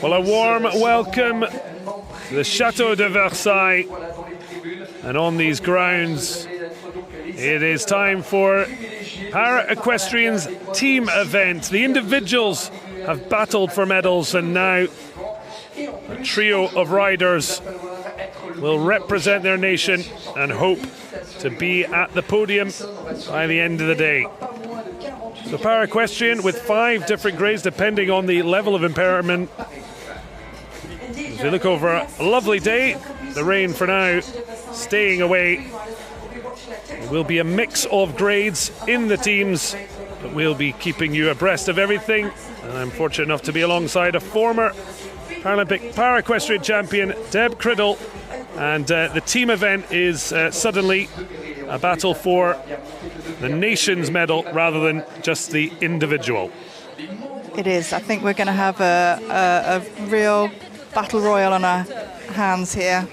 Well, a warm welcome to the Chateau de Versailles, and on these grounds it is time for Para-Equestrian's team event. The individuals have battled for medals, and now a trio of riders will represent their nation and hope to be at the podium by the end of the day. So Para-Equestrian with 5 different grades depending on the level of impairment. As we look over a lovely day, the rain for now staying away. It will be a mix of grades in the teams, but we'll be keeping you abreast of everything. And I'm fortunate enough to be alongside a former Paralympic Para-Equestrian champion, Deb Criddle, and the team event is suddenly a battle for the nation's medal rather than just the individual. It is. I think we're going to have a real battle royal on our hands here.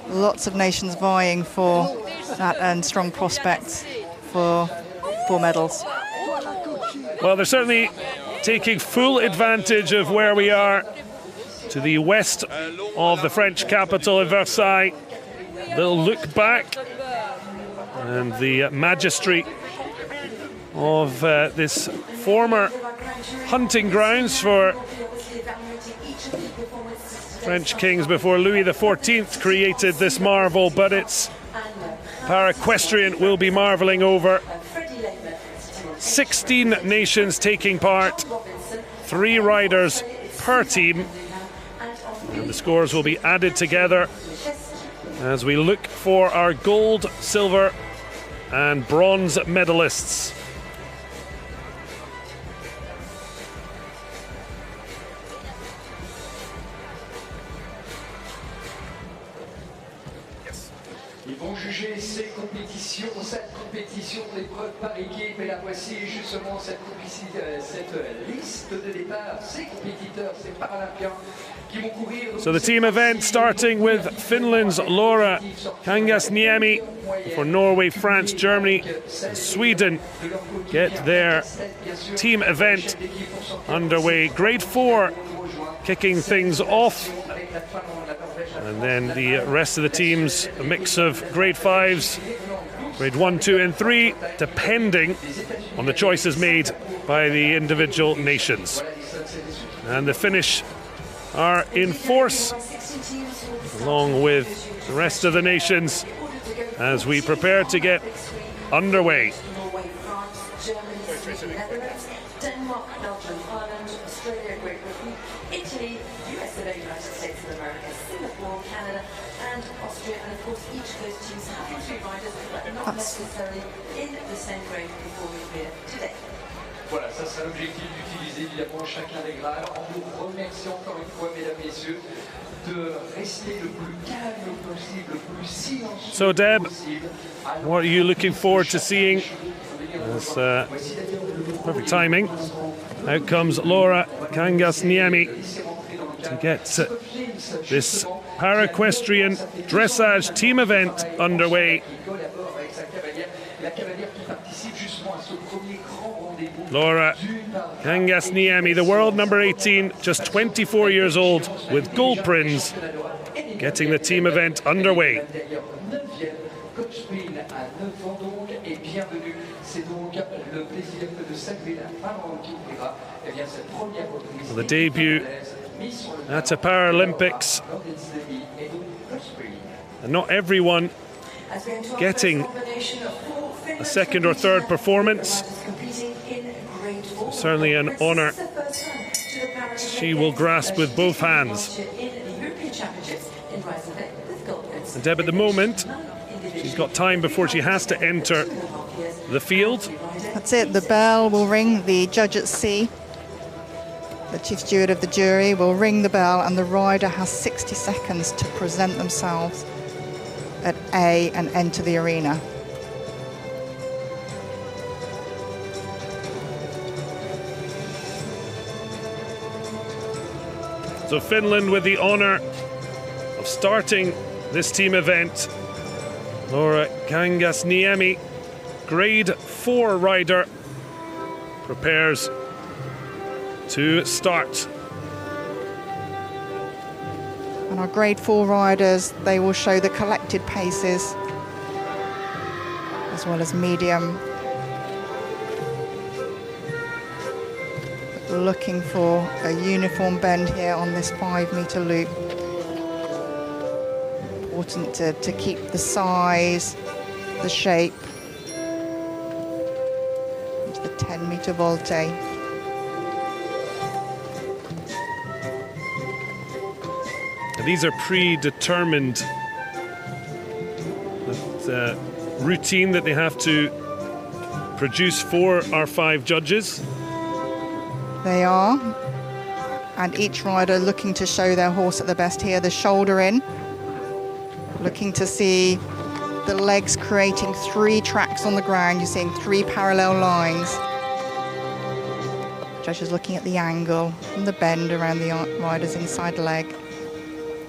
Lots of nations vying for that and strong prospects for medals. Well, they're certainly taking full advantage of where we are to the west of the French capital of Versailles. They'll look back, and the majesty of this former hunting grounds for French kings before Louis XIV created this marvel, but it's Para-Equestrian will be marvelling over. 16 nations taking part, 3 riders per team, and the scores will be added together as we look for our gold, silver and bronze medalists. Ils vont juger ces compétitions, cette compétition d'épreuves par équipe, et là voici justement cette liste de départ, ces compétiteurs, ces Paralympiens qui vont courir. So the team event starting with Finland's Laura Kangasniemi for Norway, France, Germany, and Sweden get their team event underway. Grade 4 kicking things off. And then the rest of the teams, a mix of grade 5s, grade 1, 2 and 3, depending on the choices made by the individual nations. And the Finnish are in force, along with the rest of the nations, as we prepare to get underway. Denmark, Belgium, Ireland, Australia, Great Britain, Italy, USA, United States of America, Singapore, Canada, and Austria. And of course, each of those teams have 3 riders, but not necessarily in the same grade performing here today. Voilà, ça sera l'objectif d'utiliser évidemment chacun des grades, en vous remerciant encore une fois, mesdames, messieurs, de rester le plus calme possible, le plus silencieux. So, Deb, what are you looking forward to seeing? As, perfect timing. Out comes Laura Kangasniemi to get this Para-Equestrian dressage team event underway. Laura Kangasniemi, the world number 18, just 24 years old, with gold prints, getting the team event underway. Well, the debut at a Paralympics, and not everyone getting a second or third performance. Certainly an honour she will grasp with both hands. And Deb, at the moment, she's got time before she has to enter the field. That's it, the bell will ring, the judge at C, the chief steward of the jury, will ring the bell, and the rider has 60 seconds to present themselves at A and enter the arena. So Finland with the honour of starting this team event. Laura Kangasniemi, grade 4 rider, prepares to start. And our grade 4 riders, they will show the collected paces as well as medium. Looking for a uniform bend here on this 5-meter loop. Important to keep the size, the shape. Into the 10-meter volte. These are predetermined routine that they have to produce for our 5 judges. They are, and each rider looking to show their horse at the best here. The shoulder in, looking to see the legs creating 3 tracks on the ground. You're seeing 3 parallel lines. Judges looking at the angle and the bend around the rider's inside leg.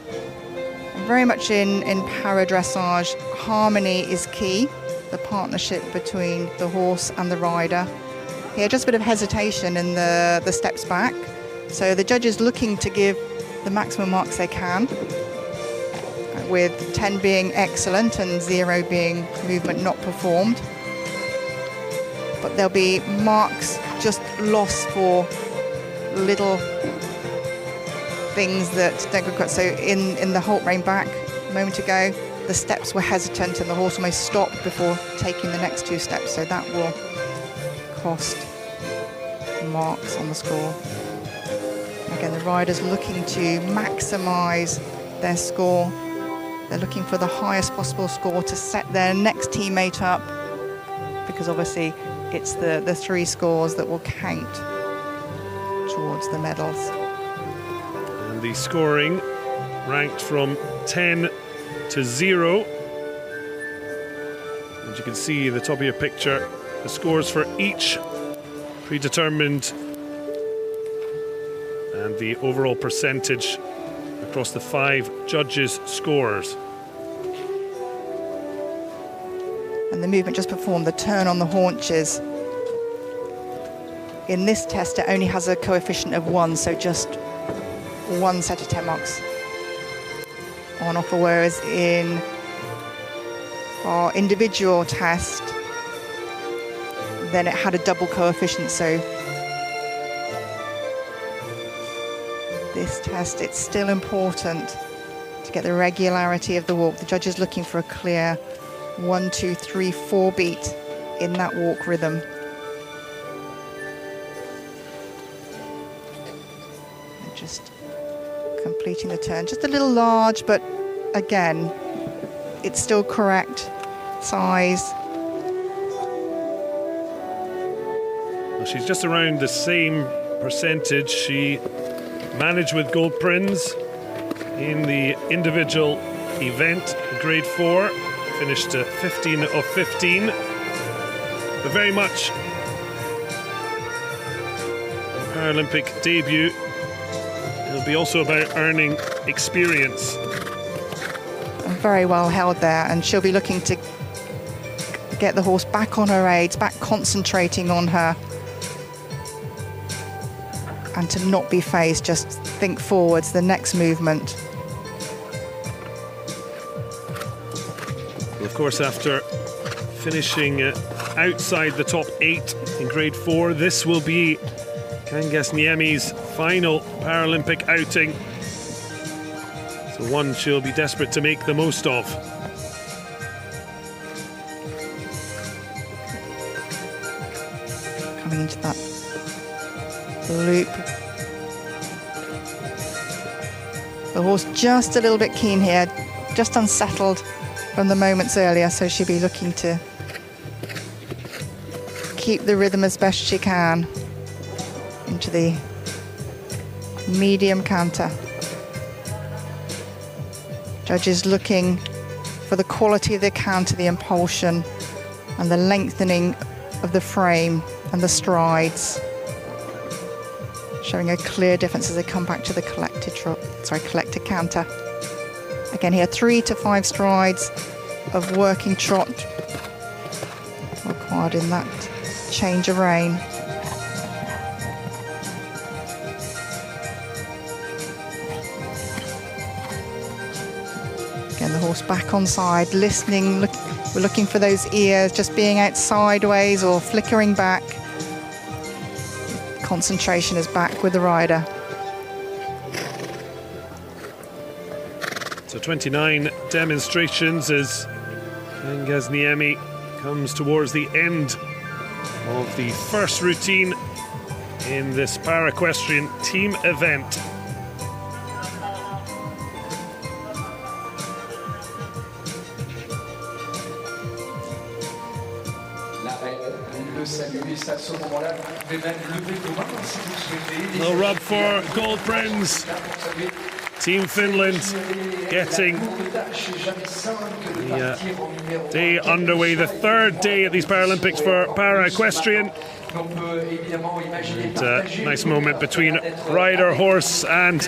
And very much in para-dressage, harmony is key, the partnership between the horse and the rider. Here, just a bit of hesitation in the steps back. So the judges looking to give the maximum marks they can, with 10 being excellent and 0 being movement not performed. But there'll be marks just lost for little things that don't go quite. So in the halt rein back a moment ago, the steps were hesitant and the horse almost stopped before taking the next 2 steps. So that will cost marks on the score. Again, the riders looking to maximise their score. They're looking for the highest possible score to set their next teammate up, because obviously it's the 3 scores that will count towards the medals. And the scoring ranked from 10 to 0. And you can see at the top of your picture the scores for each predetermined and the overall percentage across the 5 judges' scores. And the movement just performed, the turn on the haunches. In this test, it only has a coefficient of 1, so just 1 set of 10 marks on offer, whereas in our individual test, then it had a double coefficient. So this test, it's still important to get the regularity of the walk. The judge is looking for a clear 1, 2, 3, 4 beat in that walk rhythm. And just completing the turn, just a little large, but again, it's still correct size. Well, she's just around the same percentage she managed with gold prints in the individual event, grade 4, finished 15 of 15, but very much a Paralympic debut. It'll be also about earning experience. And very well held there, and she'll be looking to get the horse back on her aids, back concentrating on her, and to not be phased, just think forwards, the next movement. Well, of course, after finishing outside the top 8 in grade 4, this will be Kangasniemi's final Paralympic outing. So one she'll be desperate to make the most of. Coming into that loop. The horse just a little bit keen here, just unsettled from the moments earlier, so she'll be looking to keep the rhythm as best she can into the medium canter. Judges looking for the quality of the canter, the impulsion and the lengthening of the frame and the strides, showing a clear difference as they come back to the collected canter. Again here, 3 to 5 strides of working trot required in that change of rein. And the horse back on side, listening. We're looking for those ears, just being out sideways or flickering back. Concentration is back with the rider. So 29 demonstrations as Kangasniemi comes towards the end of the first routine in this para-equestrian team event. No rub for gold friends. Team Finland getting the day underway, the third day at these Paralympics for para-equestrian. And nice moment between rider, horse and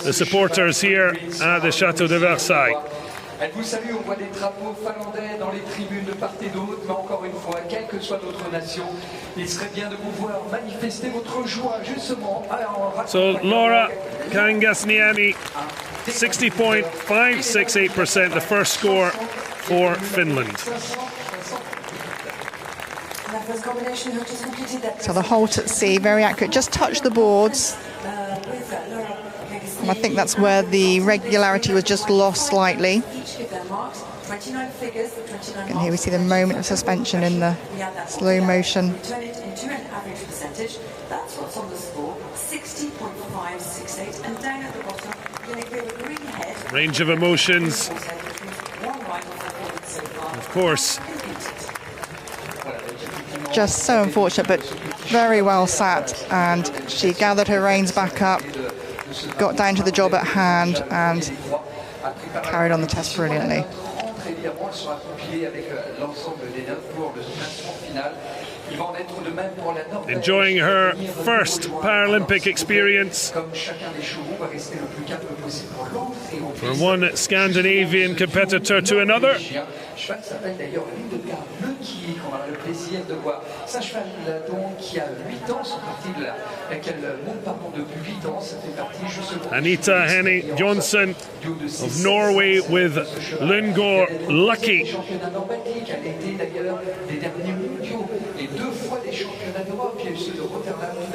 the supporters here at the Chateau de Versailles. Vous savez, on voit des drapeaux finlandais dans les tribunes de part et d'autre, mais encore une fois, quelle que soit notre nation, il serait bien de pouvoir manifester votre joie justement. So Laura Kangasniemi, 60.568%, the first score for Finland. So the halt at sea, very accurate, just touched the boards. And I think that's where the regularity was just lost slightly. And here we see the moment of suspension in the slow motion. Range of emotions. Of course. Just so unfortunate, but very well sat. And she gathered her reins back up, got down to the job at hand and carried on the test brilliantly. Enjoying her first Paralympic experience. From one Scandinavian competitor to another. Anita Henning Jonsson of Norway with Lundgaard Lucky.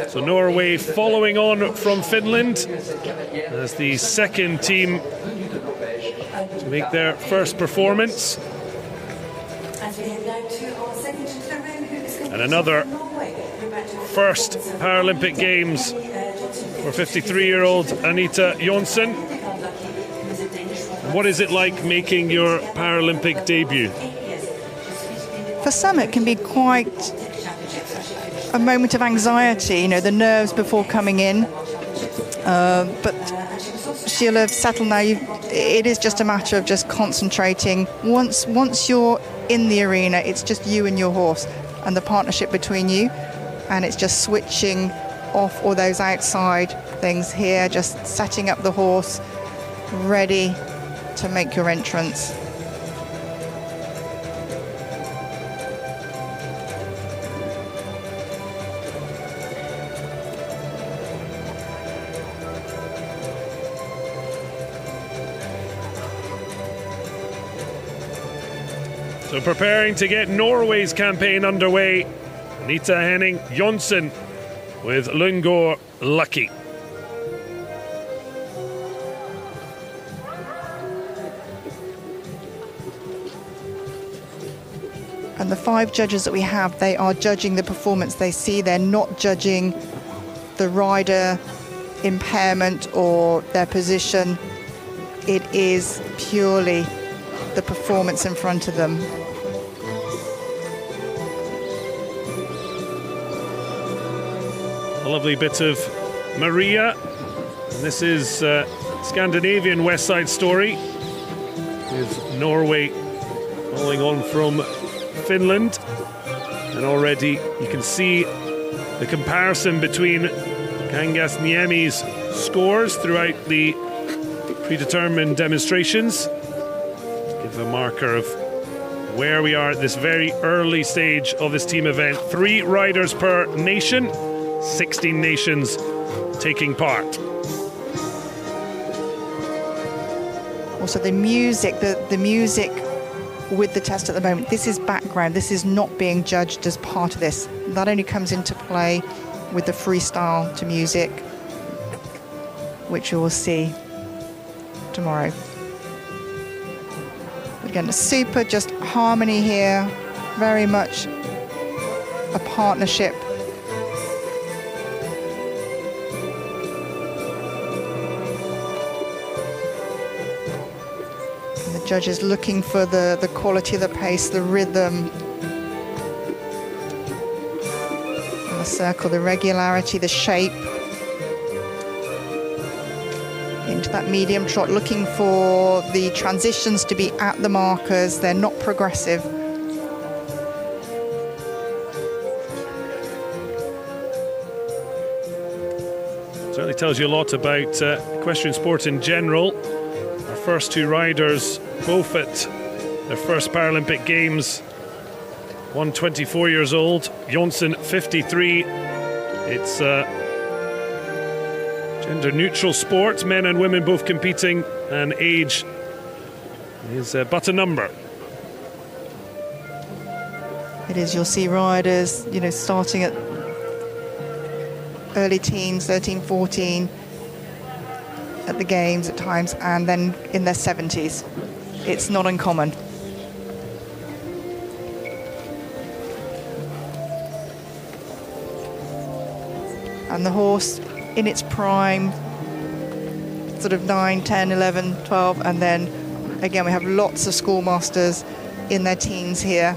So Norway following on from Finland as the second team to make their first performance. And another first Paralympic Games for 53-year-old Anita Jonsson. What is it like making your Paralympic debut? For some it can be quite a moment of anxiety, you know, the nerves before coming in. But she'll have settled now. It is just a matter of just concentrating. Once you're in the arena, it's just you and your horse and the partnership between you, and it's just switching off all those outside things here, just setting up the horse ready to make your entrance. So preparing to get Norway's campaign underway, Anita Henning Jonsson with Lundgaard Lucky. And the 5 judges that we have, they are judging the performance they see. They're not judging the rider impairment or their position. It is purely the performance in front of them. A lovely bit of Maria. This is Scandinavian West Side Story with Norway following on from Finland. And already you can see the comparison between Kangasniemi's scores throughout the predetermined demonstrations. Give a marker of where we are at this very early stage of this team event. 3 riders per nation, 16 nations taking part. Also the music, the music with the test at the moment, this is background. This is not being judged as part of this. That only comes into play with the freestyle to music, which you will see tomorrow. Again, super just harmony here, very much a partnership. And the judges looking for the quality of the pace, the rhythm, and the circle, the regularity, the shape. Into that medium trot, looking for the transitions to be at the markers. They're not progressive. Certainly tells you a lot about equestrian sport in general. Our first two riders, both at their first Paralympic Games. One 24 years old, Jonsson 53. It's gender-neutral sport, men and women both competing, and age is but a number. It is, you'll see riders, you know, starting at early teens, 13, 14, at the games at times, and then in their 70s. It's not uncommon. And the horse in its prime, sort of 9, 10, 11, 12, and then again we have lots of schoolmasters in their teens here.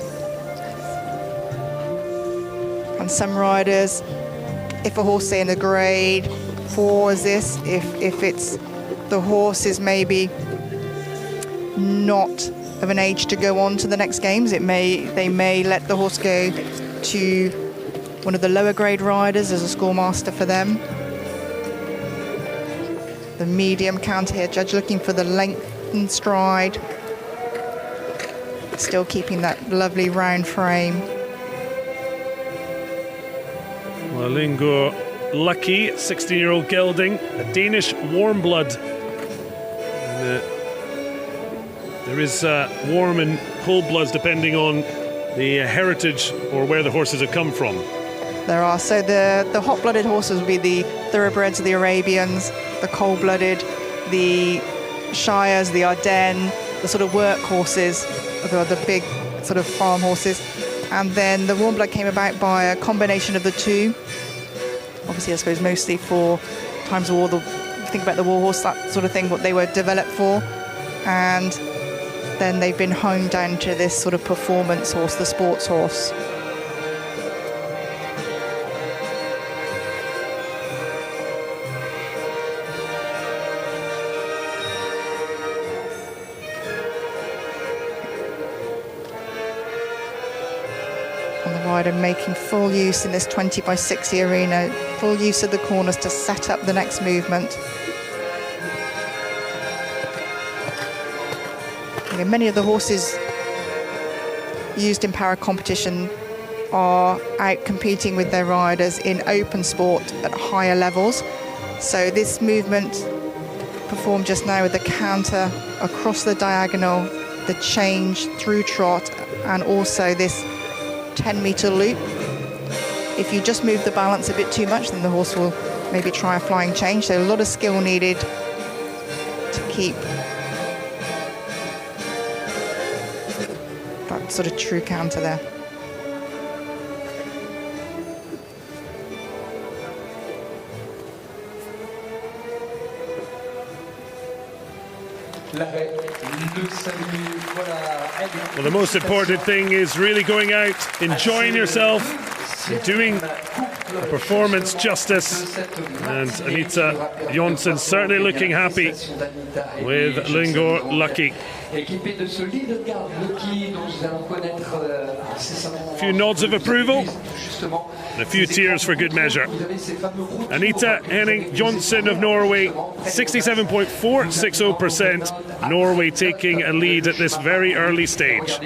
And some riders, if a horse say in a grade 4 as this, if it's the horse is maybe not of an age to go on to the next games, they may let the horse go to one of the lower grade riders as a schoolmaster for them. The medium counter here, judge looking for the lengthened stride, still keeping that lovely round frame. Well, Lingo Lucky, 16-year-old gelding, a Danish warm blood. And, there is warm and cold bloods depending on the heritage or where the horses have come from. There are, so the hot-blooded horses would be the thoroughbreds, the Arabians, the cold-blooded, the Shires, the Ardennes, the sort of work horses, the big sort of farm horses. And then the warm blood came about by a combination of the two. Obviously, I suppose mostly for times of war, think about the war horse, that sort of thing, what they were developed for. And then they've been honed down to this sort of performance horse, the sports horse. And making full use in this 20 by 60 arena, full use of the corners to set up the next movement. Again, many of the horses used in para competition are out competing with their riders in open sport at higher levels. So this movement performed just now with the counter across the diagonal, the change through trot, and also this 10-meter loop. If you just move the balance a bit too much, then the horse will maybe try a flying change. So a lot of skill needed to keep that sort of true counter there. Well, the most important thing is really going out, enjoying yourself, doing the performance justice. And Anita Jonsson certainly looking happy with Lingo Lucky. A few nods of approval and a few tears for good measure. Anita Henning Jonsson of Norway, 67.460%. Norway taking a lead at this very early stage.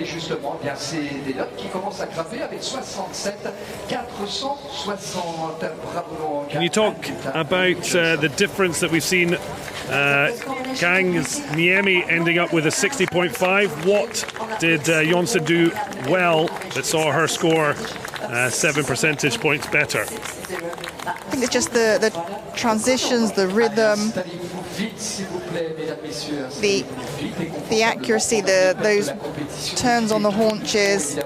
Can you talk about the difference that we've seen? Kangasniemi ending up with a 60.5. What did Jonse do well that saw her score 7 percentage points better? I think it's just the transitions, the rhythm, the accuracy, those turns on the haunches,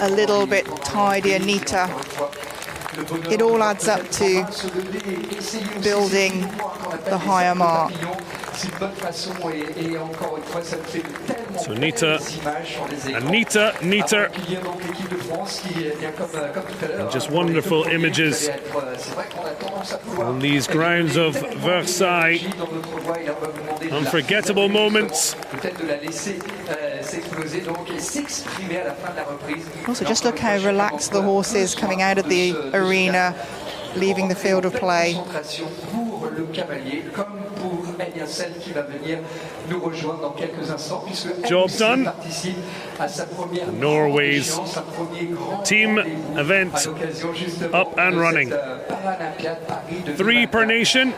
a little bit tidier, neater. It all adds up to building the higher mark. So neater, and just wonderful images on these grounds of Versailles. Unforgettable moments. Also, just look how relaxed the horse is coming out of the arena, leaving the field of play. Job done. Norway's team event up and running. 3 per nation.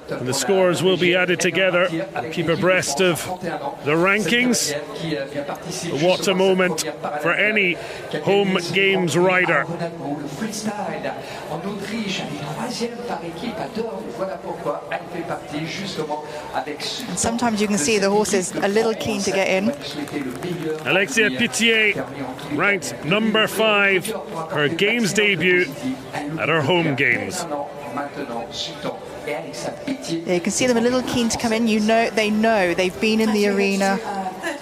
And the scores will be added together. Keep abreast of the rankings. What a moment for any home games rider. And sometimes you can see the horse is a little keen to get in. Alexia Pitié ranked number 5, her games debut at her home games. Yeah, you can see them a little keen to come in. They know they've been in the arena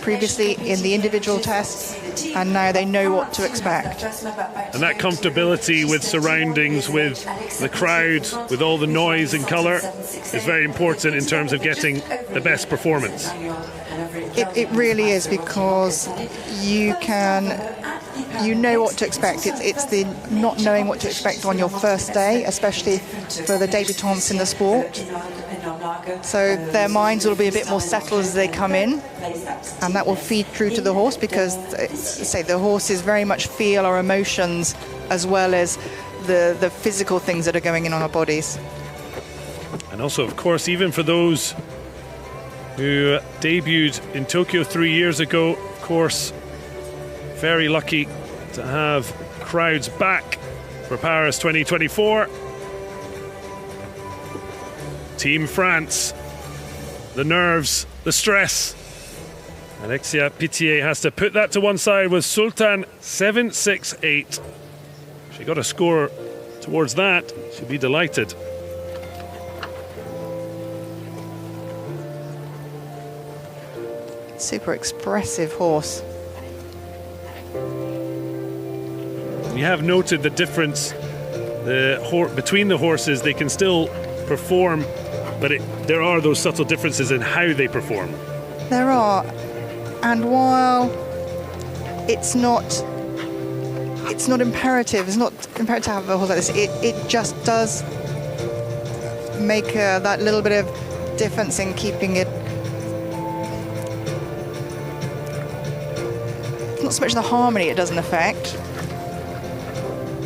previously in the individual tests, and now they know what to expect. And that comfortability with surroundings, with the crowd, with all the noise and colour is very important in terms of getting the best performance. It really is, because you know what to expect. It's the not knowing what to expect on your first day, especially for the debutants in the sport. So their minds will be a bit more settled as they come in, and that will feed through to the horse, because the horses very much feel our emotions as well as the physical things that are going in on our bodies. And also, of course, even for those who debuted in Tokyo 3 years ago, of course, very lucky to have crowds back for Paris 2024. Team France, the nerves, the stress. Alexia Pitié has to put that to one side with Sultan 768. She got a score towards that, she'd be delighted. Super expressive horse. You have noted the difference between the horses. They can still perform, but there are those subtle differences in how they perform. There are, and while it's not imperative to have a horse like this, it just does make that little bit of difference in keeping it. Not so much the harmony it doesn't affect,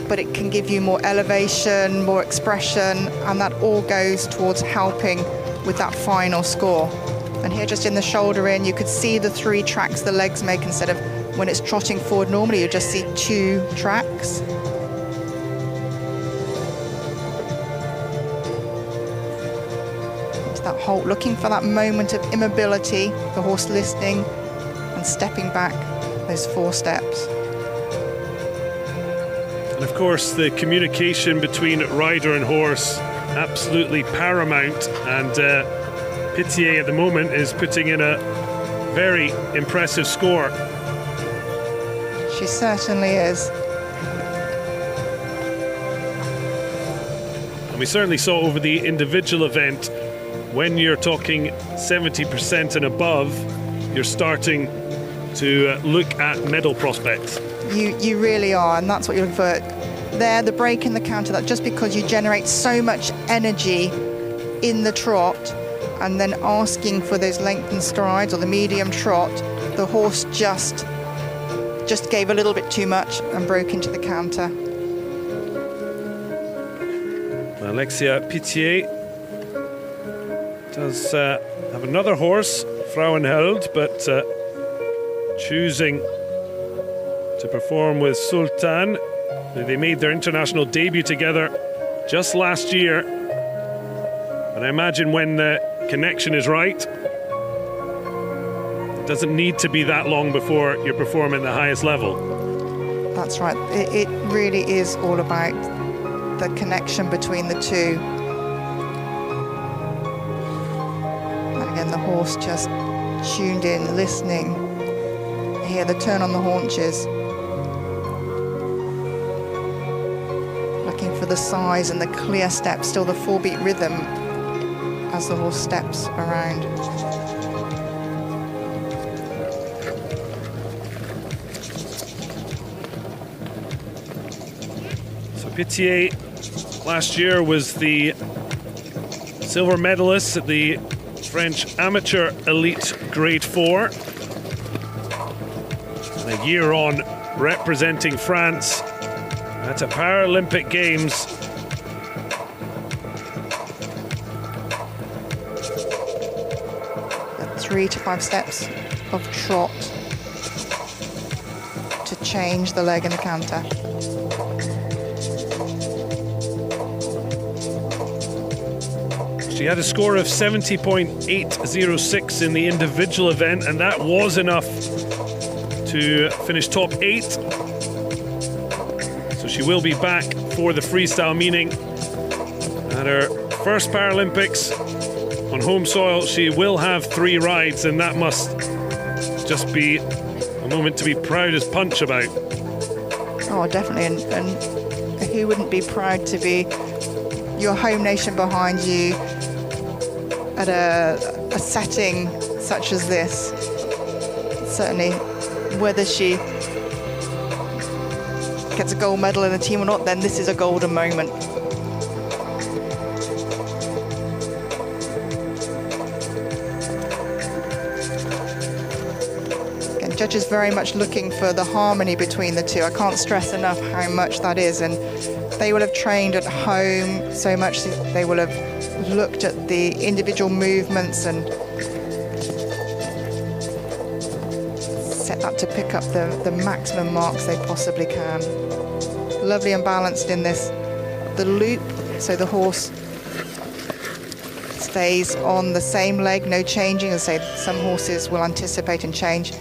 but it can give you more elevation, more expression, and that all goes towards helping with that final score. And here, just in the shoulder in, you could see the 3 tracks the legs make, instead of when it's trotting forward normally you just see 2 tracks. It's that whole looking for that moment of immobility, the horse listening and stepping back those 4 steps. And of course, the communication between rider and horse, absolutely paramount. And Pitié at the moment is putting in a very impressive score. She certainly is. And we certainly saw over the individual event, when you're talking 70% and above, you're starting to look at medal prospects. You really are, and that's what you're looking for. There, the break in the counter, that just because you generate so much energy in the trot, and then asking for those lengthened strides or the medium trot, the horse just gave a little bit too much and broke into the counter. Alexia Pitié does have another horse, Frauenheld, but choosing to perform with Sultan. They made their international debut together just last year. And I imagine when the connection is right, it doesn't need to be that long before you perform at the highest level. That's right. It really is all about the connection between the two. And again, the horse just tuned in, listening. Hear the turn on the haunches. Looking for the size and the clear step, still the 4-beat rhythm as the horse steps around. So Pitié last year was the silver medalist at the French Amateur Elite Grade 4. And a year on representing France at the Paralympic Games. The 3 to 5 steps of trot to change the leg in the canter. She had a score of 70.806 in the individual event, and that was enough to finish top 8. So she will be back for the freestyle, meaning at her first Paralympics on home soil, she will have 3 rides, and that must just be a moment to be proud as punch about. Oh, definitely, and who wouldn't be proud to be your home nation behind you at a setting such as this. Certainly, whether she gets a gold medal in the team or not, then this is a golden moment. Again, judges very much looking for the harmony between the two. I can't stress enough how much that is, and they will have trained at home so much that they will have looked at the individual movements and set that to pick up the maximum marks they possibly can. Lovely and balanced in this. The loop, so the horse stays on the same leg, no changing. As I say, some horses will anticipate and change.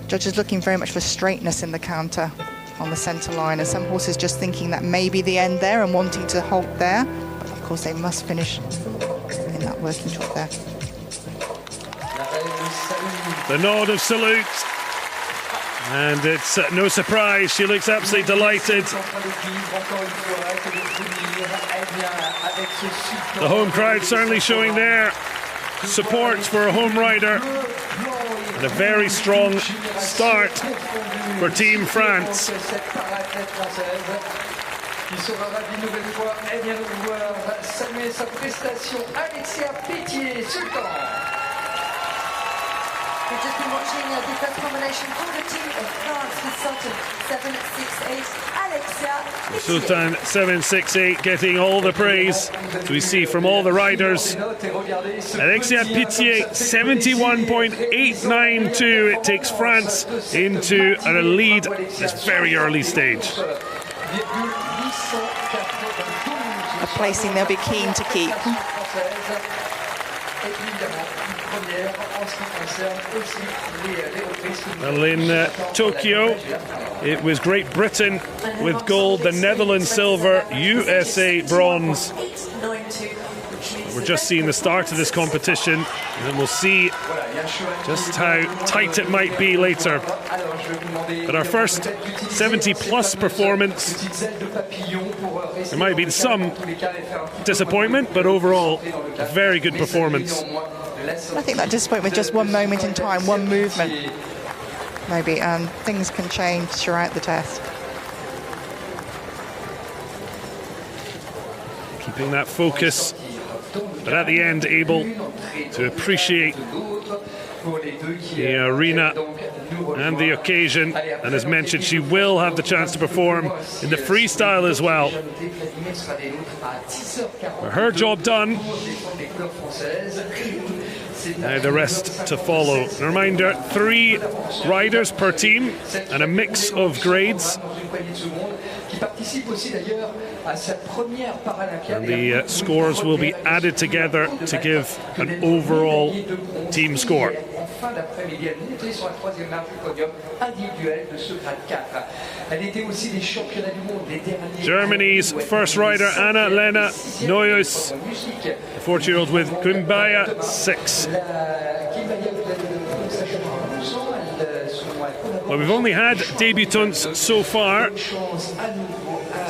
Judges looking very much for straightness in the canter on the centre line, and some horses just thinking that may be the end there and wanting to halt there. But of course they must finish in that working trot there. The nod of salute, and it's no surprise, she looks absolutely delighted. The home crowd certainly showing their support for a home rider, and a very strong start for Team France. Il sera ravi une nouvelle fois de pouvoir saluer sa prestation. Alexia Pitié, Sultan. We've just been watching the first combination for the team of France with Sultan 768, Alexia Pitié. Sultan 768 getting all the praise, as we see from all the riders. Alexia Pitié 71.892. It takes France into a lead at this very early stage. A placing they'll be keen to keep. Well, in Tokyo, it was Great Britain with gold, the Netherlands silver, USA bronze. We're just seeing the start of this competition, and then we'll see just how tight it might be later. But our first 70-plus performance, there might be some disappointment, but overall, a very good performance. I think that disappointment was just one moment in time, one movement, maybe, and things can change throughout the test. Keeping that focus, but at the end able to appreciate the arena and the occasion. And as mentioned, she will have the chance to perform in the freestyle as well. Her job done. Now the rest to follow. A reminder, 3 riders per team and a mix of grades. And the scores will be added together to give an overall team score. Germany's first rider, Anna-Lena Neuhaus, the 40-year-old with Kumbaya 6. Well, we've only had debutants so far.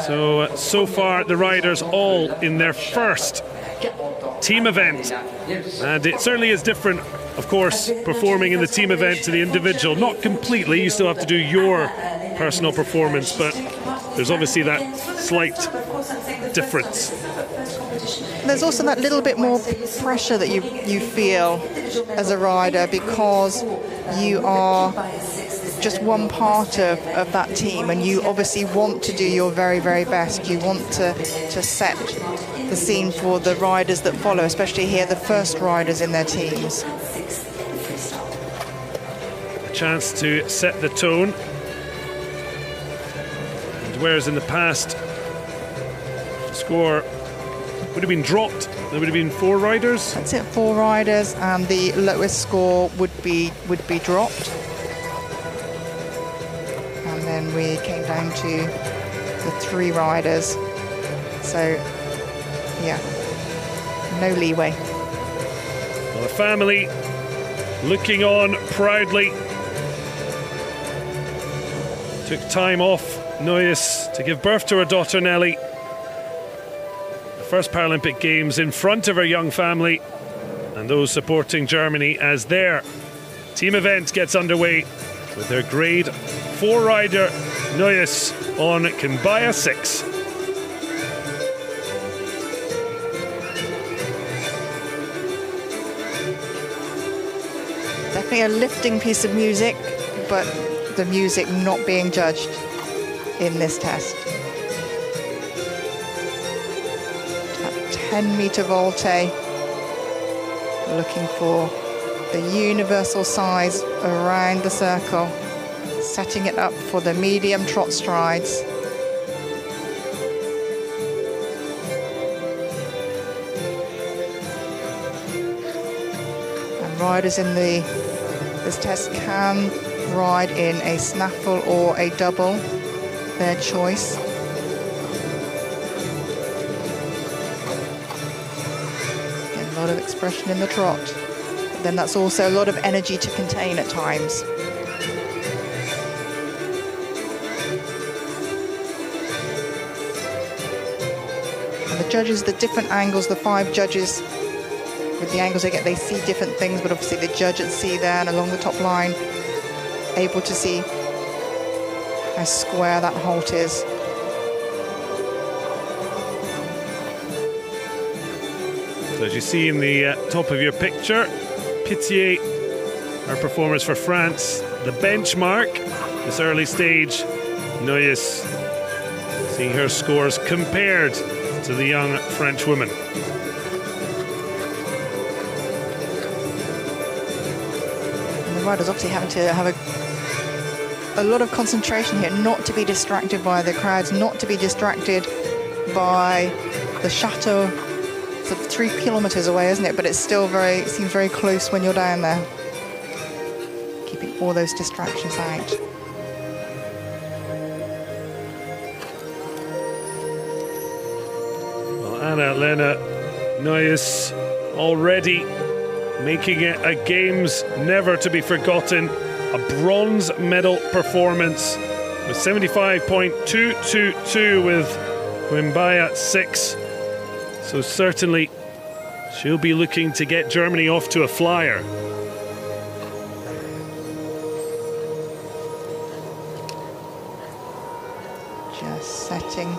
So far the riders all in their first team event. And it certainly is different, of course, performing in the team event to the individual. Not completely, you still have to do your personal performance, but there's obviously that slight difference. There's also that little bit more pressure that you feel as a rider, because you are just one part of that team, and you obviously want to do your very, very best. You want to set the scene for the riders that follow, especially here, the first riders in their teams. A chance to set the tone. And whereas in the past, the score would have been dropped, there would have been 4 riders. That's it, 4 riders, and the lowest score would be dropped. And then we came down to the 3 riders. So, yeah, no leeway. Well, the family looking on proudly. Took time off, Neuhaus, to give birth to her daughter Nelly. The first Paralympic Games in front of her young family and those supporting Germany as their team event gets underway with their grade 4 rider Neuhaus on Kumbaya 6. Definitely a lifting piece of music, but the music not being judged in this test. That 10-meter volte, looking for the universal size around the circle, setting it up for the medium trot strides. And riders in this test can ride in a snaffle or a double, their choice. Again, a lot of expression in the trot, but then that's also a lot of energy to contain at times. And the judges, the different angles, the 5 judges, with the angles they get, they see different things, but obviously the judge at sea there and along the top line, able to see how square that halt is. So as you see in the top of your picture, Pitié, our performers for France, the benchmark, this early stage. Neuhaus seeing her scores compared to the young French woman. And the riders obviously having to have a lot of concentration here, not to be distracted by the crowds, not to be distracted by the Chateau. It's 3 kilometers away, isn't it? But it's still it seems very close when you're down there. Keeping all those distractions out. Well, Anna-Lena Neuhaus already making it a Games never to be forgotten. A bronze medal performance with 75.222 with Kumbaya 6. So certainly she'll be looking to get Germany off to a flyer. Just setting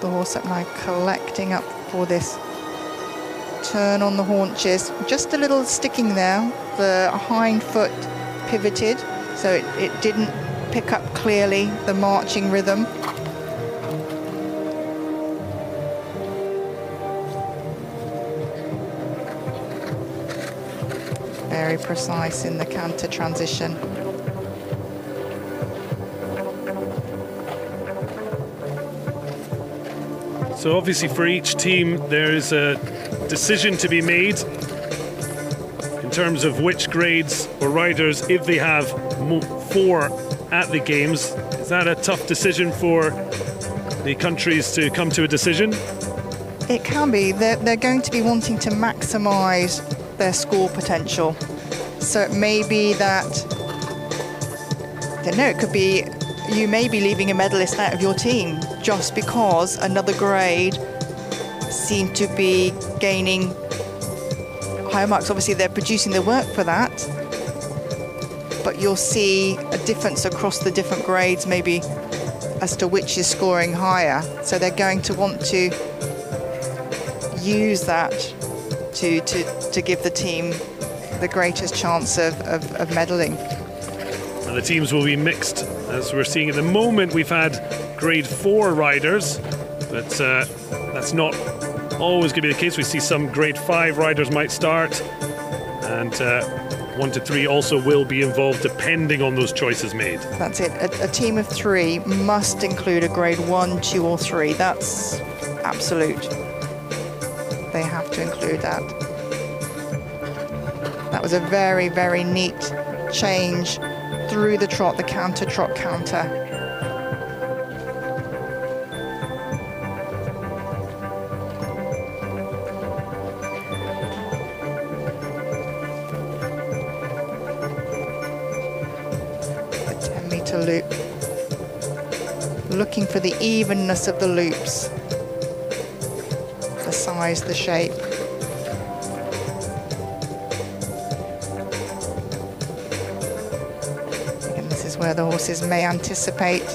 the horse up now, collecting up for this turn on the haunches. Just a little sticking there. The hind foot pivoted, so it didn't pick up clearly the marching rhythm. Very precise in the canter transition. So obviously for each team there is a decision to be made in terms of which grades or riders, if they have 4 at the games. Is that a tough decision for the countries to come to a decision? It can be. They're going to be wanting to maximise their score potential. So it may be that, I don't know, it could be you may be leaving a medalist out of your team just because another grade seemed to be gaining higher marks. Obviously they're producing the work for that, but you'll see a difference across the different grades maybe as to which is scoring higher. So they're going to want to use that to give the team the greatest chance of medaling. And the teams will be mixed. As we're seeing at the moment, we've had grade 4 riders, but that's not always going to be the case. We see some grade 5 riders might start, and 1 to 3 also will be involved depending on those choices made. That's it. A team of 3 must include a grade 1, 2 or 3. That's absolute. They have to include that. That was a very, very neat change through the trot, the counter, trot, counter. The 10-meter loop. Looking for the evenness of the loops. The size, the shape. Where the horses may anticipate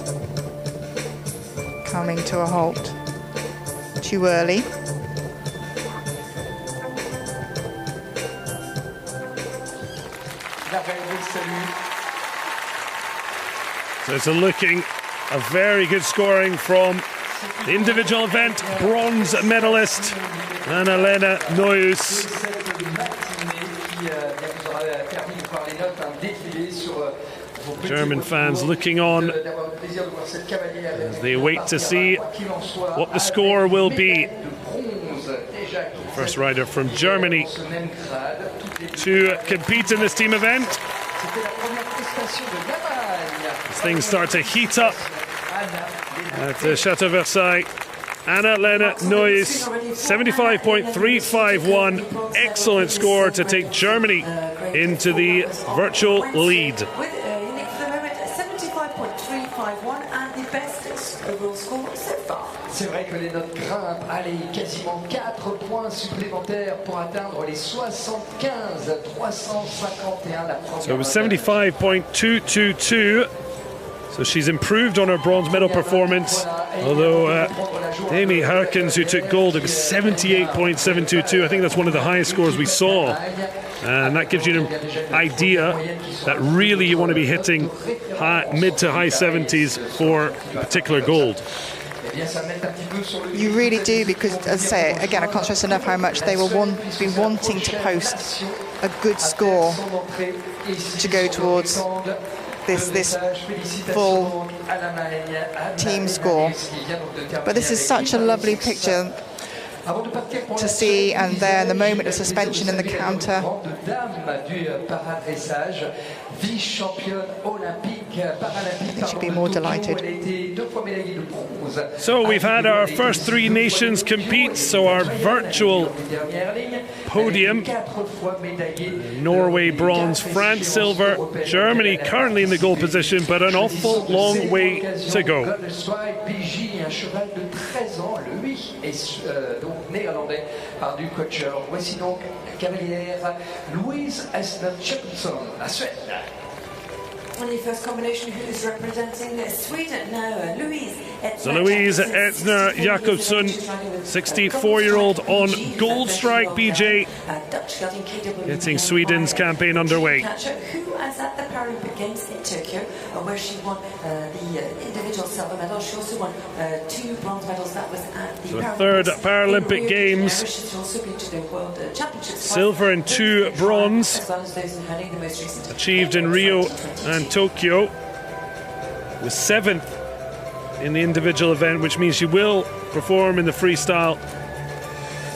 coming to a halt too early. So it's a very good scoring from the individual event bronze medalist Anna-Lena Neuhaus. German fans looking on as they wait to see what the score will be. First rider from Germany to compete in this team event. As things start to heat up at the Chateau Versailles. Anna-Lena Neuhaus, 75.351. Excellent score to take Germany into the virtual lead. C'est vrai que les notes grimpent. Allez, quasiment 4 points supplémentaires pour atteindre les 75, 351. La première. So it was 75.222. So she's improved on her bronze medal performance. Although Amy Harkins, who took gold, it was 78.722. I think that's one of the highest scores we saw. And that gives you an idea that really you want to be hitting mid to high 70s for particular gold. You really do, because, as I say, again, I can't stress enough how much they will be wanting to post a good score to go towards this full team score. But this is such a lovely picture to see, and there in the moment of suspension in the counter. They should be more delighted. So we've had our first 3 nations compete, so our virtual podium. Norway bronze, France silver, Germany currently in the gold position, but an awful long way to go. Néerlandais par du coacheur. Voici donc la cavalière Louise Eston-Chapelson, la Suède. 21st combination who is representing Sweden now, Louise. So Louise Etzner Jakobsson, 64-year-old on gold strike, BJ, getting Sweden's campaign underway. Who was at the Paralympic Games in Tokyo, where she won the individual silver medal. She also won 2 bronze medals. That was at the third Paralympic Games. She's also been to the World Championships. Silver and 2 bronze, achieved in Rio and Tokyo. Was 7th in the individual event, which means she will perform in the freestyle.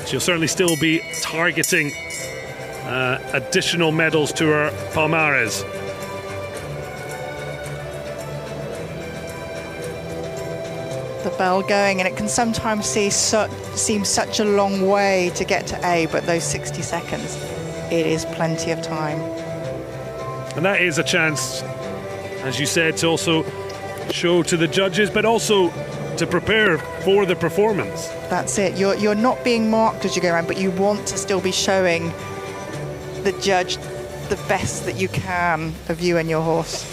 She'll certainly still be targeting additional medals to her palmarès. The bell going, and it can sometimes seem such a long way to get to A, but those 60 seconds, it is plenty of time. And that is a chance, as you said, to also show to the judges, but also to prepare for the performance. That's it. You're not being marked as you go around, but you want to still be showing the judge the best that you can of you and your horse.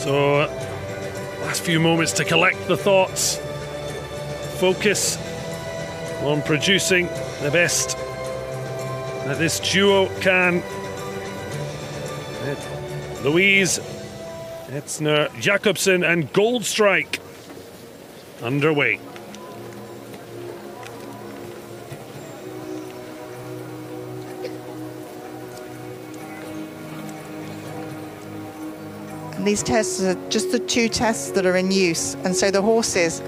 So, last few moments to collect the thoughts, focus on producing the best that this duo can. Louise Etzner Jakobsson and gold strike underway. And these tests are just the 2 tests that are in use, and so the horses,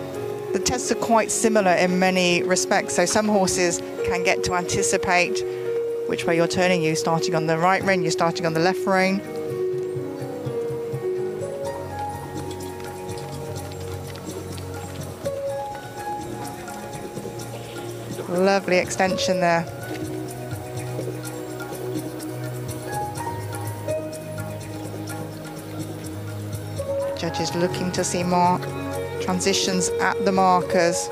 the tests are quite similar in many respects. So some horses can get to anticipate which way you're turning. You're starting on the right rein, you're starting on the left rein. Lovely extension there. Judges looking to see more transitions at the markers.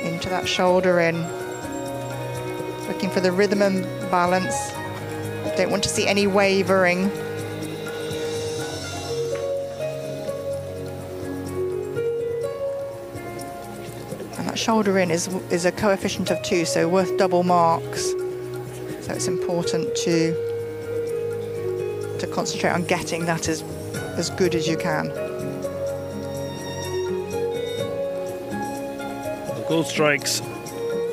Into that shoulder in. Looking for the rhythm and balance. Don't want to see any wavering. Shoulder in is a coefficient of 2, so worth double marks. So it's important to concentrate on getting that as good as you can. Gold strike's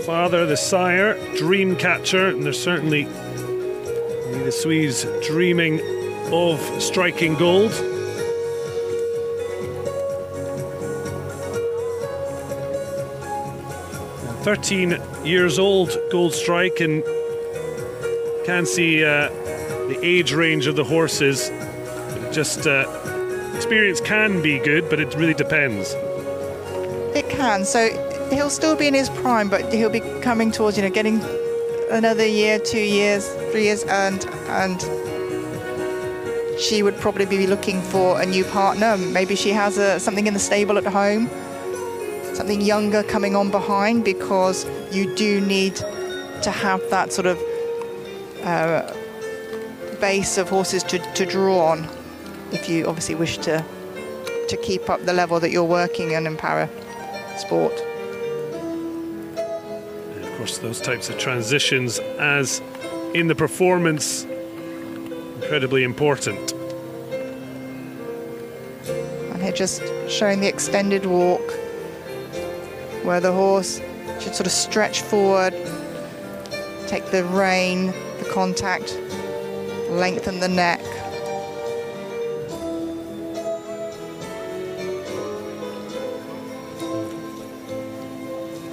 father, the sire, dream catcher, and there's certainly the Swedes dreaming of striking gold. 13 years old, gold strike, and can see the age range of the horses. Just experience can be good, but it really depends. It can. So he'll still be in his prime, but he'll be coming towards, getting another year, 2 years, 3 years, and she would probably be looking for a new partner. Maybe she has something in the stable at home. Something younger coming on behind, because you do need to have that sort of base of horses to draw on if you obviously wish to keep up the level that you're working in para sport. And of course, those types of transitions, as in the performance, incredibly important. And here just showing the extended walk, where the horse should sort of stretch forward, take the rein, the contact, lengthen the neck.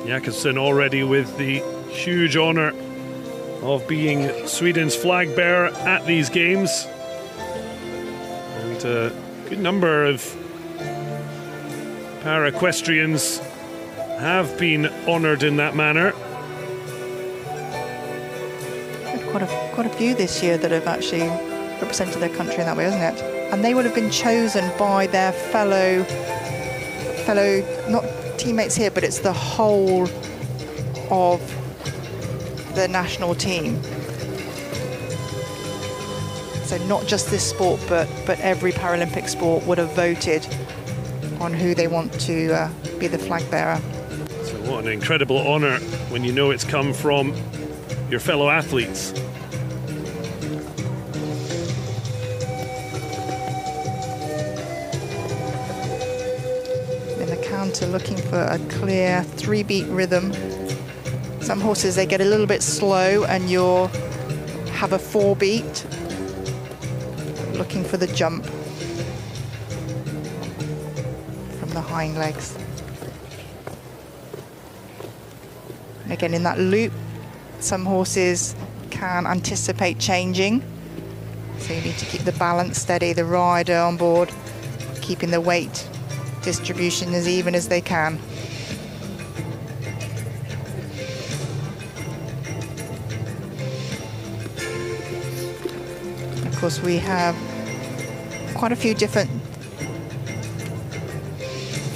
Jakobsson already with the huge honour of being Sweden's flag bearer at these games. And a good number of para-equestrians have been honoured in that manner. Quite a few this year that have actually represented their country in that way, isn't it? And they would have been chosen by their fellow, not teammates here, but it's the whole of the national team. So not just this sport, but every Paralympic sport would have voted on who they want to be the flag bearer. So what an incredible honour when you know it's come from your fellow athletes. In the counter, looking for a clear 3-beat rhythm. Some horses, they get a little bit slow and you'll have a 4-beat. Looking for the jump from the hind legs. And again, in that loop, some horses can anticipate changing. So you need to keep the balance steady, the rider on board, keeping the weight distribution as even as they can. Of course, we have quite a few different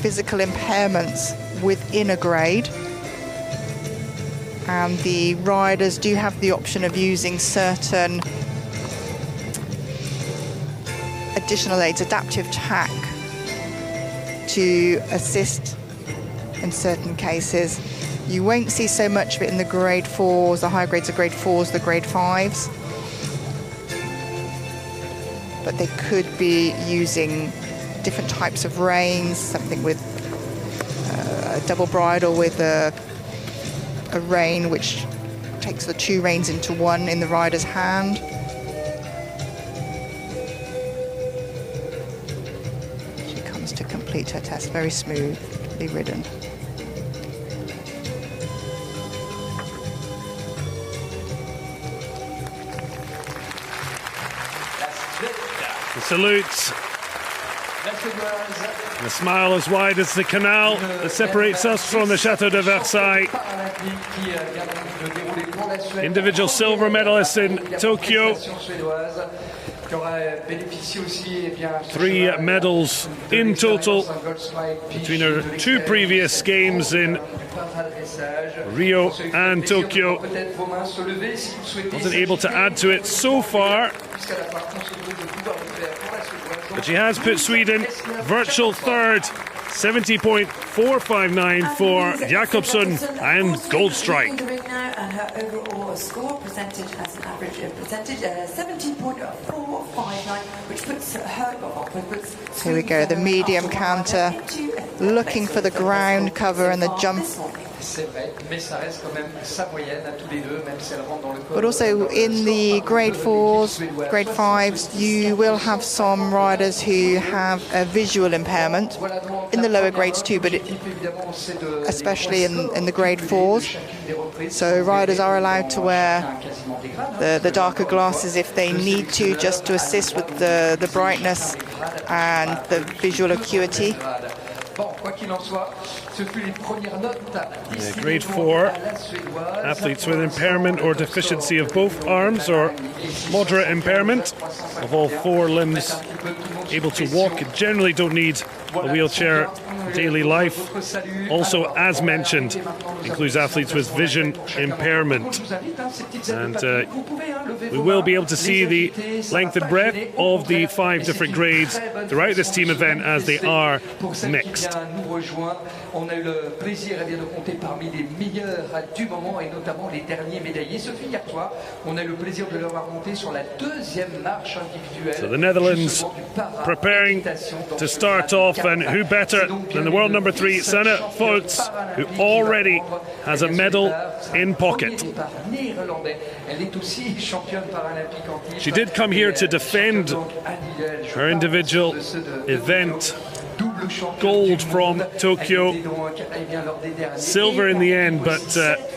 physical impairments within a grade, and the riders do have the option of using certain additional aids, adaptive tack, to assist in certain cases. You won't see so much of it in the grade 4s, the high grades, the grade 4s, the grade 5s. But they could be using different types of reins, something with a double bridle with a rein which takes the 2 reins into one in the rider's hand. She comes to complete her test, very smoothly ridden. The salutes, and a smile as wide as the canal that separates us from the Chateau de Versailles. Individual silver medalist in Tokyo. 3 medals in total between her 2 previous games in Rio and Tokyo. Wasn't able to add to it so far, but she has put Sweden virtual third, 70.459 for Jakobsson and Goldstrike. And her overall score percentage as an average percentage 70.459, which puts her. Here we go, the medium counter, looking for the ground cover and the jump. But also in the grade 4s, grade 5s, you will have some riders who have a visual impairment, in the lower grades too, but especially in the grade 4s. So riders are allowed to wear the darker glasses if they need to, just to assist with the brightness and the visual acuity. Grade 4 athletes with impairment or deficiency of both arms or moderate impairment of all 4 limbs, able to walk, generally don't need a wheelchair in daily life. Also, as mentioned, includes athletes with vision impairment. And we will be able to see the length and breadth of the 5 different grades throughout this team event, as they are mixed. On a eu le plaisir de compter parmi les meilleurs du moment et notamment les derniers médaillés. Ce fut hier soir. On a eu le plaisir de leur monter sur la 2e marche individuelle. So the Netherlands preparing to start off, and who better than the world number 3, Sanne Voets, who already has a medal in pocket. She did come here to defend her individual event. Gold from Tokyo, silver in the end, but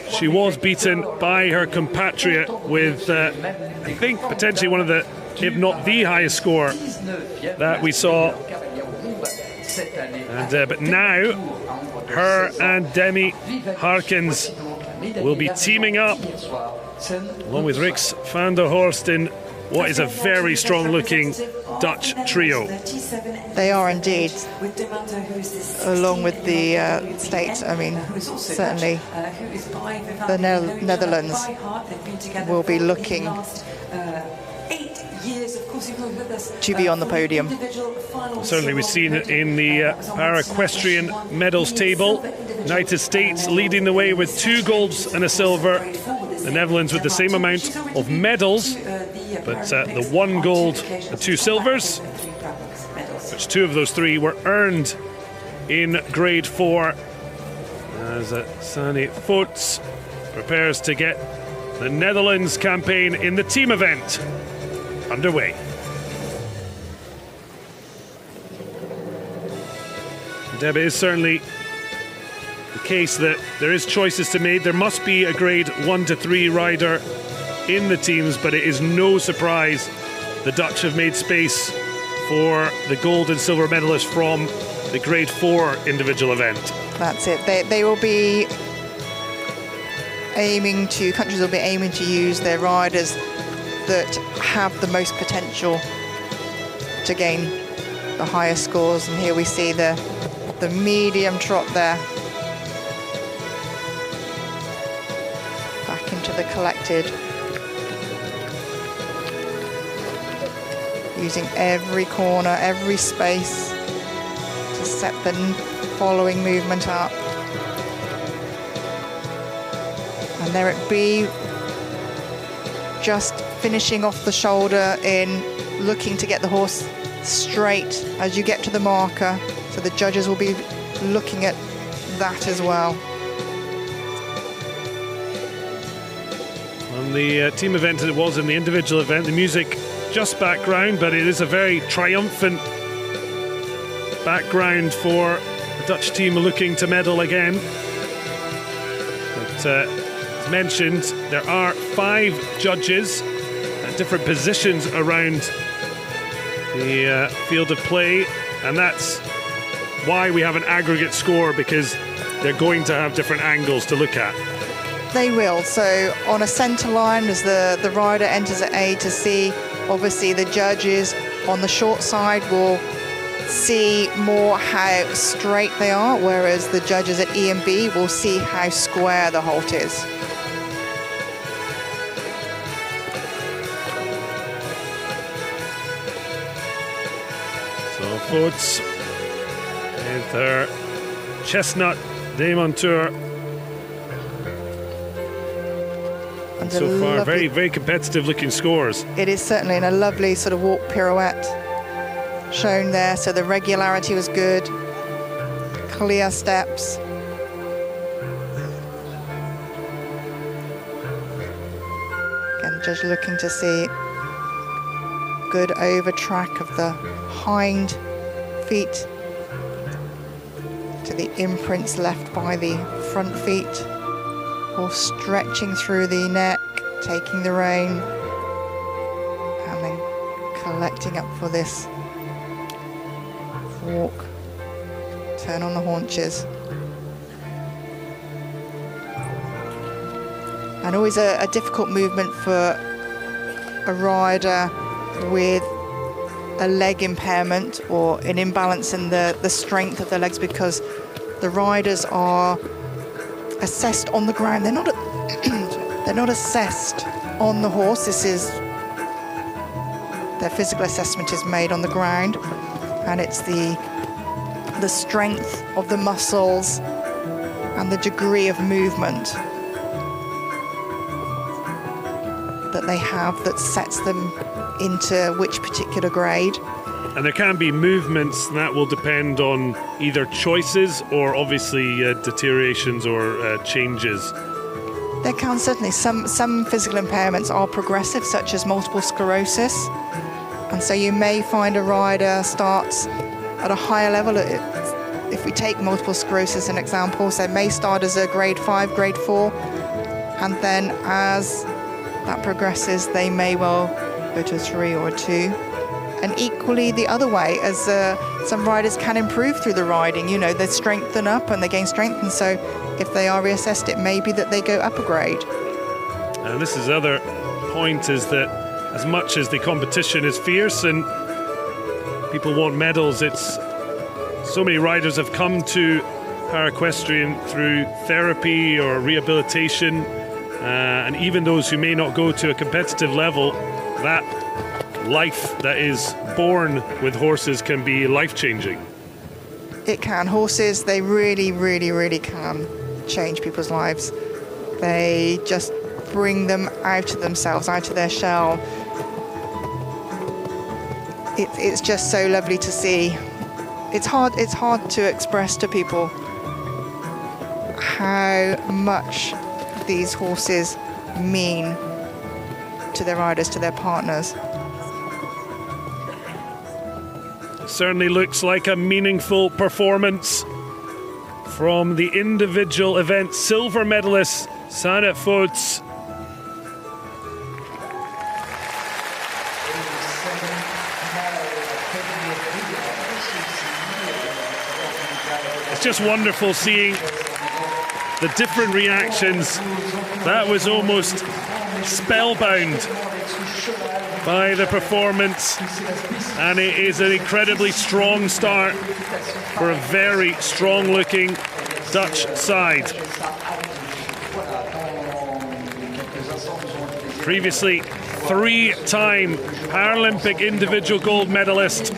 she was beaten by her compatriot with, I think, potentially one of the, if not the highest score that we saw. And, but now, her and Demi Harkins will be teaming up, along with Rix van der Horst, in what is a very strong-looking Dutch trio. They are indeed, along with the States. I mean, certainly the Netherlands will be looking to be on the podium. Certainly we've seen it in the para-equestrian medals table. United States leading the way with 2 golds and a silver. The Netherlands with the same amount of medals, but the 1 gold and 2 silvers, which 2 of those 3 were earned in grade 4. As Sani Voets prepares to get the Netherlands campaign in the team event underway. Deb, it is certainly the case that there is choices to make. There must be a grade 1 to 3 rider in the teams, but it is no surprise the Dutch have made space for the gold and silver medalists from the grade 4 individual event. That's it. They will be aiming to, countries will be aiming to use their riders that have the most potential to gain the highest scores. And here we see the medium trot there. Back into the collected. Using every corner, every space to set the following movement up. And there it be, just finishing off the shoulder in looking to get the horse straight as you get to the marker. So the judges will be looking at that as well. On the team event it was, in the individual event, the music just background, but it is a very triumphant background for the Dutch team looking to medal again. But as mentioned, there are 5 judges at different positions around the field of play, and that's why we have an aggregate score, because they're going to have different angles to look at. They will. So on a centre line, as the rider enters at A to C, obviously the judges on the short side will see more how straight they are, whereas the judges at E and B will see how square the halt is. So Voets with her chestnut Demonteur. And so far, very, very competitive looking scores. It is certainly, in a lovely sort of walk pirouette shown there. So the regularity was good, clear steps. Again, just looking to see good over track of the hind feet to the imprints left by the front feet. Horse stretching through the neck, taking the rein, and then collecting up for this walk. Turn on the haunches. And always a difficult movement for a rider with a leg impairment or an imbalance in the strength of the legs, because the riders are assessed on the ground. They're not assessed on the horse. Their physical assessment is made on the ground, and it's the strength of the muscles and the degree of movement that they have that sets them into which particular grade. And there can be movements that will depend on either choices or obviously deteriorations or changes. There can certainly. Some physical impairments are progressive, such as multiple sclerosis. And so you may find a rider starts at a higher level. If we take multiple sclerosis as an example, so it may start as a grade 5, grade 4, and then as that progresses, they may well go to a 3 or a 2. And equally the other way, as some riders can improve through the riding. You know, they strengthen up and they gain strength, and so if they are reassessed, it may be that they go up a grade. And this is the other point, is that as much as the competition is fierce and people want medals, it's so many riders have come to para-equestrian through therapy or rehabilitation, and even those who may not go to a competitive level, that life that is born with horses can be life-changing. It can. Horses, they really, really, really can change people's lives. They just bring them out of themselves, out of their shell. It's just so lovely to see. It's hard to express to people how much these horses mean to their riders, to their partners. Certainly looks like a meaningful performance from the individual event silver medalist Sanne Voets. It's just wonderful seeing the different reactions. That was almost spellbound by the performance, and it is an incredibly strong start for a very strong looking Dutch side. Previously, three-time Paralympic individual gold medalist.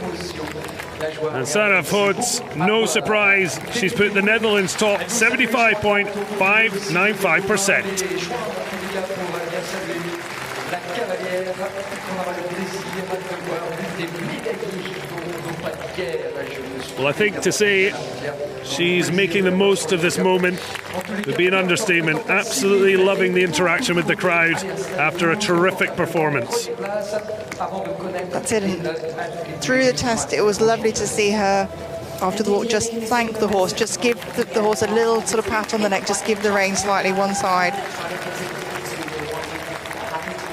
And Sanne Voets, no surprise, she's put the Netherlands top 75.595%. Well, I think to say she's making the most of this moment would be an understatement. Absolutely loving the interaction with the crowd after a terrific performance. That's it. And through the test, it was lovely to see her after the walk just thank the horse, just give the horse a little sort of pat on the neck, just give the rein slightly one side.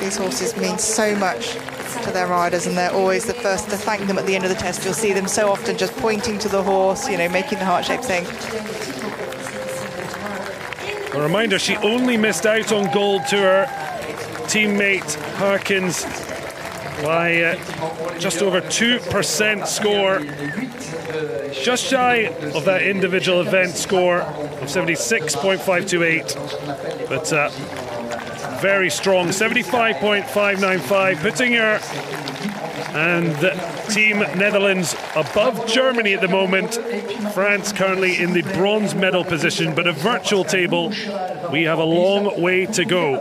These horses mean so much to their riders, and they're always the first to thank them at the end of the test. You'll see them so often just pointing to the horse, you know, making the heart-shaped thing. A reminder, she only missed out on gold to her teammate Harkins by just over 2% score, just shy of that individual event score of 76.528, but very strong, 75.595, putting her and Team Netherlands above Germany at the moment. France currently in the bronze medal position, but a virtual table. We have a long way to go.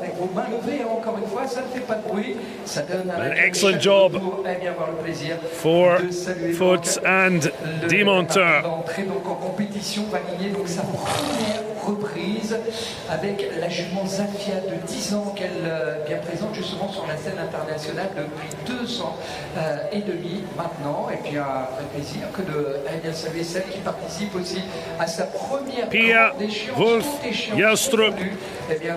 An excellent job for Voets and Demonteur. Reprise avec la jument Zafia de 10 ans qu'elle vient présente justement sur la scène internationale depuis 2 ans et demi maintenant, et puis un vrai plaisir que de saluer celle qui participe aussi à sa première Pia Wolf Jelstrup,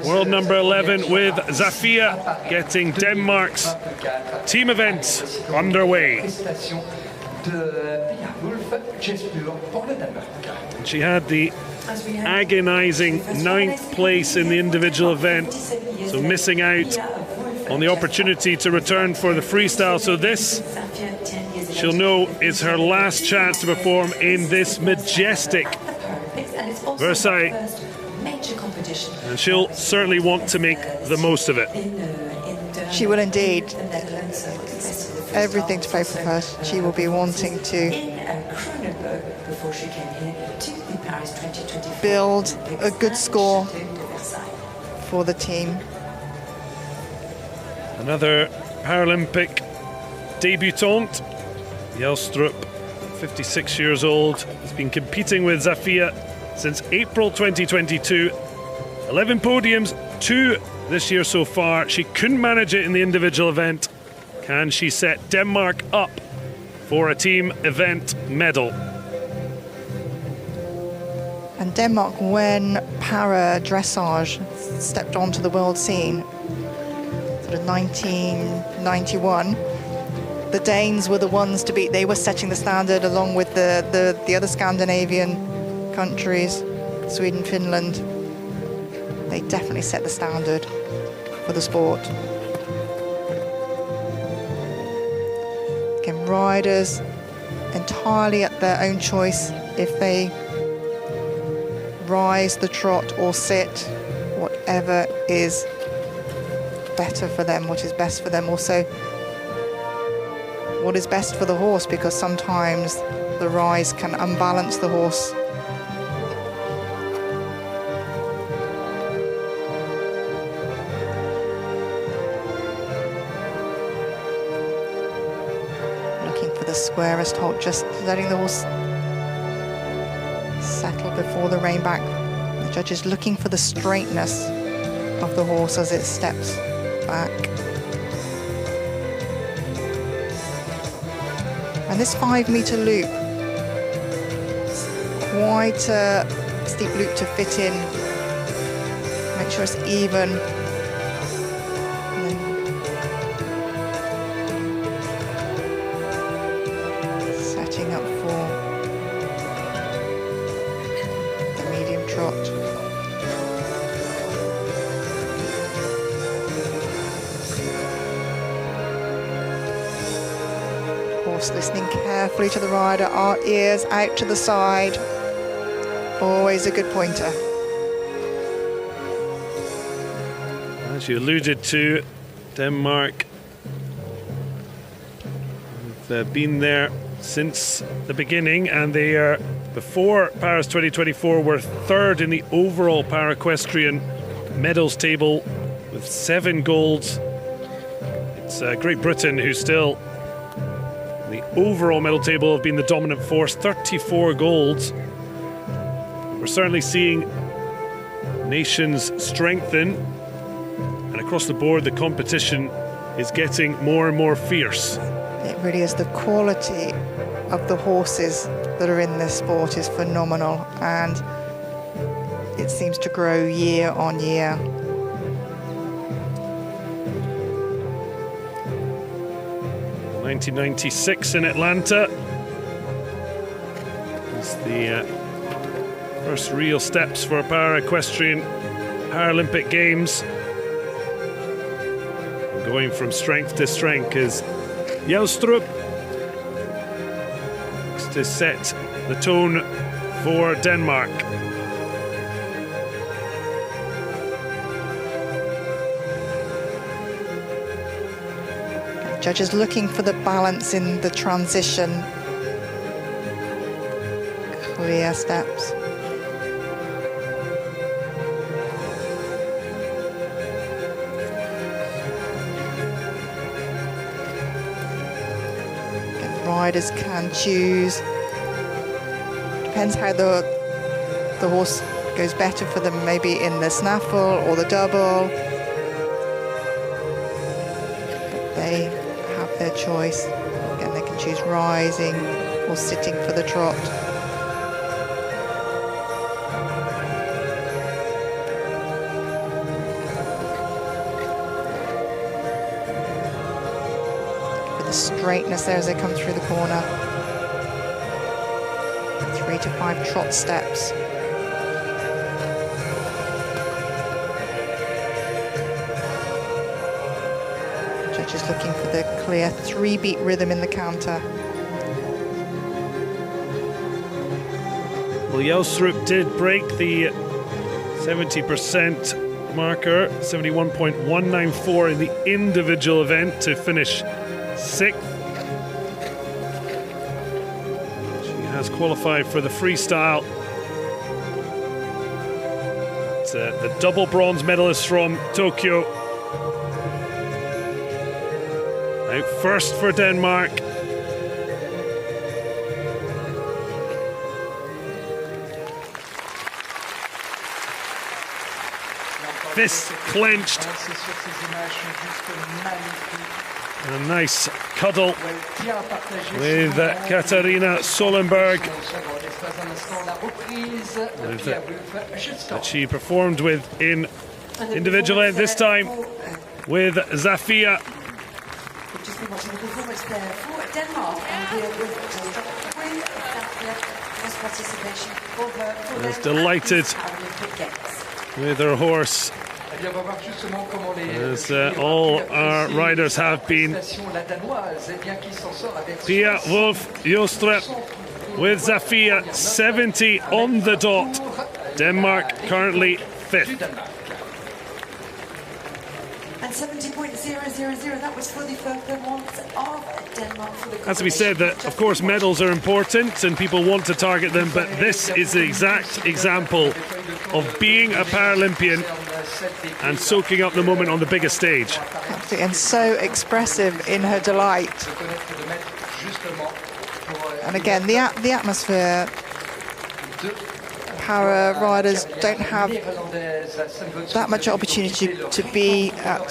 world number 11 with Zafia getting Denmark's team event underway. She had the agonizing 9th place in the individual event, so missing out on the opportunity to return for the freestyle. So this, she'll know, is her last chance to perform in this majestic Versailles, and she'll certainly want to make the most of it. She will indeed. Everything to play for her. She will be wanting to build a good score for the team. Another Paralympic debutante, Jelstrup, 56 years old, has been competing with Zafia since April 2022. 11 podiums, 2 this year so far. She couldn't manage it in the individual event. Can she set Denmark up for a team event medal? And Denmark, when para dressage stepped onto the world scene, sort of 1991, the Danes were the ones to beat. They were setting the standard along with the other Scandinavian countries, Sweden, Finland. They definitely set the standard for the sport. Again, riders entirely at their own choice if they rise the trot or sit, whatever is better for them, what is best for them. Also, what is best for the horse, because sometimes the rise can unbalance the horse. Looking for the squarest hold, just letting the horse settle before the rein back. The judge is looking for the straightness of the horse as it steps back. And this 5-meter loop, quite a steep loop to fit in. Make sure it's even. And then setting up for the medium trot. Listening carefully to the rider, our ears out to the side. Always a good pointer. As you alluded to, Denmark have been there since the beginning, and they are, before Paris 2024, were third in the overall para-equestrian medals table with 7 golds. It's Great Britain who still, the overall medal table, have been the dominant force, 34 golds. We're certainly seeing nations strengthen, and across the board the competition is getting more and more fierce. It really is. The quality of the horses that are in this sport is phenomenal, and it seems to grow year on year. In 1996 in Atlanta was the first real steps for para-equestrian Paralympic Games. Going from strength to strength is Jelstrup to set the tone for Denmark. Judges looking for the balance in the transition. Clear steps. Again, riders can choose. Depends how the horse goes better for them, maybe in the snaffle or the double. But they their choice. Again, they can choose rising or sitting for the trot. With the straightness there as they come through the corner. 3 to 5 trot steps. Just looking for the clear 3-beat rhythm in the canter. Well, Jelstrup did break the 70% marker, 71.194 in the individual event to finish 6th. She has qualified for the freestyle. It's the double bronze medalist from Tokyo. Out first for Denmark. Fists clenched. And a nice cuddle with Katarina Solenberg that she performed with in individual event, this time with Zafia. Watching the performance there for Denmark, and we're with participation for her. Is delighted with her horse, as all our riders have been. Pia Wolf Jelstrup with Zafia, 70 on the dot. Denmark currently 5th. And 70.000, that was for the performance of Denmark for the Has to be said that, of course, medals are important and people want to target them, but this is the exact example of being a Paralympian and soaking up the moment on the biggest stage. Absolutely, and so expressive in her delight. And again, the atmosphere, para riders don't have that much opportunity to be at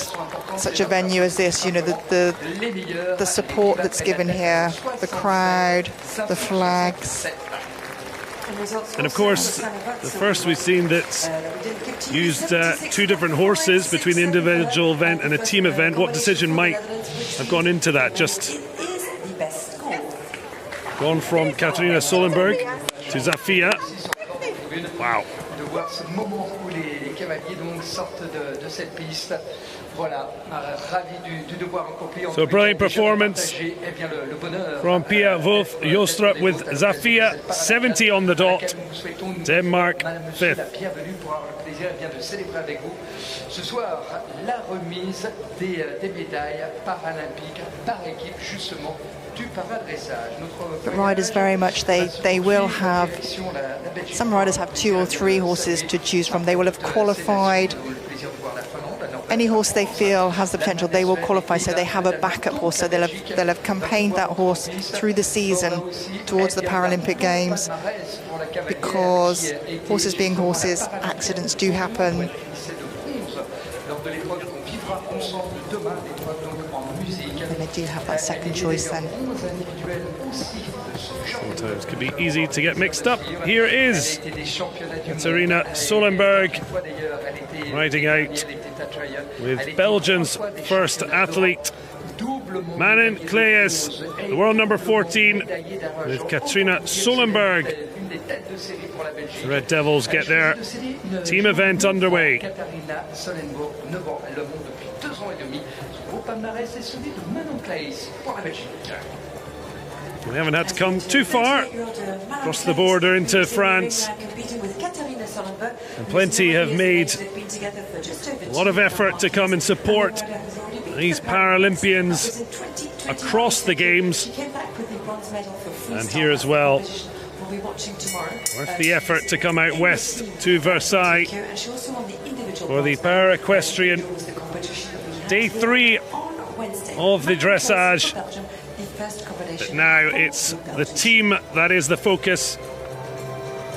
such a venue as this. You know, the support that's given here, the crowd, the flags. And of course, the first we've seen that used two different horses between the individual event and a team event. What decision might have gone into that? Just gone from Katharina Solenberg to Zafia. Wow. De voir ce moment où les cavaliers donc sortent de cette piste. Voilà, ravi du devoir accompli. So a brilliant performance from Pia Wolf Jostrup with Zafia, 70 on the dot. Denmark 5th. Bienvenue pour avoir le plaisir de célébrer avec vous ce soir la remise des médailles paralympiques par équipe justement. The riders very much, they will have, some riders have 2 or 3 horses to choose from. They will have qualified. Any horse they feel has the potential, they will qualify, so they have a backup horse. So they'll have campaigned that horse through the season towards the Paralympic Games, because horses being horses, accidents do happen. And they do have that second choice then. Sometimes it can be easy to get mixed up. Here is Katharina Solenberg riding out with Belgium's first athlete, Manon Klees, the world number 14, with Katharina Solenberg. The Red Devils get their team event underway. We haven't had to come too far across the border into France, and plenty have made a lot of effort to come and support these Paralympians across the Games, and here as well. Worth the effort to come out west to Versailles for the Para-Equestrian Day 3 of the dressage. But now it's the team that is the focus.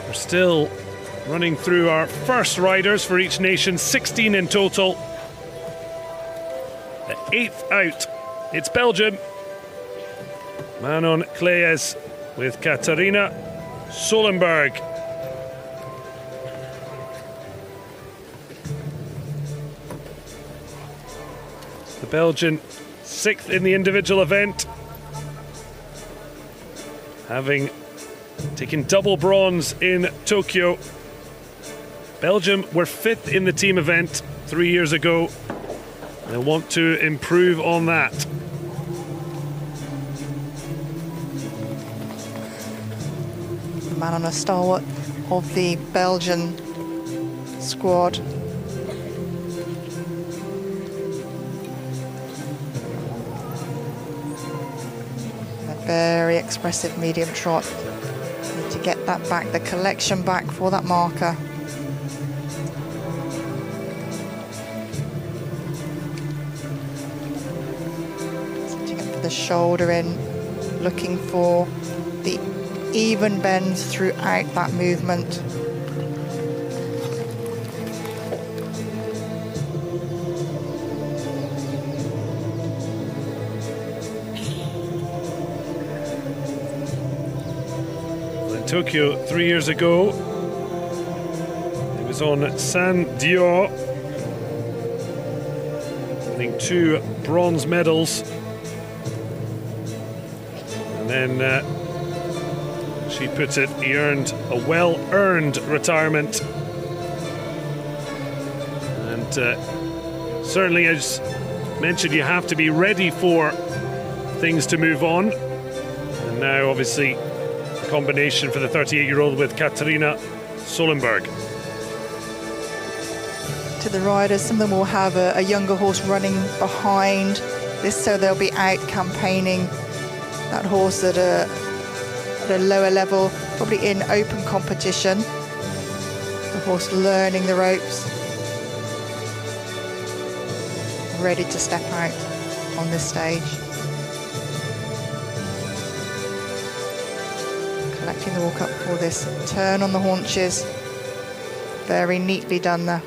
We're still running through our first riders for each nation, 16 in total. The 8th out, it's Belgium. Manon Klees with Katharina Solenberg. The Belgian 6th in the individual event, having taken double bronze in Tokyo. Belgium were 5th in the team event 3 years ago. They'll want to improve on that. Manon, a stalwart of the Belgian squad. Very expressive medium trot. Need to get that back, the collection back for that marker. Setting up the shoulder in, looking for the even bends throughout that movement. Tokyo 3 years ago, it was on San Dior, winning 2 bronze medals, and then she put it, he earned a well-earned retirement, and certainly, as mentioned, you have to be ready for things to move on, and now obviously combination for the 38-year-old with Katharina Solenberg. to the riders. Some of them will have a younger horse running behind this, so they'll be out campaigning that horse at a lower level, probably in open competition. The horse learning the ropes, ready to step out on this stage. Collecting the walk up for this turn on the haunches. Very neatly done there.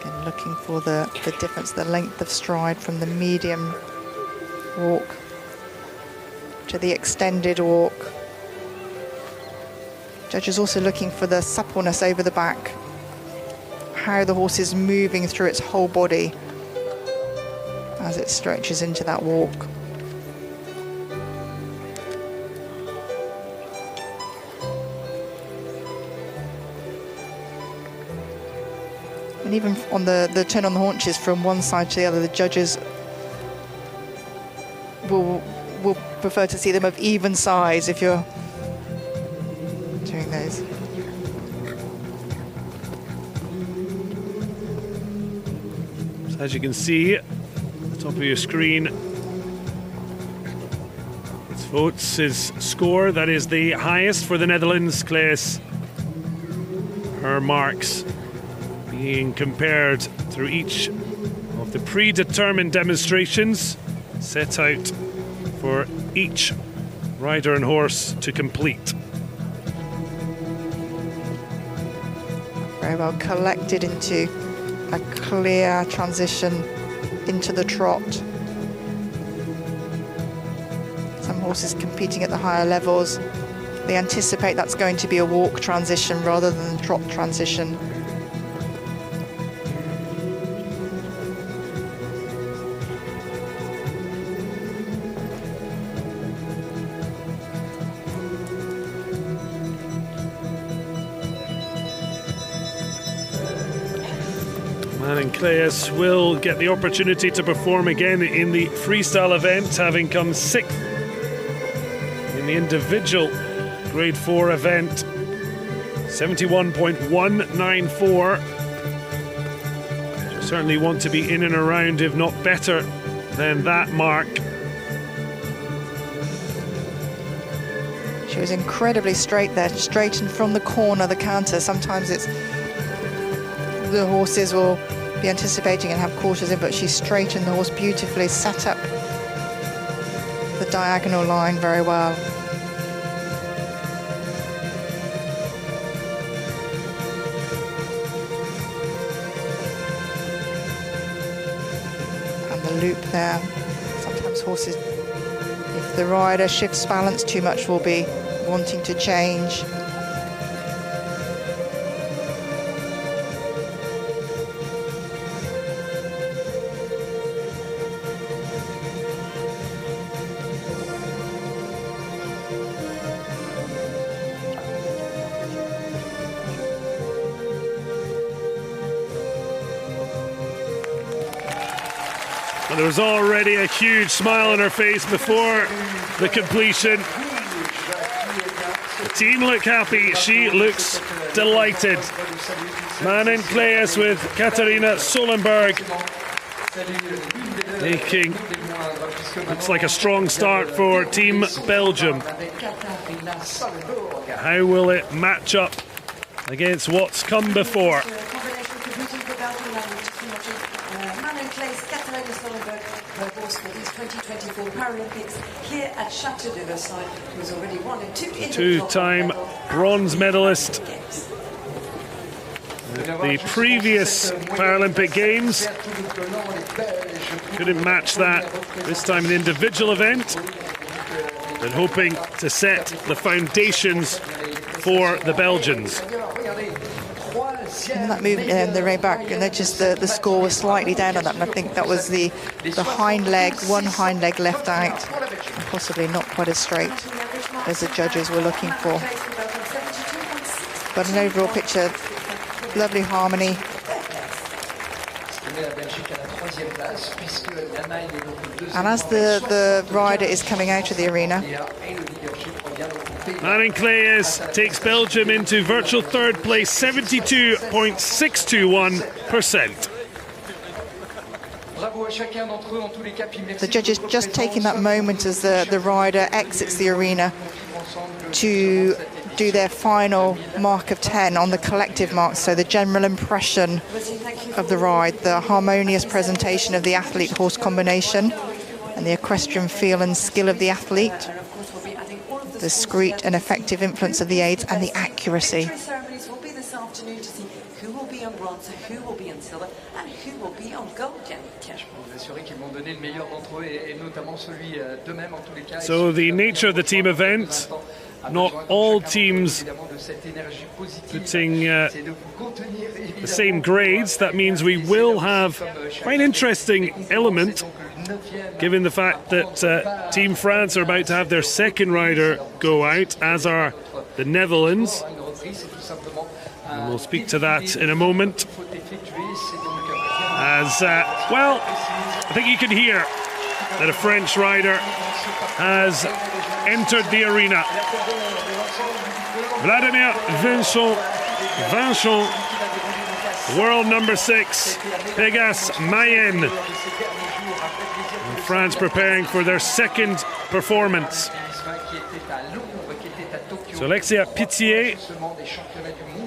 Again, looking for the difference, the length of stride from the medium walk to the extended walk. Judges also looking for the suppleness over the back, how the horse is moving through its whole body as it stretches into that walk. And even on the turn on the haunches from one side to the other, the judges will prefer to see them of even size if you're doing those. So as you can see at the top of your screen, it's Voets' score. That is the highest for the Netherlands. Claes, her marks being compared through each of the predetermined demonstrations set out for each rider and horse to complete. Very well collected into a clear transition into the trot. Some horses competing at the higher levels, they anticipate that's going to be a walk transition rather than trot transition. And Claes will get the opportunity to perform again in the freestyle event, having come 6th in the individual grade 4 event. 71.194. Certainly want to be in and around, if not better than that mark. She was incredibly straight there, straight in from the corner, the canter. Sometimes it's the horses will be anticipating and have quarters in, but she straightened the horse beautifully, set up the diagonal line very well. And the loop there. Sometimes horses, if the rider shifts balance too much, will be wanting to change. There was already a huge smile on her face before the completion. The team look happy. She looks delighted. Manon Claes with Katarina Solenberg making, looks like a strong start for Team Belgium. How will it match up against what's come before? For these 2024 Paralympics here at Chateau de Versailles, who's already won and two-time bronze medalist at the previous Paralympic Games. Couldn't match that this time in the individual event, but hoping to set the foundations for the Belgians. And that movement in the right back, and notice the score was slightly down on that, and I think that was the hind leg, one hind leg left out, and possibly not quite as straight as the judges were looking for. But an overall picture, lovely harmony. And as the rider is coming out of the arena, Marin Clayes takes Belgium into virtual third place, 72.621%. the judges just taking that moment as the rider exits the arena to do their final mark of 10 on the collective mark, so the general impression of the ride, the harmonious presentation of the athlete-horse combination, and the equestrian feel and skill of the athlete, the discreet and effective influence of the aids, and the accuracy. Ceremonies will be this afternoon to see who will be on bronze, who will be on silver, and who will be on gold. So the nature of the team event, not all teams putting the same grades. That means we will have quite an interesting element, given the fact that Team France are about to have their second rider go out, as are the Netherlands. And we'll speak to that in a moment. As well, I think you can hear that a French rider has entered the arena. Vladimir Vincent, world number 6, Pegas Mayenne. And France preparing for their second performance. So Alexia Pitié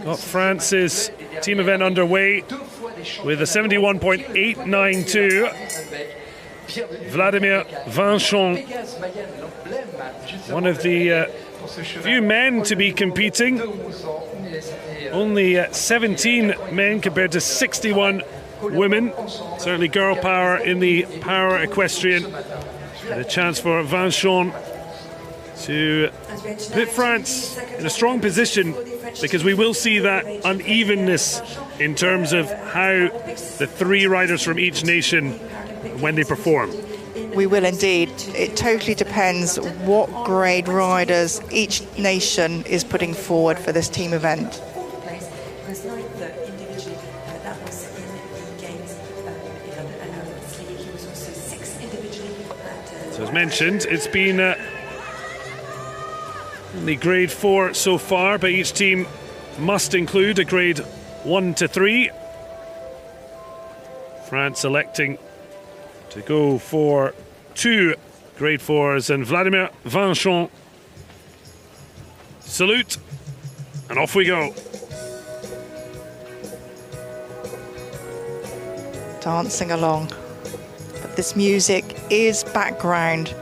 got France's team event underway with a 71.892. Vladimir Vincent, one of the few men to be competing. Only 17 men compared to 61 women. Certainly girl power in the power equestrian. And a chance for Vincent to put France in a strong position, because we will see that unevenness in terms of how the three riders from each nation, when they perform. We will indeed. It totally depends what grade riders each nation is putting forward for this team event. So as mentioned, it's been the grade 4 so far, but each team must include a grade 1 to 3. France electing to go for 2 grade 4s, and Vladimir Vincent, salute, and off we go. Dancing along. But this music is background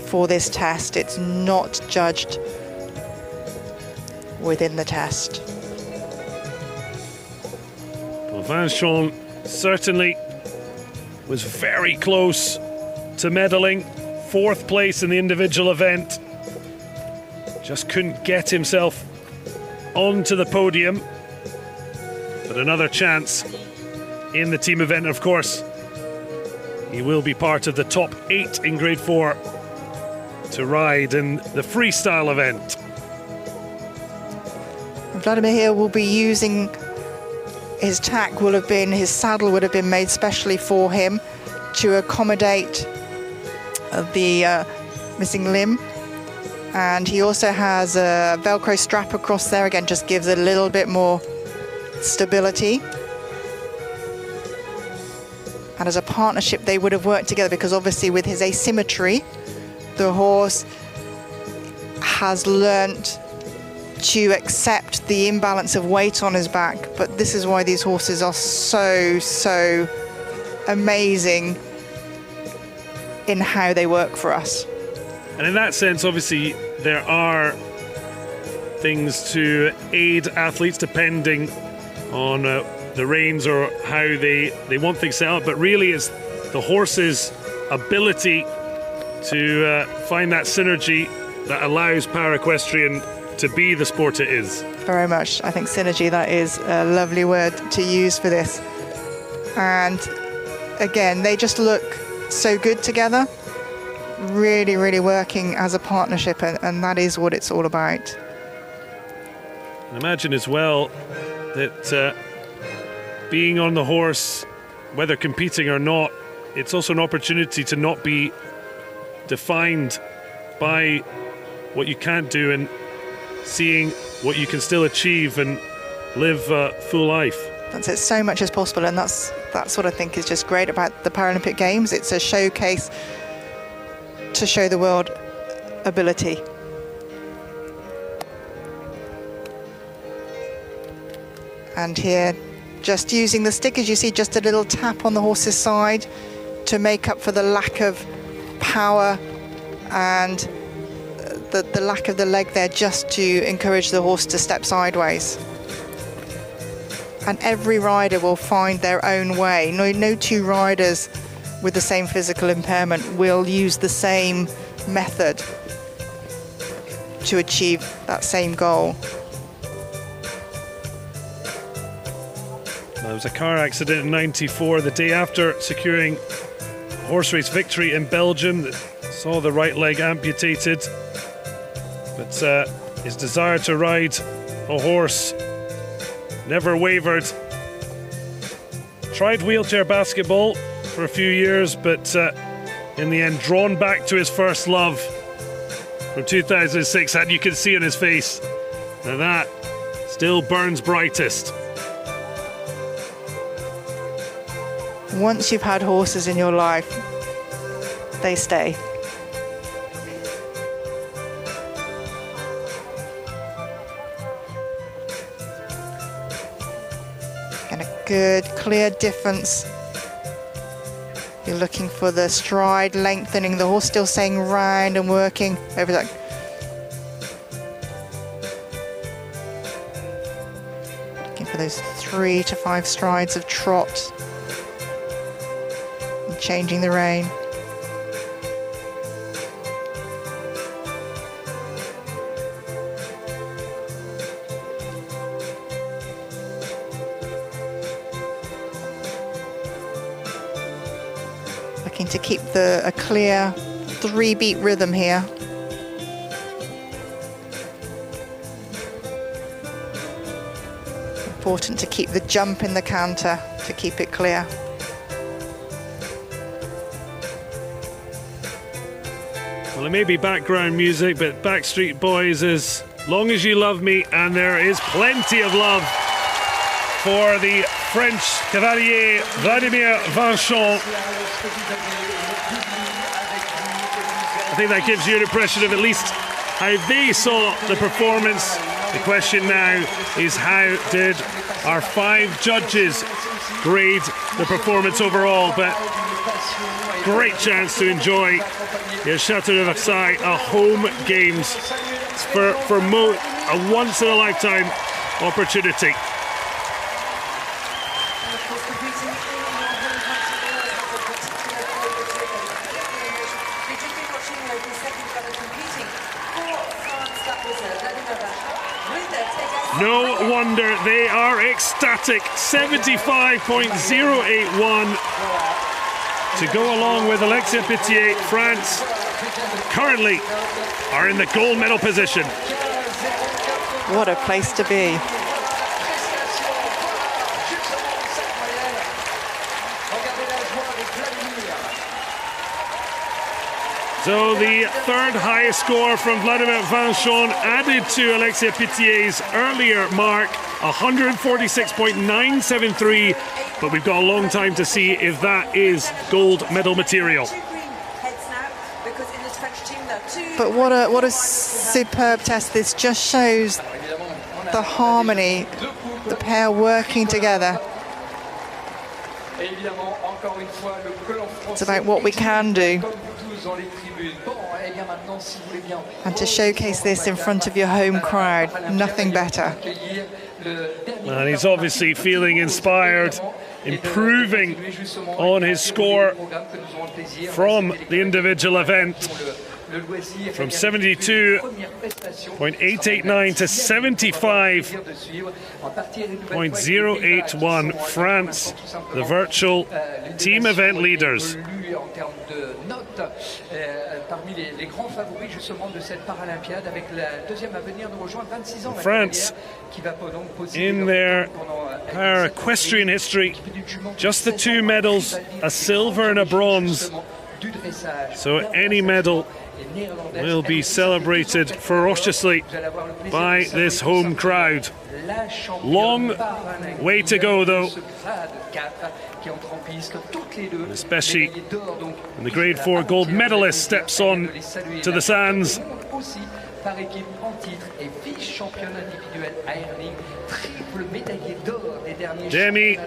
for this test. It's not judged within the test. Well, Vincent certainly was very close to medaling. 4th place in the individual event. Just couldn't get himself onto the podium. But another chance in the team event. Of course, he will be part of the top 8 in grade 4 to ride in the freestyle event. Vladimir here will be using his tack, his saddle would have been made specially for him to accommodate the missing limb. And he also has a Velcro strap across there, again, just gives a little bit more stability. And as a partnership, they would have worked together, because obviously with his asymmetry, the horse has learnt to accept the imbalance of weight on his back. But this is why these horses are so amazing in how they work for us. And in that sense, obviously, there are things to aid athletes depending on the reins or how they want things set up. But really, it's the horse's ability to find that synergy that allows power equestrian to be the sport it is. Very much. I think synergy, that is a lovely word to use for this. And again, they just look so good together. Really working as a partnership, and that is what it's all about. And imagine as well that being on the horse whether competing or not, it's also an opportunity to not be defined by what you can't do and seeing what you can still achieve and live a full life. That's it, so much as possible, and that's what I think is just great about the Paralympic Games. It's a showcase to show the world ability. And here, just using the stick, as you see, just a little tap on the horse's side to make up for the lack of power and the lack of the leg there, just to encourage the horse to step sideways. And every rider will find their own way. No two riders with the same physical impairment will use the same method to achieve that same goal. There was a car accident in '94, the day after securing a horse race victory in Belgium, that saw the right leg amputated. But his desire to ride a horse never wavered. Tried wheelchair basketball for a few years, but in the end drawn back to his first love from 2006, and you can see on his face that that still burns brightest. Once you've had horses in your life, they stay. And a good, clear difference. You're looking for the stride lengthening, the horse still staying round and working over that. Looking for those 3 to 5 strides of trot. And changing the rein. Looking to keep a clear 3-beat rhythm here. Important to keep the jump in the canter to keep it clear. Well, it may be background music, but Backstreet Boys is Long As You Love Me, and there is plenty of love for the French cavalier Vladimir Vincent. I think that gives you an impression of at least how they saw the performance. The question now is, how did our 5 judges grade the performance overall? But great chance to enjoy the Chateau de Versailles, a home games. It's for Mo, a once-in-a-lifetime opportunity. No wonder they are ecstatic. 75.081 to go along with Alexia Pitié. France currently are in the gold medal position. What a place to be. So the third highest score from Vladimir Vincent added to Alexia Pitié's earlier mark, 146.973, but we've got a long time to see if that is gold medal material. But what a superb test. This just shows the harmony, the pair working together. It's about what we can do. And to showcase this in front of your home crowd, nothing better. And he's obviously feeling inspired, improving on his score from the individual event. from 72.889 to 75.081. France, the virtual team event leaders. France, in their equestrian history, just the 2 medals, a silver and a bronze. So any medal will be celebrated ferociously by this home crowd. Long way to go though, especially when the grade 4 gold medalist steps on to the sands. Demi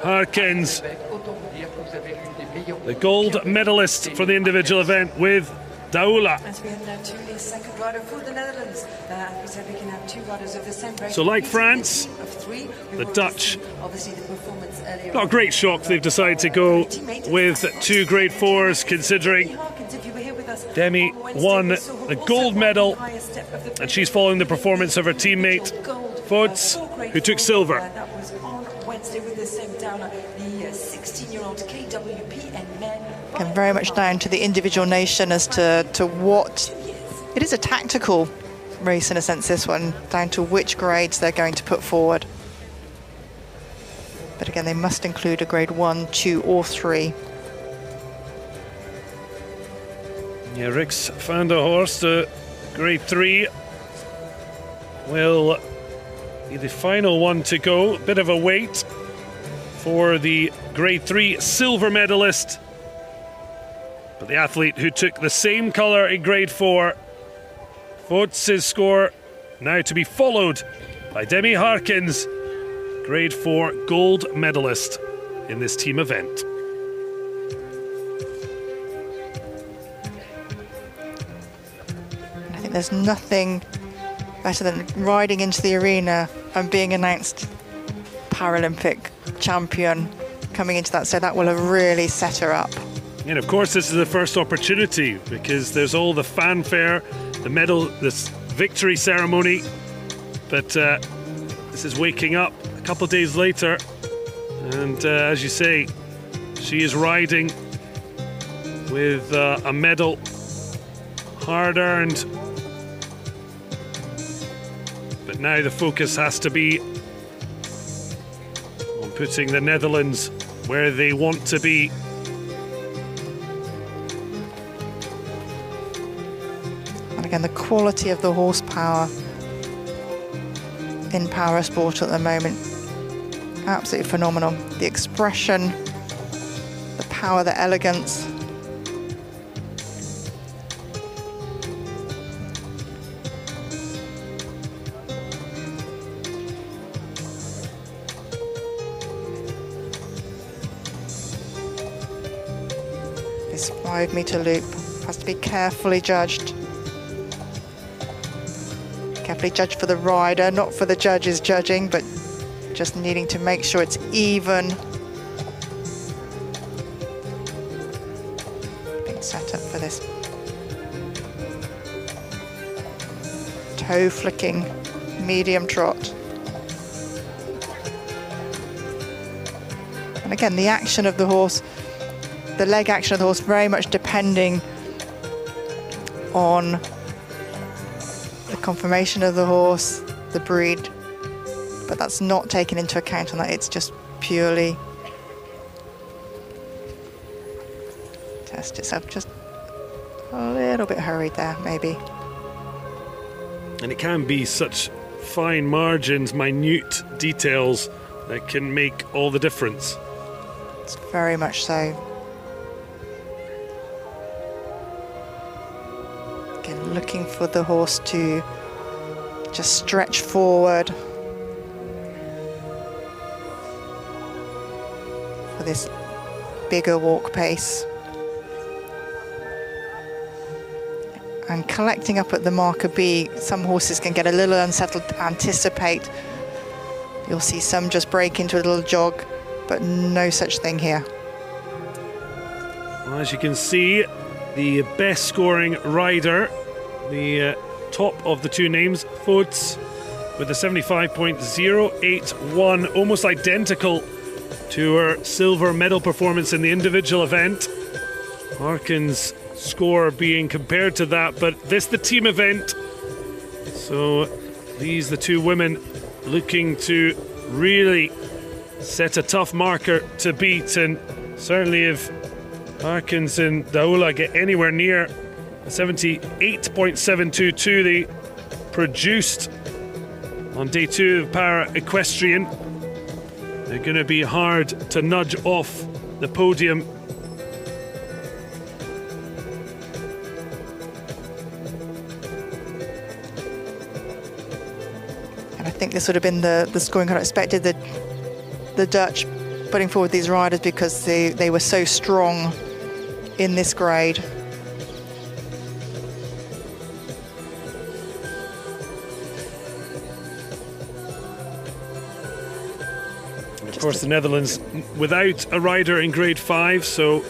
Harkins, the gold medalist for the individual event with Daula. So like France, the Dutch, not a great shock they've decided to go with 2 grade 4s, considering Demi won the gold medal and she's following the performance of her teammate Fods, who took silver. And very much down to the individual nation as to what it is, a tactical race in a sense, this one, down to which grades they're going to put forward. But again, they must include a grade 1, 2 or 3. Yeah, Rix van der Horst, grade 3, will be the final one to go. A bit of a wait for the grade 3 silver medalist. But the athlete who took the same colour in grade 4, Fods' score now to be followed by Demi Harkins, grade 4 gold medalist in this team event. I think there's nothing better than riding into the arena and being announced Paralympic champion coming into that, so that will have really set her up. And of course this is the first opportunity because there's all the fanfare, the medal, this victory ceremony, but this is waking up a couple of days later, and as you say, she is riding with a medal, hard earned, but now the focus has to be on putting the Netherlands where they want to be. Again, the quality of the horsepower in power sport at the moment, absolutely phenomenal. The expression, the power, the elegance. This 5-meter loop has to be carefully judged. Carefully judged for the rider, not for the judges judging, but just needing to make sure it's even. Being set up for this toe flicking medium trot. And again, the action of the horse, the leg action of the horse, very much depending on the conformation of the horse, the breed, but that's not taken into account on that. It's just purely test itself. Just a little bit hurried there, maybe. And it can be such fine margins, minute details that can make all the difference. It's very much so. Again, looking for the horse to just stretch forward for this bigger walk pace. And collecting up at the marker B, some horses can get a little unsettled, anticipate. You'll see some just break into a little jog, but no such thing here. Well, as you can see, the best scoring rider, the top of the two names, Foots, with a 75.081, almost identical to her silver medal performance in the individual event. Harkin's score being compared to that, but this the team event. So these the two women looking to really set a tough marker to beat, and certainly if Harkins and Daula get anywhere near 78.722 they produced on day 2 of Para Equestrian, they're going to be hard to nudge off the podium. And I think this would have been the scoring kind of expected, the Dutch putting forward these riders because they were so strong in this grade. Of course, the Netherlands without a rider in grade 5, so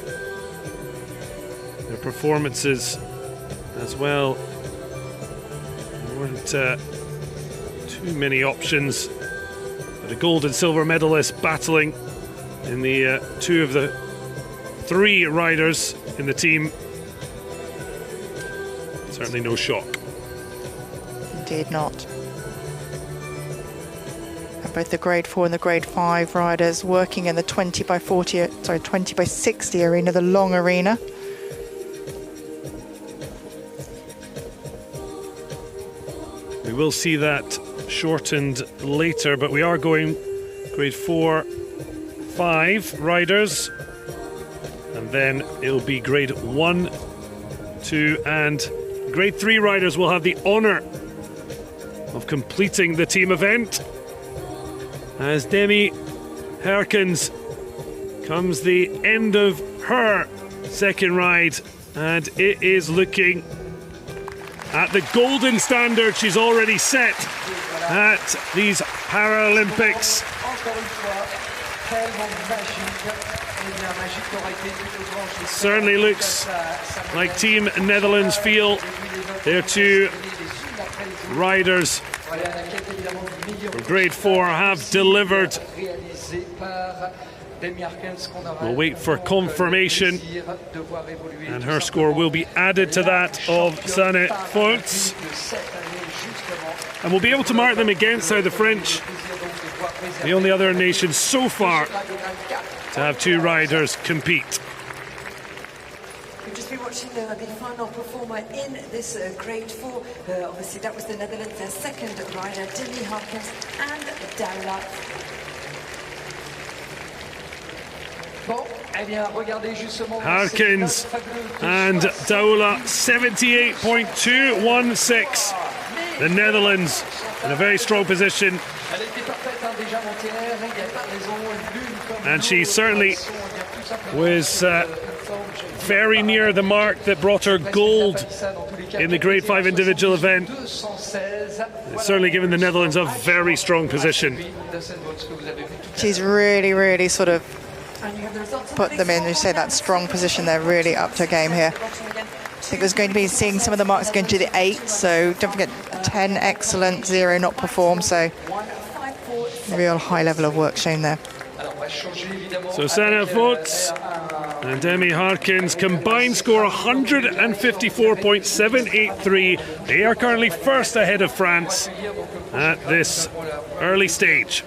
their performances as well, there weren't too many options, but a gold and silver medalist battling in the 2 of the 3 riders in the team. Certainly no shock. Indeed not. And both the grade 4 and the grade 5 riders working in the 20 by 60 arena, the long arena. We will see that shortened later, but we are going grade 4, 5 riders, and then it'll be grade 1, 2 and grade 3 riders will have the honour of completing the team event. As Demi Harkins comes the end of her second ride, and it is looking at the golden standard she's already set at these Paralympics. Certainly looks like Team Netherlands feel their 2 riders from grade 4 have delivered. We'll wait for confirmation, and her score will be added to that of Sanne Foots. And we'll be able to mark them against how the French, the only other nation so far to have 2 riders compete. We'll just be watching the final performer in this grade 4. Obviously that was the Netherlands, their second rider, Demi Harkins and Daula. Harkins and Daula, 78.216. The Netherlands in a very strong position. And she certainly was very near the mark that brought her gold in the grade 5 individual event. It's certainly given the Netherlands a very strong position. She's really sort of put them in, you say, that strong position. They're really up to game here. I think there's going to be seeing some of the marks going to the 8, so don't forget 10 excellent, 0 not performed, so real high level of work shown there. So Sanne Foots and Demi Harkins combined score 154.783. They are currently first ahead of France at this early stage.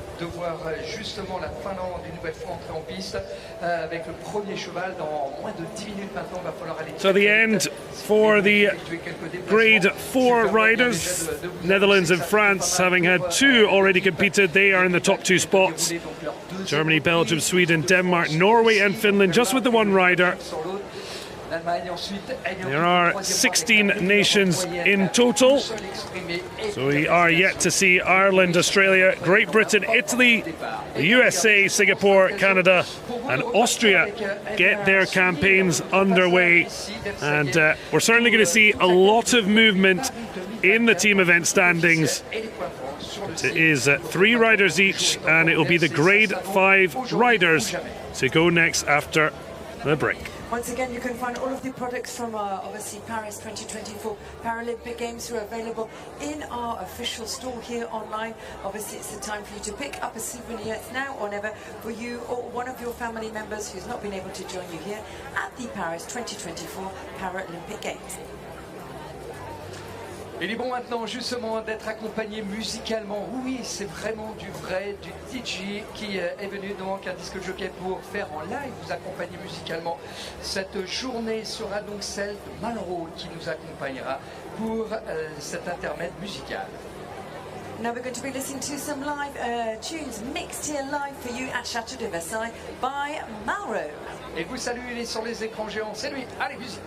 So the end for the grade 4 riders. Netherlands and France, having had 2 already competed, they are in the top 2 spots. Germany, Belgium, Sweden, Denmark, Norway and Finland just with the 1 rider. There are 16 nations in total, so we are yet to see Ireland, Australia, Great Britain, Italy, the USA, Singapore, Canada and Austria get their campaigns underway, and we're certainly going to see a lot of movement in the team event standings. It is 3 riders each, and it will be the grade 5 riders to go next after the break. Once again, you can find all of the products from obviously Paris 2024 Paralympic Games who are available in our official store here online. Obviously, it's the time for you to pick up a souvenir. It's now or never for you or one of your family members who's not been able to join you here at the Paris 2024 Paralympic Games. Il est bon maintenant justement d'être accompagné musicalement. Oui, c'est vraiment du vrai, du DJ qui est venu donc un disque jockey pour faire en live, vous accompagner musicalement. Cette journée sera donc celle de Malraux qui nous accompagnera pour cet intermède musical. Now we're going to be listening to some live tunes mixed here live for you at Chateau de Versailles by Malraux. Et vous saluez, il est sur les écrans géants, c'est lui. Allez, musique.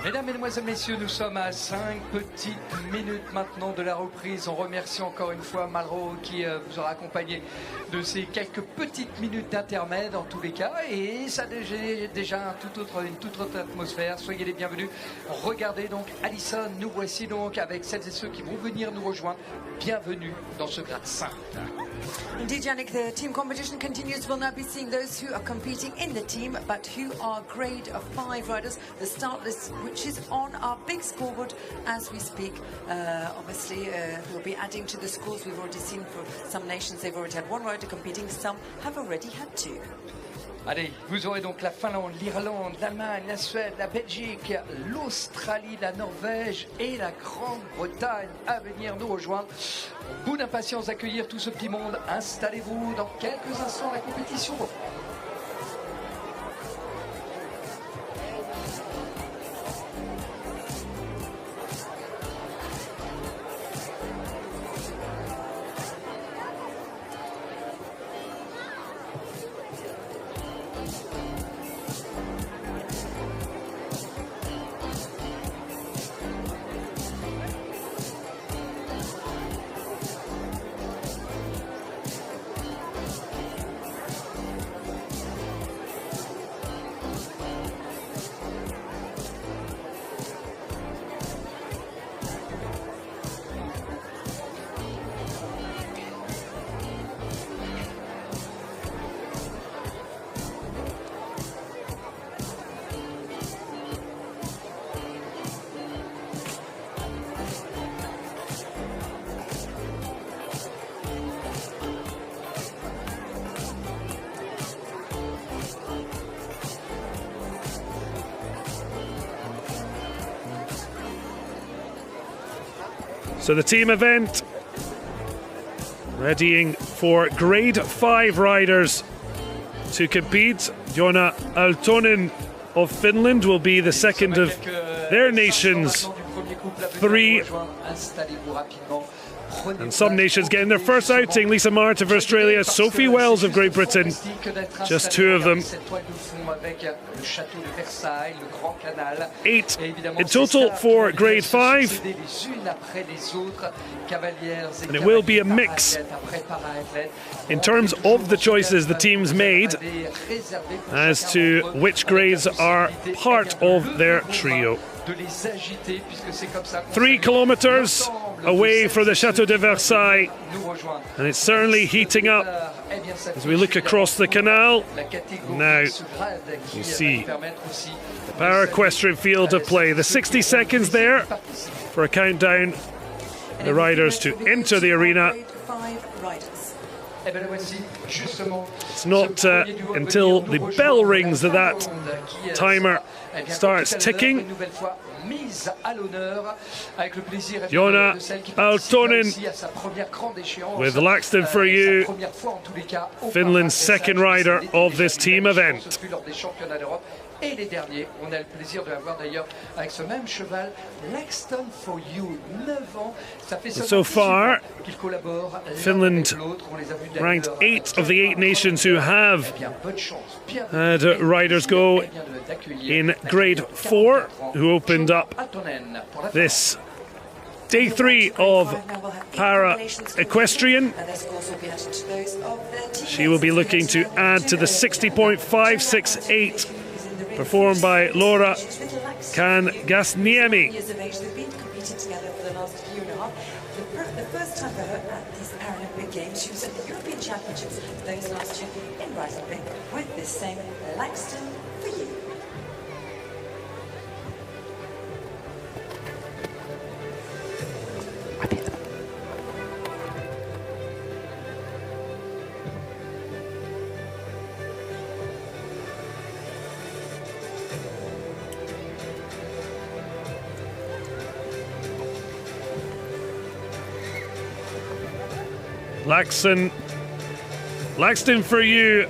Mesdames, Mesdemoiselles, Messieurs, nous sommes à 5 petites minutes maintenant de la reprise. On remercie encore une fois Malraux qui vous aura accompagné de ces quelques petites minutes d'intermède en tous les cas. Et ça a déjà une toute autre atmosphère. Soyez les bienvenus. Regardez donc Alison, nous voici donc avec celles et ceux qui vont venir nous rejoindre. Bienvenue dans ce grade 5. Indeed, Yannick, the team competition continues. We'll now be seeing those who are competing in the team, but who are grade 5 riders. The start list, which is on our big scoreboard as we speak. Obviously, we'll be adding to the scores. We've already seen for some nations, they've already had one rider competing. Some have already had two. Allez, vous aurez donc la Finlande, l'Irlande, l'Allemagne, la Suède, la Belgique, l'Australie, la Norvège et la Grande-Bretagne à venir nous rejoindre. Bout d'impatience d'accueillir tout ce petit monde. Installez-vous dans quelques instants la compétition. So the team event, readying for grade 5 riders to compete. Joona Aaltonen of Finland will be the second of their nations. 3. And some nations getting their first outing. Lisa Martin of Australia, Sophie Wells of Great Britain. Just 2 of them. 8 in total for grade 5. And it will be a mix in terms of the choices the teams made as to which grades are part of their trio. 3 kilometers away from the Chateau de Versailles, and it's certainly heating up as we look across the canal. Now you see the Para Equestrian field of play. The 60 seconds there for a countdown. The riders to enter the arena. It's not until the bell rings that timer starts ticking. Joona Aaltonen with Laxton for you, Finland's second rider of this team event. Et les derniers, on a le plaisir de l'avoir d'ailleurs avec ce même cheval, Laxton for You, 9 ans. Ça fait so far, Finland ranked 8 of the 8 nations who have had riders go in grade 4, who opened up this day 3 of Para Equestrian. She will be looking to add to the 60.568 performed by Laura Kangasniemi. They've been competing together for the last year and a half. The first time for her at these Paralympic Games, she was at the European Championships, those last year in Reisenbeck, with this same Laxton for You. Laxton for You,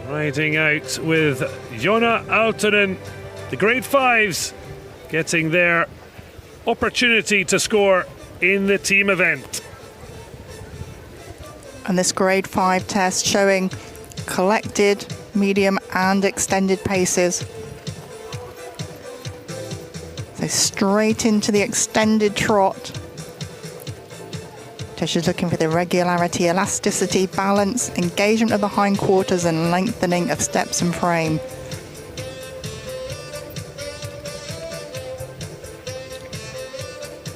riding out with Joona Aaltonen, the grade 5s getting their opportunity to score in the team event. And this grade 5 test showing collected, medium and extended paces. Goes straight into the extended trot. So she's looking for the regularity, elasticity, balance, engagement of the hindquarters and lengthening of steps and frame.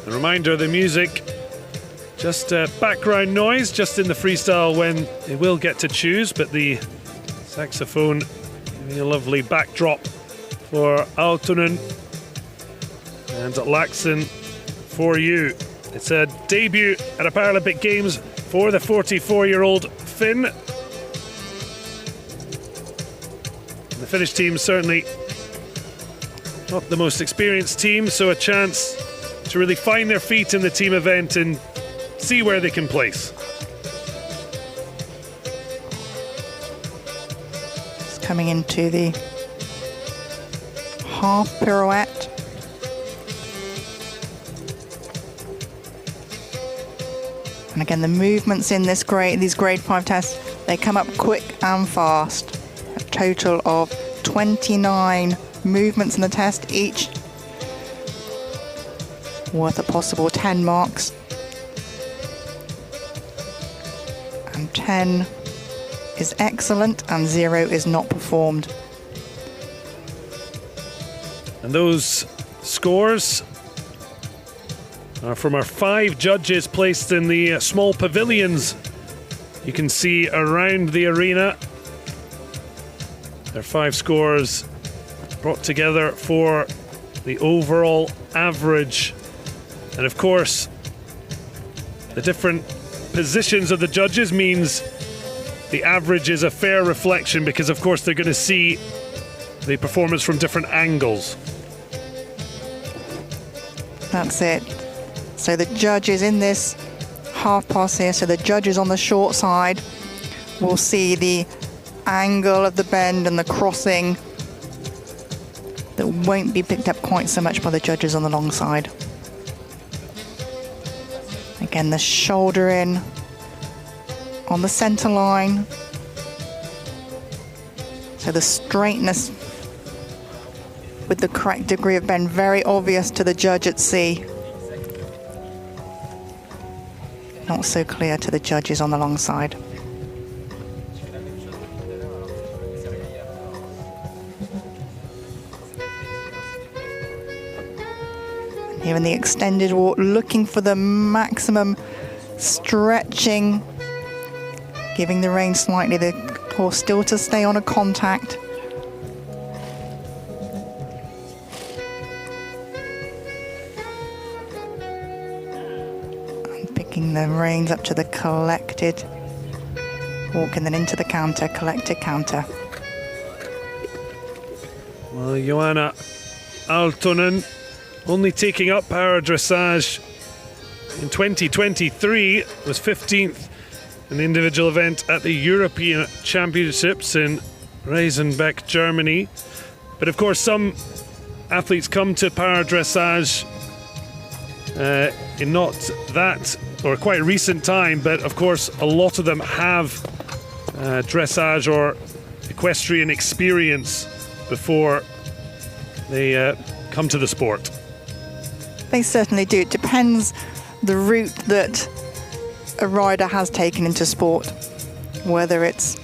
A reminder of the music, just background noise, just in the freestyle when they will get to choose, but the saxophone giving a lovely backdrop for Aaltonen and Laakson for you. It's a debut at a Paralympic Games for the 44-year-old Finn. The Finnish team certainly not the most experienced team, so a chance to really find their feet in the team event and see where they can place. It's coming into the half pirouette. And again, the movements in these grade 5 tests, they come up quick and fast. A total of 29 movements in the test, each worth a possible 10 marks. And 10 is excellent and 0 is not performed. And those scores are from our 5 judges placed in the small pavilions you can see around the arena. Their 5 scores brought together for the overall average. And of course, the different positions of the judges means the average is a fair reflection, because of course they're going to see the performance from different angles. That's it. So the judges in this half pass here, so the judges on the short side will see the angle of the bend and the crossing that won't be picked up quite so much by the judges on the long side. Again, the shoulder in on the center line. So the straightness with the correct degree of bend, very obvious to the judge at sea. Not so clear to the judges on the long side. Here in the extended walk, looking for the maximum stretching, giving the rein slightly, the horse still to stay on a contact. And picking the reins up to the collected walk and then into the counter, collected counter. Well, Johanna Aaltonen only taking up power dressage in 2023, was 15th in the individual event at the European Championships in Reisenbeck, Germany. But of course, some athletes come to power dressage in not that or quite recent time, but of course a lot of them have dressage or equestrian experience before they come to the sport. They certainly do. It depends the route that a rider has taken into sport, whether it's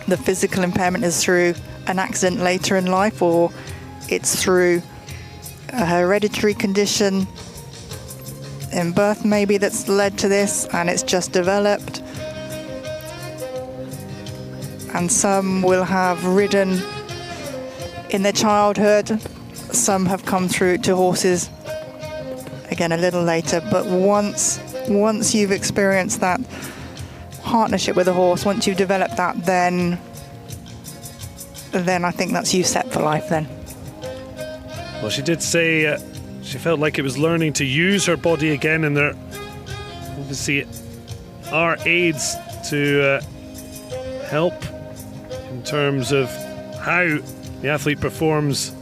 the physical impairment is through an accident later in life, or it's through a hereditary condition in birth maybe that's led to this and it's just developed. And some will have ridden in their childhood, some have come through to horses again a little later, but once you've experienced that partnership with a horse, once you've developed that, then I think that's you set for life then. Well, she did say she felt like it was learning to use her body again, and there obviously are aids to help in terms of how the athlete performs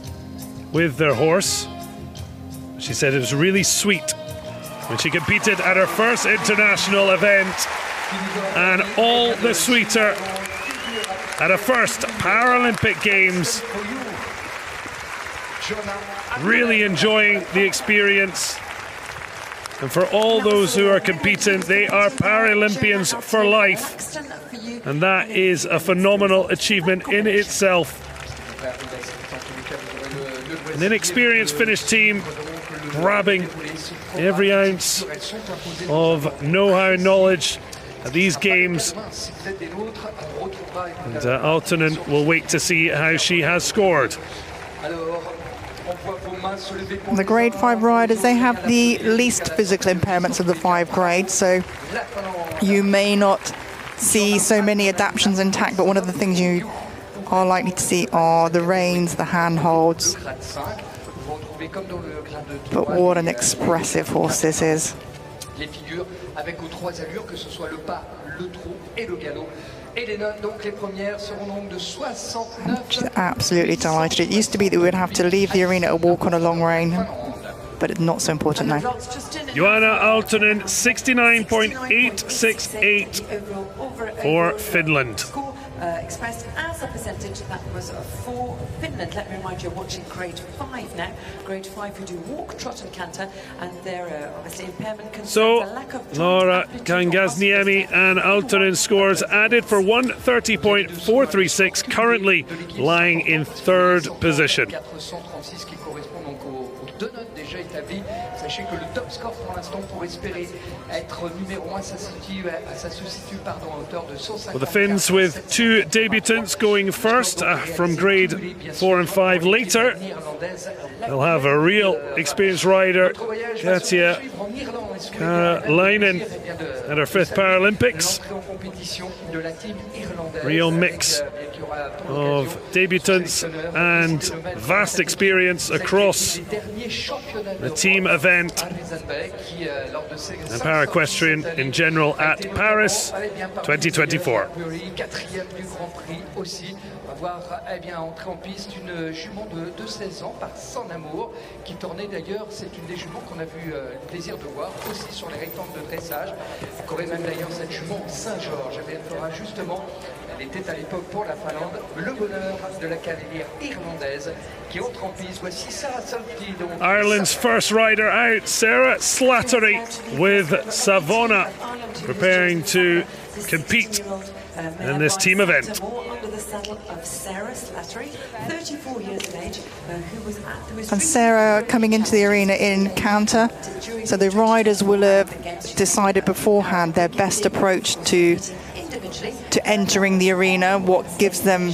with their horse. She said it was really sweet when she competed at her first international event, and all the sweeter at her first Paralympic Games. really enjoying the experience. And for all those who are competing, they are Paralympians for life. And that is a phenomenal achievement in itself. An inexperienced Finnish team grabbing every ounce of know-how and knowledge at these games. And Aaltonen will wait to see how she has scored. The grade 5 riders, they have the least physical impairments of the 5 grades, so you may not see so many adaptations intact, but one of the things you are likely to see are the reins, the handholds. But what an expressive horse this is. She's absolutely delighted. It used to be that we would have to leave the arena to walk on a long rein, but it's not so important now. Johanna Aaltonen, 69.868 for Finland. Expressed as a percentage, that was for Finland. Let me remind you, you're watching grade 5 now. Grade 5, you do walk, trot and canter, and there are obviously impairment concerns. So, a lack of Laura Kangasniemi and Aaltonen scores added for 130.436, currently lying in 3rd position. Sachez que le top score pour l'instant pour espérer être numéro 1, ça se situe à hauteur de 150. Well, the Finns with 2 debutants going first from grade 4 and 5 later. They'll have a real experienced rider, Katja Karalainen, at her 5th Paralympics. Real mix of debutants and vast experience across the team event and para-equestrian in general at Paris 2024. Entrer en piste une jument de 16 ans par Son Amour, qui tournait d'ailleurs, c'est une des juments qu'on a vu le plaisir de voir aussi sur les rectangles de dressage. Elle courait même d'ailleurs cette jument Saint-Georges. Elle fera justement, elle était à l'époque pour la Finlande, le bonheur de la cavalière irlandaise qui entre en piste. Voici Sarah Salty. Ireland's first rider out, Sarah Slattery with Savona, preparing to compete in this team event. And Sarah coming into the arena in canter, so the riders will have decided beforehand their best approach to entering the arena, what gives them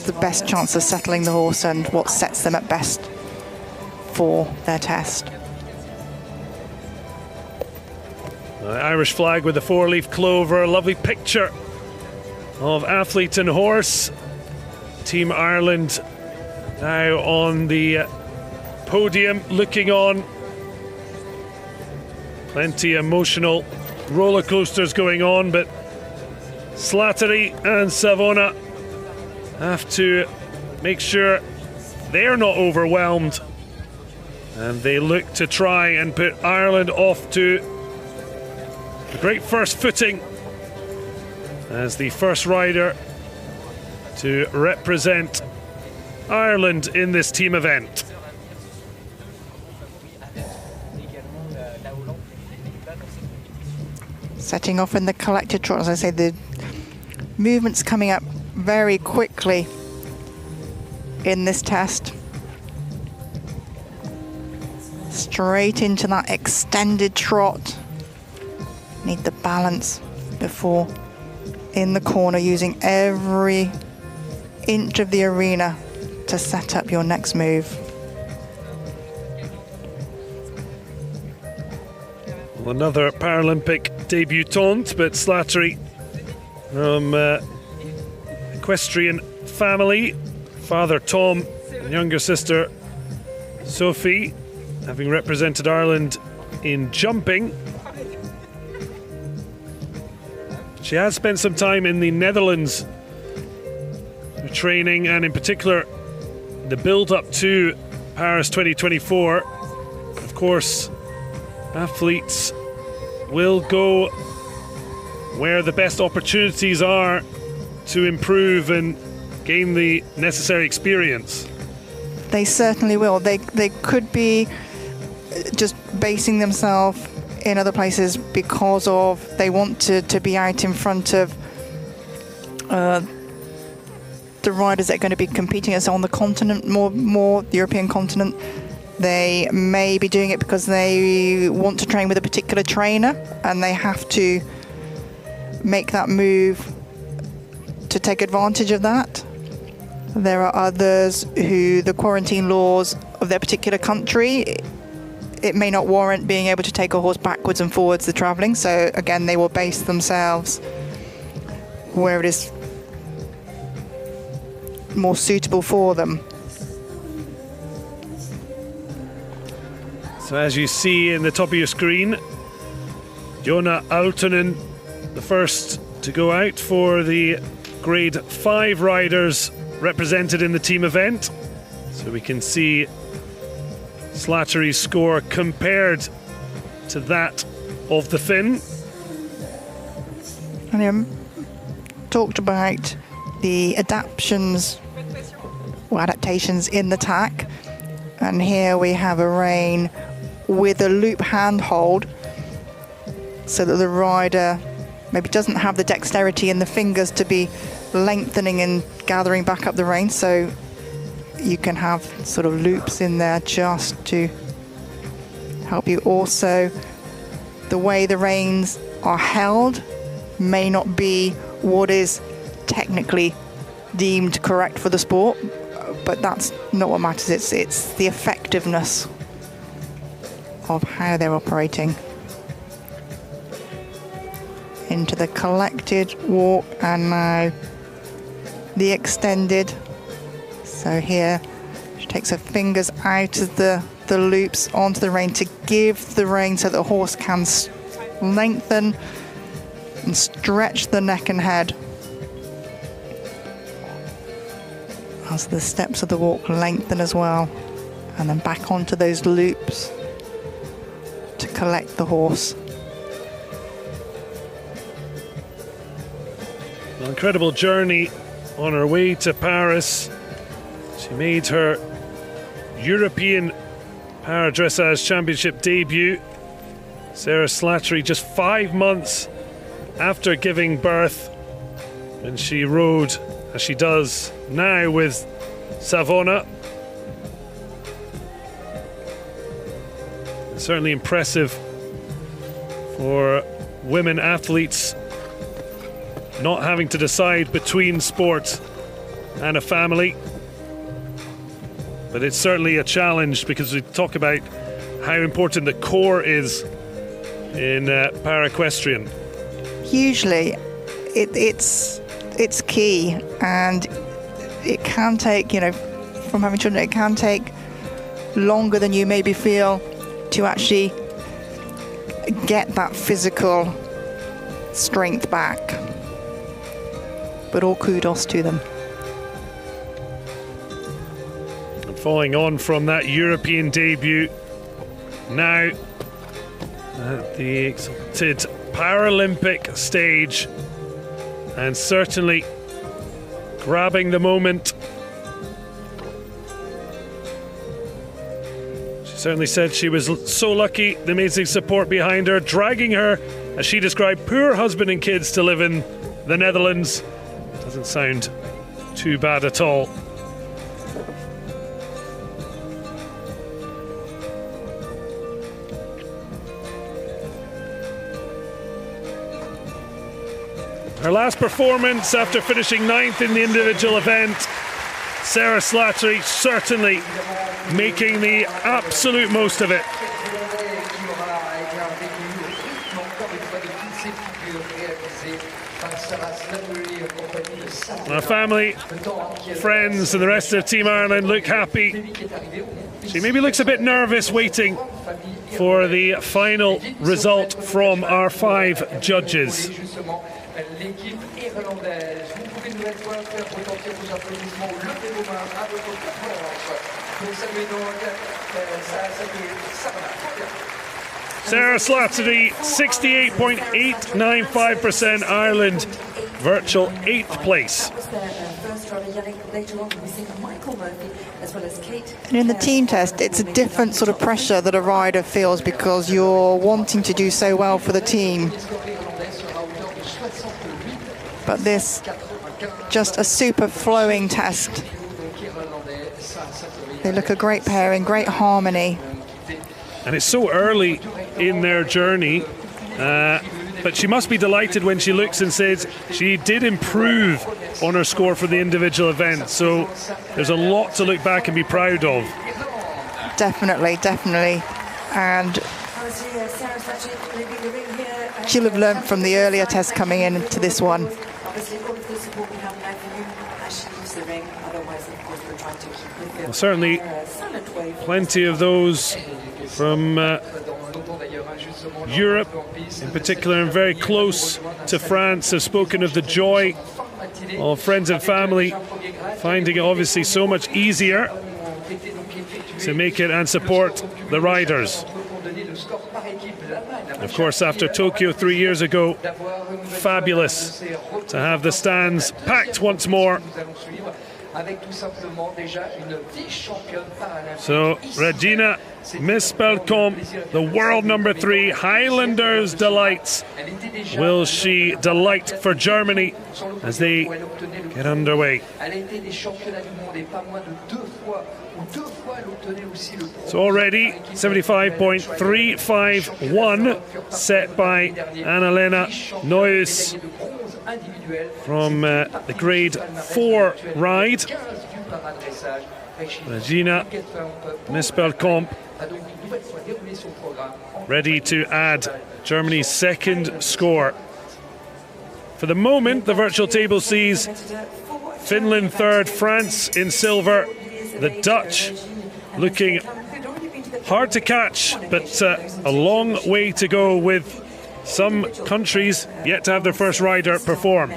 the best chance of settling the horse and what sets them at best for their test. The Irish flag with the 4-leaf clover, a lovely picture of athlete and horse. Team Ireland now on the podium looking on. Plenty emotional roller coasters going on, but Slattery and Savona have to make sure they're not overwhelmed, and they look to try and put Ireland off to a great first footing as the first rider to represent Ireland in this team event. Setting off in the collected trot, as I say, the movement's coming up very quickly in this test. Straight into that extended trot. Need the balance before in the corner, using every inch of the arena to set up your next move. Well, another Paralympic debutante, but Slattery from Equestrian family. Father Tom and younger sister Sophie, having represented Ireland in jumping. She has spent some time in the Netherlands training, and in particular the build-up to Paris 2024. Of course, athletes will go where the best opportunities are to improve and gain the necessary experience. They certainly will. They could be just basing themselves in other places because of they want to be out in front of the riders that are going to be competing us on the continent, more the European continent. They may be doing it because they want to train with a particular trainer and they have to make that move to take advantage of that. There are others who the quarantine laws of their particular country, it may not warrant being able to take a horse backwards and forwards the travelling. So again, they will base themselves where it is more suitable for them. So as you see in the top of your screen, Joona Aaltonen, the first to go out for the grade 5 riders represented in the team event. So we can see Slattery's score compared to that of the Finn. And talked about the adaptations in the tack, and here we have a rein with a loop handhold so that the rider maybe doesn't have the dexterity in the fingers to be lengthening and gathering back up the rein, so you can have sort of loops in there just to help you. Also, the way the reins are held may not be what is technically deemed correct for the sport, but that's not what matters. It's the effectiveness of how they're operating. Into the collected walk and now the extended. So here she takes her fingers out of the loops onto the rein to give the rein so the horse can lengthen and stretch the neck and head as the steps of the walk lengthen as well, and then back onto those loops to collect the horse. An incredible journey on her way to Paris. She made her European Para-Dressage Championship debut. Sarah Slattery just 5 months after giving birth, and she rode as she does now with Savona. It's certainly impressive for women athletes not having to decide between sport and a family. But it's certainly a challenge because we talk about how important the core is in para-equestrian. Hugely, it's key, and it can take, from having children, it can take longer than you maybe feel to actually get that physical strength back. But all kudos to them. And following on from that European debut, now at the exalted Paralympic stage, and certainly grabbing the moment. She certainly said she was so lucky, the amazing support behind her, dragging her, as she described, poor husband and kids to live in the Netherlands. Doesn't sound too bad at all. Her last performance after finishing 9th in the individual event, Sarah Slattery certainly making the absolute most of it. Our family, friends and the rest of Team Ireland look happy. She maybe looks a bit nervous waiting for the final result from our 5 judges. Sarah Slattery, 68.895%, Ireland, virtual 8th place. later on we see Michael Murphy as well as Kate. And in the team test, it's a different sort of pressure that a rider feels because you're wanting to do so well for the team. But this, just a super flowing test. They look a great pairing, great harmony. And it's so early in their journey, but she must be delighted when she looks and says she did improve on her score for the individual event. So there's a lot to look back and be proud of. Definitely, definitely. And she'll have learnt from the earlier test coming into this one. Well, certainly plenty of those from Europe, in particular, and very close to France, have spoken of the joy of friends and family, finding it obviously so much easier to make it and support the riders. Of course, after Tokyo 3 years ago, fabulous to have the stands packed once more. So Regina Mispelkamp, the world number 3, Highlanders delights. Will she delight for Germany as they get underway? So already 75.351 set by Annalena Neuss from the grade 4 ride. Regina Mispelkamp ready to add Germany's second score. For the moment, the virtual table sees Finland third, France in silver, the Dutch looking hard to catch, but a long way to go, with some countries yet to have their first rider perform.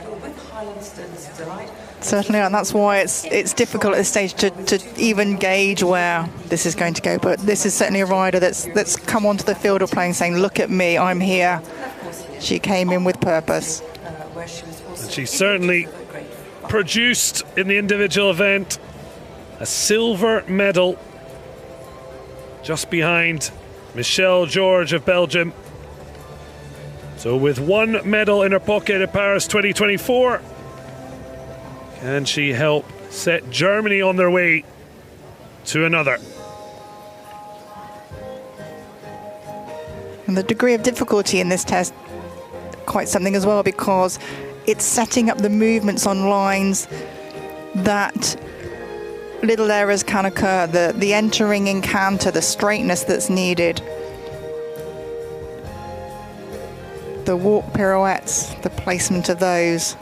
Certainly, and that's why it's difficult at this stage to even gauge where this is going to go. But this is certainly a rider that's come onto the field of playing saying, look at me, I'm here. She came in with purpose. And she certainly produced in the individual event a silver medal, just behind Michelle George of Belgium. So with one medal in her pocket at Paris 2024, can she help set Germany on their way to another? And the degree of difficulty in this test, quite something as well, because it's setting up the movements on lines that little errors can occur, the entering in canter, the straightness that's needed, the walk pirouettes, the placement of those.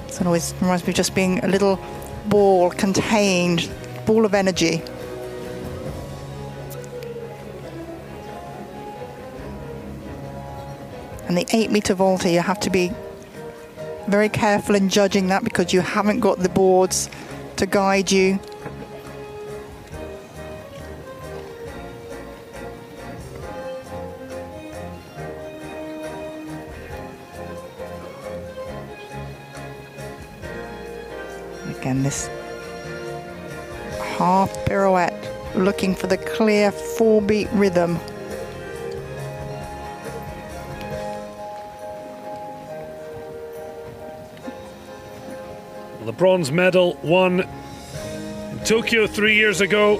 So it always reminds me of just being a little ball, contained, ball of energy. And the 8-meter vaulter, you have to be very careful in judging that because you haven't got the boards to guide you. Again, this half pirouette, looking for the clear 4-beat rhythm. The bronze medal won in Tokyo 3 years ago.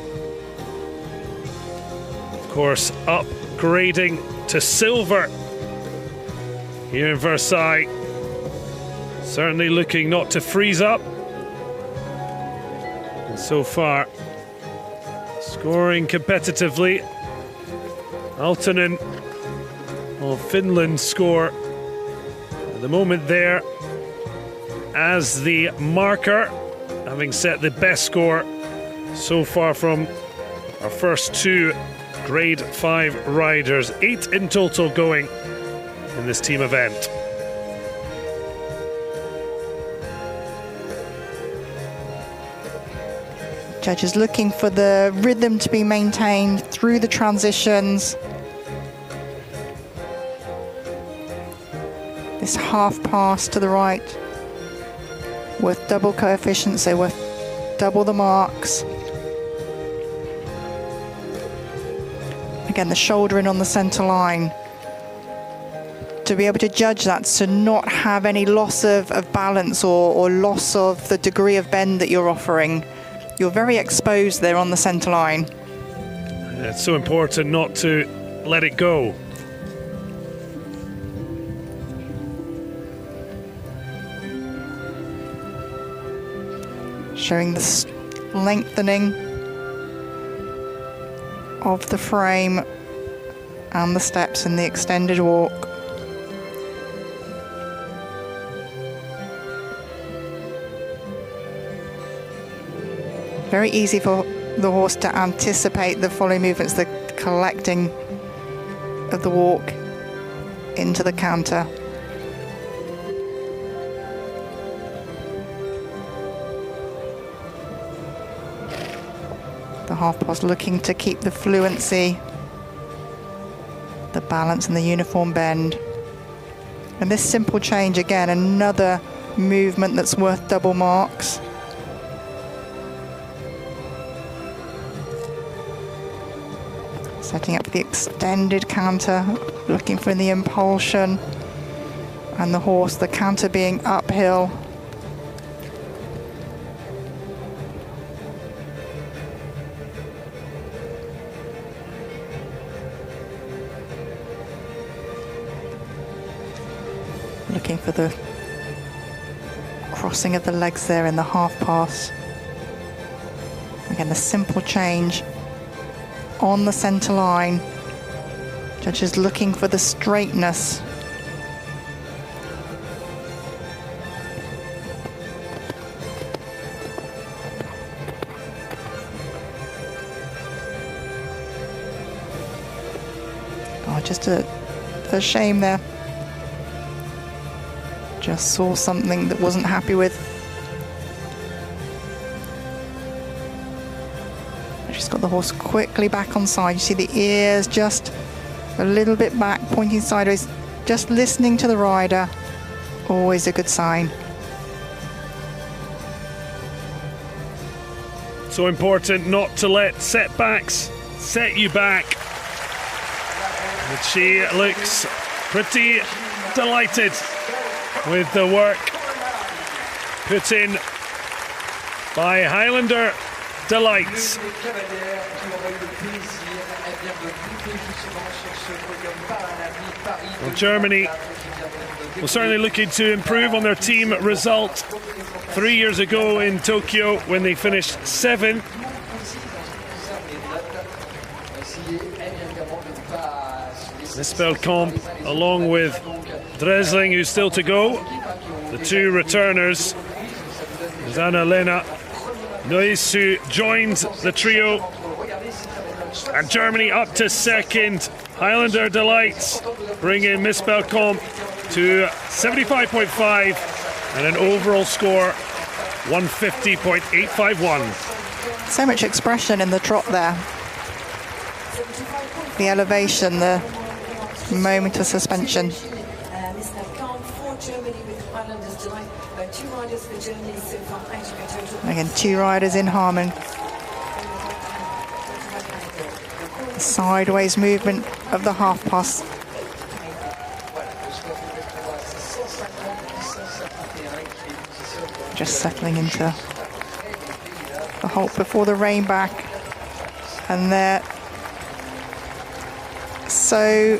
Of course, upgrading to silver here in Versailles. Certainly looking not to freeze up. And so far, scoring competitively. Aaltonen of Finland score at the moment there as the marker, having set the best score so far from our first 2 grade 5 riders. 8 in total going in this team event. Judges looking for the rhythm to be maintained through through the transitions. This half pass to the right, worth double coefficients, so worth double the marks. Again, the shouldering on the center line. To be able to judge that, to not have any loss of balance or loss of the degree of bend that you're offering. You're very exposed there on the center line. It's so important not to let it go. Showing the lengthening of the frame and the steps in the extended walk. Very easy for the horse to anticipate the follow movements, the collecting of the walk into the canter. The half pass looking to keep the fluency, the balance and the uniform bend. And this simple change, again, another movement that's worth double marks. Setting up the extended canter, looking for the impulsion, and the horse, the canter being uphill. Looking for the crossing of the legs there in the half pass. Again, the simple change on the center line. Judges looking for the straightness. Oh, just a shame there. Just saw something that wasn't happy with. She's got the horse quickly back on side. You see the ears just a little bit back, pointing sideways, just listening to the rider. Always a good sign. So important not to let setbacks set you back. But she looks pretty delighted with the work put in by Highlander Delights. Well, Germany will certainly looking to improve on their team result 3 years ago in Tokyo when they finished 7th. Mispelkamp along with Dressage, who's still to go. The two returners, Anna-Lena Neuss, who joined the trio. And Germany up to second. Highlander Delights bringing Mispelkamp to 75.5 and an overall score 150.851. So much expression in the trot there. The elevation, the moment of suspension. Again, two riders in harmony. Sideways movement of the half pass. Just settling into the halt before the rein back. And there. So,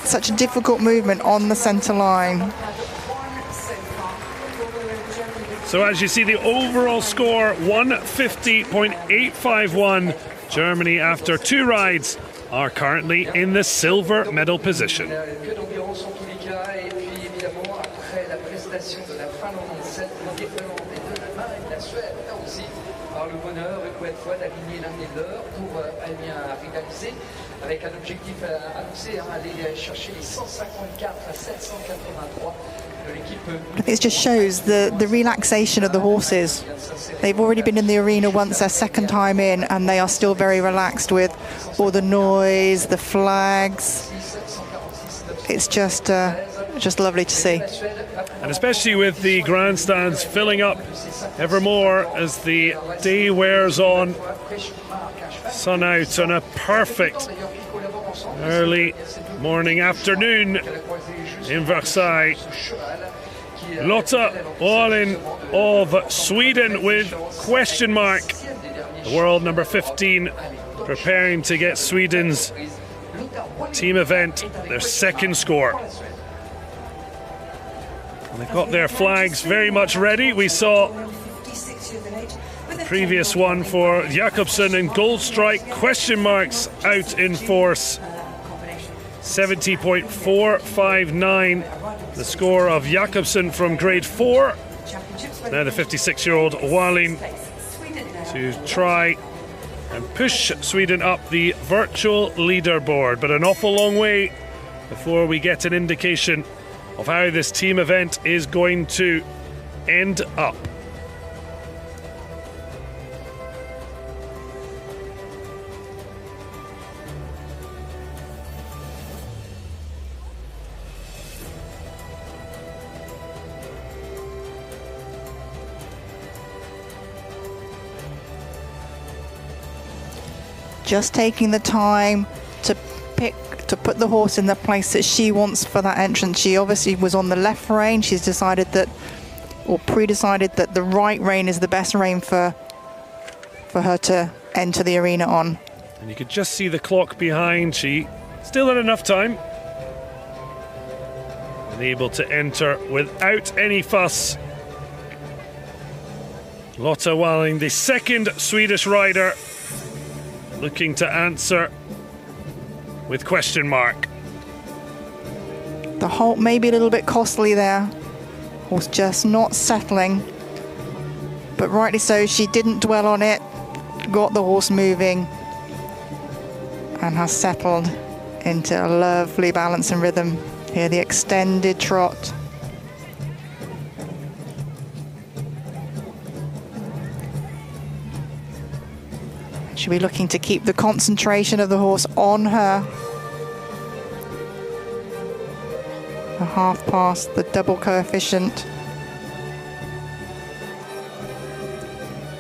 such a difficult movement on the centre line. So as you see, the overall score 150.851. Germany, after two rides, are currently in the silver medal position. Avec un objectif annoncé, aller chercher les 154 à 783 de l'équipe I think it just shows the relaxation of the horses. They've already been in the arena once, their second time in, and they are still very relaxed with all the noise, the flags. It's just lovely to see. And especially with the grandstands filling up ever more as the day wears on. Sun out on a perfect early morning afternoon in Versailles. Lotta Wallin of Sweden with question mark. The world number 15 preparing to get Sweden's team event their second score. And they've got their flags very much ready. We saw the previous one for Jakobsen and Goldstrike, question marks out in force. 70.459, the score of Jakobsen from grade 4. Now the 56-year-old Wallin to try and push Sweden up the virtual leaderboard. But an awful long way before we get an indication of how this team event is going to end up. Just taking the time to put the horse in the place that she wants for that entrance. She obviously was on the left rein. She's decided that, or pre-decided that the right rein is the best rein for her to enter the arena on. And you could just see the clock behind. She still had enough time and able to enter without any fuss. Lotta Wallin, the second Swedish rider, looking to answer with question mark. The halt may be a little bit costly there. Horse just not settling. But rightly so, she didn't dwell on it. Got the horse moving and has settled into a lovely balance and rhythm. Here the extended trot. She'll be looking to keep the concentration of the horse on her. A half past the double coefficient.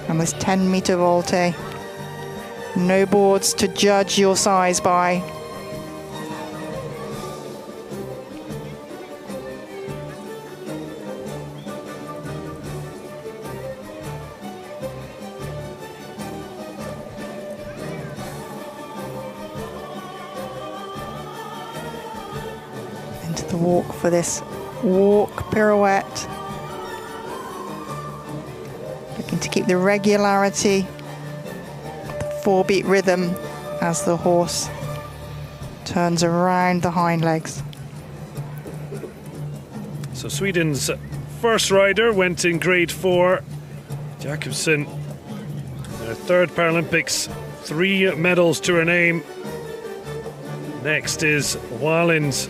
And this 10-meter volte. No boards to judge your size by. The walk for this walk pirouette. Looking to keep the regularity, the 4-beat rhythm as the horse turns around the hind legs. So Sweden's first rider went in grade 4. Jakobsen, their third Paralympics, 3 medals to her name. Next is Wallin's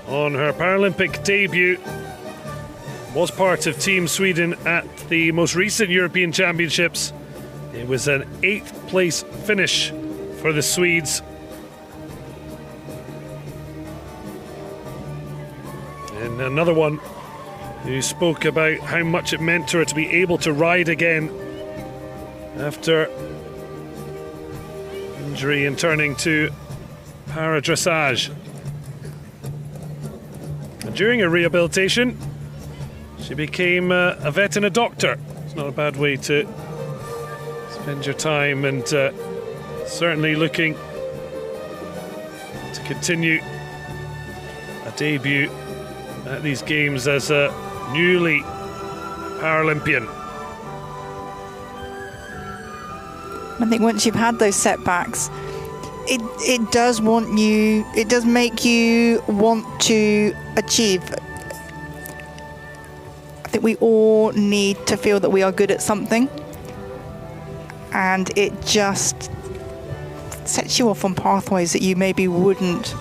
on her Paralympic debut. Was part of Team Sweden at the most recent European Championships. It was an 8th place finish for the Swedes. And another one who spoke about how much it meant to her to be able to ride again after injury and turning to para-dressage. During her rehabilitation, she became a vet and a doctor. It's not a bad way to spend your time, and certainly looking to continue a debut at these games as a newly Paralympian. I think once you've had those setbacks, it does make you want to achieve. I think we all need to feel that we are good at something, and it just sets you off on pathways that you maybe wouldn't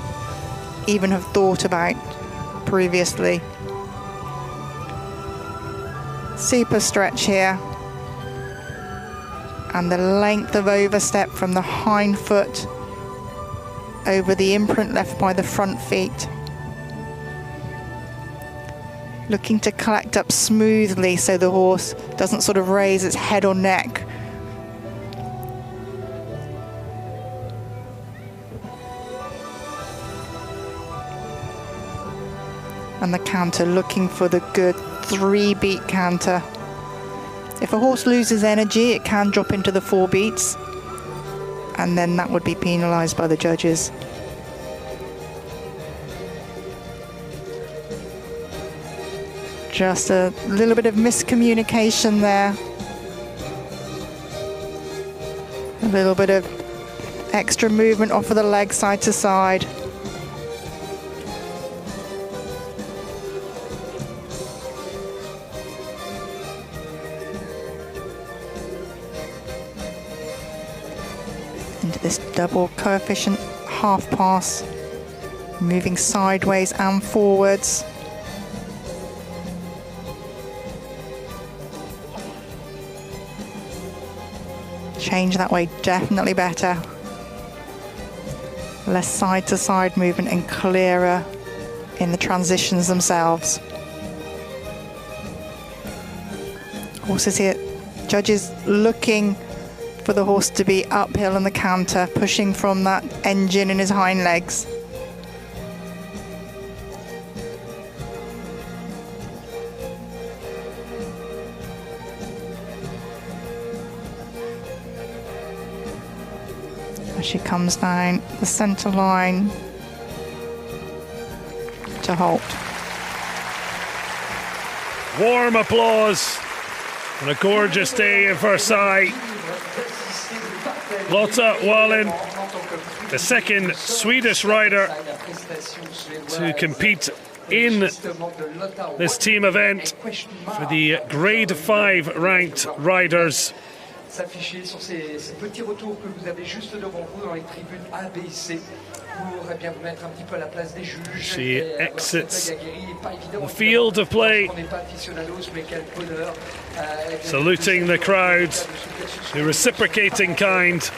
even have thought about previously. Super stretch here. And the length of overstep from the hind foot over the imprint left by the front feet. Looking to collect up smoothly so the horse doesn't sort of raise its head or neck. And the canter, looking for the good 3-beat canter. If a horse loses energy, it can drop into the 4 beats, and then that would be penalised by the judges. Just a little bit of miscommunication there. A little bit of extra movement off of the leg side to side. Into this double coefficient half pass, moving sideways and forwards. Change that way, definitely better. Less side to side movement and clearer in the transitions themselves. Horses here, judges looking for the horse to be uphill in the canter, pushing from that engine in his hind legs. As she comes down the centre line to halt. Warm applause on a gorgeous day in Versailles. Lotta Wallin, the second Swedish rider to compete in this team event for the grade 5 ranked riders. S'afficher sur ces petits retours que vous avez juste devant vous dans les tribunes A, B et C pour bien vous mettre un petit peu à la place des juges. She exits the field of play, saluting the crowd, the reciprocating kind.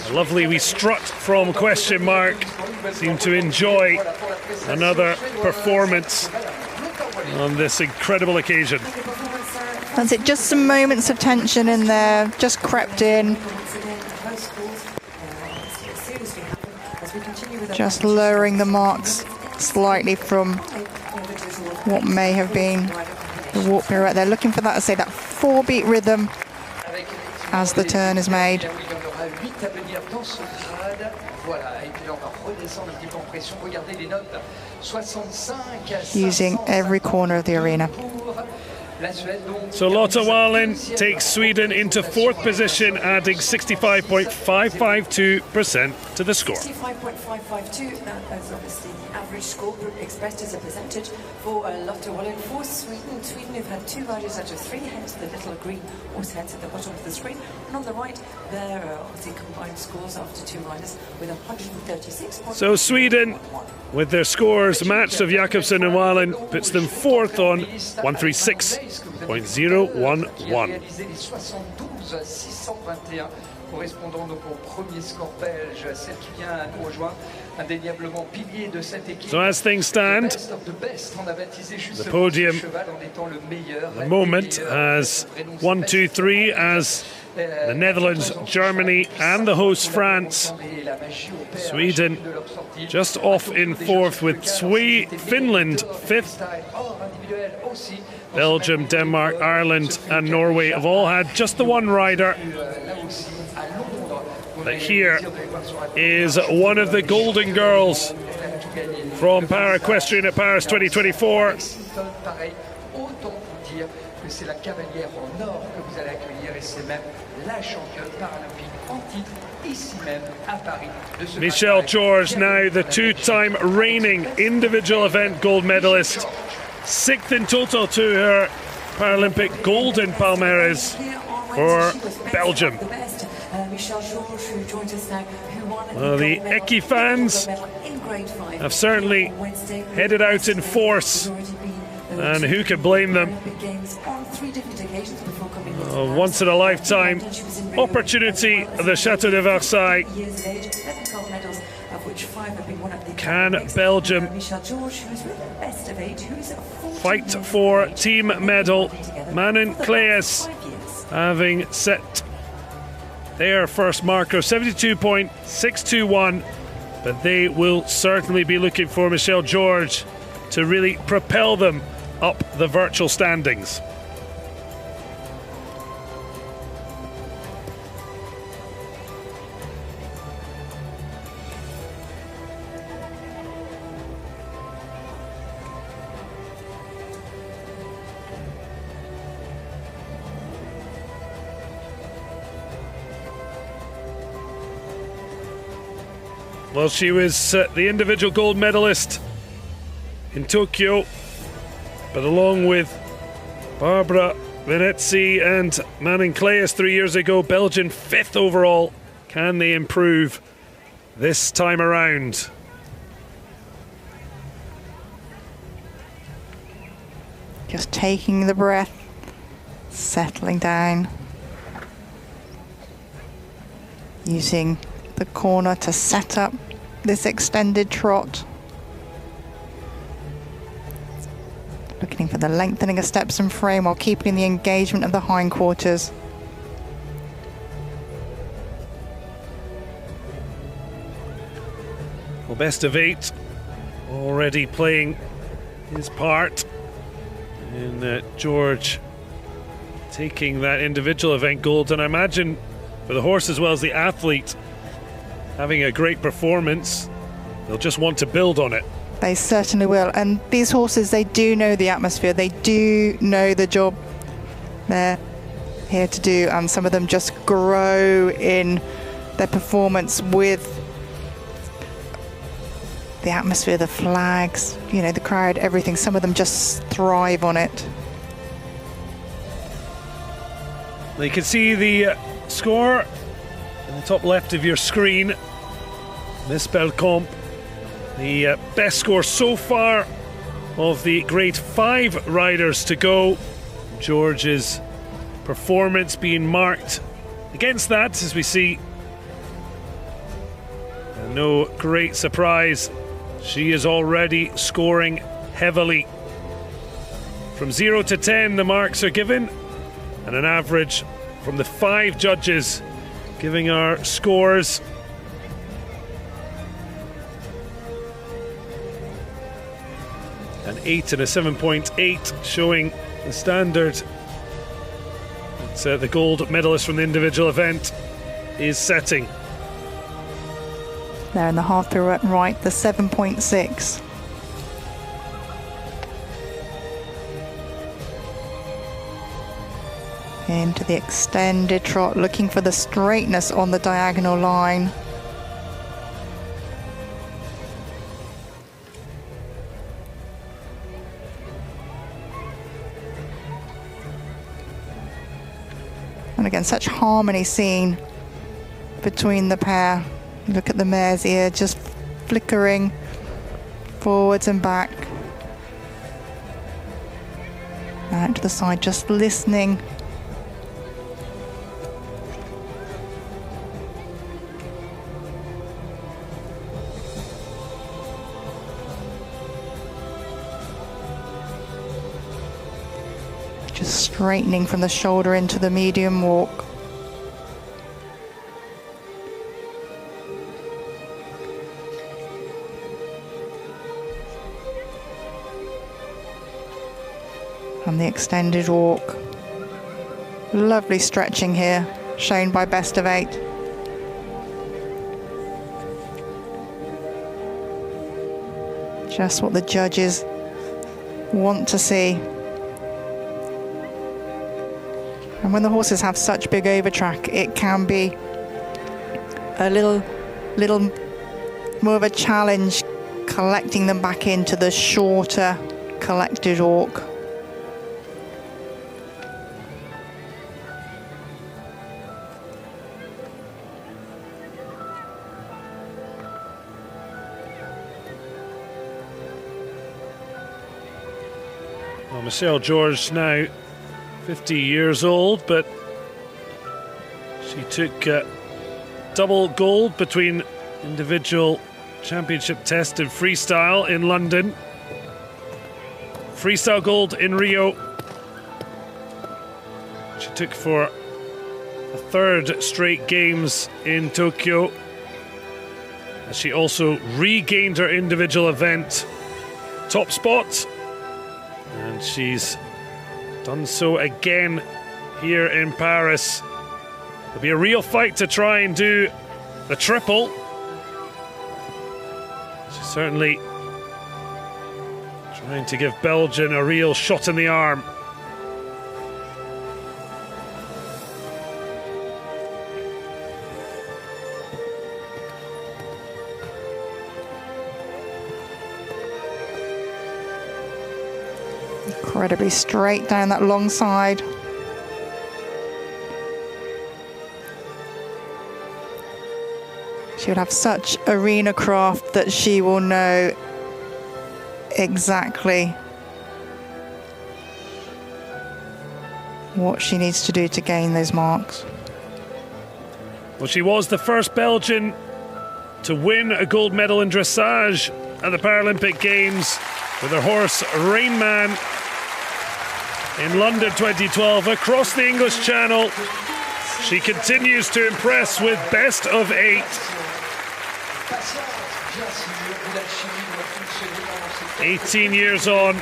A lovely wee strut from question mark. Seem to enjoy another performance on this incredible occasion. That's it, just some moments of tension in there, just crept in. Just lowering the marks slightly from what may have been the walk pirouette. They're looking for that, to say, that 4-beat rhythm as the turn is made. Using every corner of the arena. So Lotta Wallin takes Sweden into 4th position, adding 65.552% to the score. 65.552, that is obviously the average score expressed as a percentage for Lotta Wallin for Sweden. Sweden have had 2 riders out of 3, hence the little green horse heads at the bottom of the screen. And on the right, there are obviously combined scores after 2 riders with 136. So Sweden, with their scores matched of Jakobsen and Wallin, puts them 4th on 136.011. Correspondant donc au premier score belge, celle qui vient à nous rejoindre, indéniablement pilier de cette équipe. So as things stand, the podium, the moment as 1, 2, 3 as the Netherlands, Germany and the host France. Sweden just off in 4th with Finland 5th. Belgium, Denmark, Ireland and Norway have all had just the one rider. But here is one of the golden girls from Equestrian at Paris 2024. Michelle George, now the 2-time reigning individual event gold medalist, 6th in total to her Paralympic golden palmares for Belgium. Well, the Eki fans have certainly headed out in force And who could blame them? Paralympic Games on 3 different occasions before coming here to A Paris. once-in-a-lifetime She was in Rio opportunity of the Chateau de Versailles. Years of age, 11 gold medals, of which 5 have been won at the Can Olympics. Belgium Michel George, who's with the best of 8, who's a 14 fight years for of age, team medal? Manon for the Claes last 5 years. having set their first marker, 72.621, but they will certainly be looking for Michel George to really propel them up the virtual standings. Well, she was the individual gold medalist in Tokyo, but along with Barbara Venezzi and Manon Claes 3 years ago, Belgian 5th overall. Can they improve this time around? Just taking the breath, settling down, using the corner to set up this extended trot. Looking for the lengthening of steps and frame while keeping the engagement of the hindquarters. Well, best of 8 already playing his part in George taking that individual event gold, and I imagine for the horse as well as the athlete having a great performance, they'll just want to build on it. They certainly will. And these horses, they do know the atmosphere. They do know the job they're here to do. And some of them just grow in their performance with the atmosphere, the flags, you know, the crowd, everything. Some of them just thrive on it. You can see the score in the top left of your screen. Miss Belcamp, the best score so far of the grade 5 riders to go. George's performance being marked against that, as we see. And no great surprise, she is already scoring heavily. From 0 to 10 the marks are given, and an average from the 5 judges giving our scores. An 8 and a 7.8 showing the standard that the gold medalist from the individual event is setting. There in the half pirouette right, the 7.6. Into the extended trot, looking for the straightness on the diagonal line. And again, such harmony seen between the pair. Look at the mare's ear just flickering forwards and back. Out to the side, just listening. Just straightening from the shoulder into the medium walk. And the extended walk. Lovely stretching here, shown by best of 8. Just what the judges want to see. And when the horses have such big overtrack, it can be a little more of a challenge collecting them back into the shorter collected walk. Well, Michelle George now 50 years old, but she took double gold between individual championship test and freestyle in London. Freestyle gold in Rio. She took for a third straight games in Tokyo. She also regained her individual event top spot, and she's done so again here in Paris. There'll be a real fight to try and do the triple. She's certainly trying to give Belgium a real shot in the arm. Incredibly straight down that long side. She would have such arena craft that she will know exactly what she needs to do to gain those marks. Well, she was the first Belgian to win a gold medal in dressage at the Paralympic Games with her horse Rain Man in London 2012. Across the English Channel, she continues to impress with best of 8. 18 years on,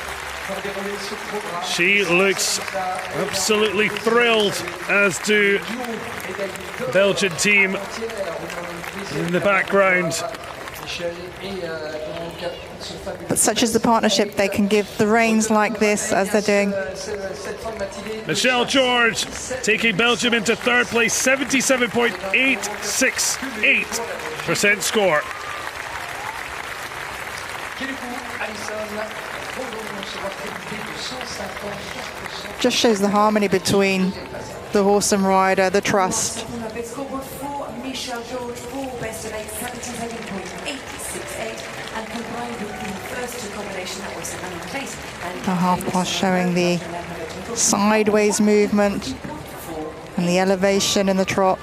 she looks absolutely thrilled, as do the Belgian team in the background. But such is the partnership, they can give the reins like this as they're doing. Michelle George taking Belgium into third place, 77.868% score. Just shows the harmony between the horse and rider, the trust. The half pass showing the sideways movement and the elevation in the trot.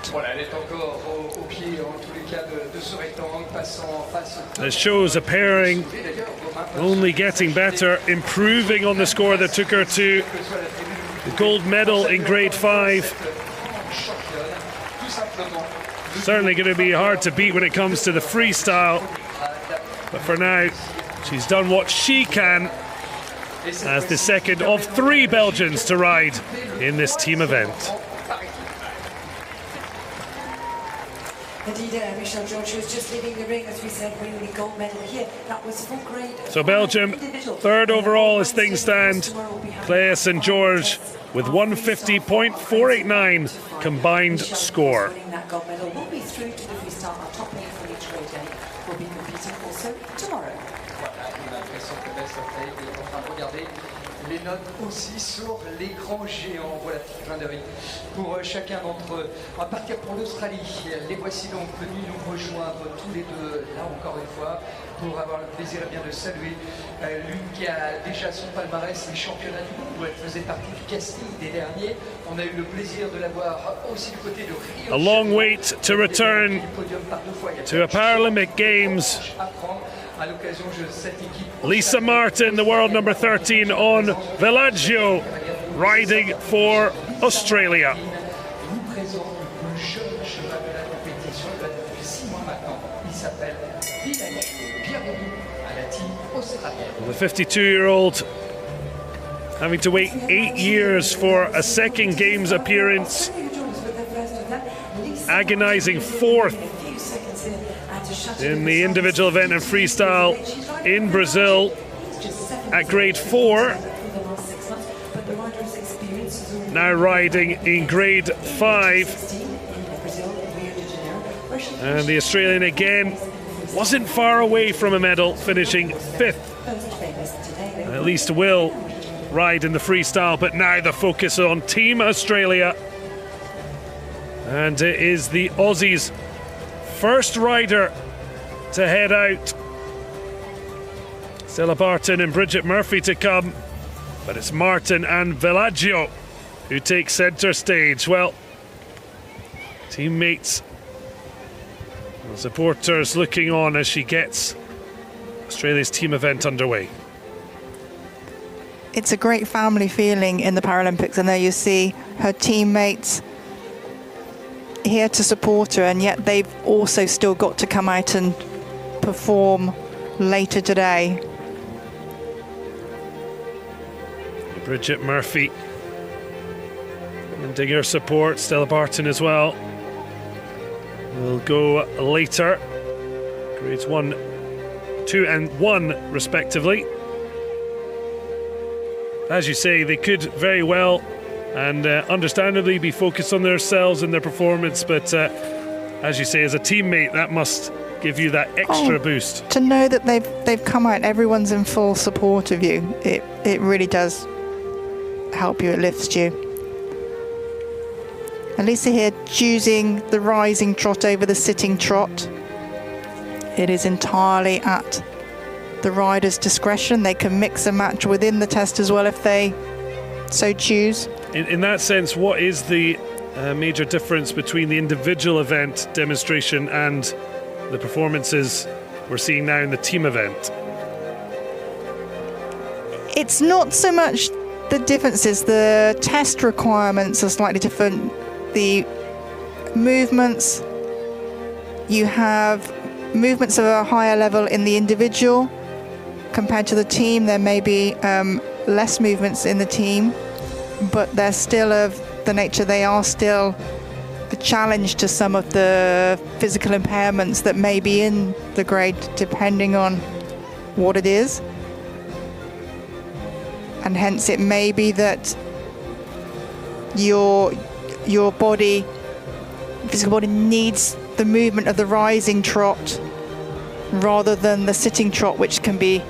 The shows a pairing only getting better, improving on the score that took her to the gold medal in grade 5. Certainly going to be hard to beat when it comes to the freestyle, but for now she's done what she can as the second of 3 Belgians to ride in this team event. Indeed, Michelle George was just leaving the ring, as we said, winning the gold medal here. That was full grade. So Belgium, third overall as things stand. Claes and George with 150.489 combined score. That gold medal will be through to the freestyle. Our top 8 from each grade day will be competing also tomorrow. Les notes aussi sur l'écran géant. Voilà, petit clin d'œil pour chacun d'entre eux. On va partir pour l'Australie. Les voici donc venus nous rejoindre tous les deux, là encore une fois, pour avoir le plaisir bien de saluer l'une qui a déjà son palmarès, les championnats du monde, où elle faisait partie du casting des derniers. On a eu le plaisir de la voir aussi du côté de Rio. A long wait to return to a Paralympic Games. Lisa Martin, the world number 13 on Villaggio, riding for Australia. The 52-year-old having to wait 8 years for a second Games appearance. Agonising 4th in the individual event and freestyle in Brazil at grade 4. Now riding in grade 5. And the Australian again wasn't far away from a medal, finishing 5th. And at least will ride in the freestyle, but now the focus on Team Australia. And it is the Aussies' first rider to head out. Stella Barton and Bridget Murphy to come. But it's Martin and Villaggio who take centre stage. Well, teammates and supporters looking on as she gets Australia's team event underway. It's a great family feeling in the Paralympics, and there you see her teammates here to support her, and yet they've also still got to come out and perform later today. Bridget Murphy lending her support, Stella Barton as well. We'll go later. Grades 1, 2 and 1 respectively. As you say, they could very well and understandably be focused on themselves and their performance, but as you say, as a teammate, that must give you that extra boost. To know that they've come out, everyone's in full support of you, it really does help you, it lifts you. Elisa here choosing the rising trot over the sitting trot. It is entirely at the rider's discretion. They can mix and match within the test as well if they so choose. In that sense, what is the major difference between the individual event demonstration and the performances we're seeing now in the team event? It's not so much the differences. The test requirements are slightly different. The movements, you have movements of a higher level in the individual compared to the team. There may be less movements in the team, but they're still of the nature, they are still a challenge to some of the physical impairments that may be in the grade, depending on what it is. And hence it may be that your body, physical body, needs the movement of the rising trot rather than the sitting trot, which can be,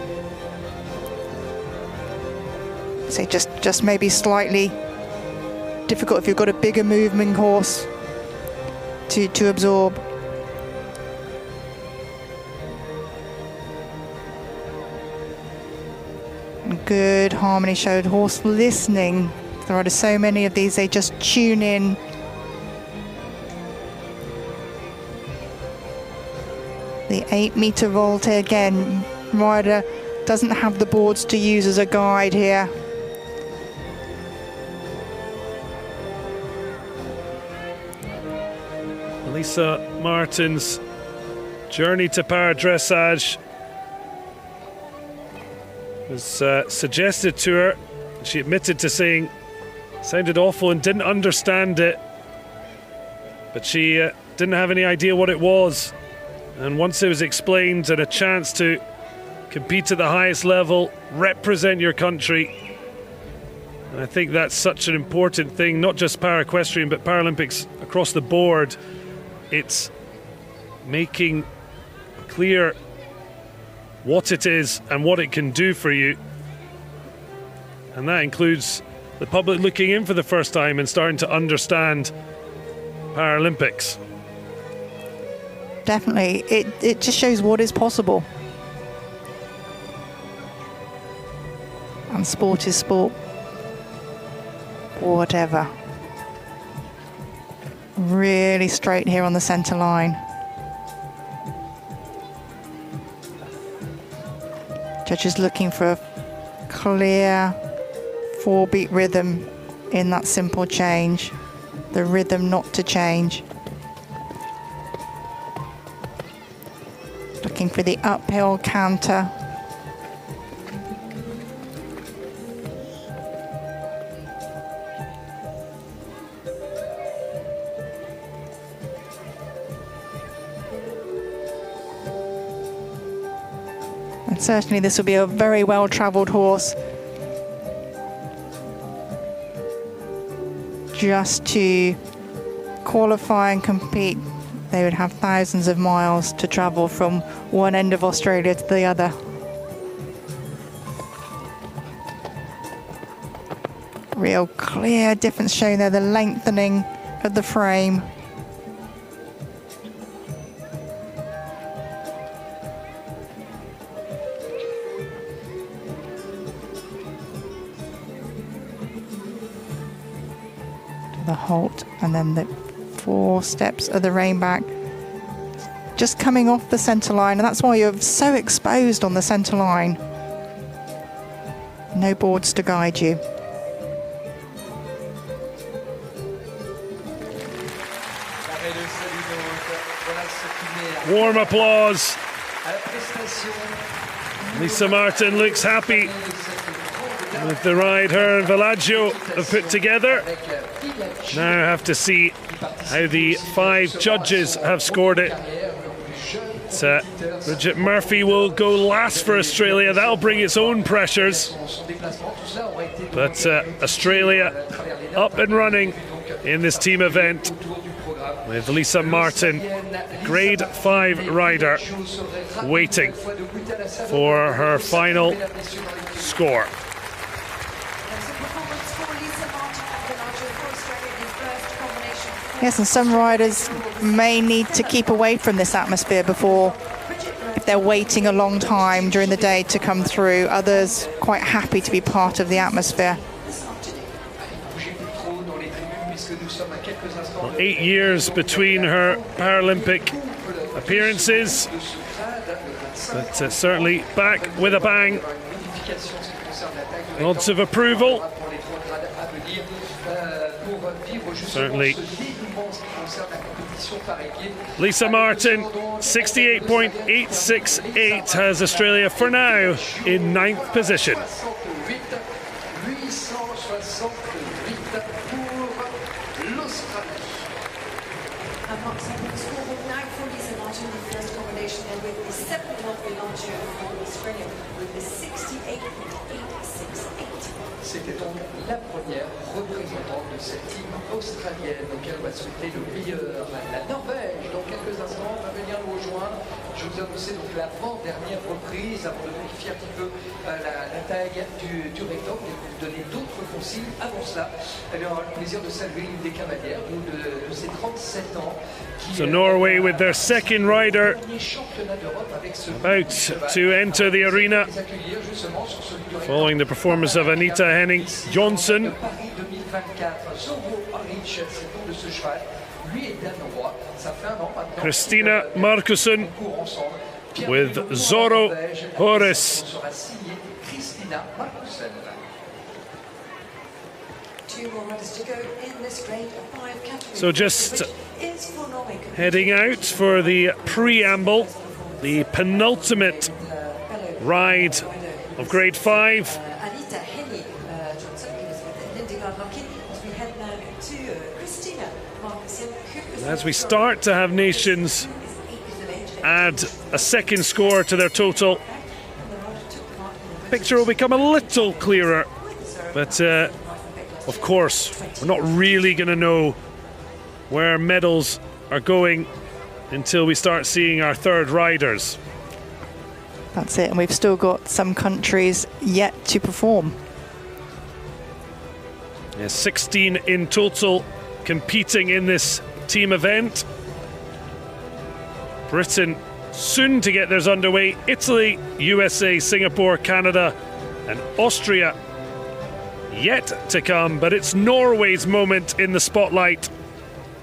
say, just maybe slightly difficult if you've got a bigger moving horse to absorb. And good harmony showed, horse listening. There are so many of these, they just tune in. The 8-meter volte again, rider doesn't have the boards to use as a guide here. Elisa Martin's journey to para dressage was suggested to her. She admitted to saying it sounded awful and didn't understand it, but she didn't have any idea what it was. And once it was explained and a chance to compete at the highest level, represent your country, and I think that's such an important thing, not just para-equestrian but Paralympics across the board. It's making clear what it is and what it can do for you, and that includes the public looking in for the first time and starting to understand Paralympics. Definitely, it just shows what is possible. And sport is sport. Whatever. Really straight here on the centre line. Judges looking for a clear 4-beat rhythm in that simple change. The rhythm not to change. Looking for the uphill canter. And certainly this will be a very well-travelled horse. Just to qualify and compete, they would have thousands of miles to travel from one end of Australia to the other. Real clear difference shown there, the lengthening of the frame. the halt, and then the 4 steps of the rein back. Just coming off the centre line, and that's why you're so exposed on the centre line. No boards to guide you. Warm applause. Lisa Martin looks happy with the ride her and Villaggio have put together. Now have to see how the 5 judges have scored it. Bridget Murphy will go last for Australia. That'll bring its own pressures. But Australia up and running in this team event with Lisa Martin, grade 5 rider, waiting for her final score. Yes, and some riders may need to keep away from this atmosphere before, if they're waiting a long time during the day to come through. Others quite happy to be part of the atmosphere. Well, 8 years between her Paralympic appearances, but certainly back with a bang. Lots of approval. Certainly. Lisa Martin, 68.868 has Australia for now in 9th position. C'était donc la première représentante de cette team australienne, donc elle va souhaiter le meilleur à la Norvège. Dans quelques instants, on va venir nous rejoindre. Je vous annonçais donc l'avant-dernière reprise avant de modifier un petit peu la taille du rectangle et vous donner d'autres consignes. Avant cela, on aura le plaisir de saluer une des cavalières de ses 37 ans. So Norway with their second rider about to enter the arena following the performance of Anita Henning Jonsson. Christina Markusson with Zoro Horace. So just heading out for the preamble, the penultimate ride of grade 5. As we start to have nations add a second score to their total, the picture will become a little clearer, but of course we're not really going to know where medals are going until we start seeing our third riders. That's it, and we've still got some countries yet to perform. Yeah, 16 in total competing in this team event. Britain soon to get theirs underway. Italy, USA, Singapore, Canada and Austria yet to come, but it's Norway's moment in the spotlight.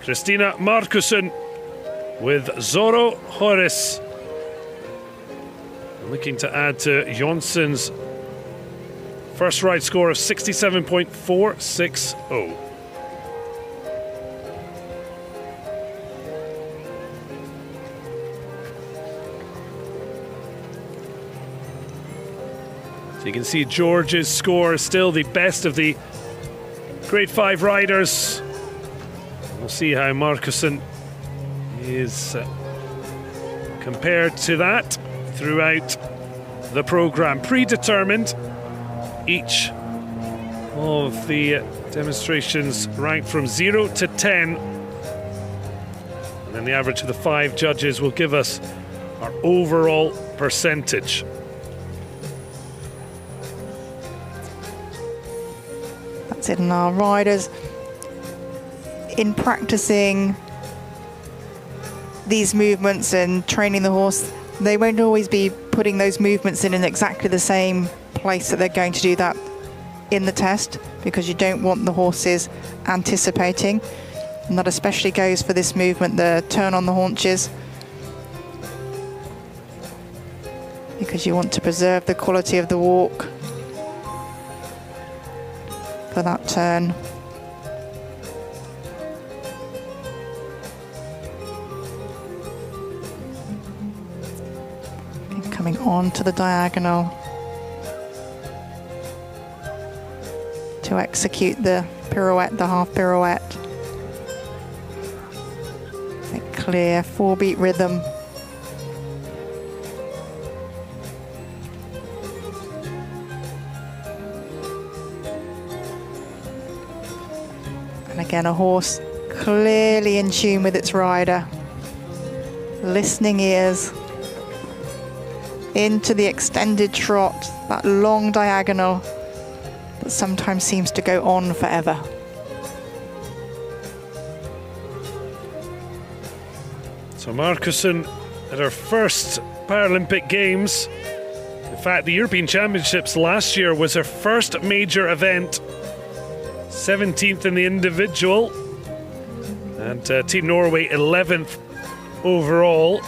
Christina Markusson with Zoro Horace looking to add to Jonsson's first ride score of 67.460. So you can see George's score is still the best of the grade 5 riders. We'll see how Markusson is compared to that throughout the programme. Predetermined, each of the demonstrations ranked from 0 to 10. And then the average of the 5 judges will give us our overall percentage. That's it, and our riders, in practicing these movements and training the horse, they won't always be putting those movements in exactly the same place that they're going to do that in the test because you don't want the horses anticipating. And that especially goes for this movement, the turn on the haunches, because you want to preserve the quality of the walk for that turn. And coming on to the diagonal to execute the pirouette, the half pirouette. A clear 4-beat rhythm. And again, a horse clearly in tune with its rider. Listening ears into the extended trot, that long diagonal that sometimes seems to go on forever. So Markussen at her first Paralympic Games. In fact, the European Championships last year was her first major event. 17th in the individual. And Team Norway 11th overall.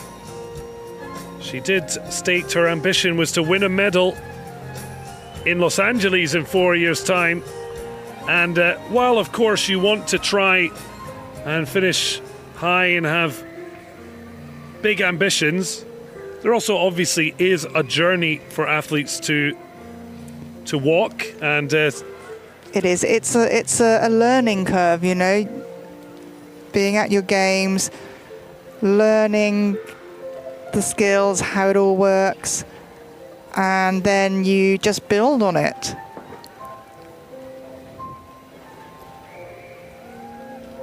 She did state her ambition was to win a medal in Los Angeles in 4 years' time. And while, of course, you want to try and finish high and have big ambitions, there also obviously is a journey for athletes to walk, and it is. It's a learning curve, you know. Being at your games, learning the skills, how it all works, and then you just build on it.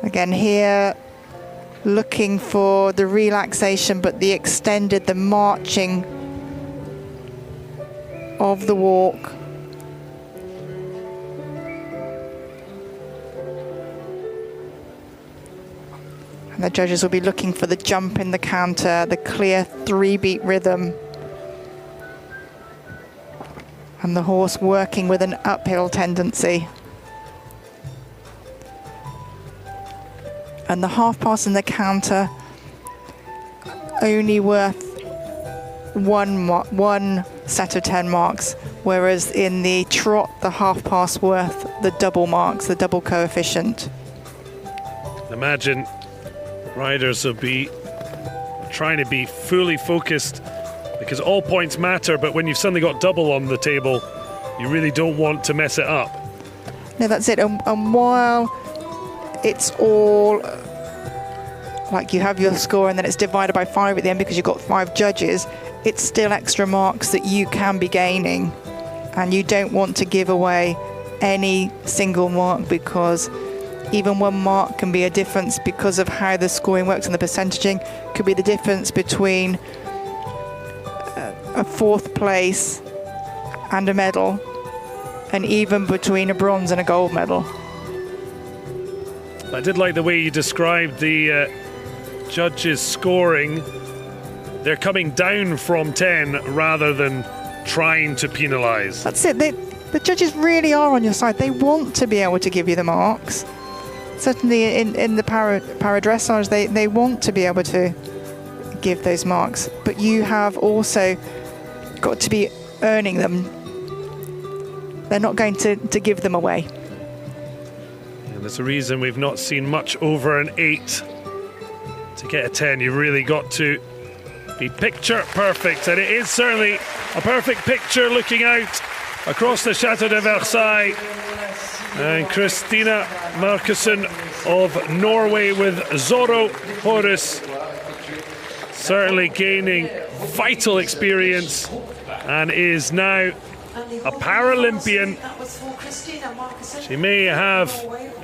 Again here, looking for the relaxation, but the extended, the marching of the walk. And the judges will be looking for the jump in the canter, the clear 3-beat rhythm. And the horse working with an uphill tendency. And the half pass and the canter only worth one set of 10 marks, whereas in the trot, the half pass worth the double marks, the double coefficient. Imagine riders will be trying to be fully focused because all points matter, but when you've suddenly got double on the table, you really don't want to mess it up. No, that's it. And while it's all like you have your score and then it's divided by 5 at the end because you've got 5 judges, it's still extra marks that you can be gaining, and you don't want to give away any single mark, because even 1 mark can be a difference because of how the scoring works and the percentaging. Could be the difference between a 4th place and a medal, and even between a bronze and a gold medal. I did like the way you described the judges scoring. They're coming down from 10 rather than trying to penalise. That's it. The judges really are on your side. They want to be able to give you the marks. Certainly in the para dressage, they want to be able to give those marks. But you have also got to be earning them. They're not going to give them away. And there's a reason we've not seen much over an 8. To get a 10, you really got to be picture perfect, and it is certainly a perfect picture looking out across the Chateau de Versailles. And Christina Markussen of Norway with Zorro Horus certainly gaining vital experience and is now a Paralympian. She may have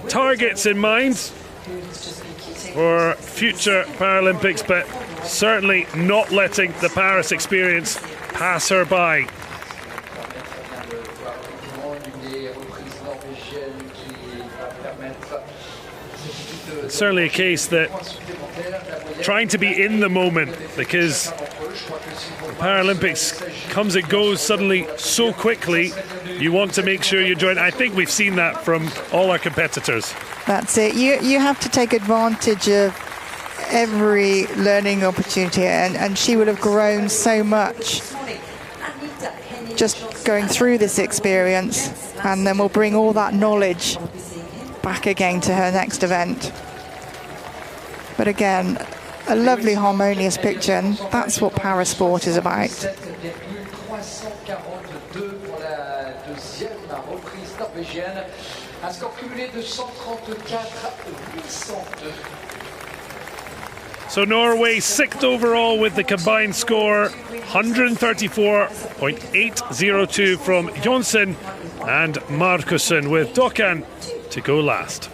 targets in mind for future Paralympics, but certainly not letting the Paris experience pass her by. it's certainly a case that trying to be in the moment, because the Paralympics comes and goes suddenly so quickly, you want to make sure you join. I think we've seen that from all our competitors. That's it. You have to take advantage of every learning opportunity, and she will have grown so much just going through this experience, and then we'll bring all that knowledge back again to her next event. But again, a lovely harmonious picture, and that's what parasport is about. So Norway 6th overall with the combined score, 134.802 from Jonsson and Markussen, with Dokkan to go last.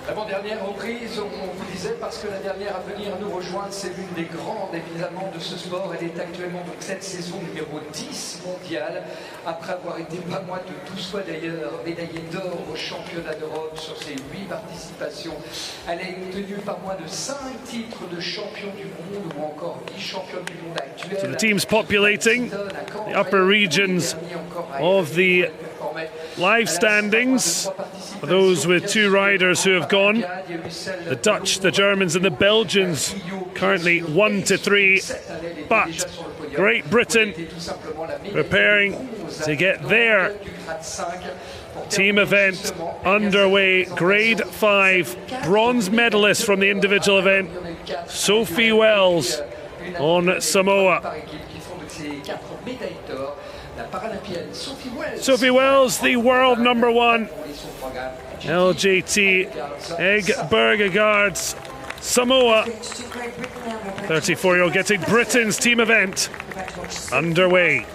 L'avant-dernière reprise, on vous disait, parce que la dernière à venir nous rejoindre, c'est l'une des grandes évidemment de ce sport. Elle est actuellement donc cette saison numéro 10 mondiale, après avoir été pas moins de 12 fois d'ailleurs médaillée d'or au championnat d'Europe sur ses 8 participations. Elle a obtenu pas moins de 5 titres de champion du monde ou encore 10 championnes du monde actuelles. So the team's populating the upper regions of the live standings. For those with 2 riders who have gone, the Dutch, the Germans and the Belgians currently 1 to 3, but Great Britain preparing to get their team event underway. Grade 5 bronze medalist from the individual event, Sophie Wells on Samoa. Sophie Wells, the world number 1 LJT Egbergagards Samoa. 34-year-old getting Britain's team event underway.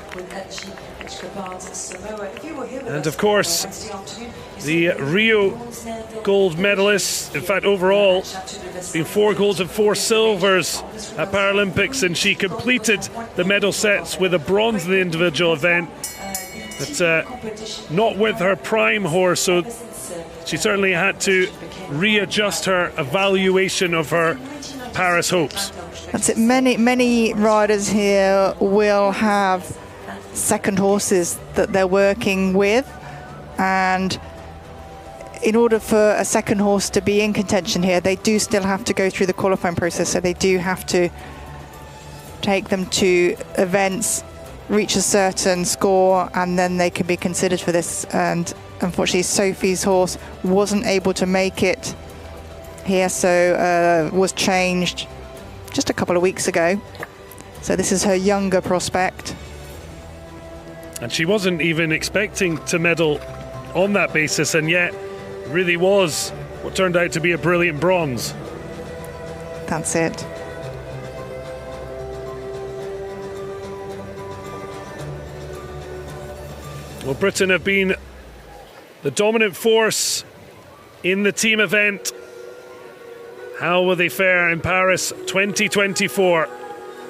And of course, the Rio gold medalists, in fact overall, been 4 golds and 4 silvers at Paralympics, and she completed the medal sets with a bronze in the individual event. But not with her prime horse, so she certainly had to readjust her evaluation of her Paris hopes. That's it. Many riders here will have second horses that they're working with, and in order for a second horse to be in contention here, they do still have to go through the qualifying process, so they do have to take them to events, reach a certain score, and then they can be considered for this. And unfortunately, Sophie's horse wasn't able to make it here, so was changed just a couple of weeks ago. So this is her younger prospect. And she wasn't even expecting to medal on that basis, and yet it really was what turned out to be a brilliant bronze. That's it. Well, Britain have been the dominant force in the team event. How will they fare in Paris 2024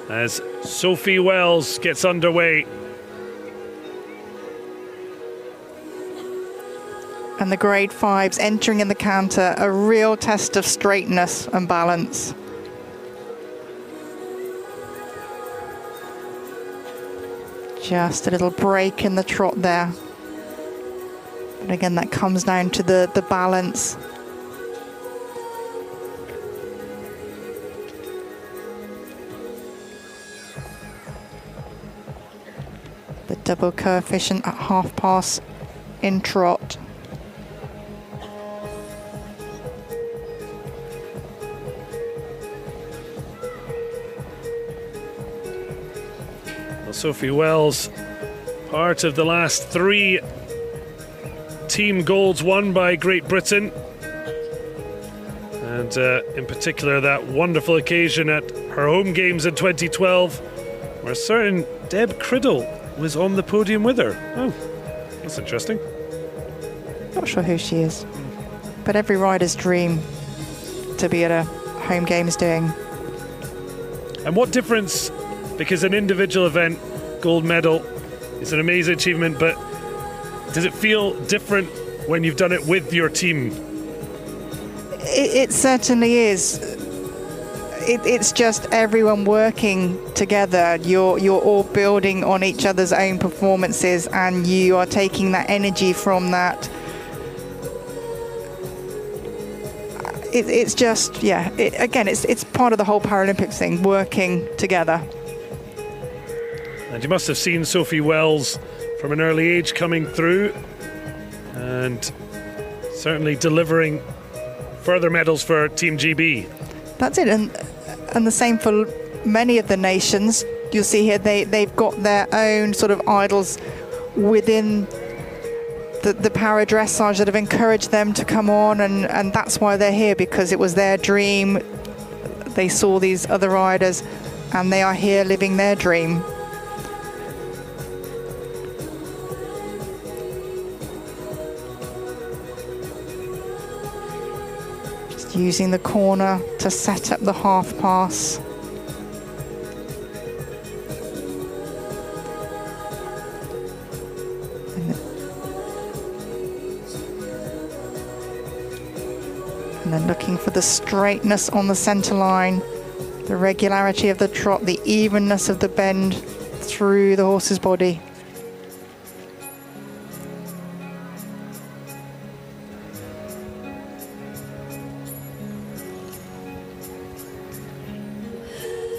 as Sophie Wells gets underway? And the grade 5s entering in the canter, a real test of straightness and balance. Just a little break in the trot there. But again, that comes down to the balance. The double coefficient at half pass in trot. Sophie Wells, part of the last 3 team golds won by Great Britain, and in particular that wonderful occasion at her home games in 2012 where a certain Deb Criddle was on the podium with her. Oh, that's interesting. Not sure who she is, but every rider's dream to be at a home games doing. And what difference, because an individual event gold medal is an amazing achievement, but does it feel different when you've done it with your team? It certainly is. It's just everyone working together. You're all building on each other's own performances, and you are taking that energy from that. It's just, yeah, again, it's part of the whole Paralympics thing, working together. And you must have seen Sophie Wells from an early age coming through and certainly delivering further medals for Team GB. That's it, and the same for many of the nations. You'll see here they've got their own sort of idols within the para dressage that have encouraged them to come on, and that's why they're here, because it was their dream. They saw these other riders and they are here living their dream. Just using the corner to set up the half pass. And then looking for the straightness on the center line, the regularity of the trot, the evenness of the bend through the horse's body.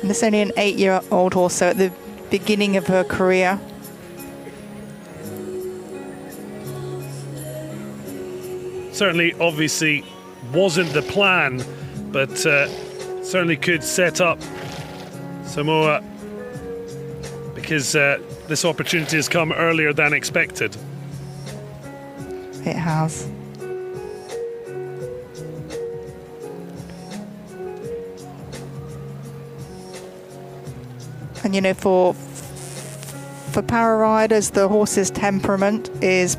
And this is only an 8-year-old horse, so at the beginning of her career. Certainly, obviously, wasn't the plan, but certainly could set up Samoa, because this opportunity has come earlier than expected. It has. And you know, for para riders, the horse's temperament is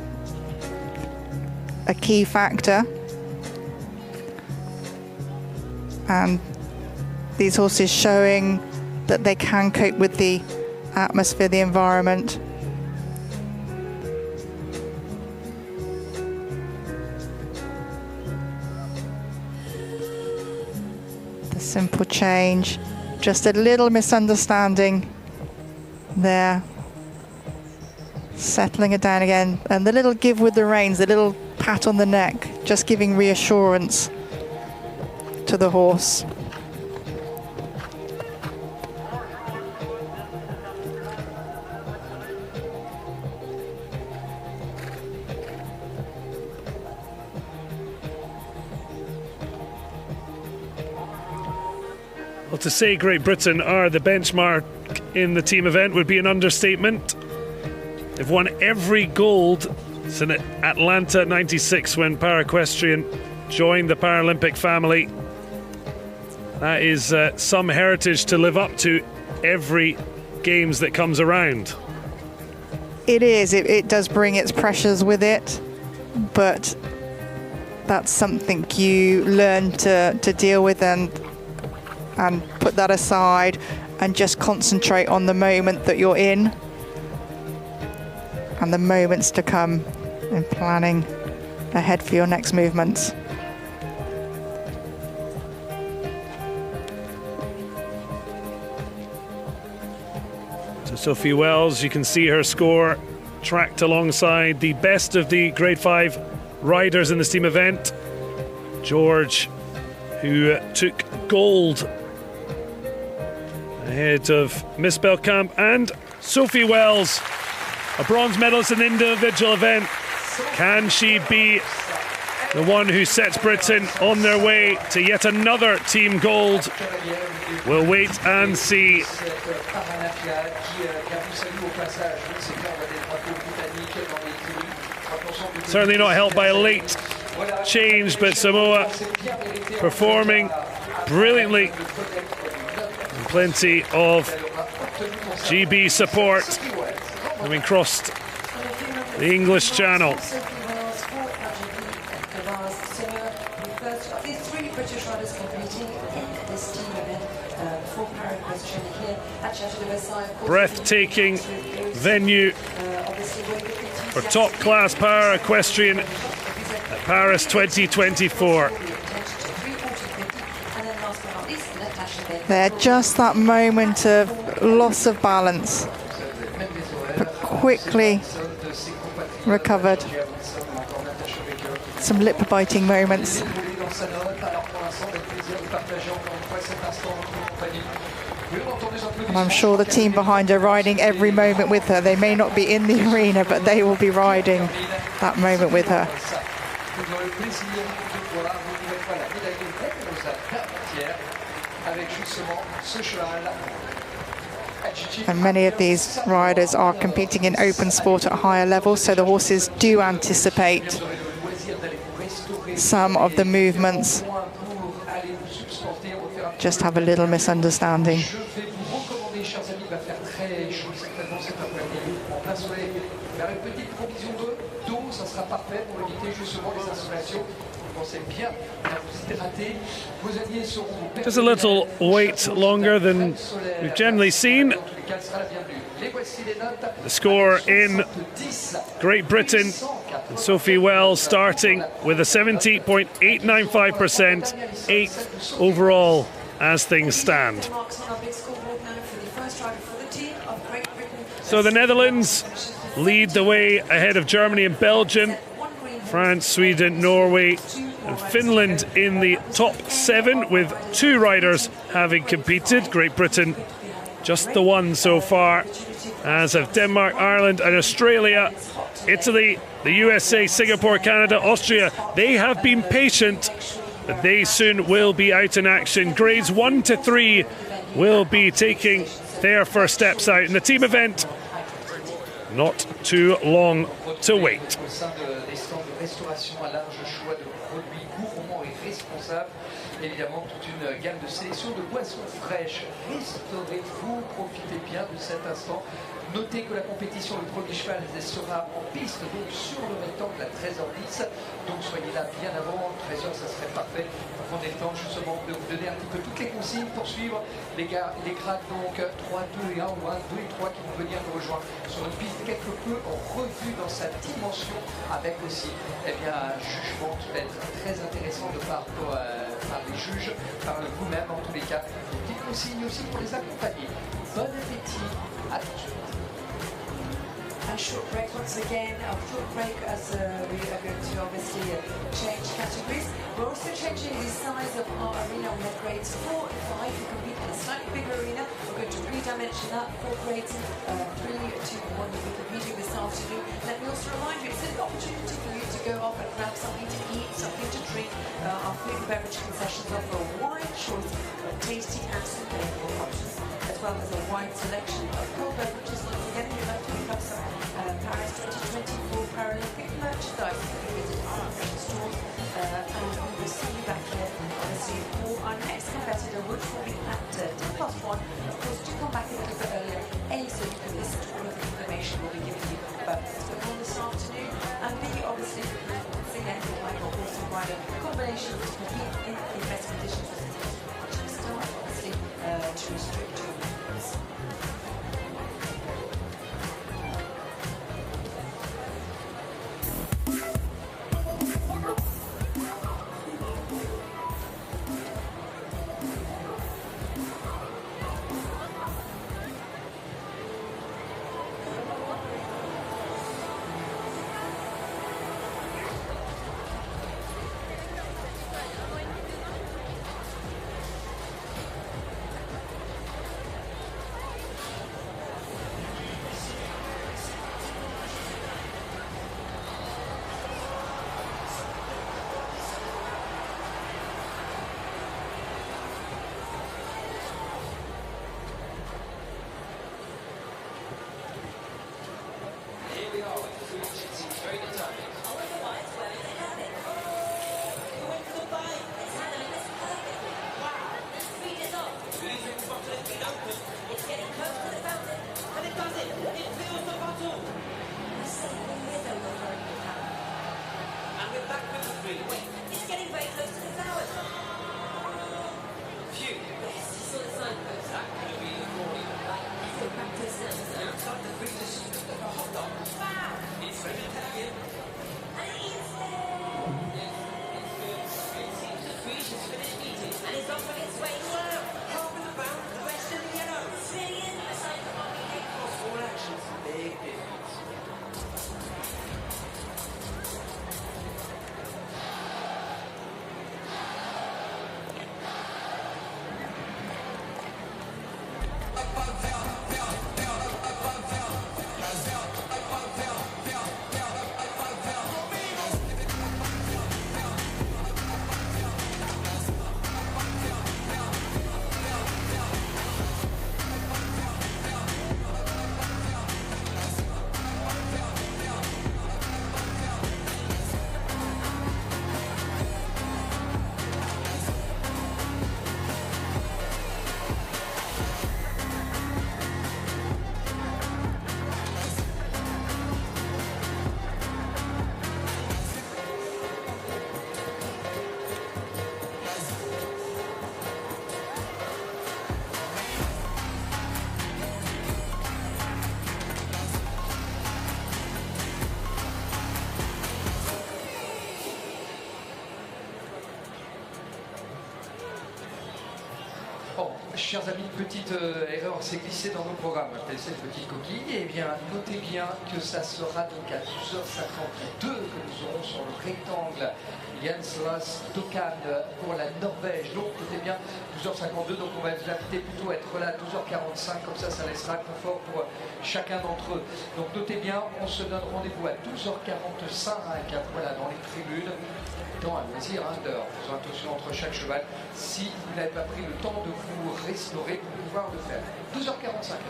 a key factor. And these horses showing that they can cope with the atmosphere, the environment. The simple change, just a little misunderstanding there. Settling it down again, and the little give with the reins, the little pat on the neck, just giving reassurance to the horse. Well, to say Great Britain are the benchmark in the team event would be an understatement. They've won every gold since Atlanta '96, when Para-Equestrian joined the Paralympic family. That is some heritage to live up to every Games that comes around. It is. It does bring its pressures with it, but that's something you learn to deal with and put that aside and just concentrate on the moment that you're in and the moments to come in planning ahead for your next movements. So Sophie Wells, you can see her score tracked alongside the best of the Grade 5 riders in this team event. George, who took gold ahead of Miss Belkamp, and Sophie Wells, a bronze medalist in the individual event. Can she be the one who sets Britain on their way to yet another team gold? We'll wait and see. Certainly not helped by a late change, but Samoa performing brilliantly. And plenty of GB support having crossed the English Channel. Breathtaking venue for top-class para equestrian at Paris 2024. there, just that moment of loss of balance, but quickly recovered. Some lip-biting moments. And I'm sure the team behind her riding every moment with her. They may not be in the arena, but they will be riding that moment with her. And many of these riders are competing in open sport at higher levels, so the horses do anticipate some of the movements. Just have a little misunderstanding. Just a little wait longer than we've generally seen. The score in Great Britain, and Sophie Wells starting with a 70.895%, 8th overall as things stand. So the Netherlands lead the way ahead of Germany and Belgium, France, Sweden, Norway and Finland in the top 7, with 2 riders having competed. Great Britain just the one so far, as of Denmark, Ireland and Australia. Italy, the USA, Singapore, Canada, Austria, they have been patient, but they soon will be out in action. Grades 1 to 3 will be taking their first steps out in the team event. Not too long to wait. Évidemment, toute une gamme de sélection de boissons fraîches. Restaurez-vous, profitez bien de cet instant. Notez que la compétition, le premier cheval sera en piste, donc sur le rectangle à 13h10. Donc soyez là bien avant, 13h, ça serait parfait. Prenez le temps justement de vous donner un petit peu toutes les consignes pour suivre les grades, donc 3, 2 et 1 ou 1, 2 et 3 qui vont venir nous rejoindre sur une piste quelque peu revue dans sa dimension, avec aussi un jugement qui va être très intéressant de par les juges, par vous-même en tous les cas. Des petites consignes aussi pour les accompagner. Bon appétit, à tout de suite. A short break once again, a short break as we are going to obviously change categories. We're also changing the size of our arena. We have grades 4 and 5 who compete in a slightly bigger arena. We're going to redimension that, 4 grades, 3, 2, 1 will be competing this afternoon. Let me also remind you, it's an opportunity for you to go off and grab something to eat, something to drink. Our food and beverage concessions offer a wide choice of tasty and sustainable options, as well as a wide selection of cold beverages. Once again, we'd like to pick up some Paris 2024 Paralympic merchandise. We visit our official stores and we will see you back here obviously for our next competitor, which will be at 10:1. Of course, do come back a little bit earlier, A, so you can listen to all of the information we'll be giving you about what's going on this afternoon, and B, obviously, once again, like our horse and rider combination to compete in the best conditions, which we start obviously to restrict your movements. chers amis, une petite erreur s'est glissée dans nos programmes. Cette petite coquille, eh bien, notez bien que ça sera donc à 12h52 que nous aurons sur le rectangle Jens Tokan pour la Norvège. Donc, notez bien, 12h52, donc on va vous inviter plutôt à être là à 12h45, comme ça laissera confort pour chacun d'entre eux. Donc, notez bien, on se donne rendez-vous à 12h45, voilà, dans les tribunes. Temps à loisir, d'heure. Faisons attention entre chaque cheval. Si vous n'avez pas pris le temps de vous restaurer pour pouvoir le faire. 12h45.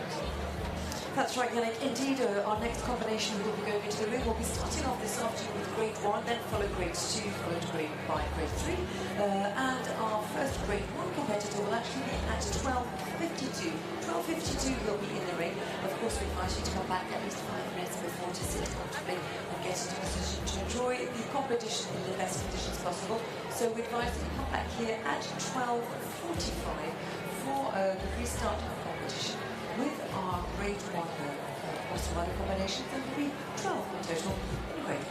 That's right, Yannick. Indeed, our next combination we will be going into the ring. We'll be starting off this afternoon with grade 1, then followed grade 2, followed grade 5, grade 3. And our first grade 1 competitor will actually be at 12:52. 12:52 he'll be in the ring. Of course, we invite you to come back at least 5 minutes before to sit comfortably and get into position to enjoy the competition in the best conditions possible. So we advise that you come back here at 12:45 for the restart of competition. With our grade 1 also other combinations, there will be 12 in total in grade 1.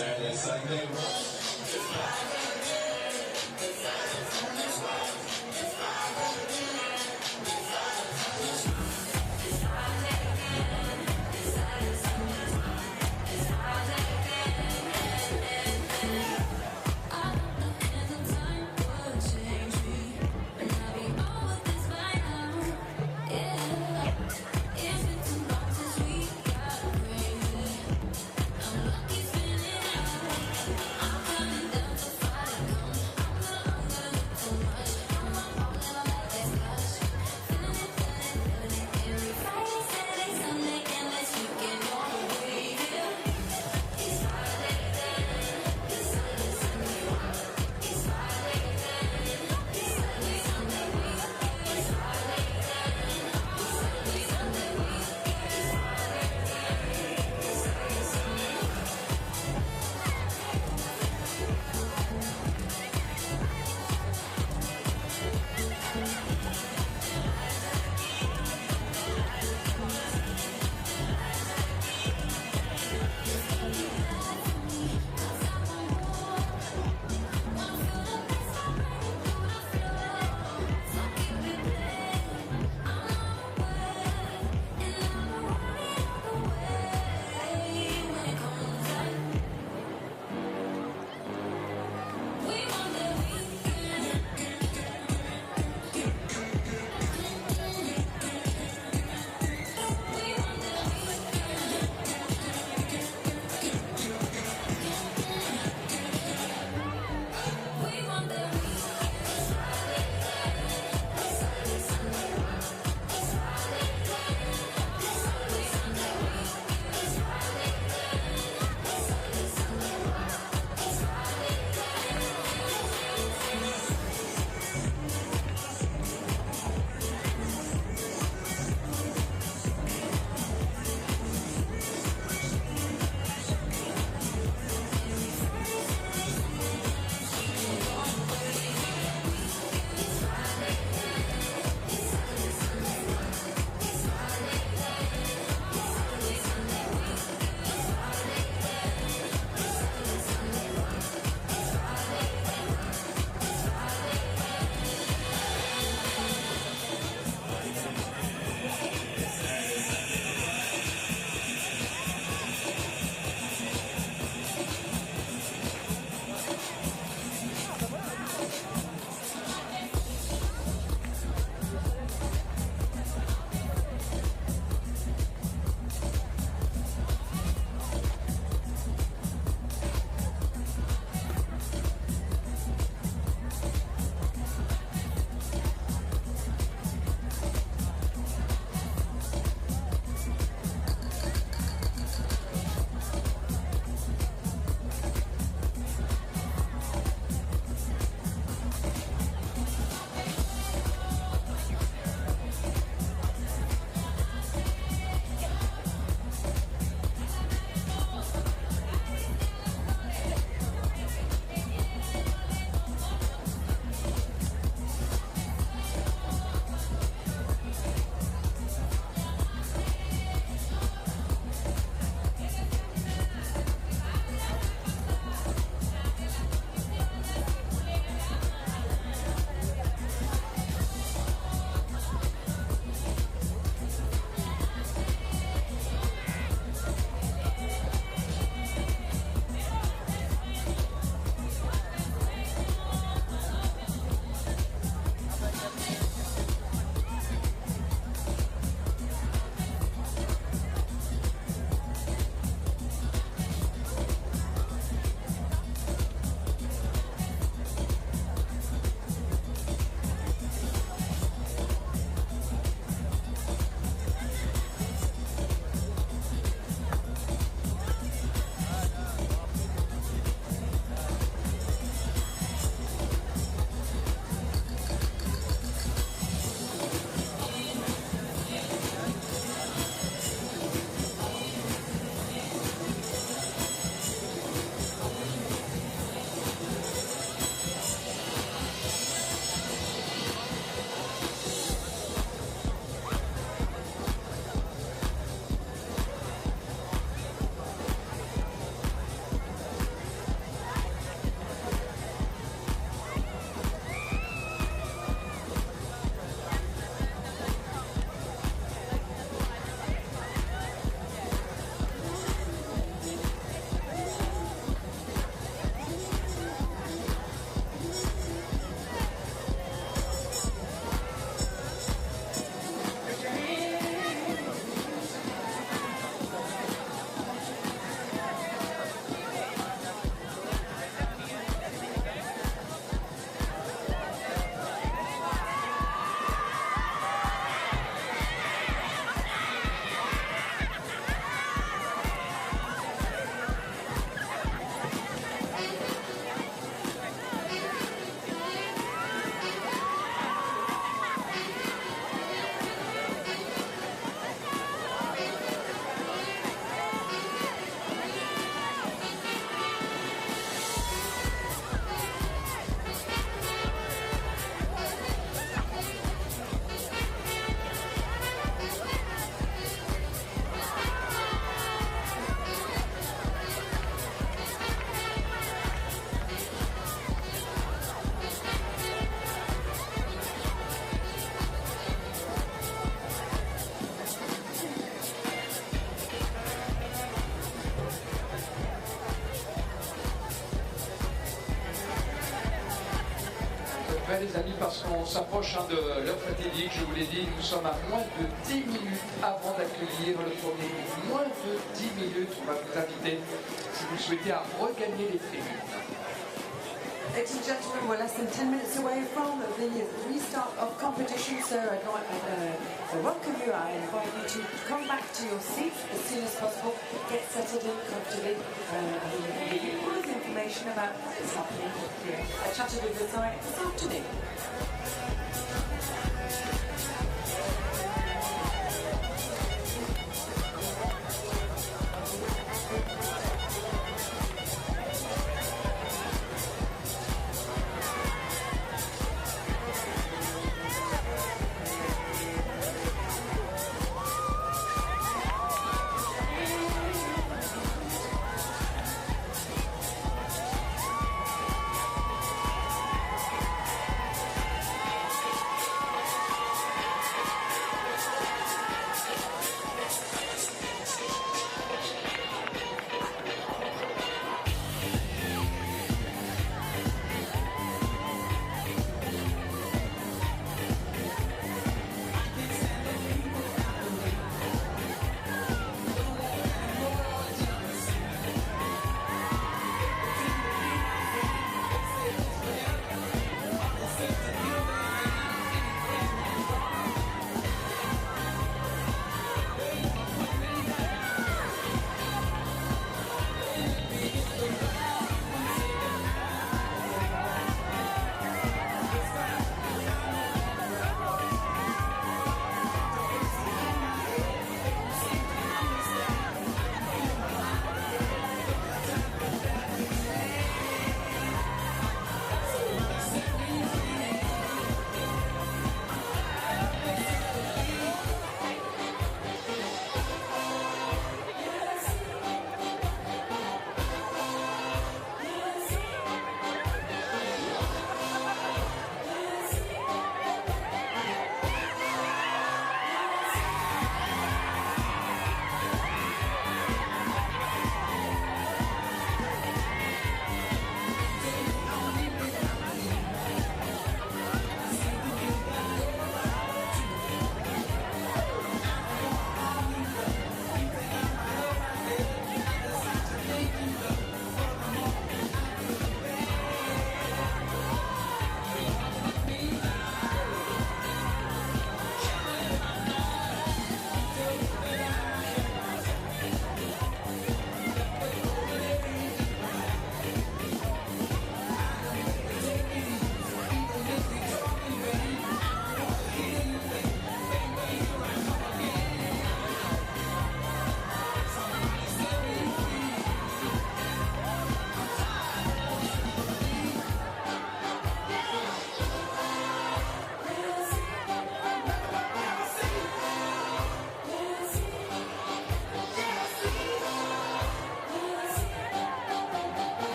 Saturday, Sunday. les amis, parce qu'on s'approche de l'heure fatidique. Je vous l'ai dit, nous sommes à moins de 10 minutes avant d'accueillir le premier groupe. Moins de 10 minutes, on va vous inviter, si vous le souhaitez, à regagner les tribunes. Ladies and gentlemen, we're less than 10 minutes away from the restart of competition, so I welcome you. I invite you to come back to your seats as soon as possible, get settled in comfortably, and we can give you all of the information about what's happening here at Chateau de Versailles this afternoon.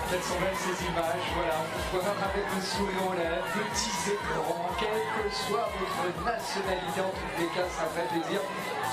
Quelles sont belles ces images, voilà, on peut voir avec le sourire aux lèvres, petits et grands, quelle que soit votre nationalité, en tous les cas, ça fait plaisir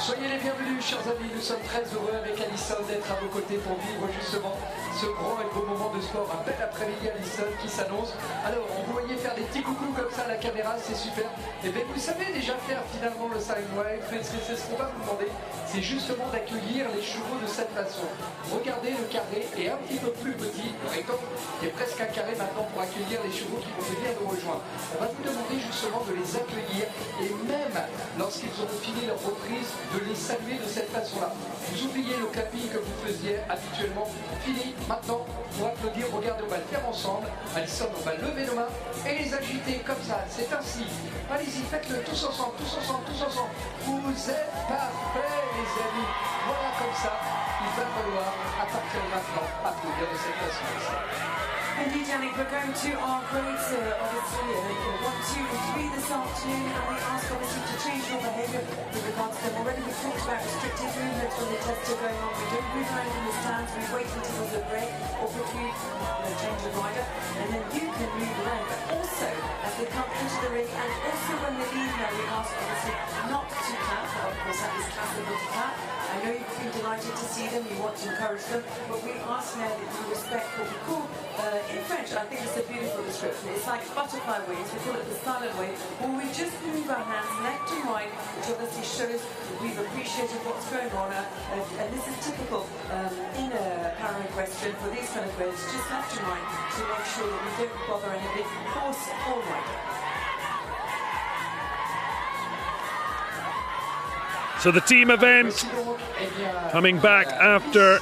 Soyez les bienvenus, chers amis. Nous sommes très heureux avec Alison d'être à vos côtés pour vivre justement ce grand et beau moment de sport. Un bel après-midi, Alison, qui s'annonce. Alors, on vous voyait faire des petits coucous comme ça à la caméra, c'est super. Et bien, vous savez déjà faire finalement le sign wave. C'est ce qu'on va vous demander, c'est justement d'accueillir les chevaux de cette façon. Regardez, le carré est un petit peu plus petit, le rectangle est presque un carré maintenant pour accueillir les chevaux qui vont venir nous rejoindre. On va vous demander justement de les accueillir et même lorsqu'ils auront fini leur reprise, de les saluer de cette façon-là. Vous oubliez le clapping que vous faisiez habituellement. Fini, maintenant, pour applaudir, regardez, on va le faire ensemble. Alison, on va lever nos mains et les agiter comme ça. C'est ainsi. Allez-y, faites-le tous ensemble, tous ensemble, tous ensemble. Vous êtes parfaits, les amis. Voilà comme ça. Il va falloir, à partir de maintenant, applaudir de cette façon. Indeed, Yannick, we're going to our grades, obviously, 1, 2 and 3 this afternoon, and we ask, obviously, to change your behaviour with regards to them. Already we've talked about restricted movements when the tests are going on. We don't move around in the stands, we wait until there's a break, or if you change your rider, and then you can move around. But also, as they come into the ring, and also when they leave now, we ask, obviously, not to clap. Of course, that is classical to clap. I know you've been delighted to see them, you want to encourage them, but we ask now that you respect what we call, in French, I think it's a beautiful description, it's like butterfly wings, we call it the silent way, where we just move our hands left and right, which obviously shows that we've appreciated what's going on, and this is typical in a para-equestrian for these kind of grades, just left and right, to make sure that we don't bother any big horse or rider. So the team event coming back after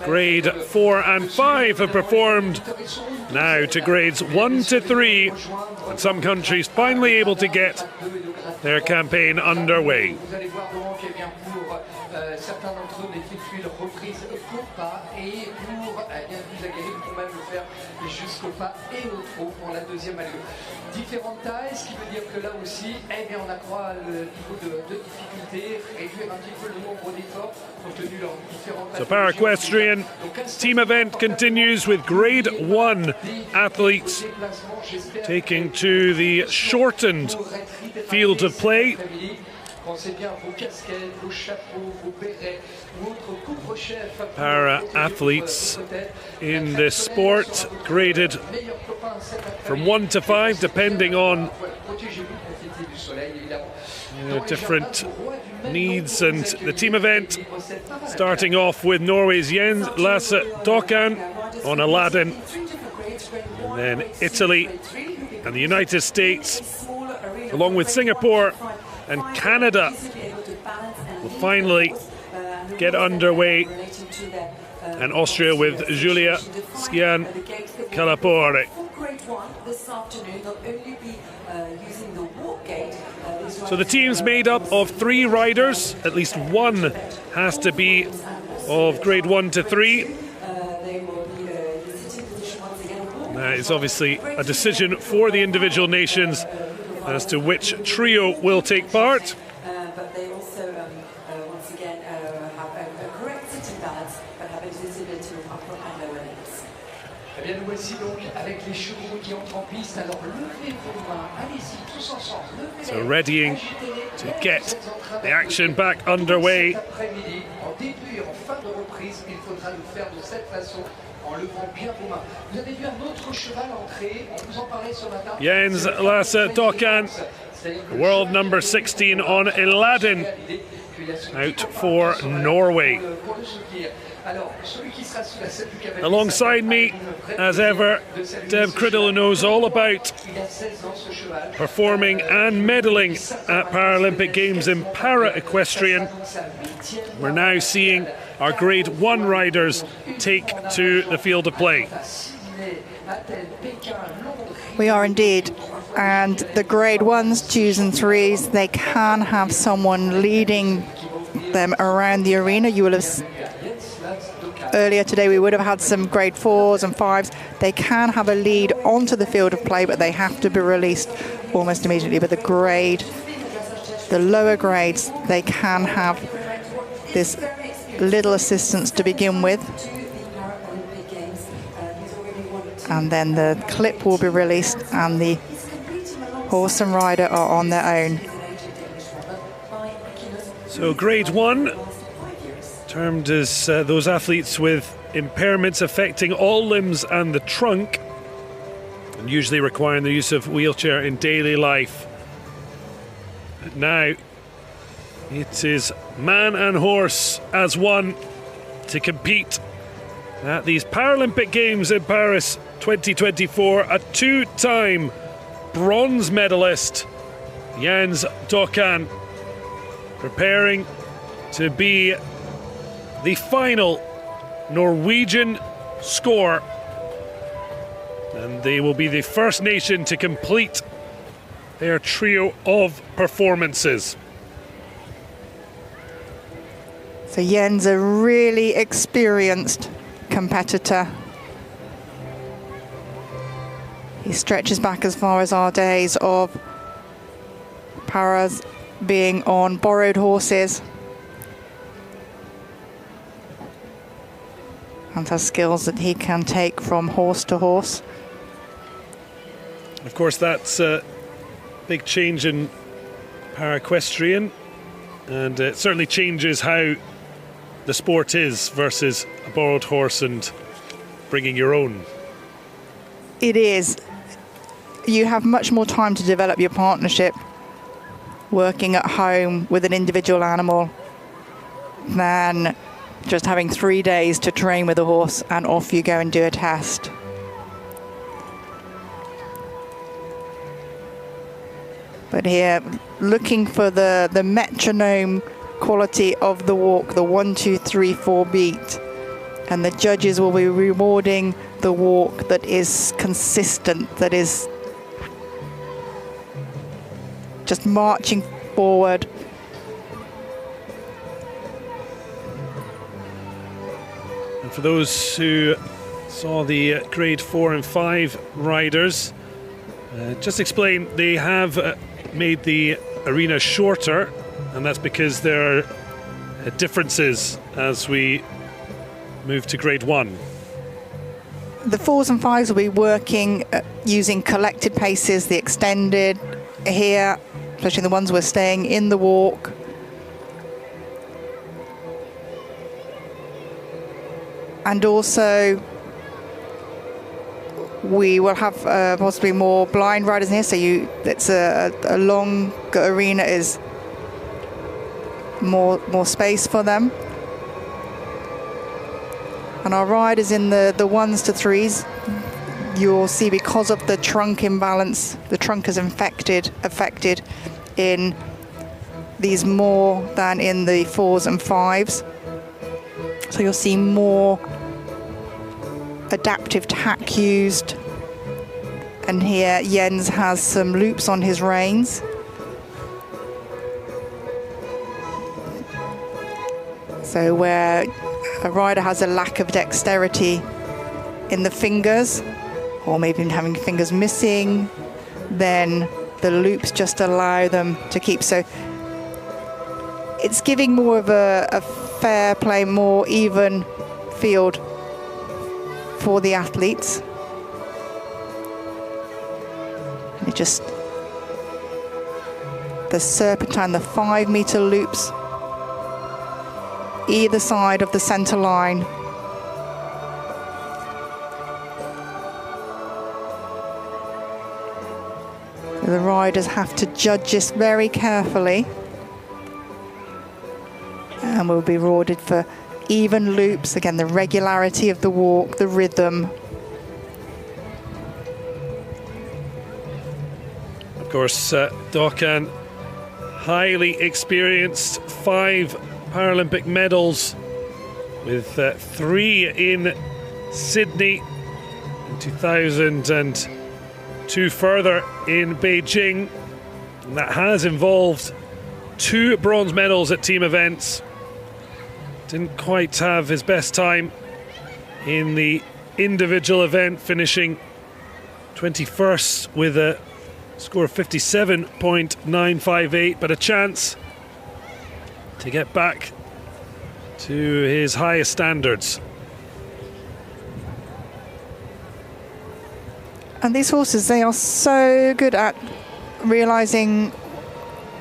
grade 4 and 5 have performed, now to grades 1 to 3, and some countries finally able to get their campaign underway. Certains d'entre eux n'effectuent leur reprise qu'au pas et pour bien plus aguerris pour même le faire jusqu'au pas et au trot pour la deuxième allure. Différentes tailles, ce qui veut dire que là aussi, eh bien, on accroît le niveau de difficulté, réduire un petit peu le nombre d'efforts compte tenu de leurs différentes So Para-Equestrian team event continues with grade 1 athletes taking to the shortened field of play. Para athletes in this sport graded from 1 to 5 depending on different needs, and the team event starting off with Norway's Jens Lasse Dokkan on Aladdin, and then Italy and the United States along with Singapore and Canada will finally get underway, and Austria with Giulia Schian Calapore. So the team's made up of 3 riders, at least one has to be of grade 1 to 3. That is obviously a decision for the individual nations as to which trio will take part. But they also, once again, have a correct sitting balance, but have a visibility of upper and lower limbs. Eh bien, nous voici donc avec les chevaux qui entrent en piste. Alors, levez vos mains, allez-y, tous ensemble. So readying to get the action back underway. Cet après-midi, en début et en fin de reprise, il faudra le faire de cette façon. En levant bien vos mains. Vous avez vu un autre cheval entrer, on vous en parlait ce matin. Jens Lasse Dokkan, world number 16 on Aladdin, out for Norway. Alongside me, as ever, Dev Criddle knows all about performing and medalling at Paralympic Games in Para-Equestrian. We're now seeing our grade 1 riders take to the field of play. We are indeed. And the grade 1s, 2s and 3s, they can have someone leading them around the arena. You will have earlier today we would have had some grade 4s and 5s. They can have a lead onto the field of play, but they have to be released almost immediately. But the lower grades, they can have this little assistance to begin with, and then the clip will be released and the horse and rider are on their own. So grade 1, termed as those athletes with impairments affecting all limbs and the trunk, and usually requiring the use of wheelchair in daily life. But now it is man and horse as one to compete at these Paralympic Games in Paris 2024. A two-time bronze medalist, Jens Dokkan, preparing to be the final Norwegian score, and they will be the first nation to complete their trio of performances. So Jens, a really experienced competitor. He stretches back as far as our days of paras being on borrowed horses, and has skills that he can take from horse to horse. Of course, that's a big change in para-equestrian, and it certainly changes how the sport is versus a borrowed horse and bringing your own. It is. You have much more time to develop your partnership working at home with an individual animal than just having 3 days to train with a horse and off you go and do a test. But here, looking for the metronome quality of the walk, the 1, 2, 3, 4 beat, and the judges will be rewarding the walk that is consistent, that is just marching forward. And for those who saw the grade 4 and 5 riders, just explain, they have made the arena shorter, and that's because there are differences as we move to grade 1. The 4s and 5s will be working using collected paces, the extended here, especially the ones we're staying in the walk. And also we will have possibly more blind riders in here, so it's a long arena, is more space for them. And our riders in the 1s to 3s, you'll see, because of the trunk imbalance, the trunk is affected in these more than in the 4s and 5s. So you'll see more adaptive tack used. And here Jens has some loops on his reins. So where a rider has a lack of dexterity in the fingers, or maybe having fingers missing, then the loops just allow them to keep. So it's giving more of a fair play, more even field for the athletes. It just, the serpentine, the 5-meter loops either side of the center line. So the riders have to judge this very carefully, and will be rewarded for even loops, again the regularity of the walk, the rhythm. Of course, Dokkan, highly experienced, 5 Paralympic medals, with 3 in Sydney in 2000 and 2 further in Beijing. And that has involved 2 bronze medals at team events. Didn't quite have his best time in the individual event, finishing 21st with a score of 57.958, but a chance to get back to his highest standards. And these horses, they are so good at realizing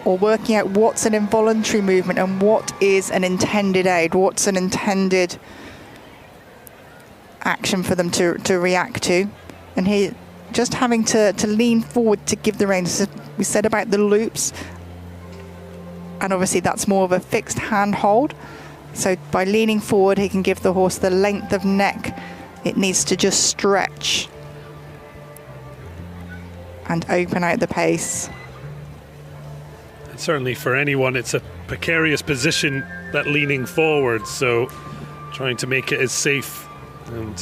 or working out what's an involuntary movement and what is an intended aid, what's an intended action for them to react to. And he just having to lean forward to give the reins. We said about the loops, and obviously that's more of a fixed hand hold. So by leaning forward, he can give the horse the length of neck it needs to just stretch and open out the pace. And certainly for anyone, it's a precarious position, that leaning forward, so trying to make it as safe. And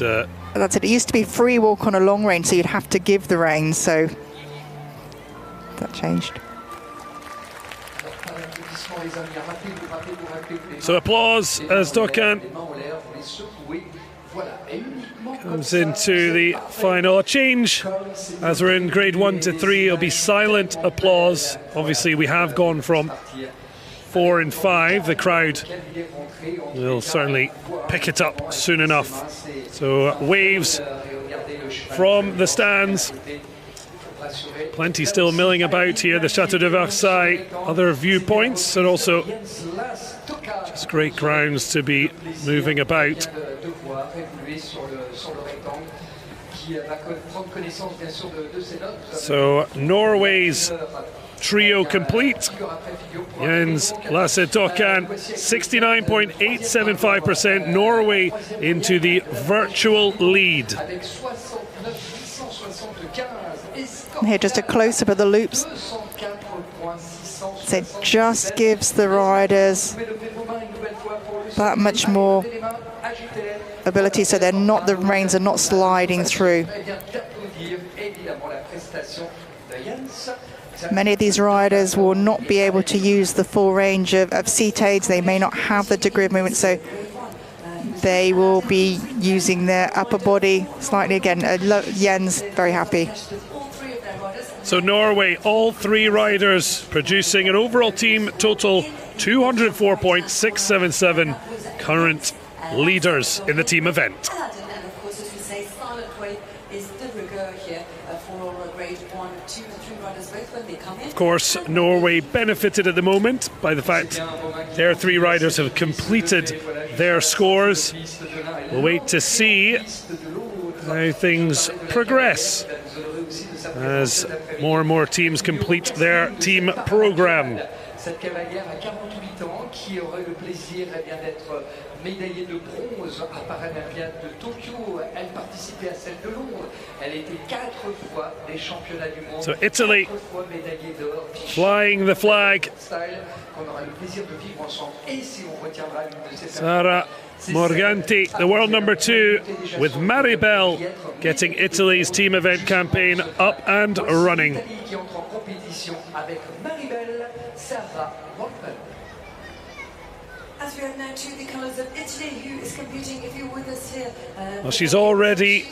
that's it. It used to be free walk on a long range, so you'd have to give the reins, so that changed. So applause as Dokan comes into the final. A change as we're in grade 1 to 3. It'll be silent applause. Obviously we have gone from 4 and 5. The crowd will certainly pick it up soon enough. So waves from the stands. Plenty still milling about here, the Chateau de Versailles. Other viewpoints, and also just great grounds to be moving about. So Norway's trio complete. Jens Lasse Dokan, 69.875%. Norway into the virtual lead. Here, just a close-up of the loops. So it just gives the riders that much more ability, so they're not, the reins are not sliding through. Many of these riders will not be able to use the full range of seat aids. They may not have the degree of movement, so they will be using their upper body slightly again. Jens, very happy. So Norway, all 3 riders producing an overall team total 204.677, current leaders in the team event. Of course, Norway benefited at the moment by the fact their 3 riders have completed their scores. We'll wait to see how things progress as more and more teams complete their team program. Cette cavalière à 48 ans qui aurait le plaisir d'être médaillée de bronze à Paralympiade de Tokyo. Elle participait à celle de Londres. Elle était 4 fois des championnats du monde. So Italy 4 fois médaillée d'or. flying the flag. Qu'on aura le plaisir de vivre ensemble. Et si on retiendra une de ces Sara Morganti, the world number 2, with Maribel getting Italy's team event campaign up and running. As we are now to the colours of Italy, who is competing, if you're with us here. Well, she's already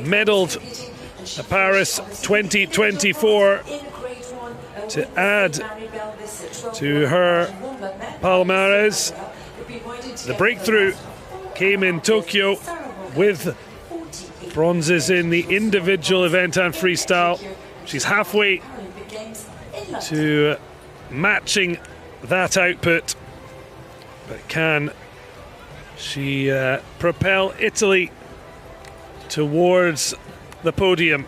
medalled at Paris 2024 to add to her palmarès. The breakthrough came in Tokyo with bronzes in the individual event and freestyle. She's halfway to matching that output. But can she propel Italy towards the podium?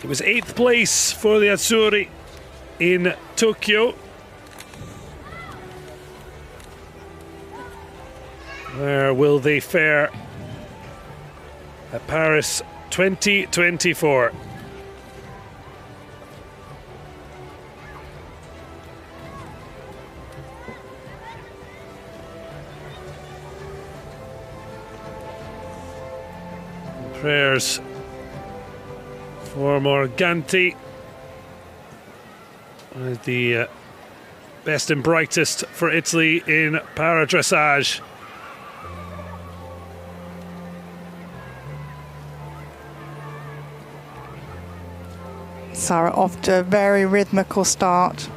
It was 8th place for the Azzurri in Tokyo. Where will they fare at Paris 2024? Prayers for Morganti, the best and brightest for Italy in para dressage. Sarah off to a very rhythmical start.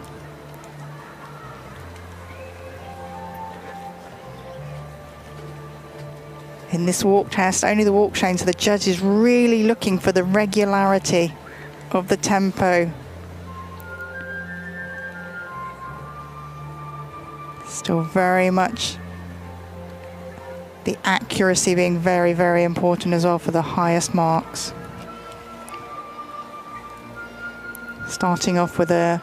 in this walk test, only the walk chain, so the judge is really looking for the regularity of the tempo. Still very much the accuracy being very, very important as well for the highest marks. Starting off with an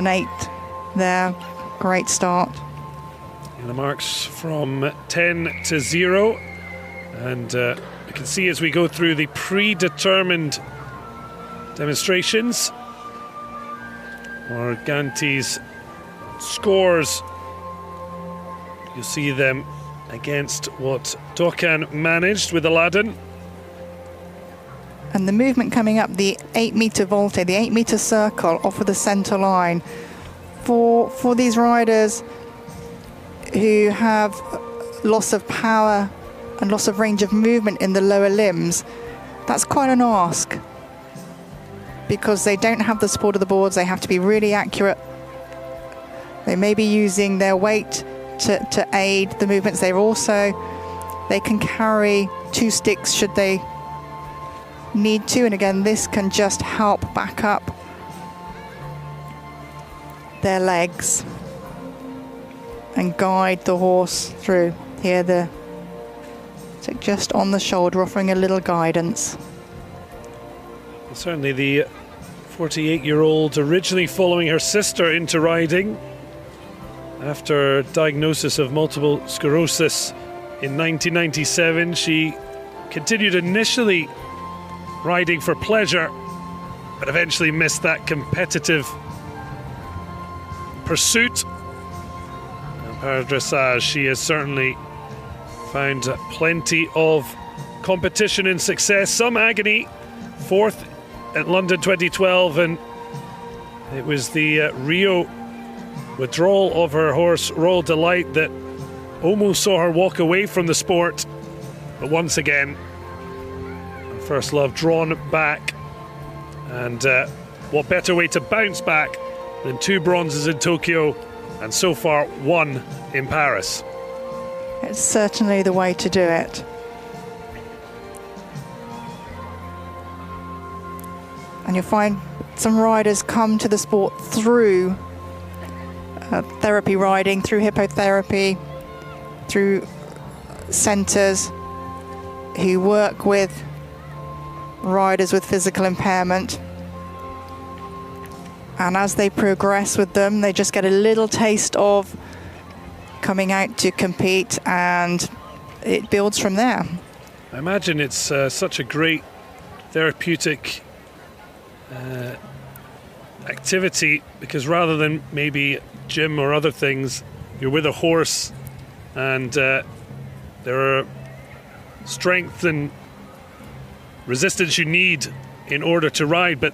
8 there, great start. And the marks from 10 to 0, and you can see as we go through the predetermined demonstrations, Morganti's scores, you'll see them against what Dokkan managed with Aladdin. And the movement coming up, the 8-meter volte, the 8-meter circle off of the center line, for these riders who have loss of power and loss of range of movement in the lower limbs, that's quite an ask, because they don't have the support of the boards. They have to be really accurate. They may be using their weight to aid the movements. They can carry 2 sticks should they need to, and again, this can just help back up their legs and guide the horse through. Here, the stick just on the shoulder, offering a little guidance. Certainly the 48-year-old originally following her sister into riding after diagnosis of multiple sclerosis in 1997. She continued initially riding for pleasure, but eventually missed that competitive pursuit. And Dressage, she has certainly found plenty of competition and success, some agony. 4th at London 2012, and it was the Rio withdrawal of her horse Royal Delight that almost saw her walk away from the sport. But once again, her first love drawn back, and what better way to bounce back than 2 bronzes in Tokyo, and so far 1 in Paris. It's certainly the way to do it. And you'll find some riders come to the sport through therapy riding, through hippotherapy, through centres who work with riders with physical impairment. And as they progress with them, they just get a little taste of coming out to compete, and it builds from there. I imagine it's such a great therapeutic activity, because rather than maybe gym or other things, you're with a horse, and there are strength and resistance you need in order to ride, but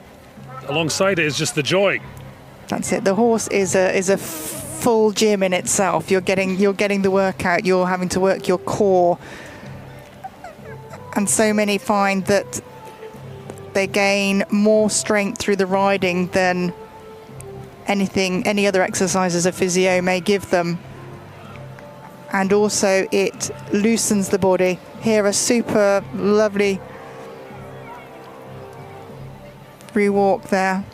alongside it is just the joy. That's it. The horse is a full gym in itself. You're getting the workout. You're having to work your core, and so many find that they gain more strength through the riding than any other exercises a physio may give them. And also it loosens the body. Here, a super lovely free walk there.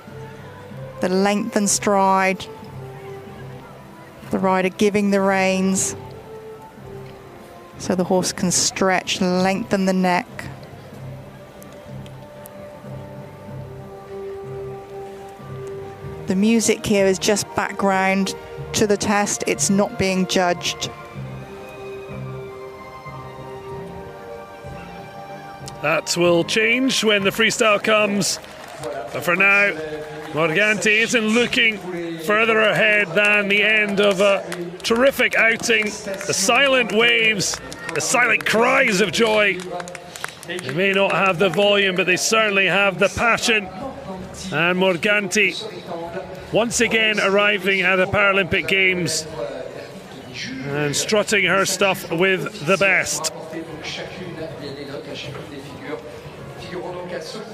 The length and stride. The rider giving the reins so the horse can stretch, lengthen the neck. The music here is just background to the test. It's not being judged. That will change when the freestyle comes. But for now, Morganti isn't looking further ahead than the end of a terrific outing. The silent waves, the silent cries of joy. They may not have the volume, but they certainly have the passion. And Morganti once again arriving at the Paralympic Games and strutting her stuff with the best.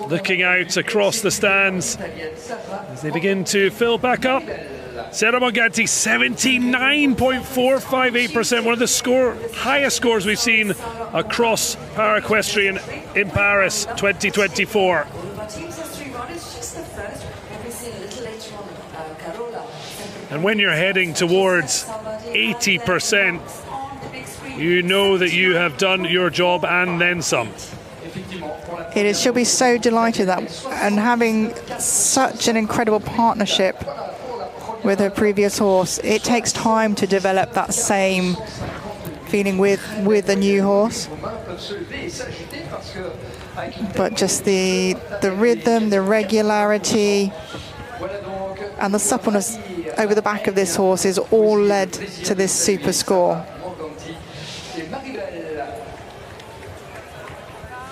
Looking out across the stands as they begin to fill back up. Sera Morganti, 79.458%, one of the highest scores we've seen across para-equestrian in Paris 2024. And when you're heading towards 80%, you know that you have done your job and then some. It is. She'll be so delighted that, and having such an incredible partnership with her previous horse, it takes time to develop that same feeling with the new horse. But just the rhythm, the regularity, and the suppleness over the back of this horse is all led to this super score.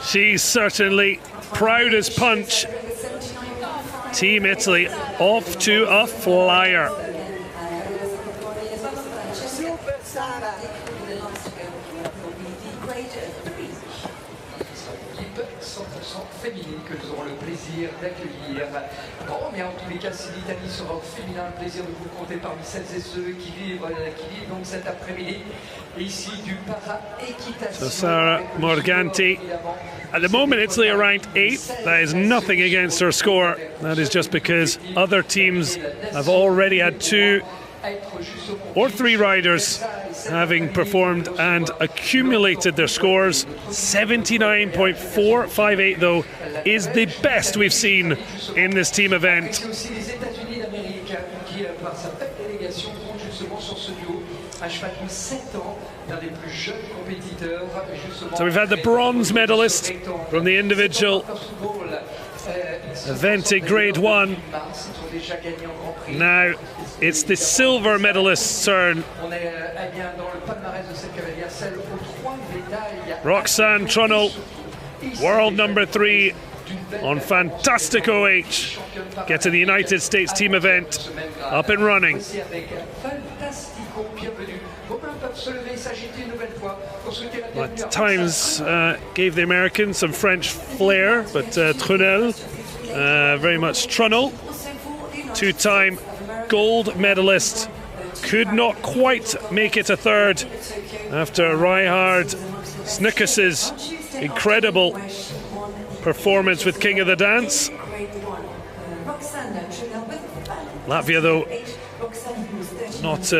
She's certainly proud as punch. Team Italy off to a flyer. Féminine que nous aurons le plaisir d'accueillir. Bon, mais en tous les cas, si l'Italie sera au féminin, le plaisir de vous compter parmi celles et ceux qui vivent donc cet après-midi ici du para-équitation. So Sera Morganti, at the moment Italy are ranked 8th. That is nothing against her score. That is just because other teams have already had 2 or 3 riders having performed and accumulated their scores. 79.458 though is the best we've seen in this team event. So we've had the bronze medalist from the individual event in Grade 1. Now it's the silver medalist's turn. Roxane Trunnell, world number 3 on fantastic OH, getting the United States team event up and running. At times gave the Americans some French flair, but Trunnell, very much Trunnell, 2-time gold medalist, could not quite make it a third after Reinhard Snickers's incredible performance with King of the Dance. Latvia, though, not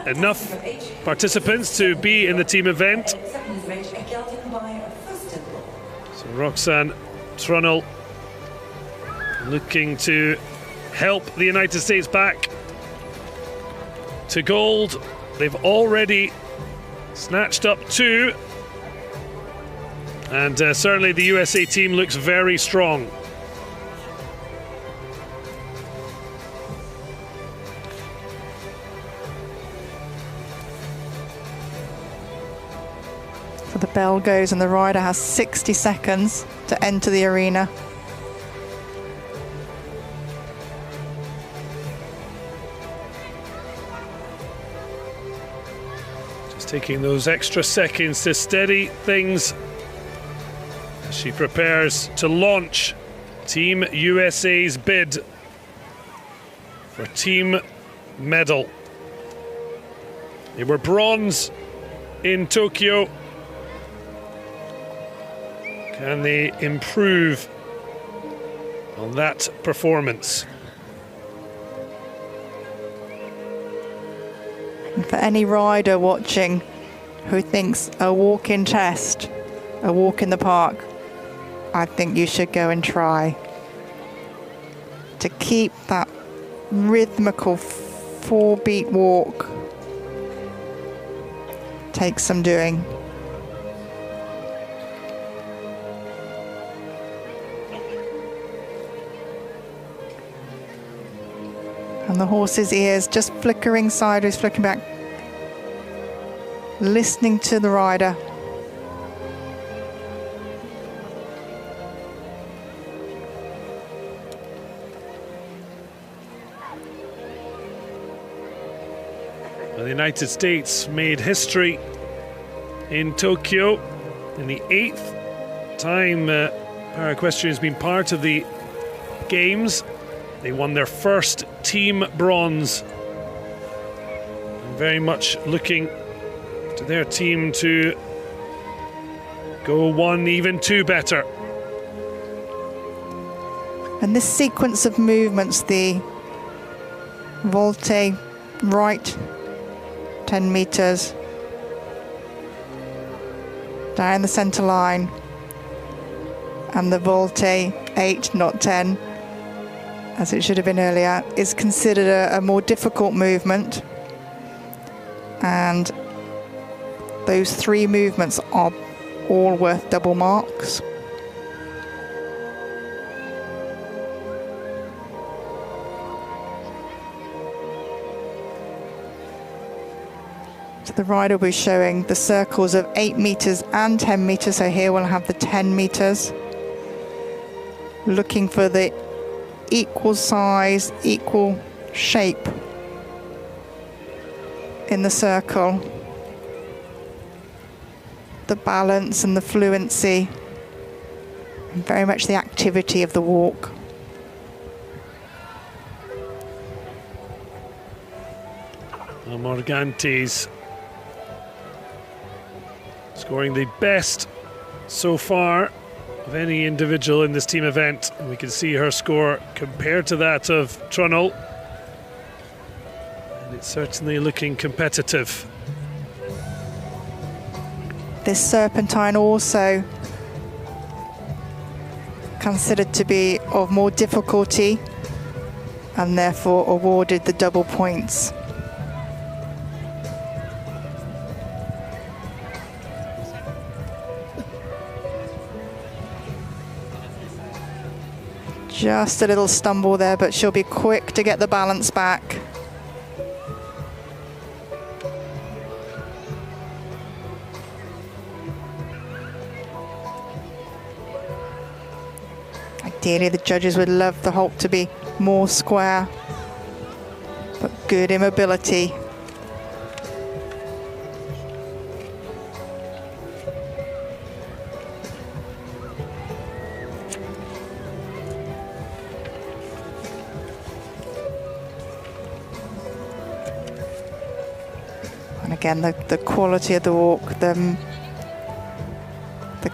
enough participants to be in the team event. So Roxane Trunnell looking to help the United States back to gold. They've already snatched up 2, and certainly the USA team looks very strong. So the bell goes and the rider has 60 seconds to enter the arena. Taking those extra seconds to steady things as she prepares to launch Team USA's bid for team medal. They were bronze in Tokyo. Can they improve on that performance? For any rider watching who thinks a walk-in test, a walk in the park, I think you should go and try. To keep that rhythmical 4-beat walk takes some doing. And the horse's ears just flickering sideways, flicking back, listening to the rider. Well, the United States made history in Tokyo in the 8th time para-equestrian has been part of the Games. They won their first team bronze very much looking to their team to go one, even two better. And this sequence of movements, the volte right 10 meters, down the center line, and the volte 8, not 10, as it should have been earlier, is considered a more difficult movement. And those three movements are all worth double marks. So the rider will be showing the circles of 8 meters and 10 meters. So here we'll have the 10 meters. Looking for the equal size, equal shape in the circle. The balance and the fluency, and very much the activity of the walk. Morganti's scoring the best so far of any individual in this team event. And we can see her score compared to that of Trunnell. And it's certainly looking competitive. This serpentine also considered to be of more difficulty and therefore awarded the double points. Just a little stumble there, but she'll be quick to get the balance back. Ideally, the judges would love the halt to be more square, but good immobility. And again, the quality of the walk, the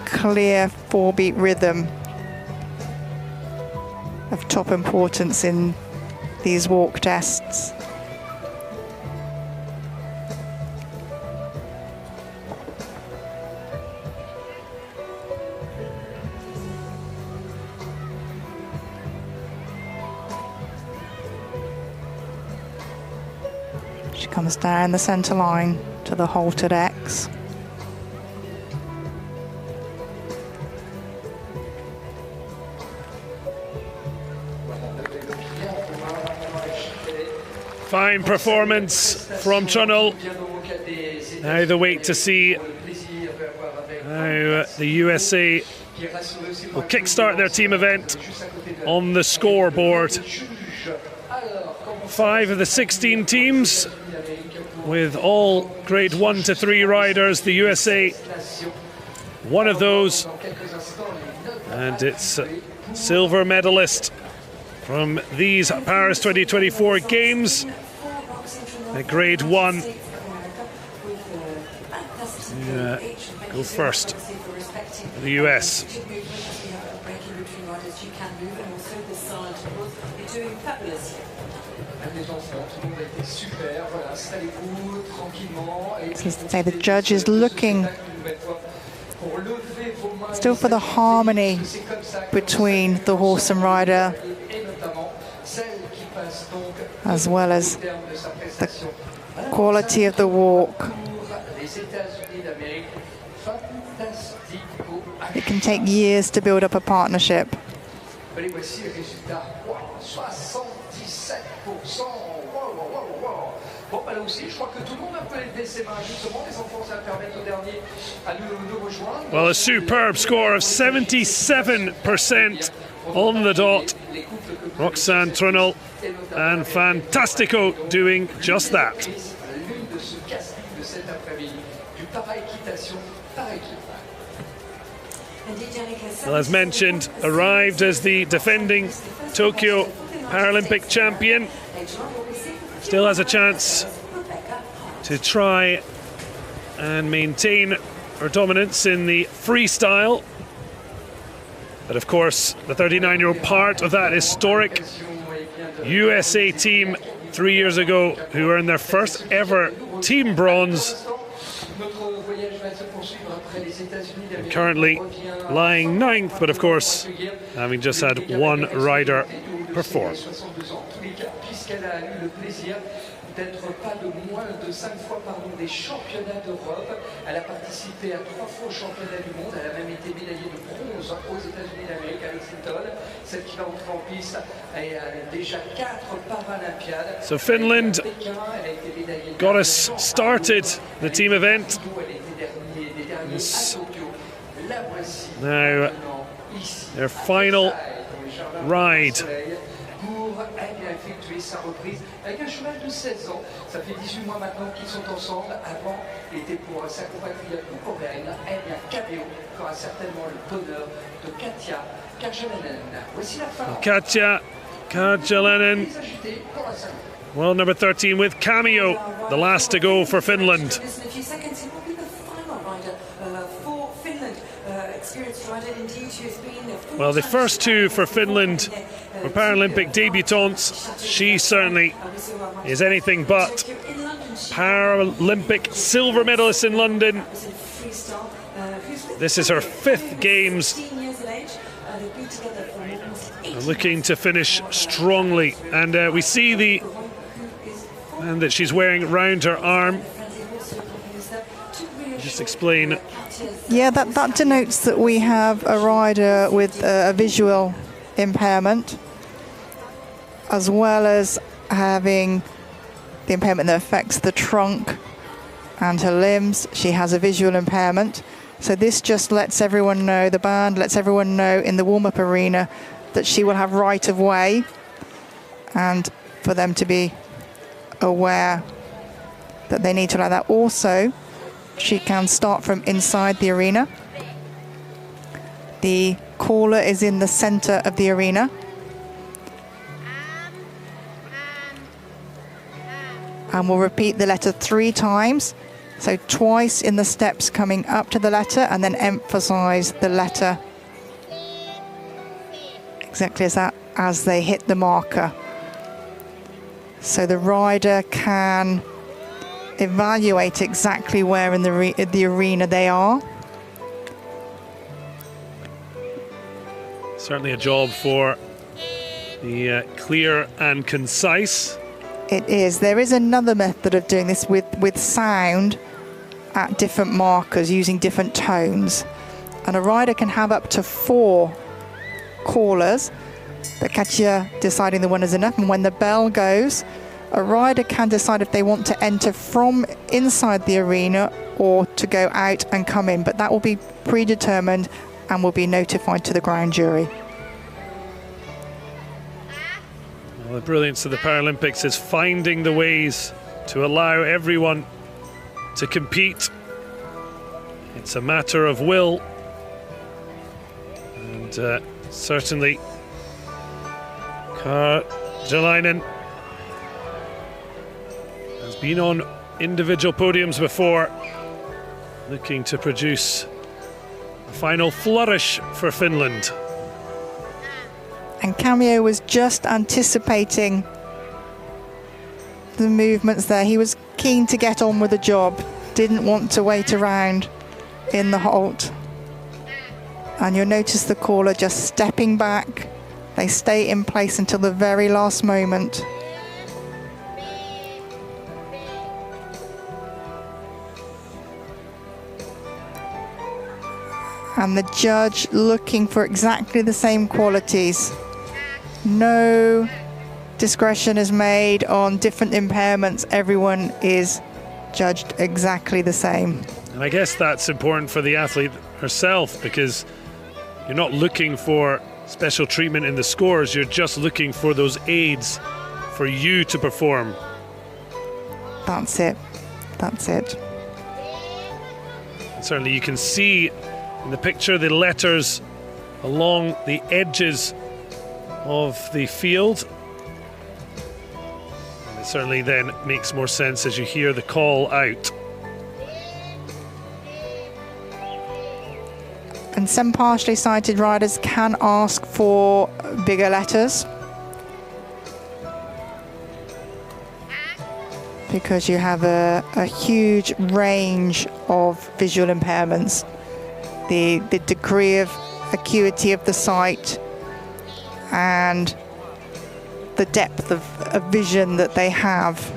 clear 4-beat rhythm of top importance in these walk tests. She comes down the center line to the halted X. Fine performance from Trunnell. Now the wait to see how the USA will kickstart their team event on the scoreboard. 5 of the 16 teams, with all grade 1 to 3 riders. The USA, one of those, and it's silver medalist from these Paris 2024 games at grade 1. Go first, the US. Say the judge is looking still for the harmony between the horse and rider, as well as the quality of the walk. It can take years to build up a partnership. Well, a superb score of 77% on the dot. Roxane Trunnell and Fantastico doing just that. Well, as mentioned, arrived as the defending Tokyo Paralympic champion. Still has a chance to try and maintain her dominance in the freestyle. But of course, the 39-year-old part of that historic USA team 3 years ago, who earned their first ever team bronze. And currently lying 9th, but of course, having just had one rider perform. D'être pas de moins de 5 fois des championnats d'Europe. Elle a participé à 3 fois aux championnats du monde. Elle a même été médaillée de bronze aux États-Unis d'Amérique avec Seattle. Celle qui va entrer en piste a déjà 4 Paralympiades. So Finland got us started the team event. Now their final ride. Effectuer sa reprise avec un cheval de 16 ans. Ça fait 18 mois maintenant qu'ils sont ensemble. Avant, il était pour sa compatriote coréenne. Eh bien, Chateau aura certainement le bonheur de Katja Karjalainen. Voici la fin. Katja Karjalainen. Well, number 13 with Cameo, the last to go for Finland. Well, the first two for Finland were Paralympic debutantes. She certainly is anything but. Paralympic silver medalist in London. This is her 5th Games. Looking to finish strongly. And we see the band that she's wearing round her arm. Just explain. Yeah, that denotes that we have a rider with a visual impairment, as well as having the impairment that affects the trunk and her limbs. She has a visual impairment. So this just lets everyone know, the band lets everyone know in the warm-up arena that she will have right of way, and for them to be aware that they need to allow that. Also, she can start from inside the arena. The caller is in the center of the arena. And we'll repeat the letter 3 times. So twice in the steps coming up to the letter, and then emphasize the letter exactly as that as they hit the marker. So the rider can evaluate exactly where in the arena they are. Certainly a job for the clear and concise. It is. There is another method of doing this with sound at different markers using different tones. And a rider can have up to 4 callers, but Katja deciding the one is enough. And when the bell goes, a rider can decide if they want to enter from inside the arena or to go out and come in, but that will be predetermined and will be notified to the ground jury. Well, the brilliance of the Paralympics is finding the ways to allow everyone to compete. It's a matter of will, and certainly Karjalainen has been on individual podiums before, looking to produce a final flourish for Finland. And Cameo was just anticipating the movements there. He was keen to get on with the job, didn't want to wait around in the halt. And you'll notice the caller just stepping back. They stay in place until the very last moment. And the judge looking for exactly the same qualities. No discretion is made on different impairments. Everyone is judged exactly the same. And I guess that's important for the athlete herself, because you're not looking for special treatment in the scores, you're just looking for those aids for you to perform. That's it. That's it. And certainly you can see in the picture the letters along the edges of the field. And certainly then makes more sense as you hear the call out. And some partially sighted riders can ask for bigger letters because you have a huge range of visual impairments. The degree of acuity of the sight and the depth of vision that they have.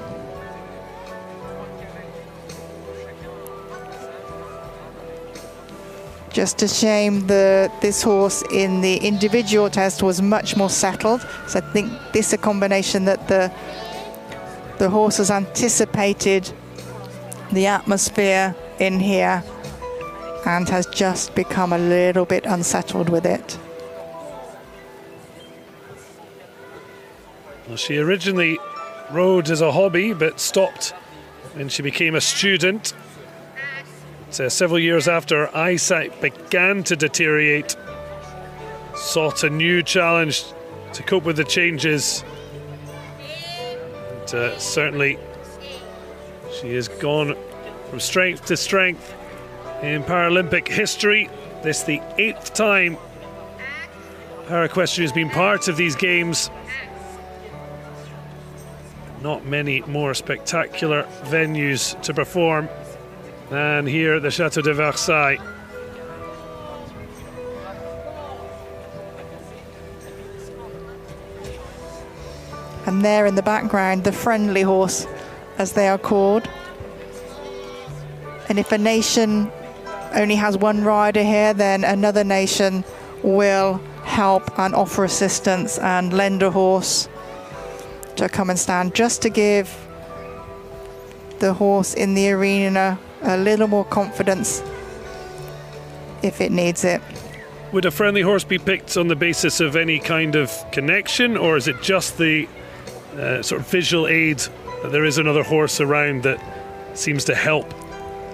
Just a shame this horse in the individual test was much more settled. So I think this is a combination that the horse has anticipated the atmosphere in here and has just become a little bit unsettled with it. Well, she originally rode as a hobby but stopped when she became a student. Several years after her eyesight began to deteriorate, sought a new challenge to cope with the changes. And, certainly she has gone from strength to strength in Paralympic history. This is the 8th time Para-Equestrian has been part of these games. Not many more spectacular venues to perform than here at the Chateau de Versailles. And there in the background, the friendly horse, as they are called. And if a nation only has one rider here, then another nation will help and offer assistance and lend a horse to come and stand, just to give the horse in the arena a little more confidence if it needs it. Would a friendly horse be picked on the basis of any kind of connection, or is it just the sort of visual aid that there is another horse around that seems to help?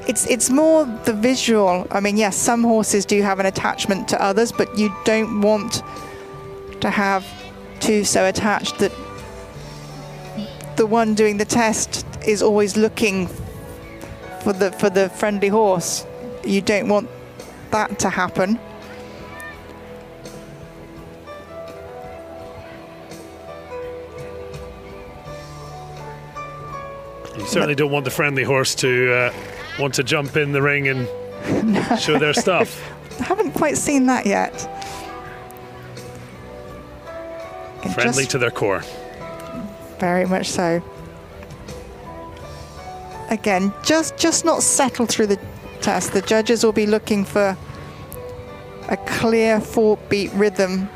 It's more the visual. I mean, yes, some horses do have an attachment to others, but you don't want to have two so attached that the one doing the test is always looking for the friendly horse. You don't want that to happen. You certainly don't want the friendly horse to want to jump in the ring and show their stuff. I haven't quite seen that yet. Friendly to their core. Very much so. Again, just not settle through the test. The judges will be looking for a clear 4-beat rhythm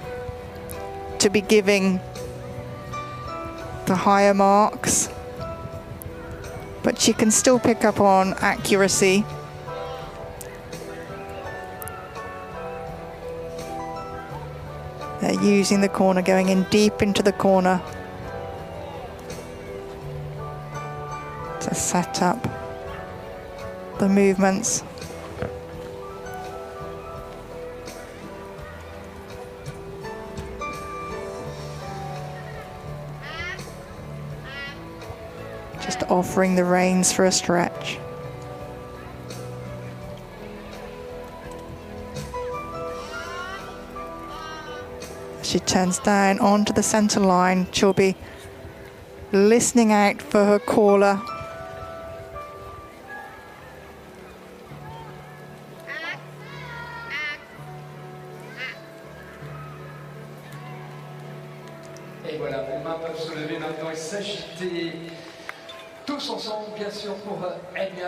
to be giving the higher marks. But she can still pick up on accuracy. They're using the corner, going in deep into the corner to set up the movements. Just offering the reins for a stretch. She turns down onto the center line. She'll be listening out for her caller. Et voilà, les mains peuvent se lever maintenant et s'agiter tous ensemble, bien sûr, pour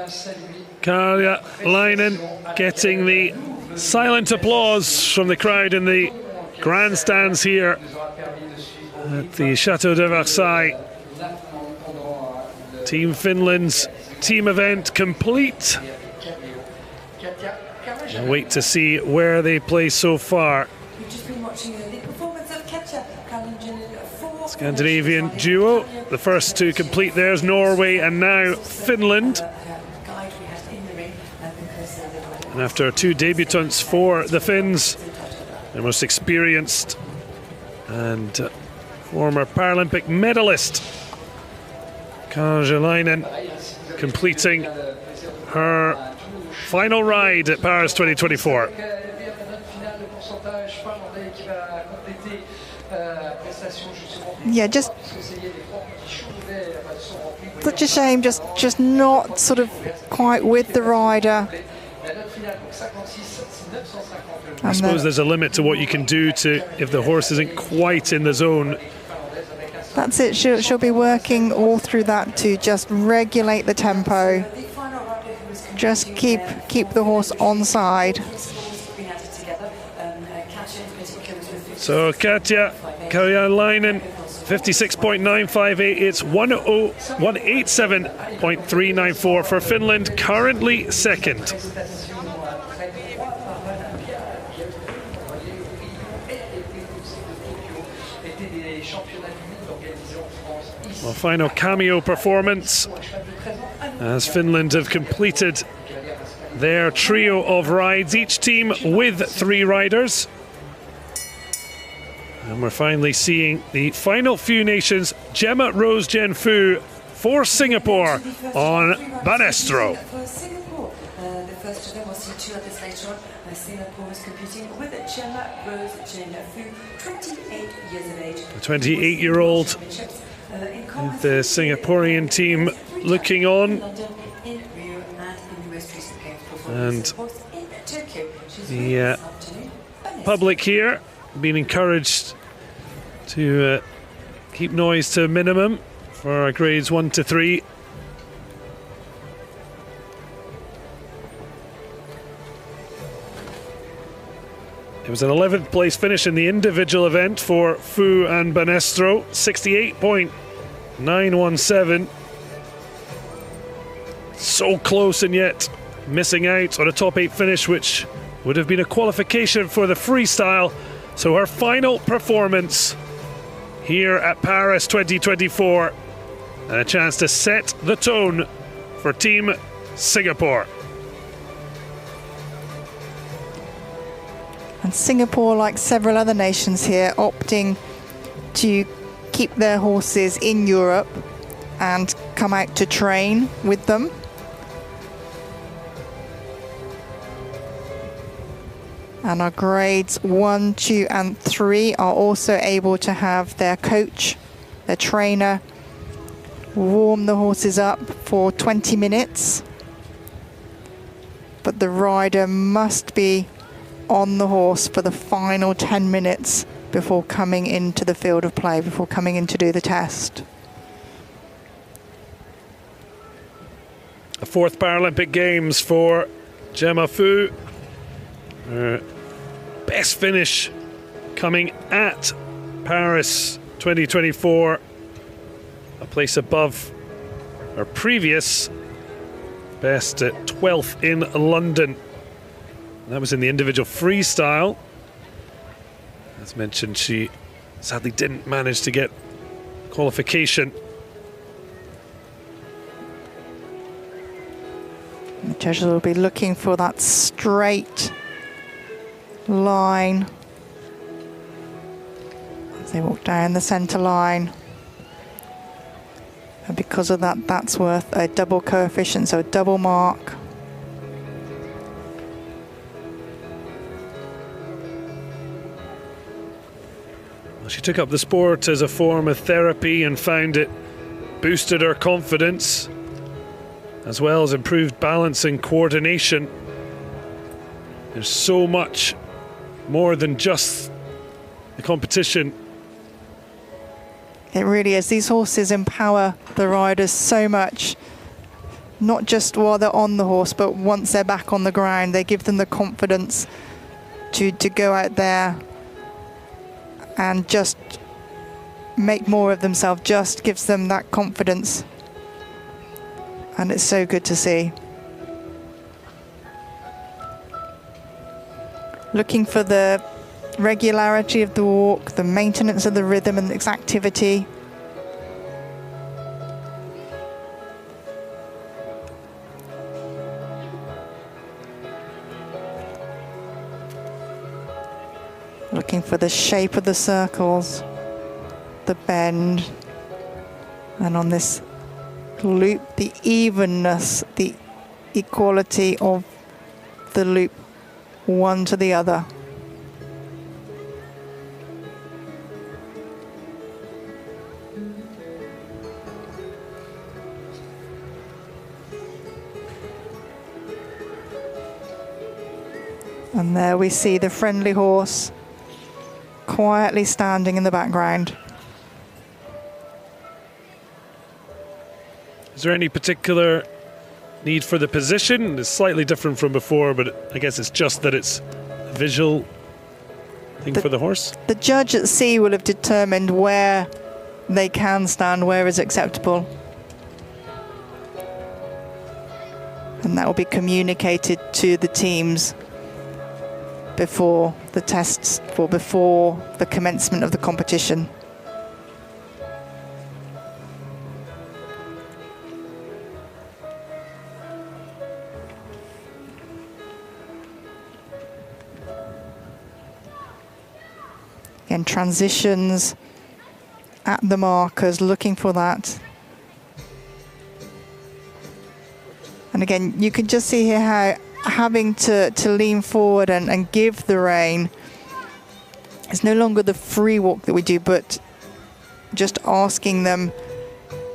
saluer. Karja Leinen getting the silent applause from the crowd in the grandstands here at the Chateau de Versailles. Team Finland's team event complete. We'll wait to see where they play so far. We've just been watching the performance of Chateau. Scandinavian duo, the first to complete theirs, Norway and now Finland. And after 2 debutants for the Finns, their most experienced and former Paralympic medalist Kangasniemi completing her final ride at Paris 2024. Yeah, just such a shame, just not sort of quite with the rider. I suppose there's a limit to what you can do if the horse isn't quite in the zone. That's it. She'll be working all through that to just regulate the tempo. Just keep the horse on side. So Katja Karjalainen, 56.958. It's 187.394 for Finland, currently second. Well, final cameo performance as Finland have completed their trio of rides, each team with 3 riders. And we're finally seeing the final few nations, Gemma Rose Jen Fu for Singapore on Banestro. For Singapore, the first of them, we'll see 2 others later on. Singapore was competing with Gemma Rose Jen Fu, 28 years of age. The 28-year-old with the Singaporean team looking on. And the public here being encouraged to keep noise to a minimum for our grades 1 to 3. It was an 11th place finish in the individual event for Fu and Banestro, 68.917. So close and yet missing out on a top 8 finish, which would have been a qualification for the freestyle. So her final performance here at Paris 2024, and a chance to set the tone for Team Singapore. And Singapore, like several other nations here, opting to keep their horses in Europe and come out to train with them. And our grades 1, 2 and 3 are also able to have their coach, their trainer, warm the horses up for 20 minutes. But the rider must be on the horse for the final 10 minutes before coming into the field of play, before coming in to do the test. A 4th Paralympic Games for Gemma Fu. Best finish coming at Paris 2024. A place above her previous best at 12th in London. That was in the individual freestyle. As mentioned, she sadly didn't manage to get qualification. The judges will be looking for that straight line as they walk down the centre line. And because of that, that's worth a double coefficient, so a double mark. She took up the sport as a form of therapy and found it boosted her confidence, as well as improved balance and coordination. There's so much more than just the competition. It really is. These horses empower the riders so much, not just while they're on the horse, but once they're back on the ground, they give them the confidence to go out there and just make more of themselves, just gives them that confidence. And it's so good to see. Looking for the regularity of the walk, the maintenance of the rhythm and its activity. Looking for the shape of the circles, the bend, and on this loop, the evenness, the equality of the loop one to the other. And there we see the friendly horse quietly standing in the background. Is there any particular need for the position? It's slightly different from before, but I guess it's just that it's a visual thing for the horse. The judge at sea will have determined where they can stand, where is acceptable. And that will be communicated to the teams before the tests, before the commencement of the competition. Again, transitions at the markers, looking for that. And again, you can just see here how having to lean forward and give the rein. It's no longer the free walk that we do, but just asking them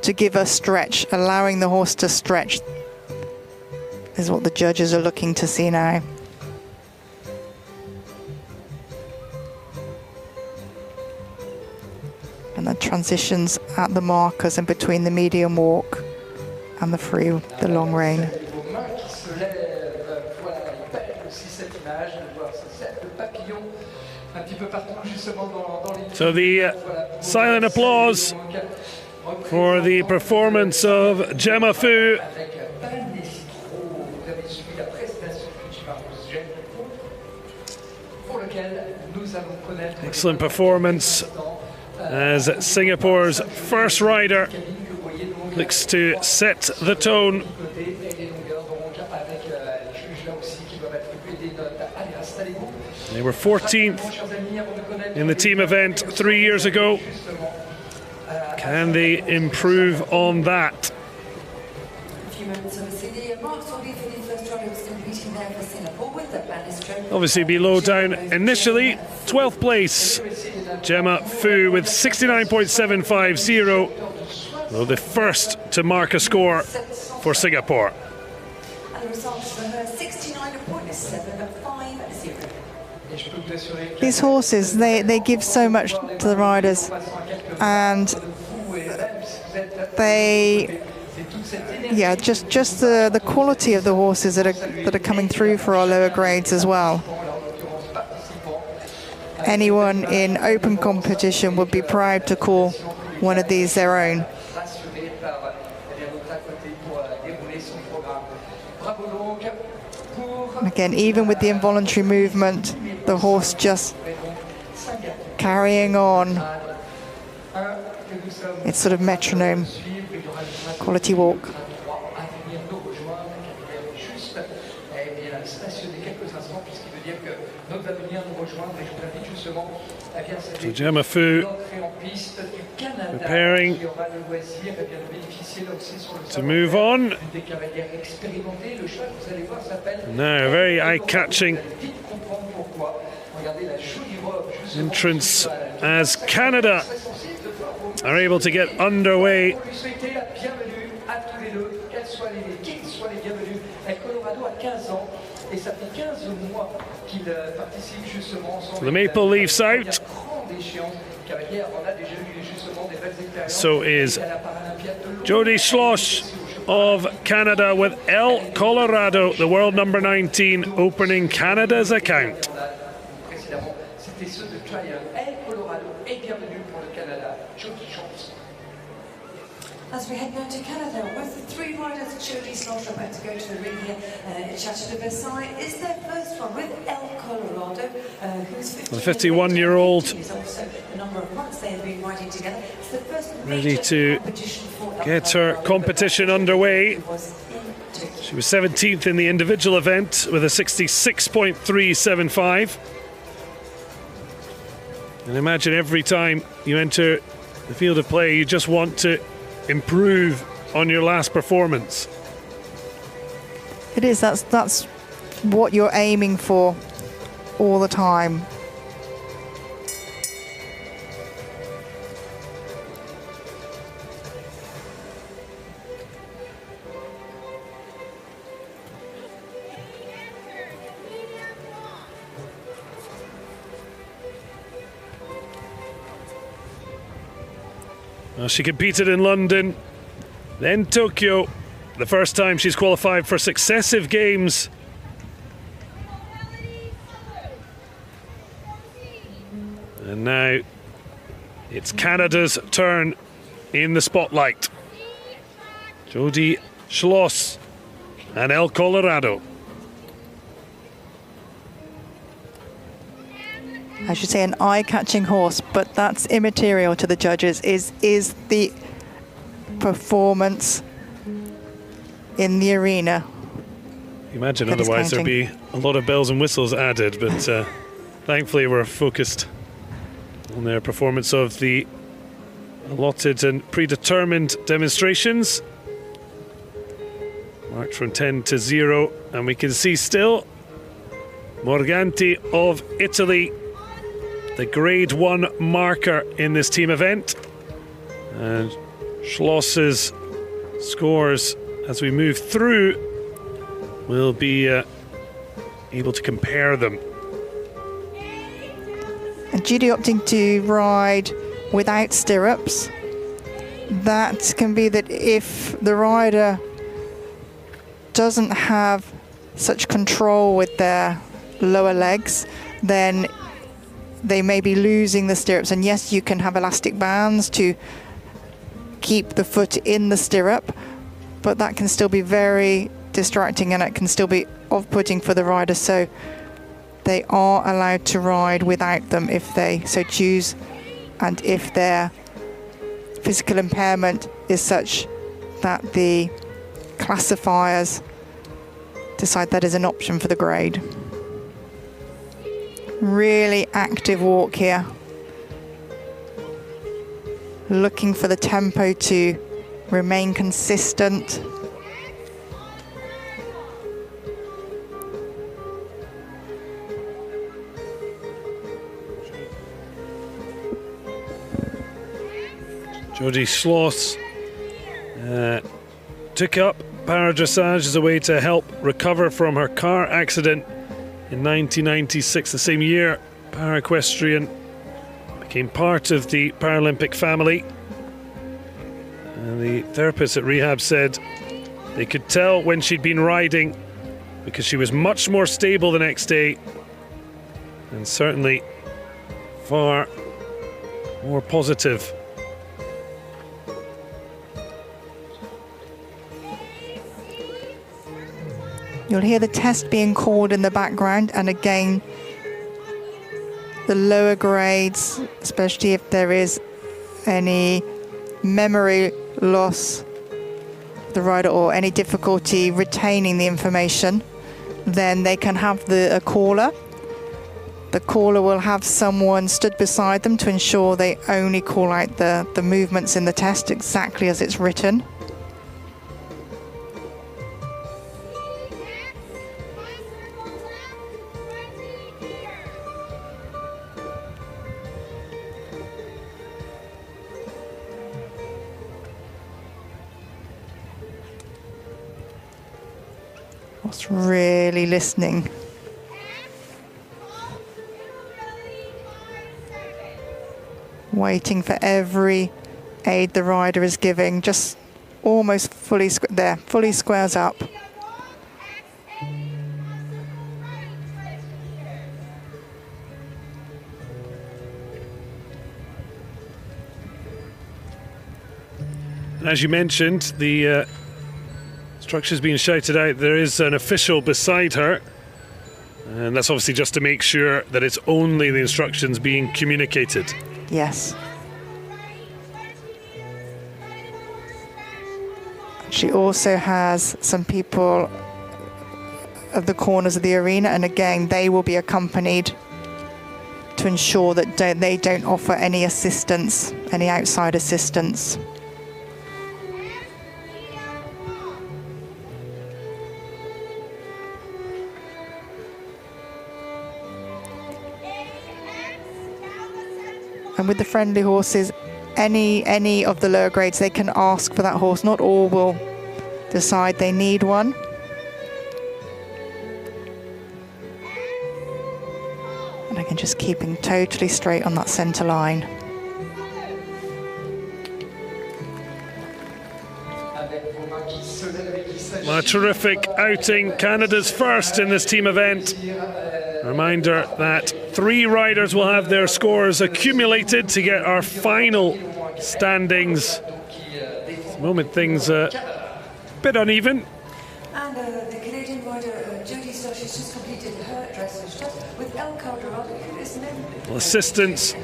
to give a stretch, allowing the horse to stretch is what the judges are looking to see now. And the transitions at the markers and between the medium walk and the free, the long rein. So the silent applause for the performance of Gemma Fu. Excellent performance as Singapore's first rider looks to set the tone. They were 14th in the team event 3 years ago. Can they improve on that? Obviously below down initially, 12th place, Gemma Fu with 69.750. Well, the first to mark a score for Singapore. And the results for her 69.750. These horses, they give so much to the riders, and they, yeah, just the quality of the horses that are coming through for our lower grades as well. Anyone in open competition would be proud to call one of these their own. And again, even with the involuntary movement, the horse just carrying on. It's sort of metronome, quality walk. So Gemma Fu preparing to move on. Now, very eye-catching entrance as Canada are able to get underway. So the Maple Leafs out. So is Jody Schloss of Canada with El Colorado, the world number 19, opening Canada's account. As we head now to Canada, with the three riders, Jody Schloss about to go to the ring here at Chateau de Versailles, is their first one with El Colorado, who's 51-year-old. The number of months they have been riding together. It's the first ready to get her competition underway. She was 17th in the individual event with a 66.375. And imagine every time you enter the field of play, you just want to improve on your last performance. It is, that's what you're aiming for all the time. Well, she competed in London, then Tokyo, the first time she's qualified for successive games. And now it's Canada's turn in the spotlight. Jody Schloss and El Colorado. I should say an eye-catching horse, but that's immaterial to the judges, is the performance in the arena. Imagine otherwise there'd be a lot of bells and whistles added, but thankfully we're focused on their performance of the allotted and predetermined demonstrations. Marked from 10 to 0, and we can see still Morganti of Italy, the grade 1 marker in this team event. And Schloss's scores as we move through, we'll be able to compare them. And Judy opting to ride without stirrups. That can be that if the rider doesn't have such control with their lower legs, then they may be losing the stirrups. And yes, you can have elastic bands to keep the foot in the stirrup, but that can still be very distracting and it can still be off-putting for the rider. So they are allowed to ride without them if they so choose, and if their physical impairment is such that the classifiers decide that is an option for the grade. Really active walk here. Looking for the tempo to remain consistent. Jody Schloss took up Para-Dressage as a way to help recover from her car accident in 1996, the same year. Para-Equestrian became part of the Paralympic family. And the therapist at rehab said they could tell when she'd been riding because she was much more stable the next day and certainly far more positive. You'll hear the test being called in the background, and again, the lower grades, especially if there is any memory loss of the rider or any difficulty retaining the information, then they can have a caller. The caller will have someone stood beside them to ensure they only call out the movements in the test exactly as it's written. Really listening. Waiting for every aid the rider is giving, just almost fully squares up. As you mentioned, the instructions being shouted out, there is an official beside her, and that's obviously just to make sure that it's only the instructions being communicated. Yes. She also has some people at the corners of the arena, and again they will be accompanied to ensure that they don't offer any assistance, any outside assistance. And with the friendly horses, any of the lower grades, they can ask for that horse. Not all will decide they need one. And again, just keeping totally straight on that centre line. A terrific outing, Canada's first in this team event. A reminder that 3 riders will have their scores accumulated to get our final standings. At the moment things are a bit uneven. And the Canadian rider Jodie Stosh has just completed her dressage test with El Calderado, who is named Assistance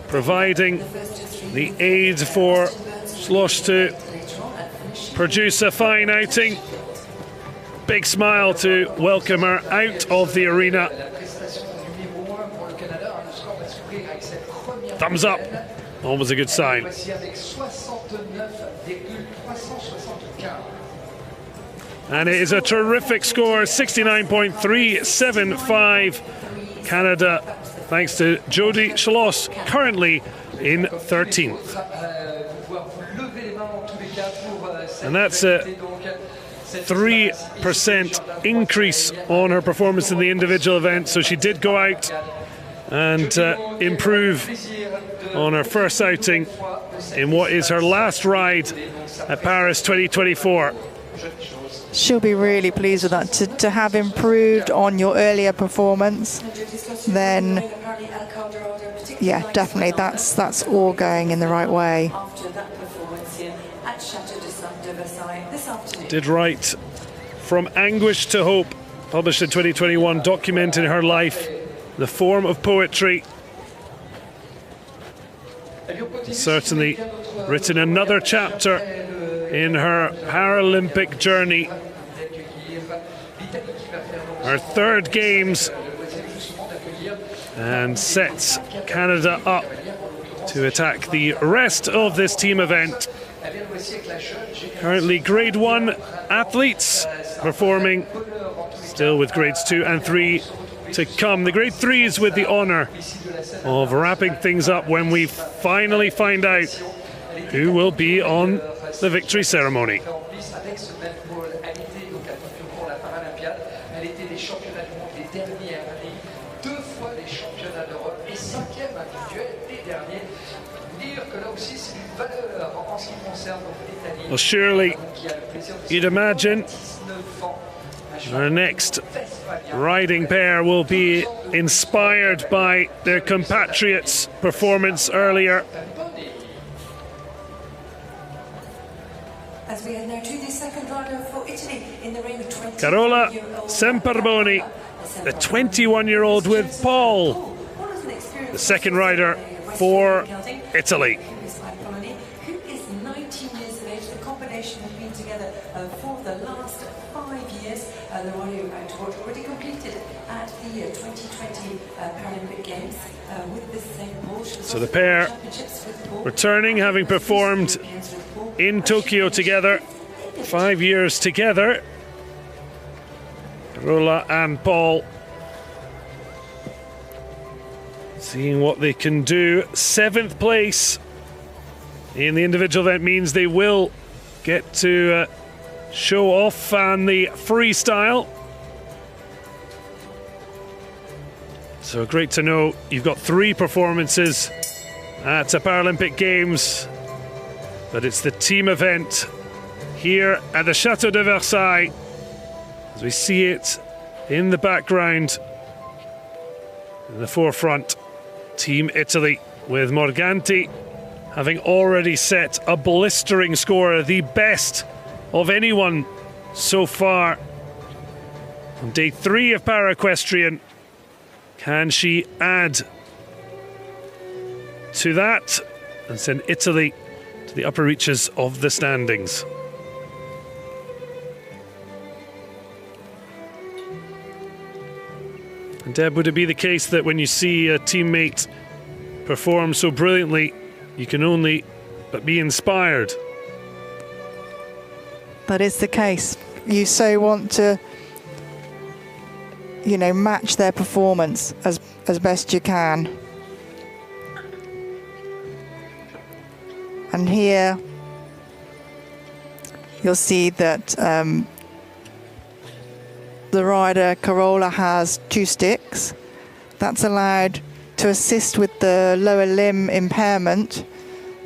providing the aid for Slosh to produce a fine outing. Big smile to welcome her out of the arena. Thumbs up. Always a good sign. And it is a terrific score, 69.375. Canada, thanks to Jodie Schloss, currently in 13th. And that's a 3% increase on her performance in the individual event. So she did go out and improve on her first outing in what is her last ride at Paris 2024. She'll be really pleased with that. To have improved on your earlier performance, then yeah, definitely that's all going in the right way. after that performance here at Chateau de Versailles this afternoon. Did write From Anguish to Hope, published in 2021, documenting her life, the form of poetry. Certainly written another chapter in her Paralympic journey. Her 3rd Games, and sets Canada up to attack the rest of this team event. Currently grade 1 athletes performing, still with grades 2 and 3 to come. The grade 3s with the honour of wrapping things up when we finally find out who will be on the victory ceremony. Well, surely you'd imagine our next riding pair will be inspired by their compatriots' performance earlier. As we head now to the second rider for Italy in the ring of 20. Carola Semperboni, the 21-year-old with Paul, the second rider for Italy. Who is 19 years of age. The combination has been together for the last 5 years. The rider already completed at the 2020 Paralympic Games with the same ball. So the pair returning, having performed in Tokyo together, 5 years together. Carola and Paul, seeing what they can do. 7th place in the individual event means they will get to show off on the freestyle. So great to know you've got 3 performances at a Paralympic Games, but it's the team event here at the Chateau de Versailles, as we see it in the background. In the forefront, Team Italy, with Morganti having already set a blistering score, the best of anyone so far on day 3 of Para-Equestrian. Can she add to that and send Italy to the upper reaches of the standings? And Deb, would it be the case that when you see a teammate perform so brilliantly, you can only but be inspired? That is the case. You so want to, match their performance as best you can. And here you'll see that the rider Carola has 2 sticks. That's allowed to assist with the lower limb impairment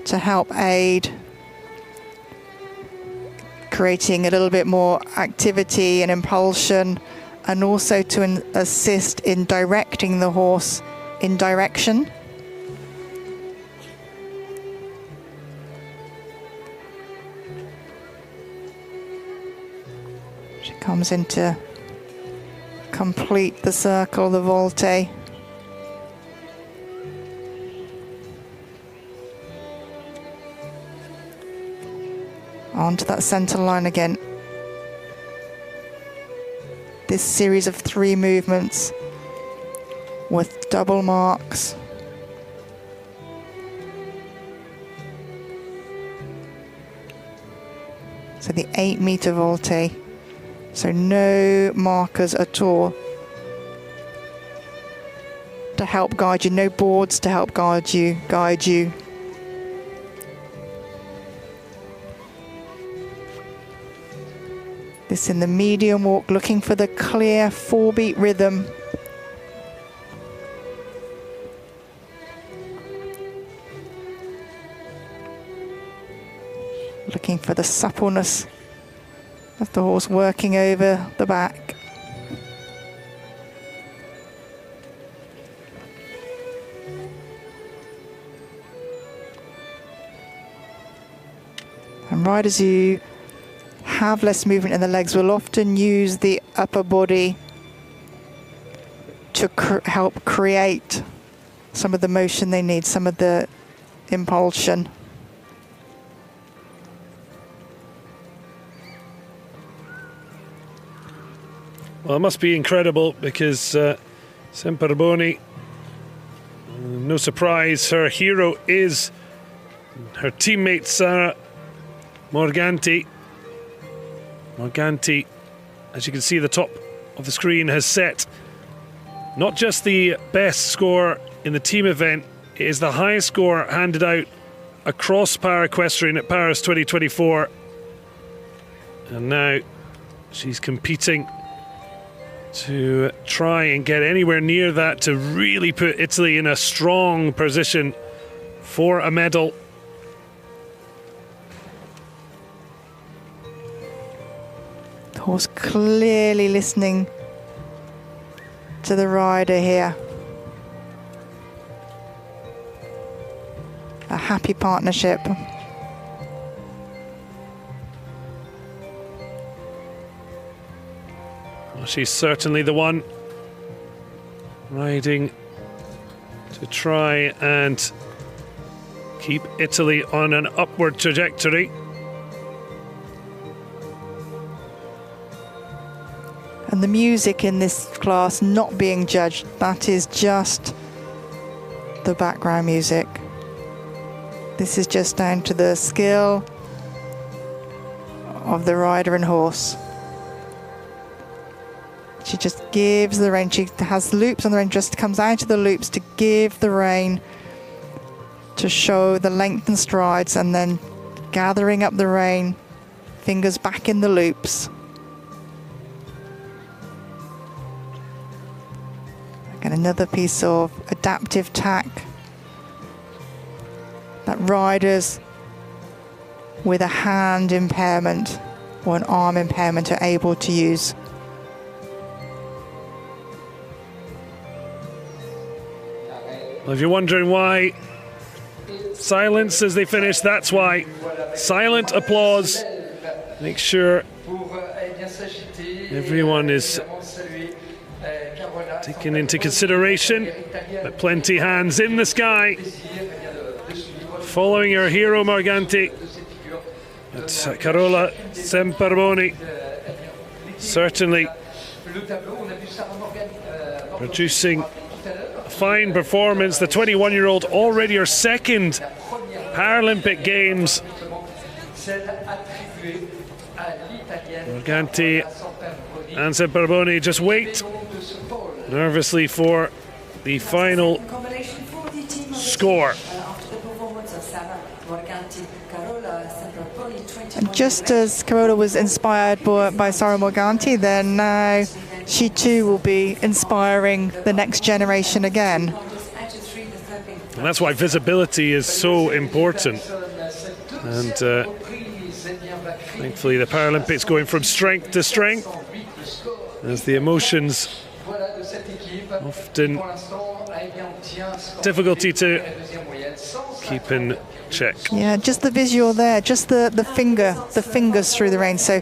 to help aid creating a little bit more activity and impulsion, and also to assist in directing the horse in direction. She comes in to complete the circle, the volte. Onto that center line again. This series of 3 movements with double marks. So the 8-meter volte. So no markers at all to help guide you, no boards to help guide you. This in the medium walk, looking for the clear 4-beat rhythm. Looking for the suppleness of the horse working over the back. And riders who have less movement in the legs will often use the upper body to help create some of the motion they need, some of the impulsion. Well, it must be incredible because Semperboni, no surprise, her hero is her teammate Sara Morganti. Morganti, as you can see, the top of the screen has set not just the best score in the team event, it is the highest score handed out across para-equestrian at Paris 2024. And now she's competing to try and get anywhere near that to really put Italy in a strong position for a medal. The horse clearly listening to the rider here. A happy partnership. Well, she's certainly the one riding to try and keep Italy on an upward trajectory. And the music in this class not being judged, that is just the background music. This is just down to the skill of the rider and horse. She just gives the rein. She has loops on the rein, just comes out of the loops to give the rein, to show the length and strides, and then gathering up the rein, fingers back in the loops. And another piece of adaptive tack that riders with a hand impairment or an arm impairment are able to use. Well, if you're wondering why silence as they finish, that's why. Silent applause. Make sure everyone is taken into consideration, but plenty hands in the sky following her hero Morganti. It's Carola Semperboni certainly producing a fine performance. The 21-year-old already her second Paralympic Games. Morganti and Semperboni just wait nervously for the final score. After the performance of Sara Morganti And just as Carola was inspired by Sara Morganti, then now she too will be inspiring the next generation again. And that's why visibility is so important. And thankfully the Paralympics going from strength to strength as the emotions often difficulty to keep in check. Yeah, just the visual there, just the fingers through the reins. So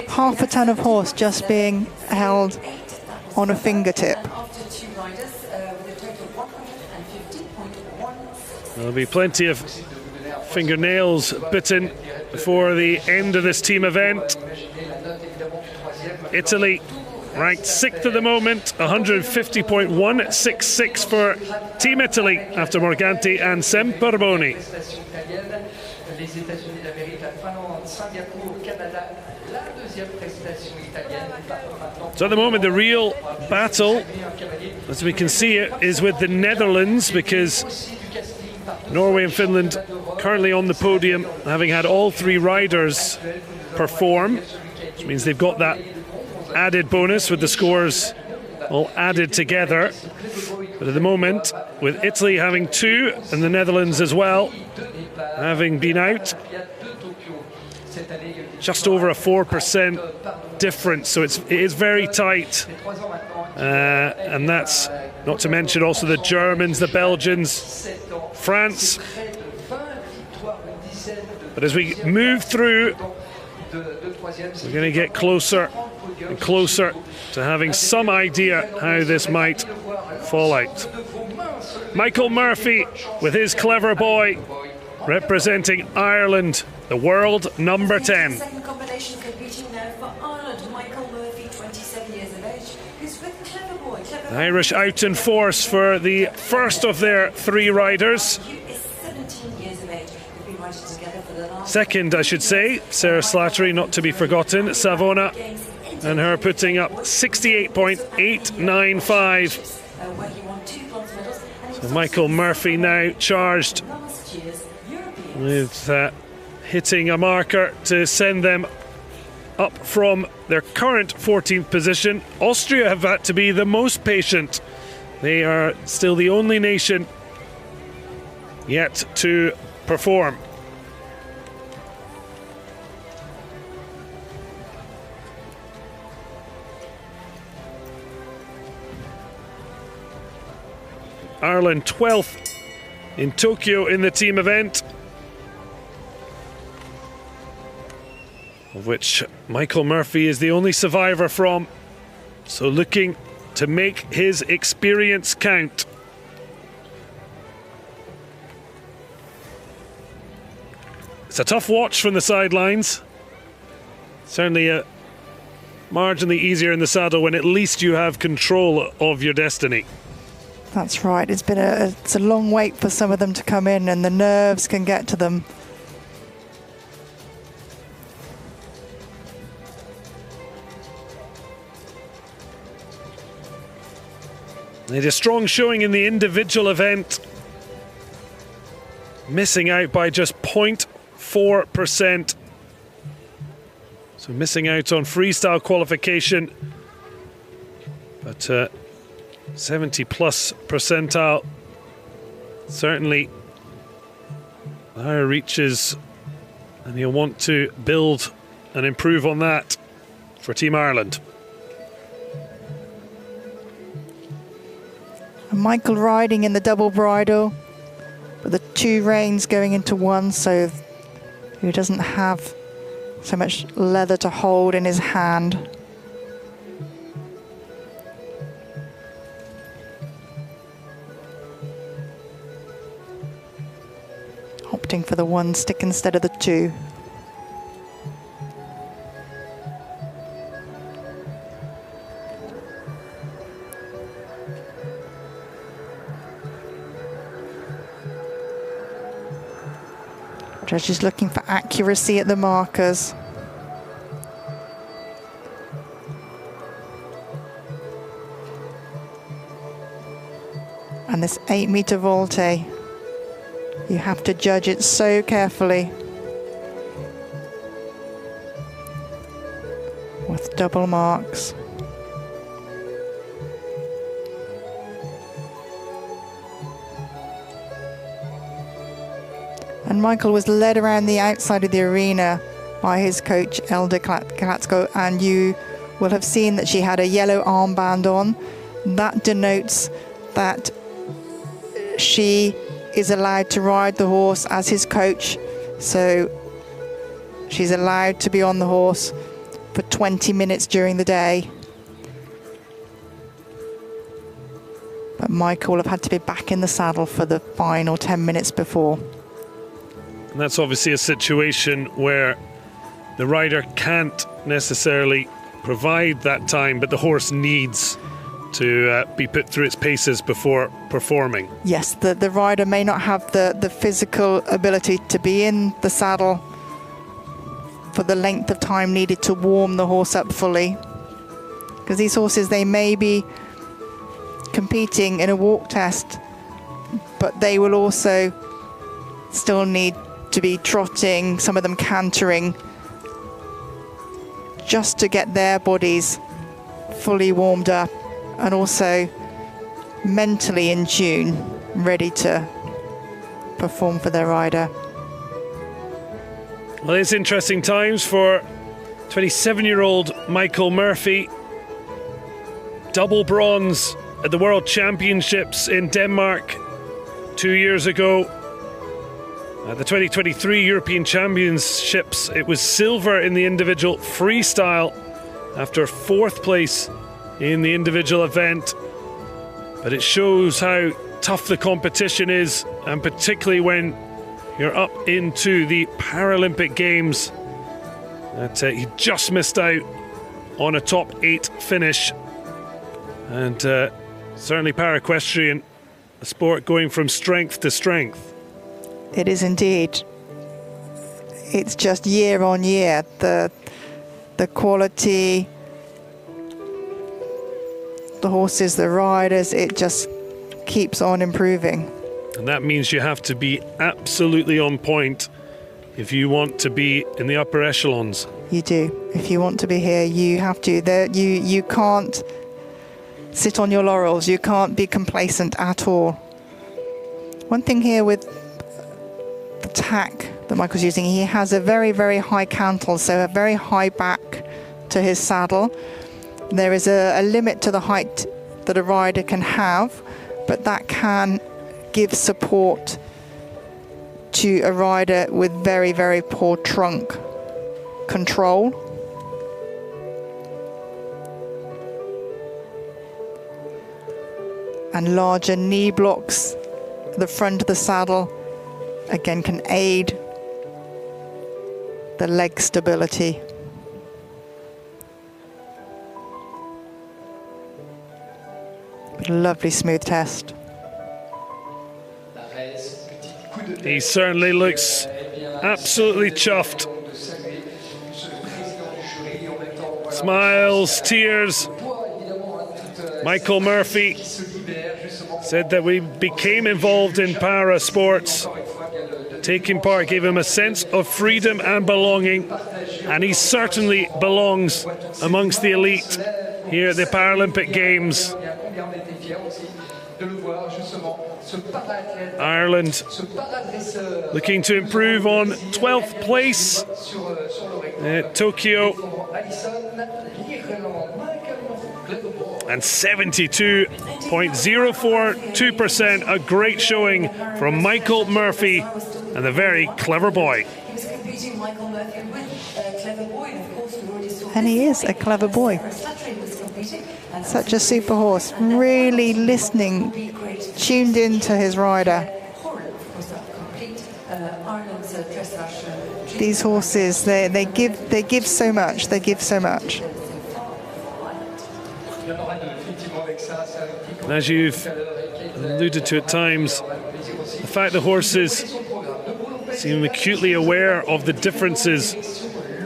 half a ton of horse just being held on a fingertip. There'll be plenty of fingernails bitten before the end of this team event. Italy ranked 6th at the moment, 150.166 for Team Italy after Morganti and Semperboni. So at the moment the real battle, as we can see it, is with the Netherlands, because Norway and Finland currently on the podium, having had all 3 riders perform, which means they've got that added bonus with the scores all added together. But at the moment, with Italy having 2 and the Netherlands as well having been out, just over a 4% difference, so it is very tight. And that's not to mention also the Germans, the Belgians, France. But as we move through, we're going to get closer and closer to having some idea how this might fall out. Michael Murphy with his Clever Boy representing Ireland, the world number 10. Second combination competing now for Ireland. Michael Murphy, 27 years of age, who's with the Clever Boy. The Irish out in force for the first of their 3 riders. He is 17 years of age. They've been riding together for the last... Second, I should say, Sarah Slattery, not to be forgotten, Savona, and her putting up 68.895. Where he won 2 bronze medals. So Michael Murphy now charged with hitting a marker to send them up from their current 14th position. Austria have had to be the most patient. They are still the only nation yet to perform. Ireland 12th in Tokyo in the team event, of which Michael Murphy is the only survivor from, so looking to make his experience count. It's a tough watch from the sidelines. Certainly marginally easier in the saddle when at least you have control of your destiny. That's right. It's a long wait for some of them to come in, and the nerves can get to them. They had a strong showing in the individual event, missing out by just 0.4%. So missing out on freestyle qualification, but 70 plus percentile, certainly higher reaches, and he'll want to build and improve on that for Team Ireland. And Michael riding in the double bridle with the 2 reins going into one, so he doesn't have so much leather to hold in his hand. Opting for the 1 stick instead of the 2. Judges looking for accuracy at the markers. And this 8-meter volte, you have to judge it so carefully. with double marks. And Michael was led around the outside of the arena by his coach, Elda Klatsko, and you will have seen that she had a yellow armband on. That denotes that she is allowed to ride the horse as his coach. So she's allowed to be on the horse for 20 minutes during the day. But Michael will have had to be back in the saddle for the final 10 minutes before. And that's obviously a situation where the rider can't necessarily provide that time, but the horse needs to be put through its paces before performing. Yes, the rider may not have the physical ability to be in the saddle for the length of time needed to warm the horse up fully. Because these horses, they may be competing in a walk test, but they will also still need to be trotting, some of them cantering, just to get their bodies fully warmed up and also mentally in tune, ready to perform for their rider. Well, it's interesting times for 27-year-old Michael Murphy. Double bronze at the World Championships in Denmark 2 years ago. At the 2023 European Championships, it was silver in the individual freestyle after 4th place in the individual event. But it shows how tough the competition is, and particularly when you're up into the Paralympic Games. He just missed out on a top 8 finish. And certainly para-equestrian, a sport going from strength to strength. It is indeed. It's just year on year. The quality, the horses, the riders, it just keeps on improving. And that means you have to be absolutely on point if you want to be in the upper echelons. You do. If you want to be here, you have to. You can't sit on your laurels. You can't be complacent at all. One thing here with the tack that Michael's using, he has a very, very high cantle, so a very high back to his saddle. There is a limit to the height that a rider can have, but that can give support to a rider with very, very poor trunk control. And larger knee blocks at the front of the saddle again can aid the leg stability. Lovely smooth test. He certainly looks absolutely chuffed. Smiles, tears. Michael Murphy said that we became involved in para sports. Taking part gave him a sense of freedom and belonging, and he certainly belongs amongst the elite here at the Paralympic Games. Ireland looking to improve on 12th place at Tokyo, and 72.042%, a great showing from Michael Murphy and the very clever boy. And he is a clever boy. Such a super horse, really listening, tuned into his rider. These horses, they give so much. They give so much. As you've alluded to at times, the fact the horses seem acutely aware of the differences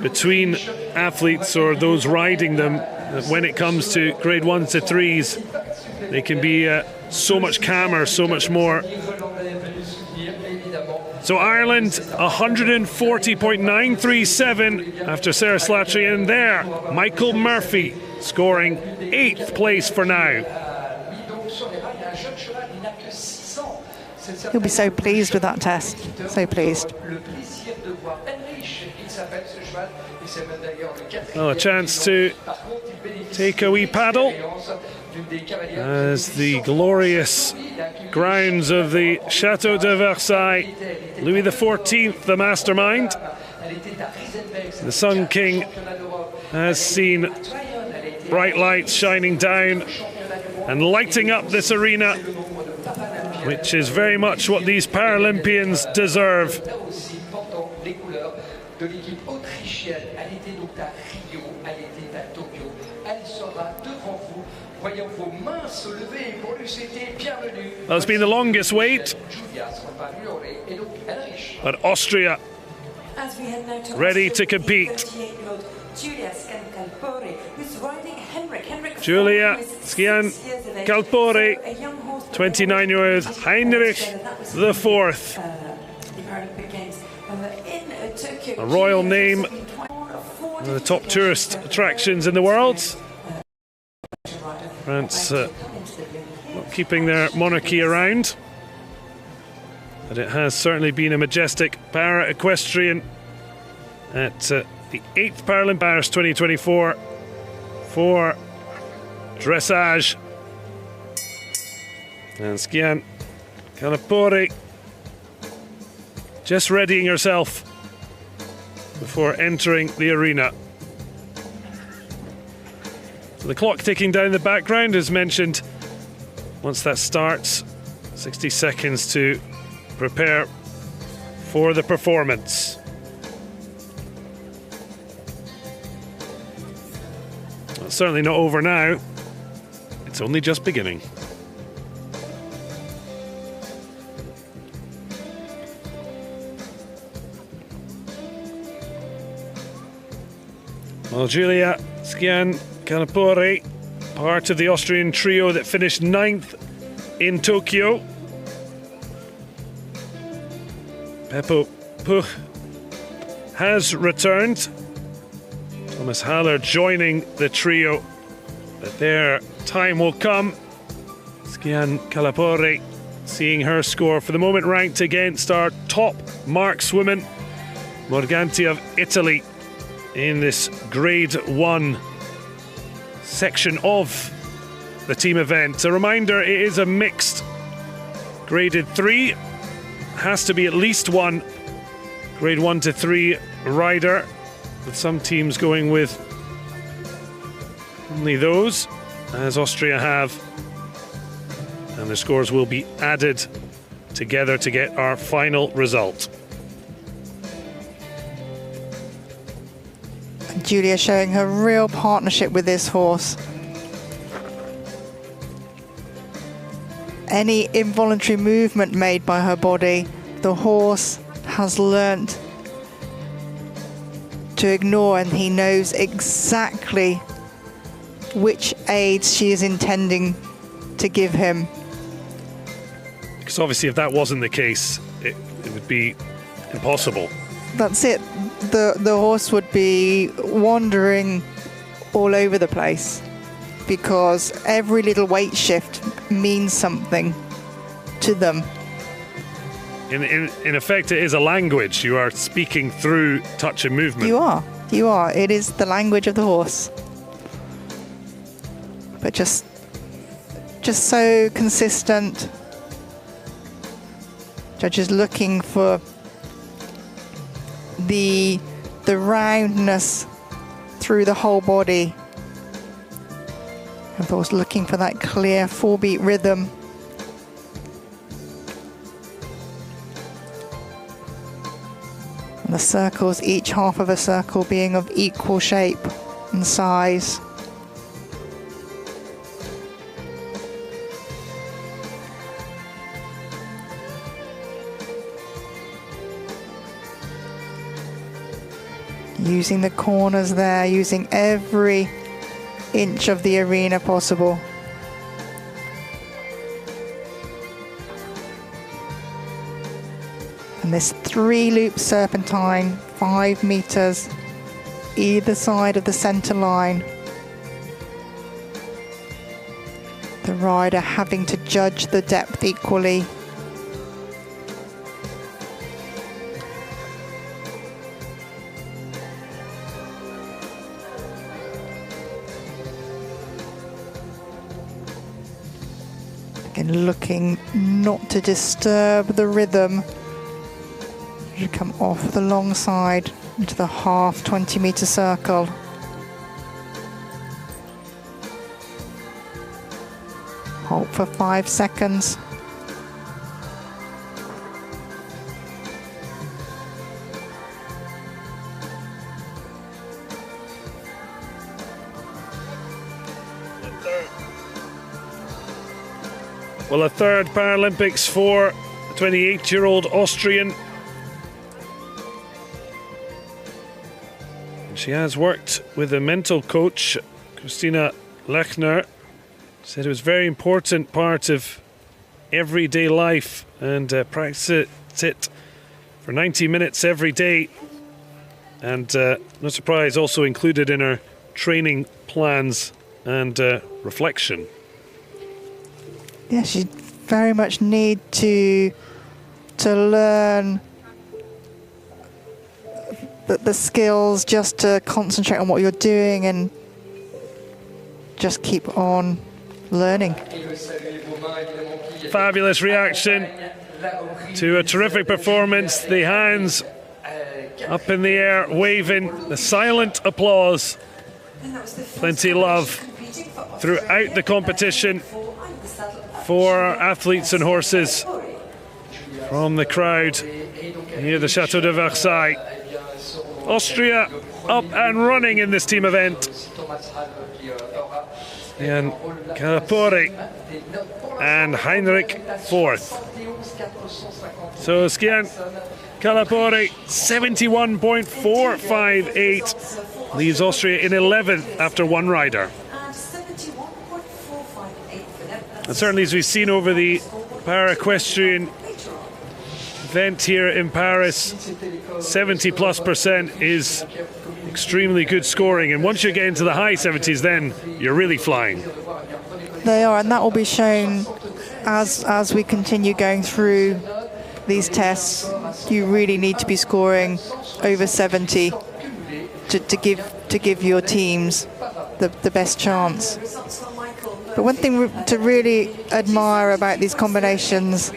between athletes or those riding them, that when it comes to grade 1s to 3s, they can be so much calmer, so much more So Ireland 140.937 after Sarah Slattery, and there Michael Murphy scoring 8th place for now. He'll be so pleased with that test, so pleased. Well, a chance to take a wee paddle as the glorious grounds of the Chateau de Versailles, Louis XIV, the mastermind, the Sun King, has seen bright lights shining down and lighting up this arena, which is very much what these Paralympians deserve. Well, it's been the longest wait, but Austria ready to compete. Julia Scian-Calpori, 29-year-old Heinrich IV, a royal name, one of the top tourist attractions in the world. France not keeping their monarchy around, but it has certainly been a majestic para-equestrian at the 8th Paralympic Paris 2024 for dressage. And Scian-Calpori just readying herself before entering the arena. So the clock ticking down in the background, as mentioned. Once that starts, 60 seconds to prepare for the performance. Well, it's certainly not over now. It's only just beginning. Well, Julia Scian-Calpori, part of the Austrian trio that finished 9th in Tokyo. Beppo Puch has returned. Thomas Haller joining the trio, but their time will come. Scian-Calpori seeing her score for the moment ranked against our top markswoman, Morganti of Italy, in this Grade 1 section of the team event. A reminder, it is a mixed graded 3. Has to be at least one Grade 1 to 3 rider, with some teams going with only those, as Austria have. And the scores will be added together to get our final result. Julia showing her real partnership with this horse. Any involuntary movement made by her body, the horse has learnt to ignore, and he knows exactly which aids she is intending to give him. Because obviously if that wasn't the case, it would be impossible. That's it. The horse would be wandering all over the place, because every little weight shift means something to them. In effect, it is a language. You are speaking through touch and movement. You are. It is the language of the horse. But just so consistent. Judges looking for the roundness through the whole body. Of course, looking for that clear 4-beat rhythm. And the circles, each half of a circle being of equal shape and size. Using the corners there, using every inch of the arena possible. And this 3-loop serpentine, 5 meters either side of the center line. The rider having to judge the depth equally. Again, looking not to disturb the rhythm. You come off the long side into the half 20-meter circle. Hold for 5 seconds. Well, a third Paralympics for the 28-year-old Austrian. She has worked with a mental coach, Christina Lechner. Said it was a very important part of everyday life and practice it for 90 minutes every day. And no surprise, also included in her training plans and reflection. Yeah, she very much need to learn the skills just to concentrate on what you're doing and just keep on learning. Fabulous reaction to a terrific performance. The hands up in the air, waving, the silent applause. Plenty of love throughout the competition for athletes and horses from the crowd near the Chateau de Versailles. Austria up and running in this team event. And Calapori and Heinrich fourth. So Skian Calapori 71.458 leaves Austria in 11th after one rider. And certainly, as we've seen over the para-equestrian event here in Paris, 70+% is extremely good scoring. And once you get into the high 70s, then you're really flying. They are, and that will be shown as we continue going through these tests. You really need to be scoring over 70 to give your teams the best chance. But one thing to really admire about these combinations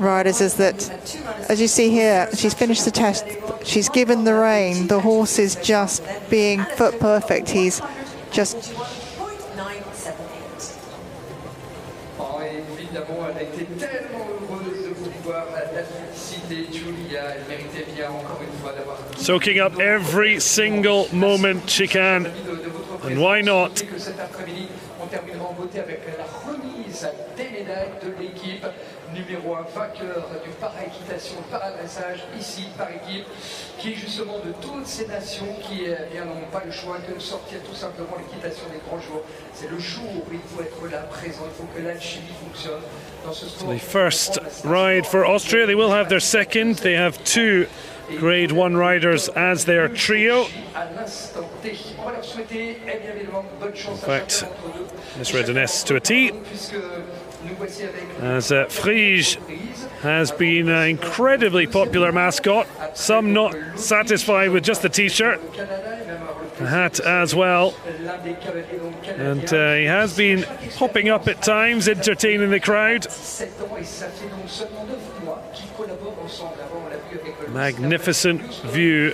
riders is that, as you see here, she's finished the test, she's given the rein, the horse is just being foot perfect, he's just... Soaking up every single moment she can, and why not? On terminera en beauté avec la remise des médailles de l'équipe numéro 1 vainqueur du para-équitation, para-dressage ici par équipe, qui justement de toutes ces nations qui n'ont pas le choix que de sortir tout simplement l'équitation des grands jours. C'est le jour où il faut être là présent, il faut que l'alchimie fonctionne dans ce sport. The first ride for Austria, they will have their second. They have 2 Grade 1 riders as their trio. In fact, misread an S to a T, as Prix has been an incredibly popular mascot. Some not satisfied with just the t-shirt, the hat as well, and he has been popping up at times, entertaining the crowd. Magnificent view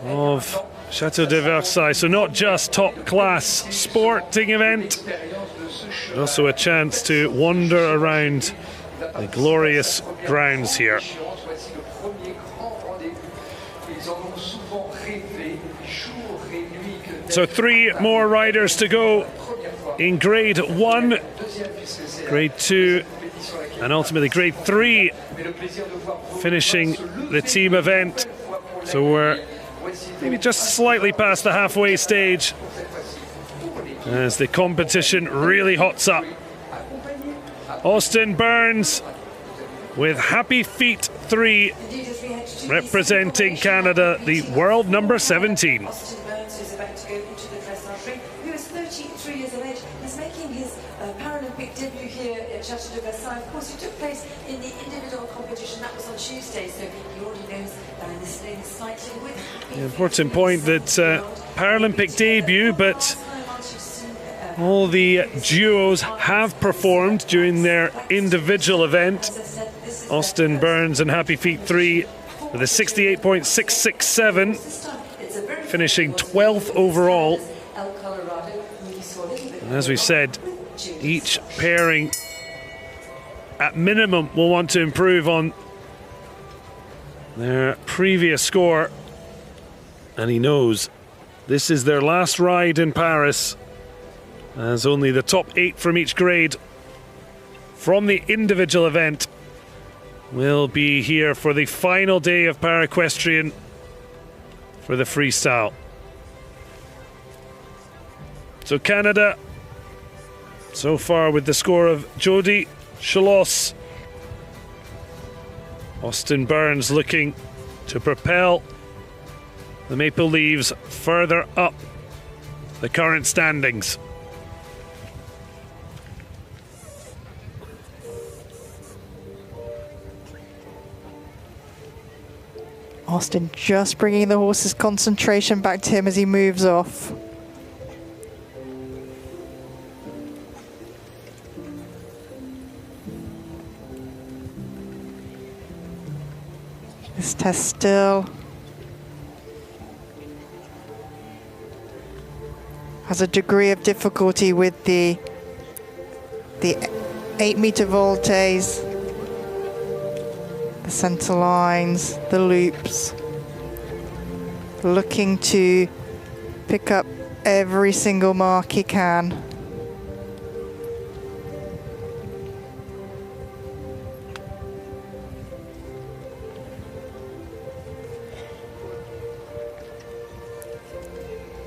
of Chateau de Versailles. So not just top-class sporting event, but also a chance to wander around the glorious grounds here. So 3 more riders to go in Grade 1, Grade 2, and ultimately Grade 3, finishing the team event. So we're maybe just slightly past the halfway stage as the competition really hots up. Austin Burns with Happy Feet 3 representing Canada, the world number 17. Austin Burns, who's about to go into the Dressage, who is 33 years of age, is making his Paralympic debut here at Chateau de Versailles. Of course, it took place in the individual competition. That was on Tuesday, so he already knows this lane slightly with Happy Important point that Paralympic debut, but all the duos have performed during their individual event. Austin Burns and Happy Feet 3 with a 68.667, finishing 12th overall. And as we said, each pairing at minimum will want to improve on their previous score. And he knows this is their last ride in Paris, as only the top 8 from each grade from the individual event will be here for the final day of Para-Equestrian for the freestyle. So Canada, so far with the score of Jody Chalos. Austin Burns looking to propel the Maple Leaves further up the current standings. Austin just bringing the horse's concentration back to him as he moves off. This test still has a degree of difficulty with the 8-meter voltes, the center lines, the loops, looking to pick up every single mark he can.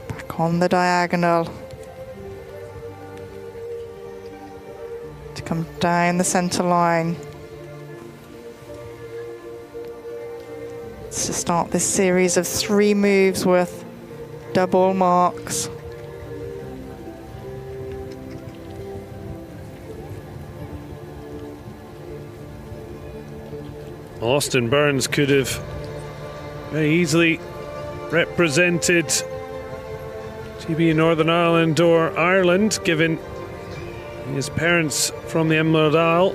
Back on the diagonal to come down the center line. To start this series of 3 moves worth double marks. Austin Burns could have very easily represented GB in Northern Ireland or Ireland, given his parents from the Emerald Isle.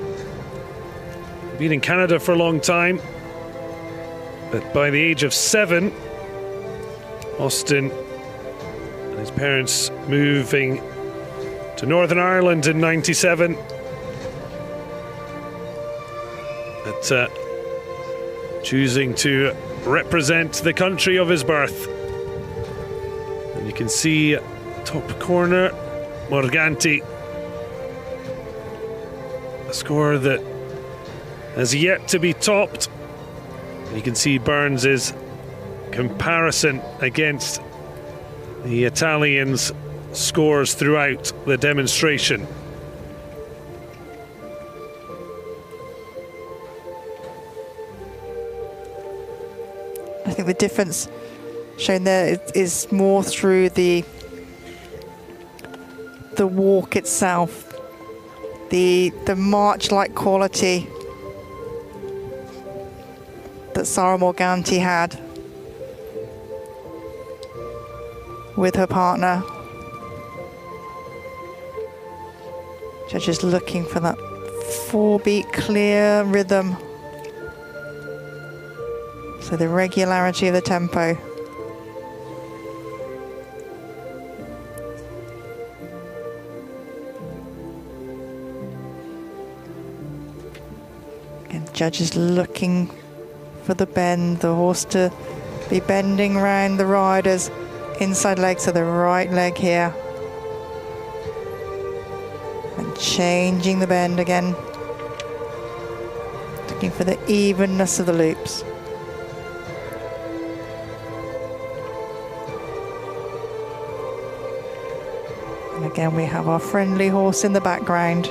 Been in Canada for a long time. But by the age of 7, Austin and his parents moving to Northern Ireland in '97. But choosing to represent the country of his birth. And you can see top corner, Morganti. A score that has yet to be topped. You can see Burns' comparison against the Italians' scores throughout the demonstration. I think the difference shown there is more through the walk itself, the march-like quality that Sara Morganti had with her partner. Judges looking for that 4-beat clear rhythm. So the regularity of the tempo. And judges looking for the bend, the horse to be bending around the rider's inside leg, so the right leg here. And changing the bend again. Looking for the evenness of the loops. And again, we have our friendly horse in the background.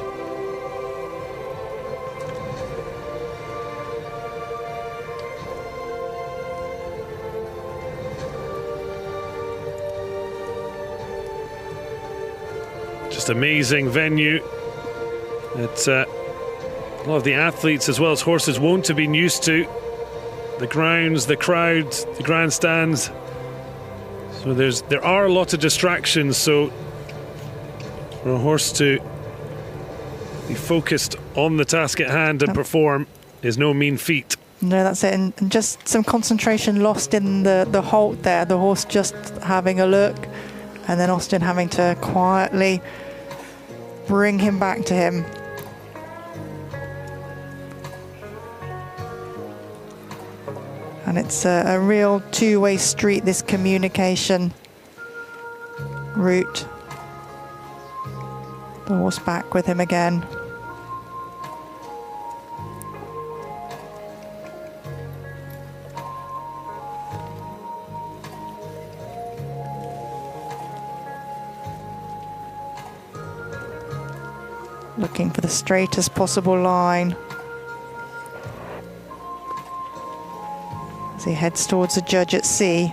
Just amazing venue that a lot of the athletes as well as horses won't have been used to. The grounds, the crowds, the grandstands. So there are a lot of distractions, so for a horse to be focused on the task at hand and perform is no mean feat. No, that's it. And just some concentration lost in the halt there. The horse just having a look, and then Austin having to quietly bring him back to him. And it's a real two-way street, this communication route. The horse back with him again. Looking for the straightest possible line as he heads towards the judge at sea.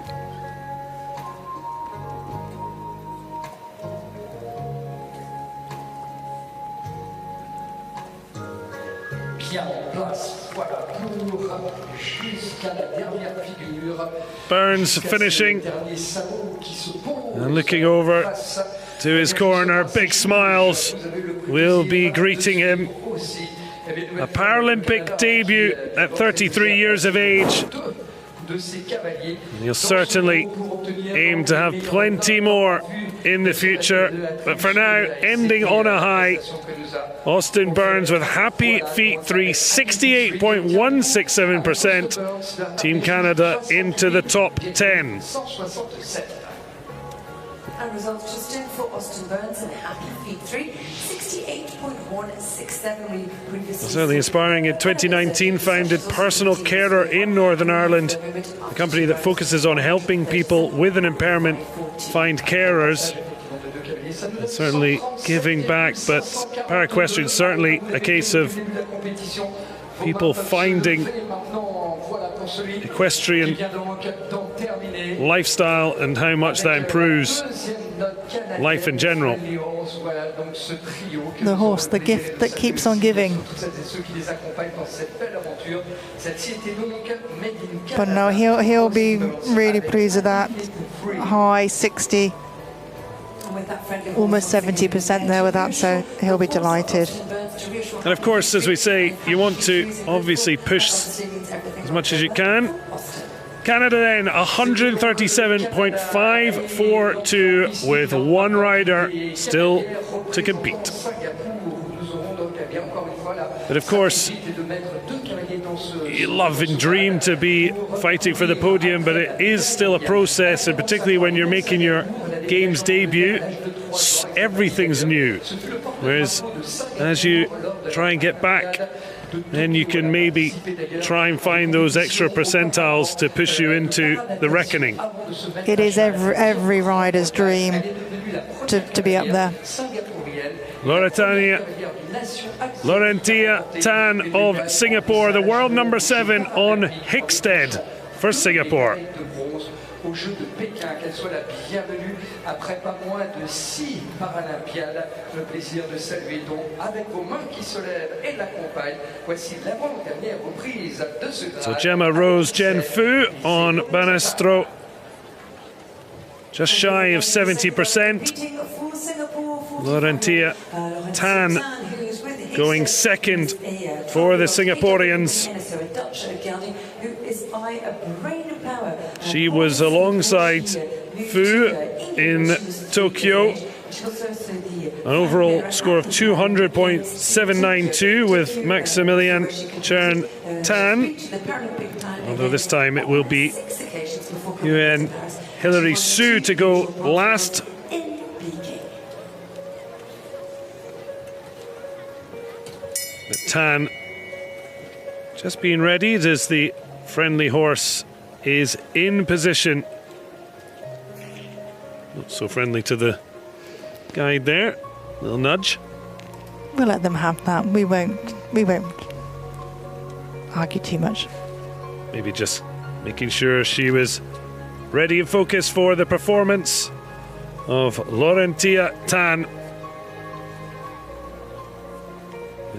Burns finishing and looking over to his corner. Big smiles will be greeting him. A Paralympic debut at 33 years of age. He'll certainly aim to have plenty more in the future, but for now, ending on a high. Austin Burns with happy feet 3, 68.167%. Team Canada into the top 10. And results just in for Austin Burns and happy feet 3, 68.167. Certainly inspiring. In 2019 founded Personal Carer in Northern Ireland, a company that focuses on helping people with an impairment find carers. And certainly giving back, but Para-Equestrian certainly a case of people finding equestrian lifestyle and how much that improves life in general. The horse, the gift that keeps on giving. But no, he'll be really pleased with that. High 60, almost 70% there with that, so he'll be delighted. And of course, as we say, you want to obviously push as much as you can. Canada then 137.542 with one rider still to compete. But of course, you love and dream to be fighting for the podium, but it is still a process, and particularly when you're making your Games debut, everything's new. Whereas as you try and get back, then you can maybe try and find those extra percentiles to push you into the reckoning. It is every rider's dream to be up there. Laurentia Tan of Singapore, the world number 7 on Hickstead for Singapore. Aux Jeux de Pékin, qu'elle soit la bienvenue après pas moins de 6 Paralympiades. Le plaisir de saluer donc avec vos mains qui se lèvent et l'accompagnent. Voici l'avant-dernière reprise de ce grade. So Gemma Rose Jen Fu on Banastro, just shy of 70%. Laurentia Tan going second for the Singaporeans. She was alongside Fu in Tokyo. An overall score of 200.792 with Maximilian Chern Tan. Although this time it will be Yuan Hilary Su to go last. But Tan just being readied as the friendly horse is in position. Not so friendly to the guide there. Little nudge. We'll let them have that. We won't argue too much. Maybe just making sure she was ready and focused for the performance of Laurentia Tan.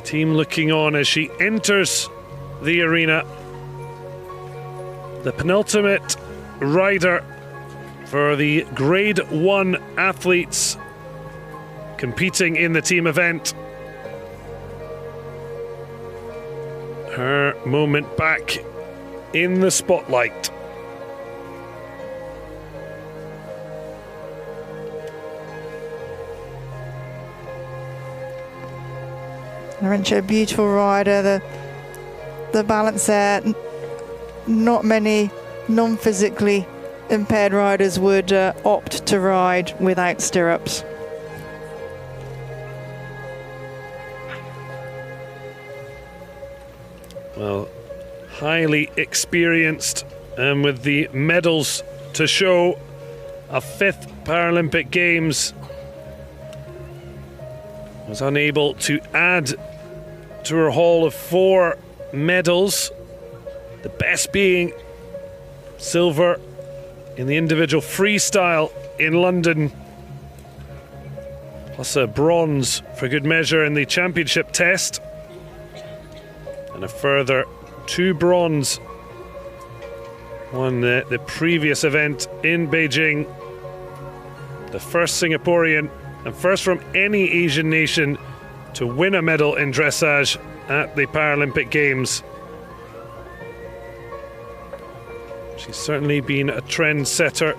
team looking on as she enters the arena. The penultimate rider for the Grade 1 athletes competing in the team event. Her moment back in the spotlight. Laurentia, a beautiful rider. The balance there. Not many non-physically impaired riders would opt to ride without stirrups. Well, highly experienced, and with the medals to show, a 5th Paralympic Games, was unable to add to her haul of 4 medals, the best being silver in the individual freestyle in London, plus a bronze for good measure in the championship test, and a further 2 bronze on the previous event in Beijing. The first Singaporean and first from any Asian nation to win a medal in dressage at the Paralympic Games. She's certainly been a trendsetter,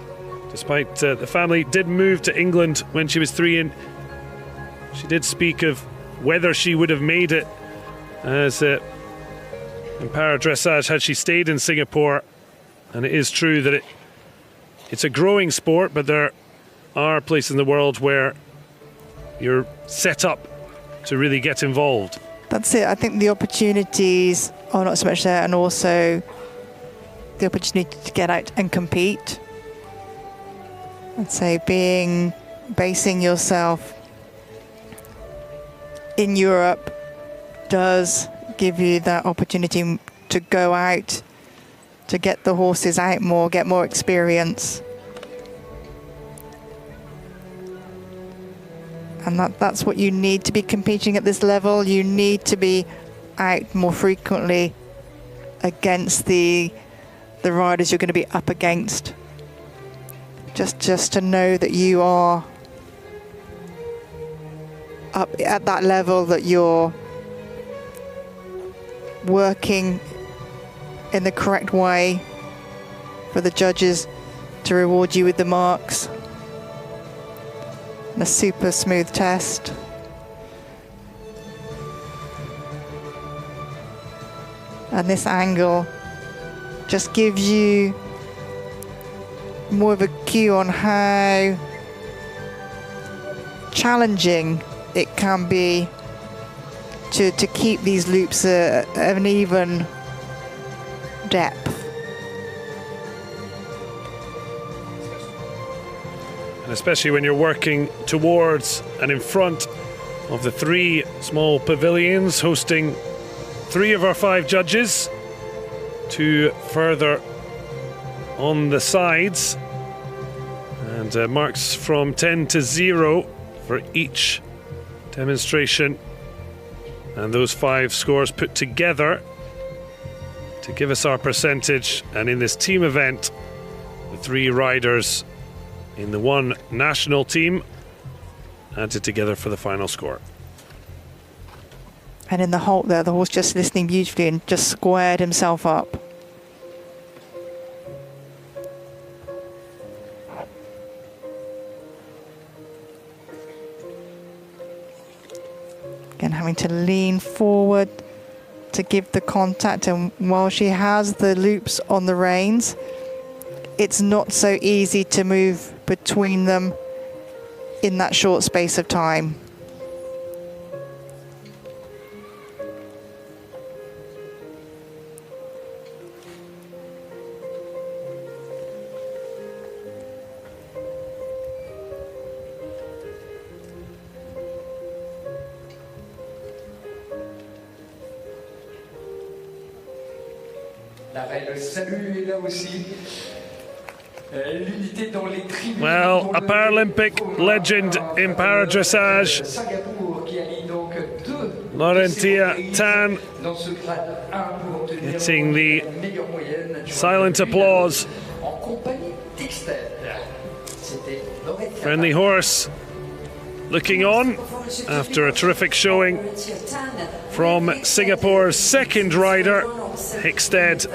despite the family did move to England when she was 3, and she did speak of whether she would have made it as in para dressage had she stayed in Singapore. And it is true that it's a growing sport, but there are places in the world where you're set up to really get involved. That's it. I think the opportunities are not so much there, and also the opportunity to get out and compete. I'd say basing yourself in Europe does give you that opportunity to go out, to get the horses out more, get more experience. And that's what you need to be competing at this level. You need to be out more frequently against the riders you're going to be up against. Just to know that you are up at that level, that you're working in the correct way for the judges to reward you with the marks. And a super smooth test. And this angle just gives you more of a cue on how challenging it can be to keep these loops at an even depth. And especially when you're working towards and in front of the 3 small pavilions hosting 3 of our 5 judges, 2 further on the sides, and marks from 10 to 0 for each demonstration, and those 5 scores put together to give us our percentage. And in this team event, the 3 riders in the 1 national team added together for the final score. And in the halt there, the horse just listening beautifully and just squared himself up. Again, having to lean forward to give the contact, and while she has the loops on the reins, it's not so easy to move between them in that short space of time. Le salut est là aussi. L'unité dans les tribunes. Well, a Paralympic legend in para dressage. Singapour qui allie donc 2 Laurentia Tan getting the silent applause. Friendly Horse looking on after a terrific showing from Singapore's second rider, Hickstead.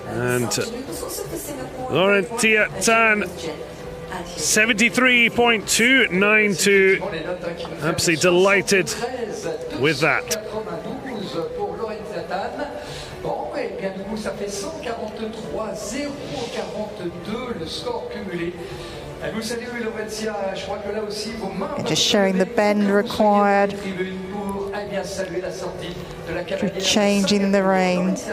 And Laurentia Tan, 73.292. Absolutely delighted with that. Just showing the bend required for changing the reins.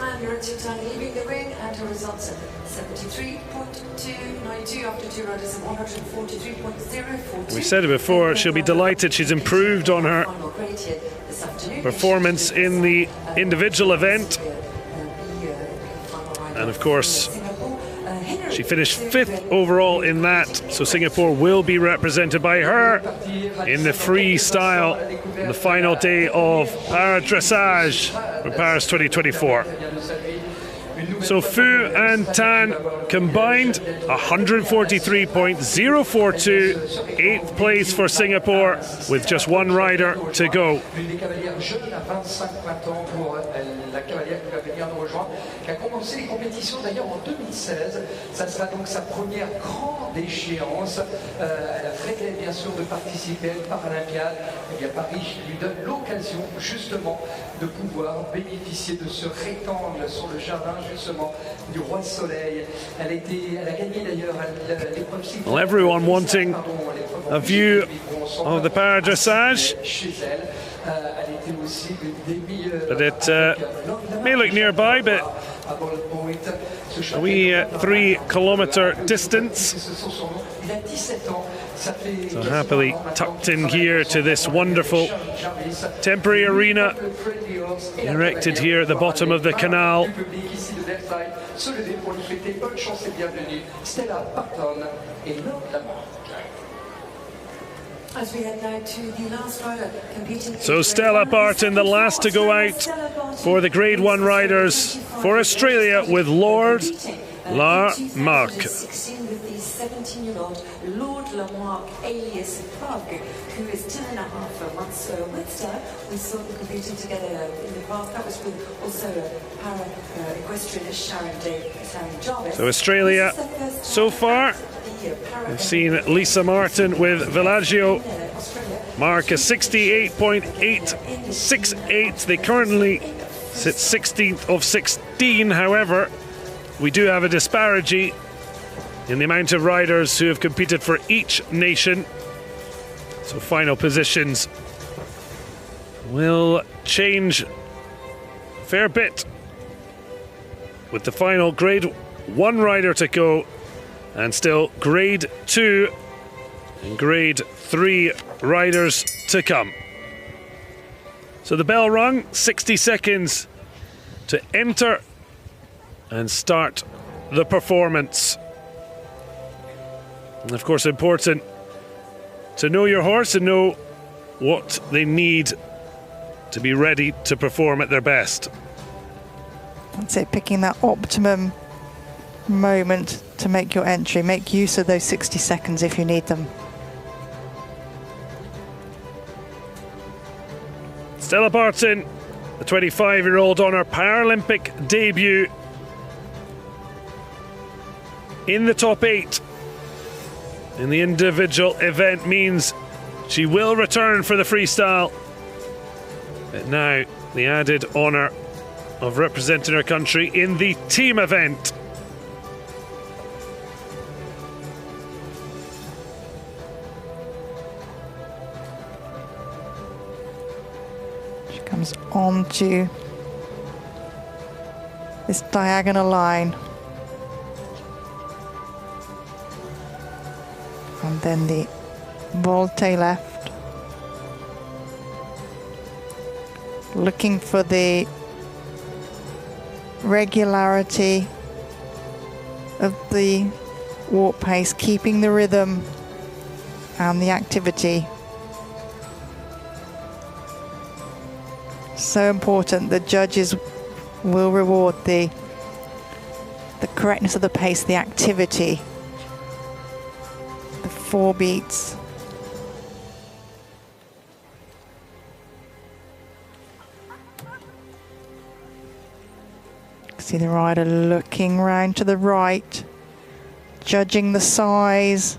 And Laurentia leaving the ring, and her results 73.292 after 2 riders of 143.042. We said it before, she'll be delighted. She's improved on her performance in the individual event. And of course, she finished 5th overall in that, so Singapore will be represented by her in the freestyle on the final day of Dressage for Paris 2024. So Fu and Tan combined 143.042, 8th place for Singapore with just one rider to go. Qui a commencé les compétitions d'ailleurs en 2016. Ça sera donc sa première grande échéance. Elle a fait bien sûr de participer à une Paralympiade. Et bien Paris lui donne l'occasion justement de pouvoir bénéficier de ce rectangle sur le jardin justement du Roi Soleil. Elle a gagné d'ailleurs l'épreuve cycliste. Well, everyone wanting a view of the Paradressage. But it may look nearby, but a wee 3-kilometre distance. So happily tucked in here to this wonderful temporary arena erected here at the bottom of the canal. As we head now to the last rider competing. So Stella Barton, the last to go out for the Grade 1 riders for Australia with Lord Lamarck. 16 with the 17-year-old Lord Lamarck, alias Pug, who is 10.5 months with her. We saw them competing together in the past. That was with also Equestrian Sharon Jarvis. So Australia so far. We've seen Lisa Martin with Villaggio mark a 68.868. They currently sit 16th of 16. However, we do have a disparity in the amount of riders who have competed for each nation. So final positions will change a fair bit with the final Grade 1 rider to go. And still Grade 2 and Grade 3 riders to come. So the bell rung, 60 seconds to enter and start the performance. And of course, important to know your horse and know what they need to be ready to perform at their best. That's it, picking that optimum moment to make your entry. Make use of those 60 seconds if you need them. Stella Barton, the 25-year-old on her Paralympic debut in the top 8 in the individual event means she will return for the freestyle. But now the added honour of representing her country in the team event. Comes onto this diagonal line, and then the volte left, looking for the regularity of the walk pace, keeping the rhythm and the activity. So important. The judges will reward the correctness of the pace, the activity, the 4 beats. See the rider looking round to the right, judging the size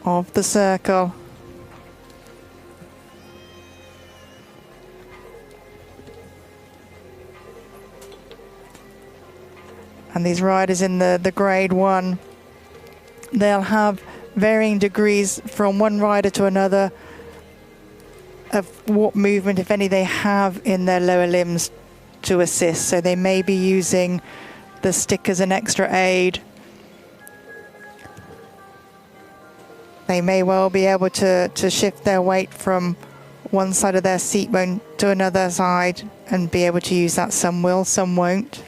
of the circle. And these riders in the grade 1, they'll have varying degrees from one rider to another of what movement, if any, they have in their lower limbs to assist. So they may be using the stick as an extra aid. They may well be able to shift their weight from one side of their seat bone to another side and be able to use that. Some will, some won't.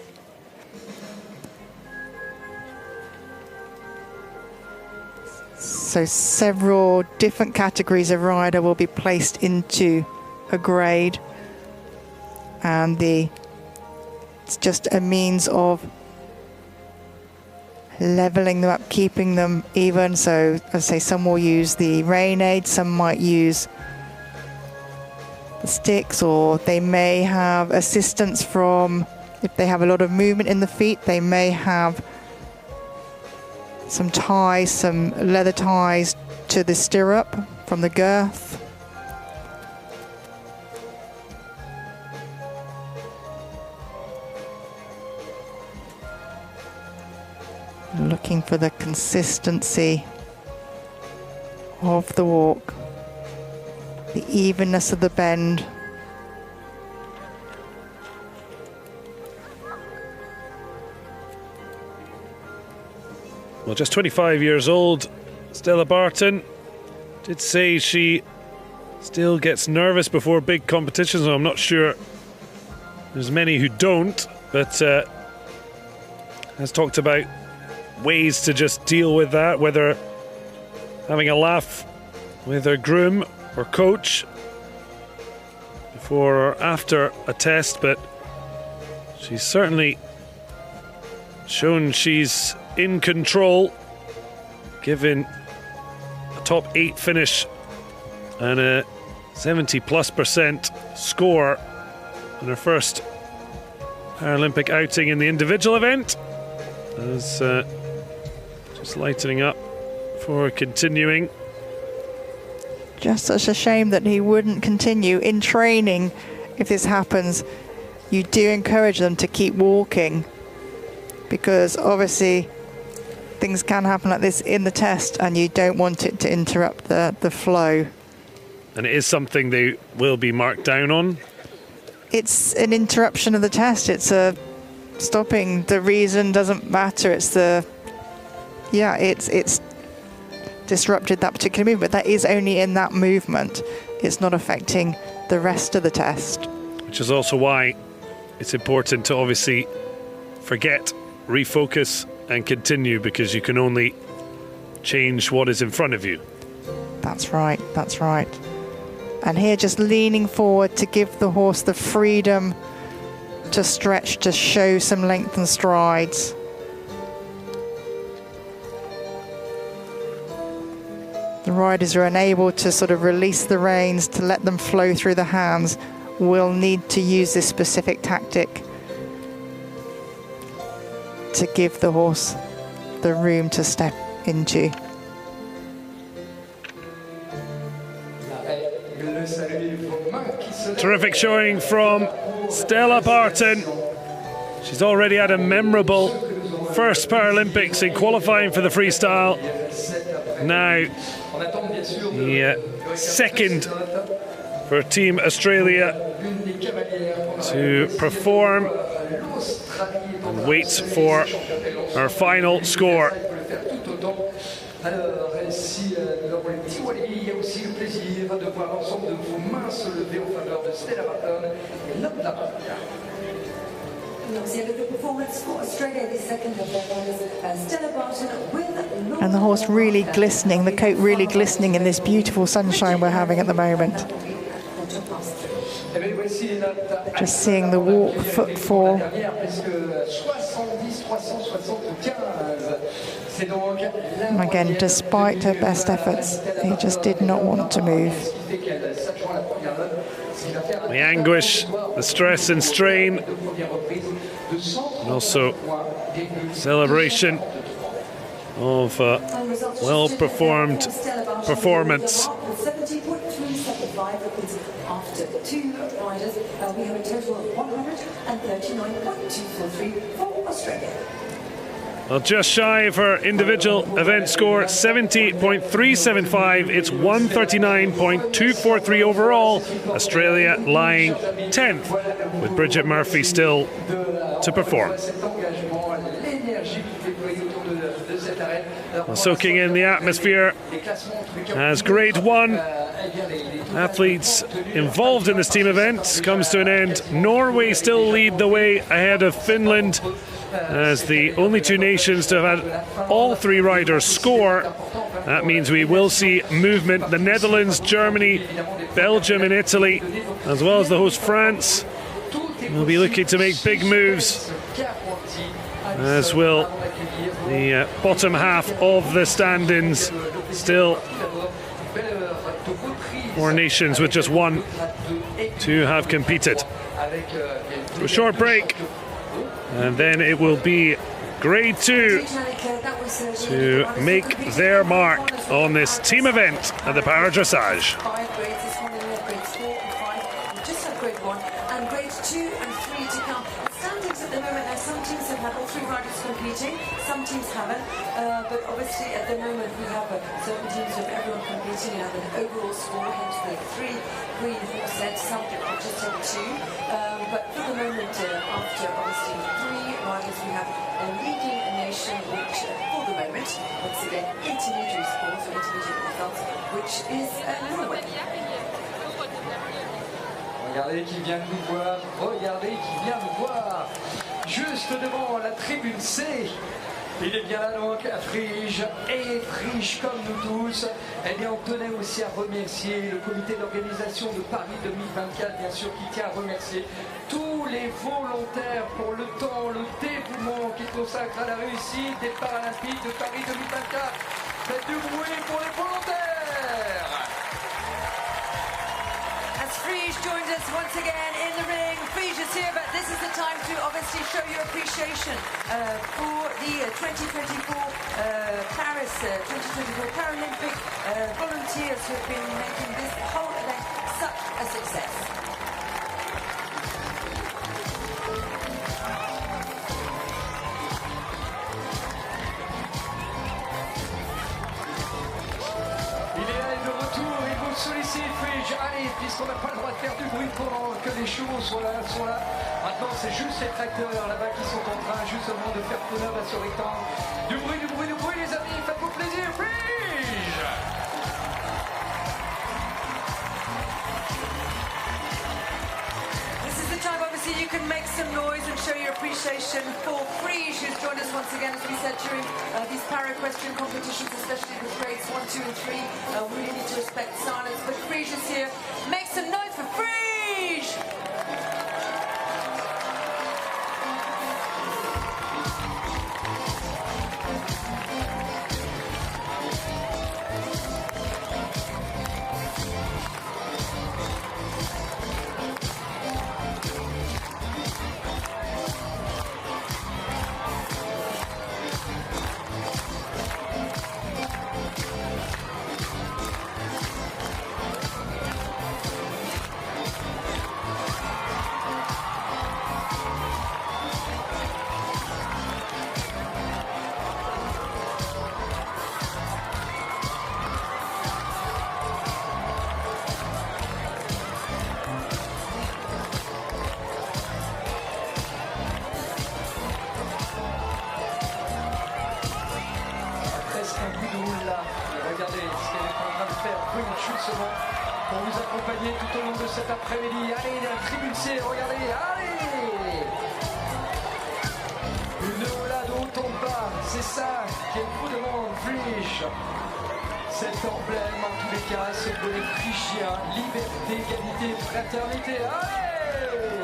So several different categories of rider will be placed into a grade, and it's just a means of leveling them up, keeping them even. So as I say, some will use the rein aid, some might use the sticks, or they may have assistance from, if they have a lot of movement in the feet, they may have some ties, some leather ties to the stirrup from the girth. Looking for the consistency of the walk, the evenness of the bend. Well, just 25 years old, Stella Barton did say she still gets nervous before big competitions. I'm not sure there's many who don't, but has talked about ways to just deal with that, whether having a laugh with her groom or coach before or after a test. But she's certainly shown she's in control, given a top 8 finish and a 70+% score in her first Paralympic outing in the individual event. As just lightening up for continuing. Just such a shame that he wouldn't continue in training. If this happens, you do encourage them to keep walking, because obviously things can happen like this in the test and you don't want it to interrupt the flow. And it is something they will be marked down on? It's an interruption of the test. It's a stopping. The reason doesn't matter. It's the, yeah, it's disrupted that particular movement. That is only in that movement. It's not affecting the rest of the test. Which is also why it's important to obviously forget, refocus and continue, because you can only change what is in front of you. That's right, that's right. And here just leaning forward to give the horse the freedom to stretch, to show some length and strides. The riders are unable to sort of release the reins, to let them flow through the hands, will need to use this specific tactic to give the horse the room to step into. Terrific showing from Stella Barton. She's already had a memorable first Paralympics in qualifying for the freestyle. Now, second for Team Australia to perform and wait for her final score. The performance for Australia, the second of their runners, Stella Barton with And the horse really glistening, the coat really glistening in this beautiful sunshine we're having at the moment. Just seeing the walk, footfall. And again, despite her best efforts, he just did not want to move. The anguish, the stress and strain, and also celebration of well-performed performance. After 2 riders, we have a total of 139.243 for Australia. Well, just shy of her individual event score, 70.375. It's 139.243 overall. Australia lying 10th, with Bridget Murphy still to perform. Well, soaking in the atmosphere as Grade 1 athletes involved in this team event comes to an end. Norway still lead the way ahead of Finland as the only two nations to have had all 3 riders score. That means we will see movement. The Netherlands, Germany, Belgium and Italy, as well as the host France, will be looking to make big moves, as will the bottom half of the standings. Still 4 nations with just 1 to have competed. A short break, and then it will be Grade 2 to make their mark on this team event at the Para Dressage. Just had Grade 1 and Grade 2 and 3 to come. Standings at the moment, now some teams have had all 3 riders competing, some teams haven't, but obviously at the moment we have certain teams of everyone competing and have an overall score, hence the 3 green sets, some just have 2, but for the moment, after obviously 3 riders, we have a leading nation, which for the moment, once again, intermediary scores or intermediate results, which is Norway. Regardez qui vient nous voir, regardez qui vient nous voir, juste devant la tribune C. Il est bien là donc, Frige, et Frige comme nous tous. Eh bien, on tenait aussi à remercier le comité d'organisation de Paris 2024, bien sûr, qui tient à remercier tous les volontaires pour le temps, le dévouement qu'ils consacrent à la réussite des Paralympiques de Paris 2024. Faites du bruit pour les volontaires! Frige joins us once again in the ring. Frige is here, but this is the time to obviously show your appreciation for the 2024 Paris 2024 Paralympic volunteers who have been making this whole event such a success. Sollicite Frige, allez, puisqu'on n'a pas le droit de faire du bruit pendant que les chevaux sont là. Maintenant, c'est juste les tracteurs là-bas qui sont en train justement de faire tourner sur les rectangle. Du bruit, les amis, faites-vous plaisir, Frige! This is the time, obviously, you can make some noise and show your appreciation for Prix, who's joined us once again, as we said, during these para-equestrian competitions, especially with grades 1, 2 and 3. We really need to respect silence, but Prix is here. Make some noise for Prix! Regardez ce qu'elle est en train de faire, justement, pour vous accompagner tout au long de cet après-midi. Allez, la tribune C, regardez, allez! Une roulade haut en bas, c'est c'est ça, quel coup de monde, Prix. Cet emblème, en tous les cas, symbole phrygien, liberté, égalité, fraternité. Allez!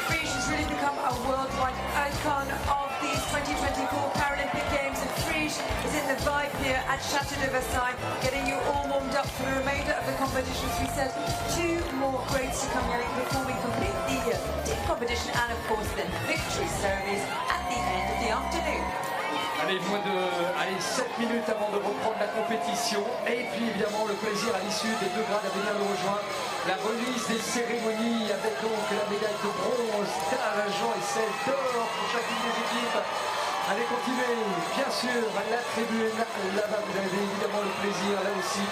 Prix has really become a worldwide icon of these 2024 Paralympic Games, and Prix is in the vibe here at Chateau de Versailles, getting you all warmed up for the remainder of the competition. As we said, 2 more grades to come, Yannick, before we complete the team competition and, of course, the victory ceremonies at the end of the afternoon. Allez, moins de 7 minutes avant de reprendre la compétition. Et puis évidemment le plaisir à l'issue des 2 grades à venir nous rejoindre. La remise des cérémonies avec donc la médaille de bronze, d'argent et celle d'or pour chacune des équipes. Allez, continuez, bien sûr, à la tribune. Là-bas, vous avez évidemment le plaisir, là aussi,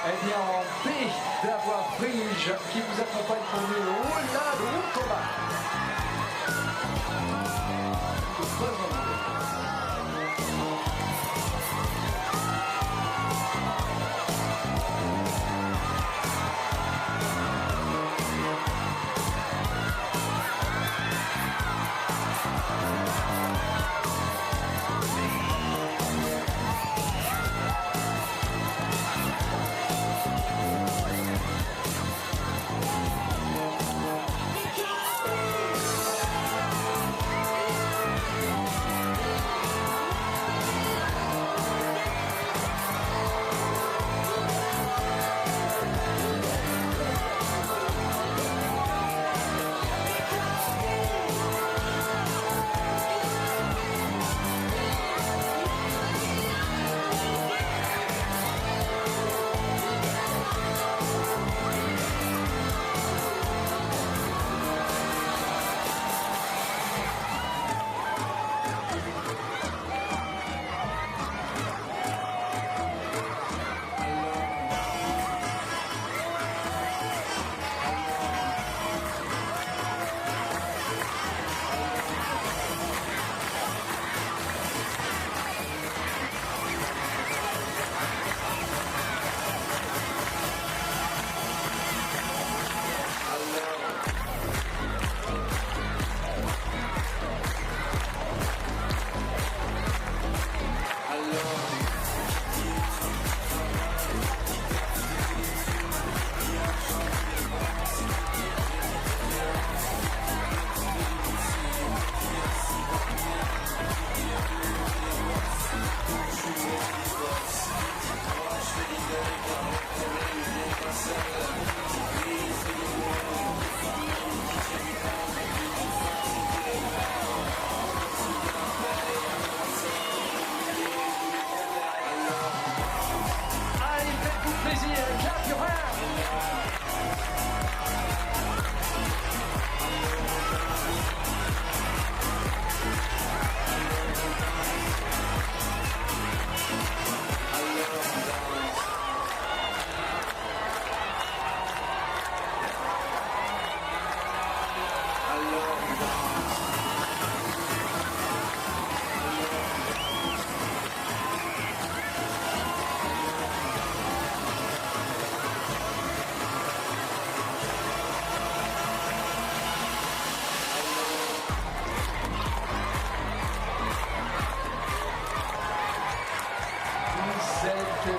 eh bien, en B, d'avoir Prix qui vous accompagne pour le haut combat.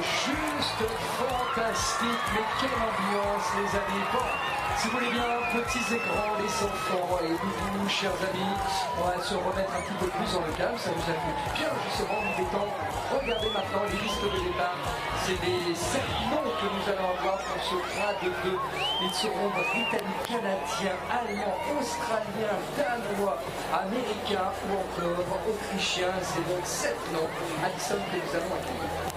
Juste fantastique, mais quelle ambiance les amis. Bon, si vous voulez bien, petits écrans, les enfants et vous, chers amis, on va se remettre un petit peu plus dans le calme, ça vous a fait du bien justement, nous détendre. Regardez maintenant les listes de départ, c'est les 7 noms que nous allons avoir pour ce grade 2. Ils seront britanniques, canadiens, allemands, australiens, danois, américains ou encore autrichiens. C'est donc 7 noms, Alison, que nous allons accueillir.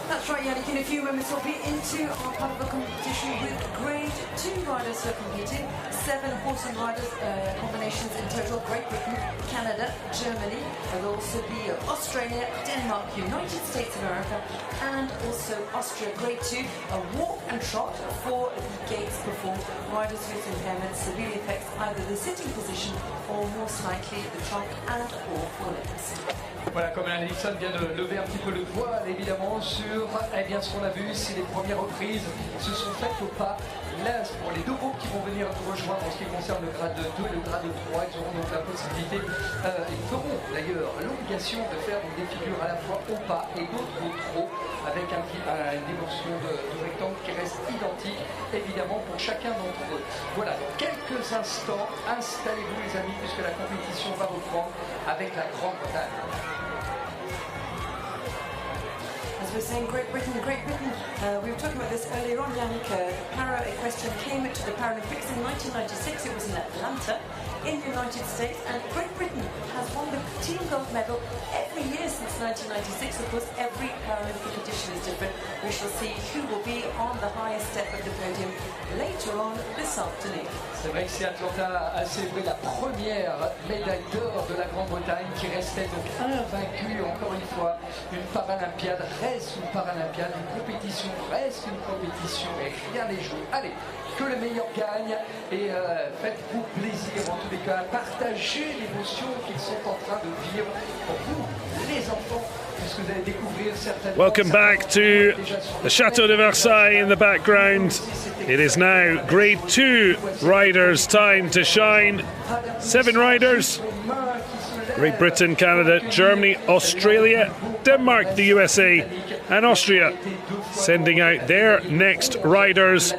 That's right, Yannick. In a few moments, we'll be into our part of the competition with grade 2 riders who are competing. 7 horse and riders combinations in total. Great Britain, Canada, Germany. There'll also be Australia, Denmark, United States of America, and also Austria. Grade 2, a walk and trot for the gates performed. Riders with impairments severely affects either the sitting position or most likely the trunk and or forelegs. Voilà, comme Alison vient de lever un petit peu le voile, évidemment, sur ce qu'on a vu, si les premières reprises se sont faites au pas. La place pour les deux groupes qui vont venir nous rejoindre en ce qui concerne le grade 2 et le grade 3. Ils auront donc la possibilité, ils feront d'ailleurs l'obligation de faire des figures à la fois au pas et d'autres au trot, avec une dimension de rectangle qui reste identique, évidemment, pour chacun d'entre eux. Voilà, dans quelques instants, installez-vous les amis, puisque la compétition va reprendre avec la Grande-Bretagne. As we're saying, Great Britain, we were talking about this earlier on, Yannick. Para-Equestrian came to the Paralympics in 1996. It was in Atlanta, in the United States, and Great Britain has won the team gold medal every year since 1996. Of course, every Paralympic edition is different. We shall see who will be on the highest step of the podium later on this afternoon. C'est vrai que c'est Atlanta a célébré la première médaille d'or de la Grande-Bretagne qui restait donc invaincue, encore une fois. Une Paralympiade reste une Paralympiade, une compétition reste une compétition et rien n'est joué. Allez, que le meilleur gagne et faites-vous plaisir en tous les cas. Partagez l'émotion qu'ils sont en train de vivre pour vous, les enfants. Welcome back to the Chateau de Versailles in the background. It is now Grade 2 riders' time to shine. 7 riders. Great Britain, Canada, Germany, Australia, Denmark, the USA and Austria sending out their next riders.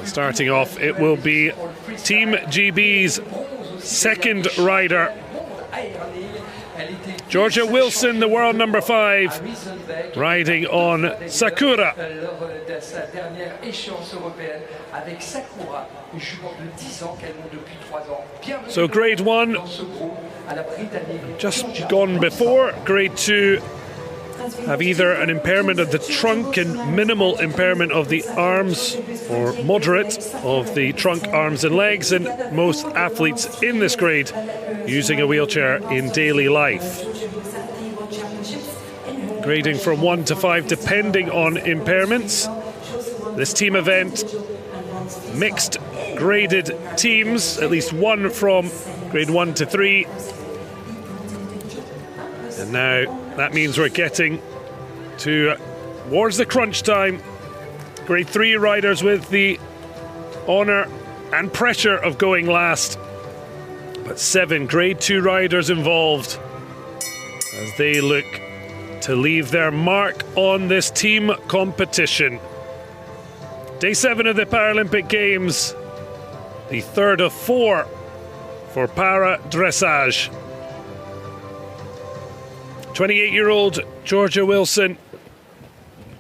Starting off, it will be Team GB's second rider, Georgia Wilson, the world number 5, riding on Sakura. So Grade 1 just gone before. Grade 2 have either an impairment of the trunk and minimal impairment of the arms, or moderate of the trunk, arms and legs, and most athletes in this grade using a wheelchair in daily life. Grading from 1 to 5 depending on impairments. This team event, mixed graded teams, at least one from grade 1 to 3. And now that means we're getting towards the crunch time. Grade 3 riders with the honour and pressure of going last. But 7 grade 2 riders involved as they look to leave their mark on this team competition. Day 7 of the Paralympic Games, the third of 4 for para dressage. 28-year-old Georgia Wilson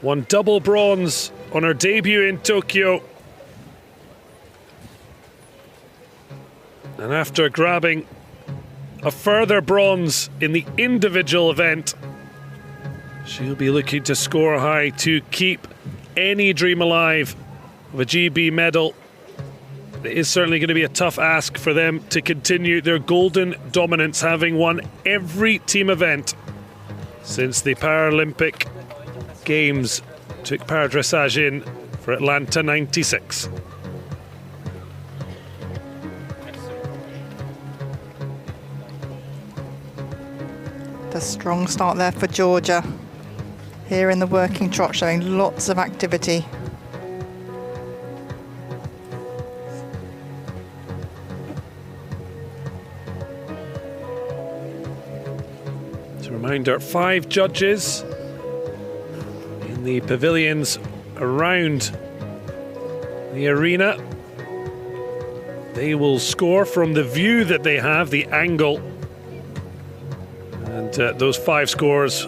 won double bronze on her debut in Tokyo. And after grabbing a further bronze in the individual event, she'll be looking to score high to keep any dream alive of a GB medal. It is certainly going to be a tough ask for them to continue their golden dominance, having won every team event since the Paralympic Games took para dressage in for Atlanta 96. The strong start there for Georgia. Here in the working trot, showing lots of activity. As a reminder, 5 judges in the pavilions around the arena. They will score from the view that they have, the angle. And those 5 scores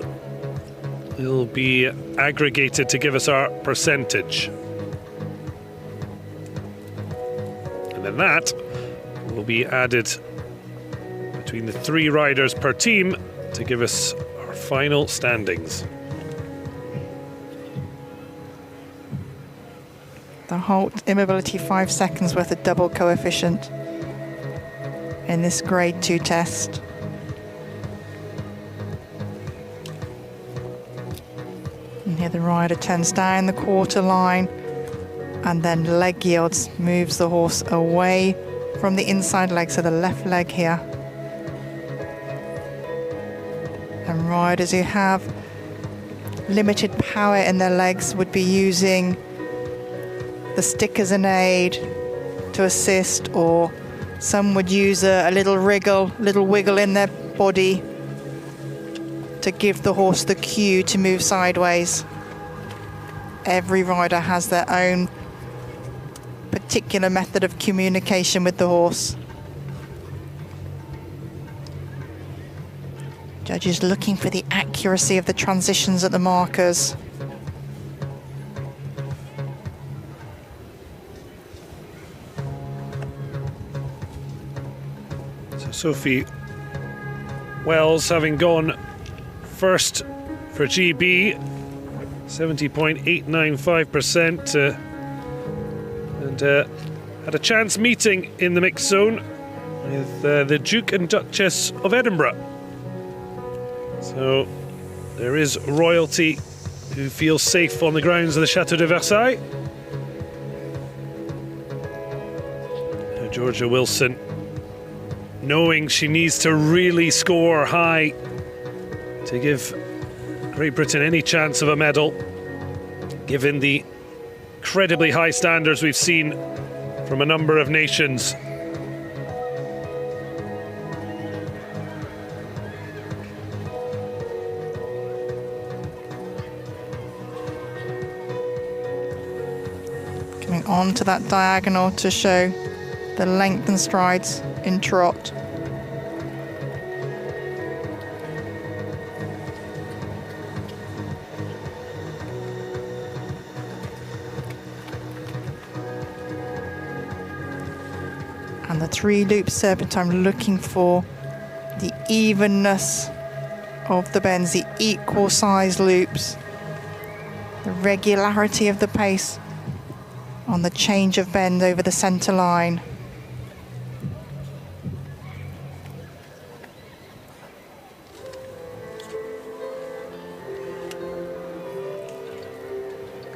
will be aggregated to give us our percentage. And then that will be added between the 3 riders per team to give us our final standings. The halt immobility 5 seconds worth of double coefficient in this grade 2 test. And here the rider turns down the quarter line and then leg yields, moves the horse away from the inside leg, so the left leg here. And riders who have limited power in their legs would be using the stick as an aid to assist, or some would use a little wiggle in their body to give the horse the cue to move sideways. Every rider has their own particular method of communication with the horse. Judges looking for the accuracy of the transitions at the markers. So Sophie Wells having gone first for GB, 70.895%, and had a chance meeting in the mixed zone with the Duke and Duchess of Edinburgh. So there is royalty who feels safe on the grounds of the Chateau de Versailles. Now Georgia Wilson, knowing she needs to really score high to give Great Britain any chance of a medal, given the incredibly high standards we've seen from a number of nations. Coming on to that diagonal to show the length and strides in trot. And the 3-loop serpentine, looking for the evenness of the bends, the equal size loops, the regularity of the pace on the change of bend over the center line.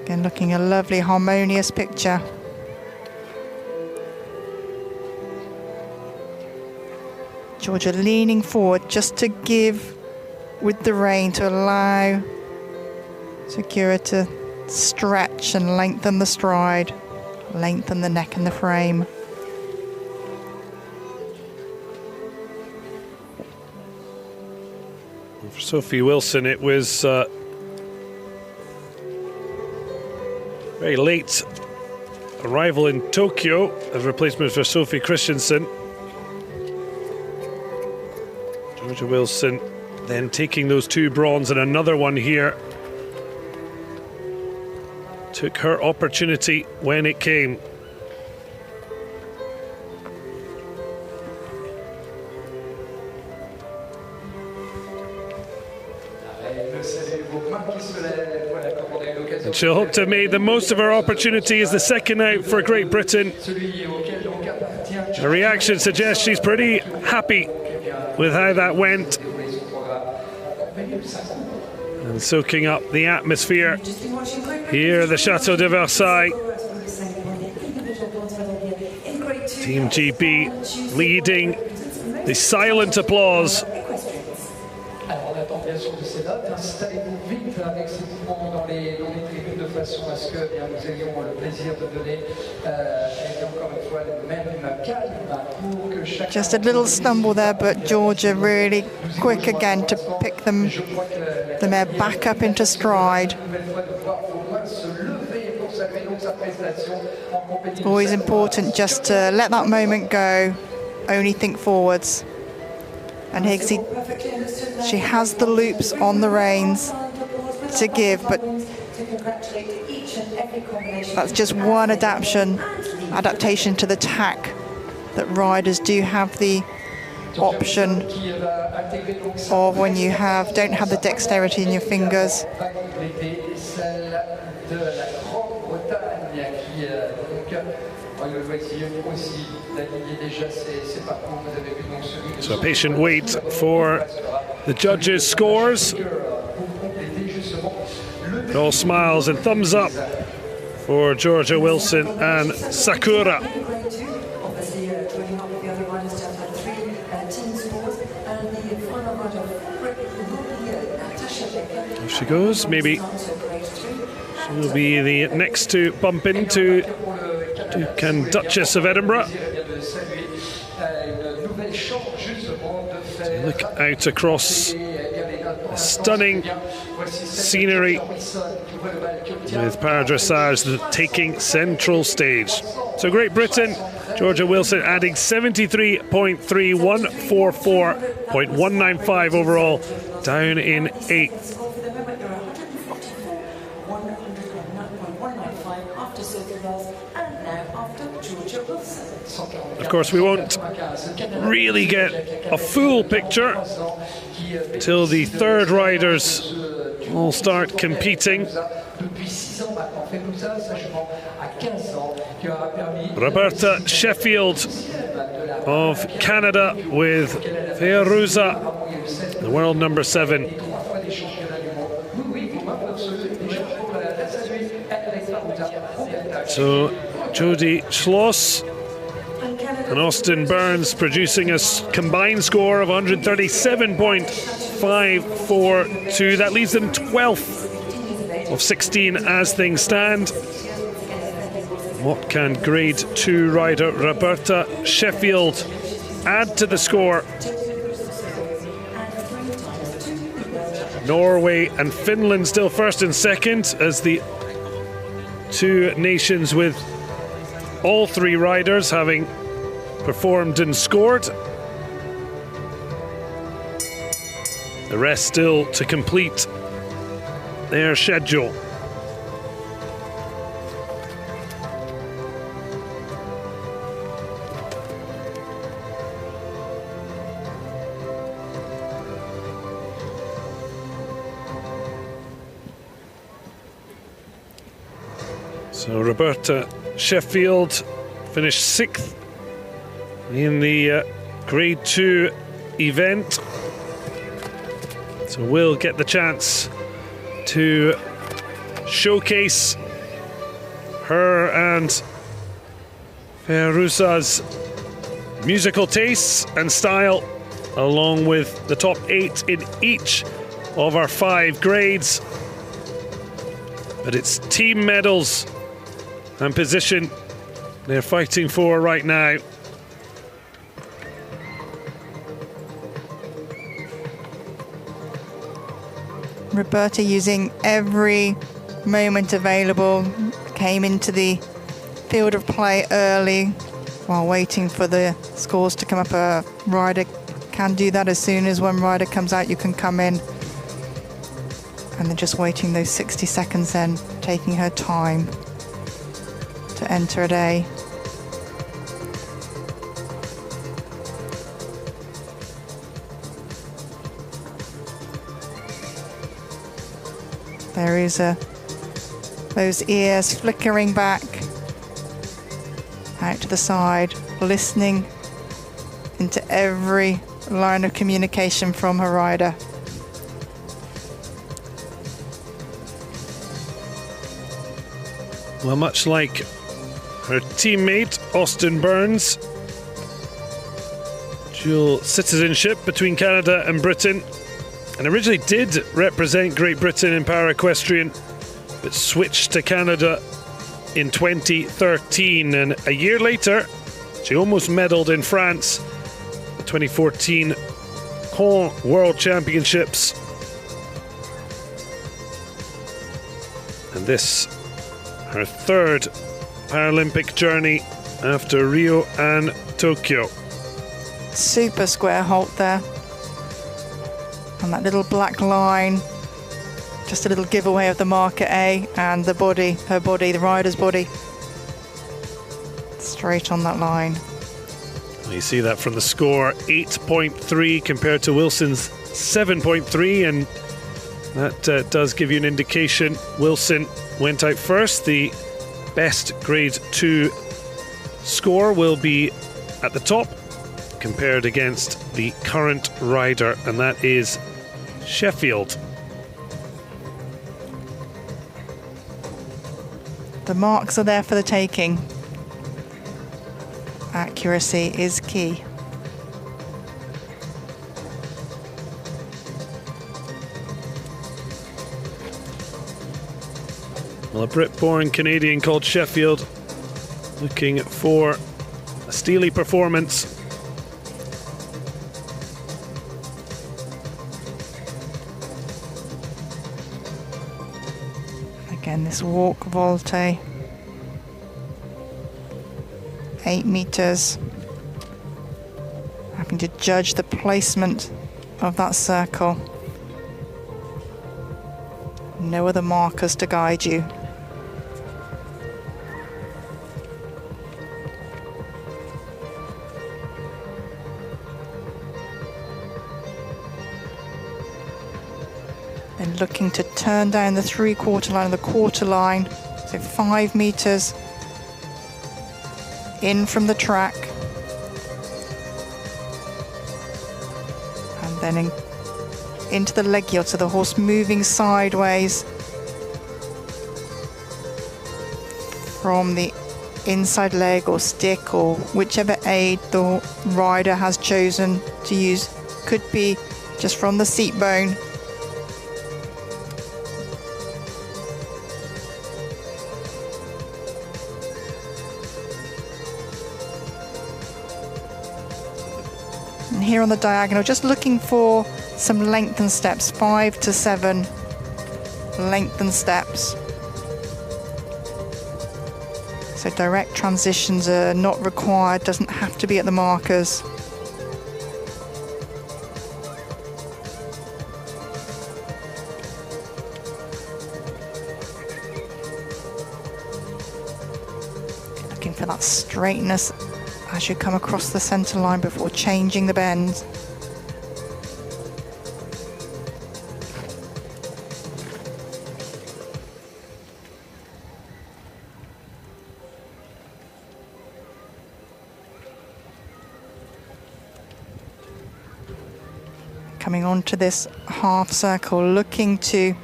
Again, looking a lovely harmonious picture. Georgia leaning forward just to give with the rein, to allow Sakura to stretch and lengthen the stride, lengthen the neck and the frame. For Sophie Wilson, it was very late arrival in Tokyo as replacement for Sophie Christensen. Georgia Wilson then taking those 2 bronze and another one here. Took her opportunity when it came. And she'll hope to have made the most of her opportunity as the second out for Great Britain. Her reaction suggests she's pretty happy with how that went. And soaking up the atmosphere here at the Chateau de Versailles. Team GB leading the silent applause. Just a little stumble there, but Georgia really quick again to pick the mare back up into stride. It's always important just to let that moment go, only think forwards. And Higgsy, she has the loops on the reins to give, but that's just one adaptation to the tack that riders do have the option of when you don't have the dexterity in your fingers. So a patient wait for the judges' scores. But all smiles and thumbs up for Georgia Wilson and Sakura. Off she goes. Maybe She'll be the next to bump into Duke and Duchess of Edinburgh. So look out across the stunning scenery with Paradressage taking central stage. So Great Britain, Georgia Wilson adding 73.3144.195 overall, down in 8th. Of course, we won't really get a full picture till the third riders all start competing. Roberta Sheffield of Canada with Feyruza, the world number 7. So Jody Schloss and Austin Burns producing a combined score of 137.542. That leaves them 12th of 16 as things stand. What can Grade 2 rider Roberta Sheffield add to the score? Norway and Finland still first and second as the two nations with all 3 riders having performed and scored. The rest still to complete their schedule. So Roberta Sheffield finished 6th in the Grade 2 event. So we'll get the chance to showcase her and Feyruza's musical tastes and style, along with the top 8 in each of our 5 grades. But it's team medals and position they're fighting for right now. Roberta using every moment available, came into the field of play early while waiting for the scores to come up. A rider can do that as soon as one rider comes out, you can come in. And then just waiting those 60 seconds then, taking her time to enter a day. There is those ears flickering back out to the side, listening into every line of communication from her rider. Well, much like her teammate, Austin Burns, dual citizenship between Canada and Britain, and originally did represent Great Britain in para-equestrian, but switched to Canada in 2013. And a year later, she almost medalled in France, the 2014 Caen World Championships. And this, her third Paralympic journey after Rio and Tokyo. Super square halt there. And that little black line, just a little giveaway of the marker A, and the body, her body, the rider's body, straight on that line. You see that from the score, 8.3 compared to Wilson's 7.3, and that does give you an indication. Wilson went out first. The best Grade 2 score will be at the top, compared against the current rider, and that is Sheffield. The marks are there for the taking. Accuracy is key. Well, a Brit-born Canadian called Sheffield, looking for a steely performance. Again, this walk volte, 8 meters. Having to judge the placement of that circle. No other markers to guide you. Then looking to turn down the 3/4 line and the quarter line, so 5 meters in from the track. And then into the leg yield, so the horse moving sideways from the inside leg or stick or whichever aid the rider has chosen to use. Could be just from the seat bone. And here on the diagonal, just looking for some lengthened steps, 5 to 7 lengthened steps. So direct transitions are not required, doesn't have to be at the markers. Looking for that straightness as you come across the centre line before changing the bend. Coming onto this half circle, looking to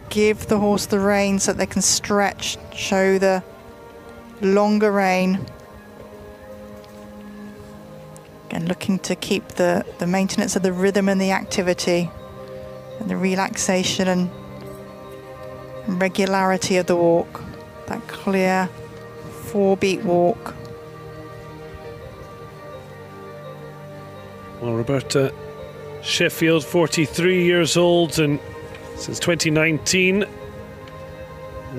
give the horse the rein so that they can stretch, show the longer rein. Again, looking to keep the maintenance of the rhythm and the activity and the relaxation and regularity of the walk, that clear 4-beat walk. Well, Roberta Sheffield, 43 years old, and since 2019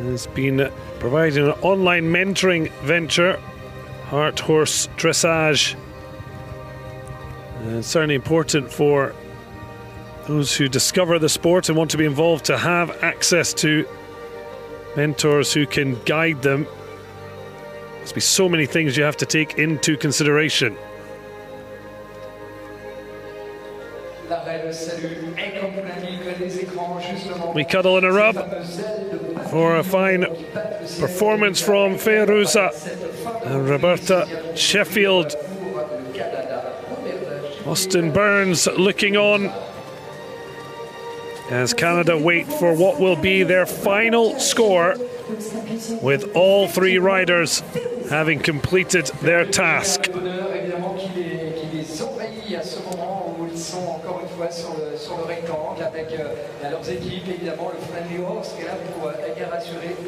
has been providing an online mentoring venture, Heart Horse Dressage. And it's certainly important for those who discover the sport and want to be involved to have access to mentors who can guide them. There's be so many things you have to take into consideration. We cuddle in a rub for a fine performance from Feyruza and Roberta Sheffield. Austin Burns looking on as Canada wait for what will be their final score, with all 3 riders having completed their task.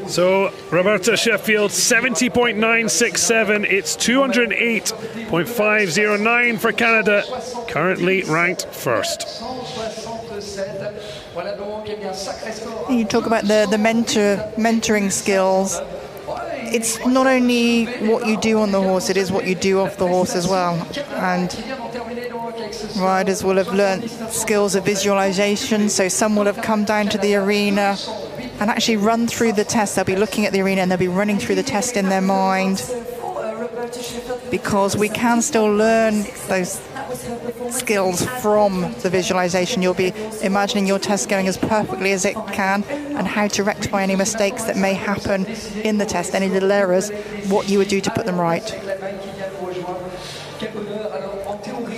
So Roberta Sheffield 70.967, it's 208.509 for Canada, currently ranked first. You talk about the mentoring skills. It's not only what you do on the horse, it is what you do off the horse as well. And riders will have learnt skills of visualization, so some will have come down to the arena and actually run through the test. They'll be looking at the arena and they'll be running through the test in their mind, because we can still learn those skills from the visualization. You'll be imagining your test going as perfectly as it can and how to rectify any mistakes that may happen in the test, any little errors, what you would do to put them right.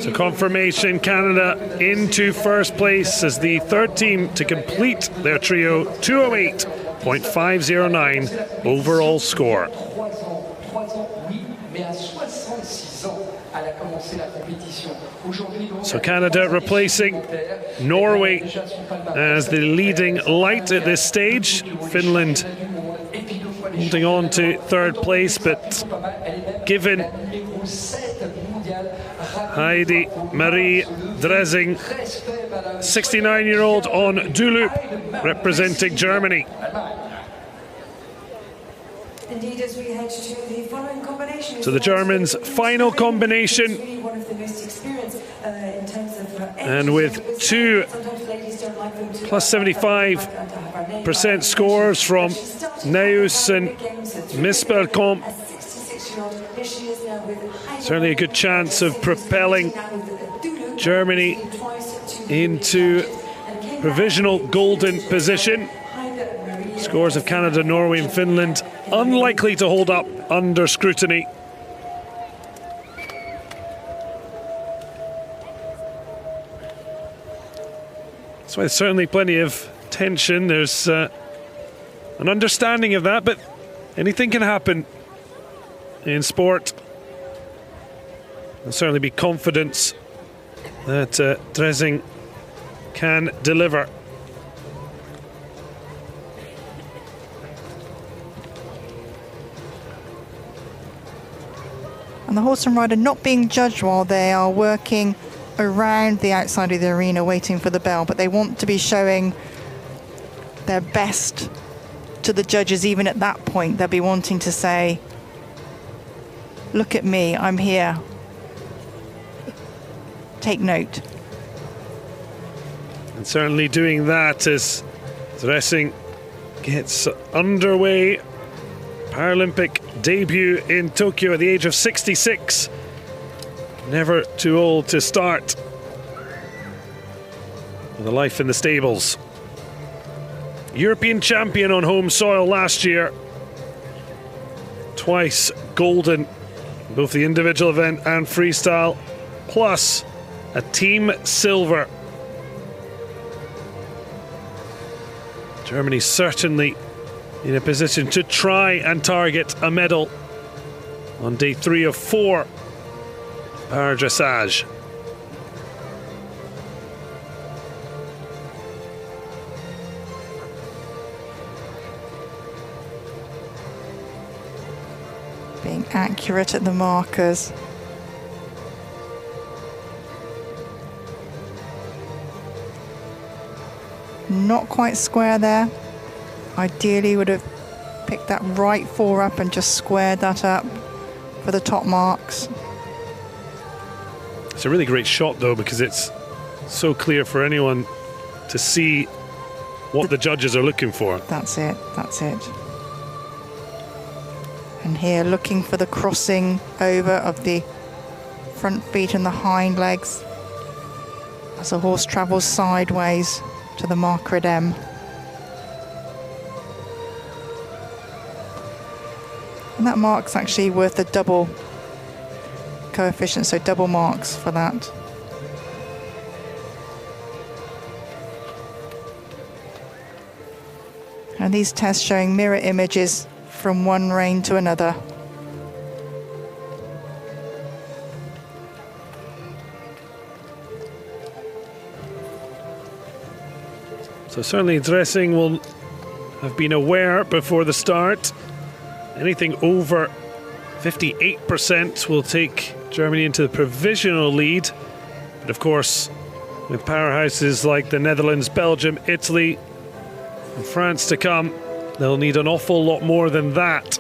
So confirmation, Canada into first place as the 3rd team to complete their trio, 208.509 overall score. mais à 66 ans, elle a commencé la compétition. So Canada replacing Norway as the leading light at this stage. Finland holding on to third place, but given Heidi Marie Dressing, 69-year-old on du loop, representing Germany. Indeed, as we head to the following combination. So the Germans' final combination, and with two plus 75% scores from Neus and Misperkamp, certainly a good chance of propelling Germany into provisional golden position. Scores of Canada, Norway and Finland unlikely to hold up under scrutiny. So there's certainly plenty of tension. There's an understanding of that, but anything can happen in sport. There'll certainly be confidence that Dressing can deliver. And the horse and rider not being judged while they are working around the outside of the arena waiting for the bell, but they want to be showing their best to the judges. Even at that point, they'll be wanting to say, look at me, I'm here. Take note. And certainly doing that as Dressing gets underway. Paralympic debut in Tokyo at the age of 66. Never too old to start with a life in the stables. European champion on home soil last year. Twice golden, both the individual event and freestyle, plus a team silver. Germany certainly in a position to try and target a medal on day 3 of 4 Para Dressage. Being accurate at the markers. Not quite square there. Ideally would have picked that right 4 up and just squared that up for the top marks. It's a really great shot though, because it's so clear for anyone to see what the judges are looking for. That's it, that's it. And here looking for the crossing over of the front feet and the hind legs as the horse travels sideways to the marker at M. And that mark's actually worth a double coefficient, so double marks for that. And these tests showing mirror images from one rein to another. So certainly Dressing will have been aware before the start. Anything over 58% will take Germany into the provisional lead. But of course, with powerhouses like the Netherlands, Belgium, Italy and France to come, they'll need an awful lot more than that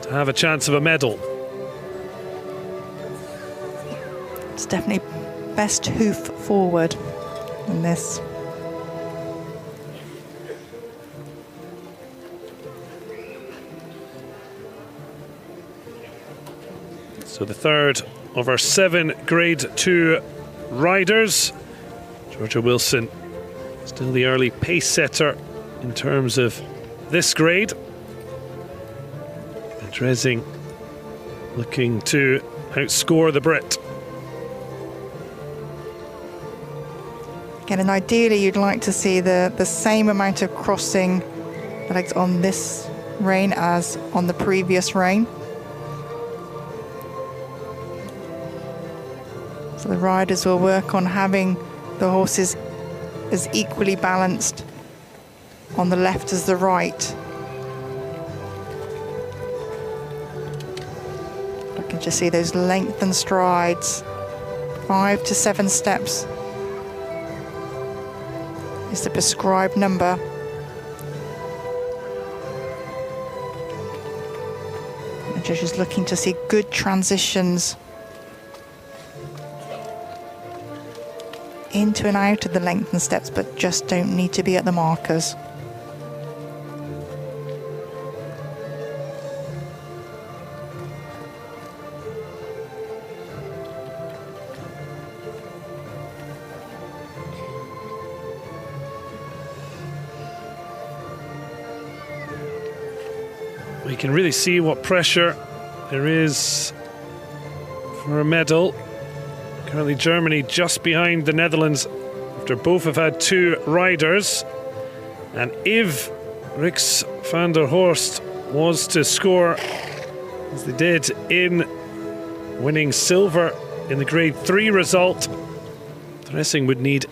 to have a chance of a medal. It's definitely best hoof forward in this. So the third of our 7 Grade 2 riders. Georgia Wilson, still the early pace setter in terms of this grade. And Dressing looking to outscore the Brit. Again, and ideally you'd like to see the same amount of crossing the legs on this rein as on the previous rein. So the riders will work on having the horses as equally balanced on the left as the right. I can just see those lengthened strides. 5 to 7 steps is the prescribed number. The judge is looking to see good transitions into and out of the lengthened steps, but just don't need to be at the markers. We can really see what pressure there is for a medal. Currently Germany just behind the Netherlands after both have had 2 riders. And if Rix van der Horst was to score, as they did in winning silver in the grade 3 result, Dressage would need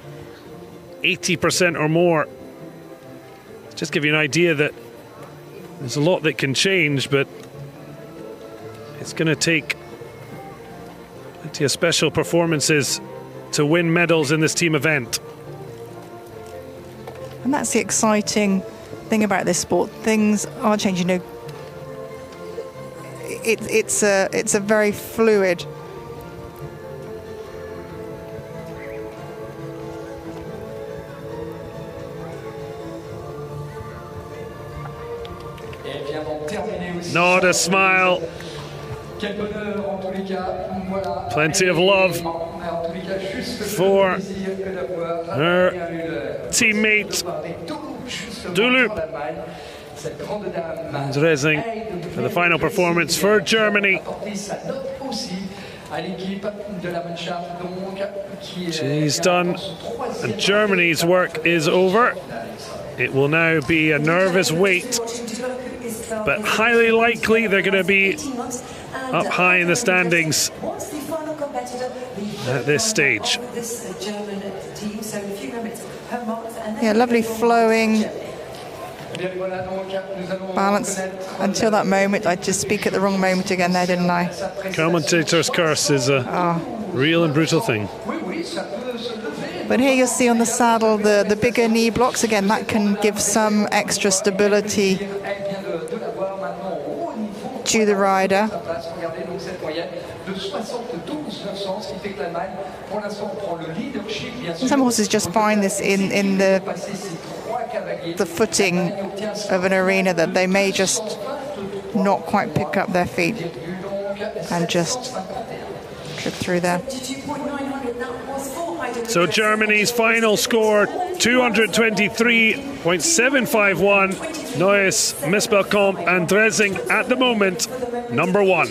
80% or more. Just give you an idea that there's a lot that can change, but it's going to take plenty of special performances to win medals in this team event. And that's the exciting thing about this sport. Things are changing. You know, it's a very fluid. Not a smile. Plenty of love for her teammate Dulu. Dressage for the final performance for Germany. She's done, and Germany's work is over. It will now be a nervous wait, but highly likely they're going to be up high in the standings at this stage. Yeah, lovely flowing balance until that moment. I just speak at the wrong moment again there, didn't I? Commentator's curse is a real and brutal thing. But here you'll see on the saddle the bigger knee blocks. Again, that can give some extra stability to the rider. Some horses just find this in the footing of an arena that they may just not quite pick up their feet and just trip through there. So Germany's final score, 223.751. Neues Missbelkamp and Dressage at the moment, number 1.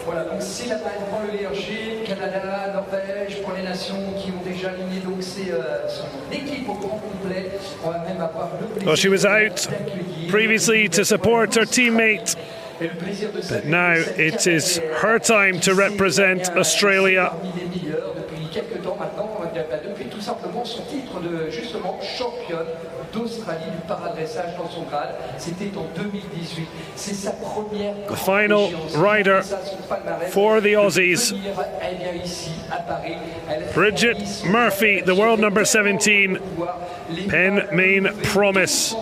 Voilà, donc c'est la balle pour le leadership, Canada, Norvège, pour les nations qui ont déjà aligné donc son équipe au grand complet. On va même avoir le plaisir. Well, she was out previously to support her teammate, but now it is her time to represent Australia. Depuis quelques temps maintenant, depuis tout simplement son titre de justement championne d'Australie du paradressage dans son grade. C'était en 2018. C'est sa première. The final rider for the Aussies, Bridget Murphy, the world number 17, Pen Main Promise.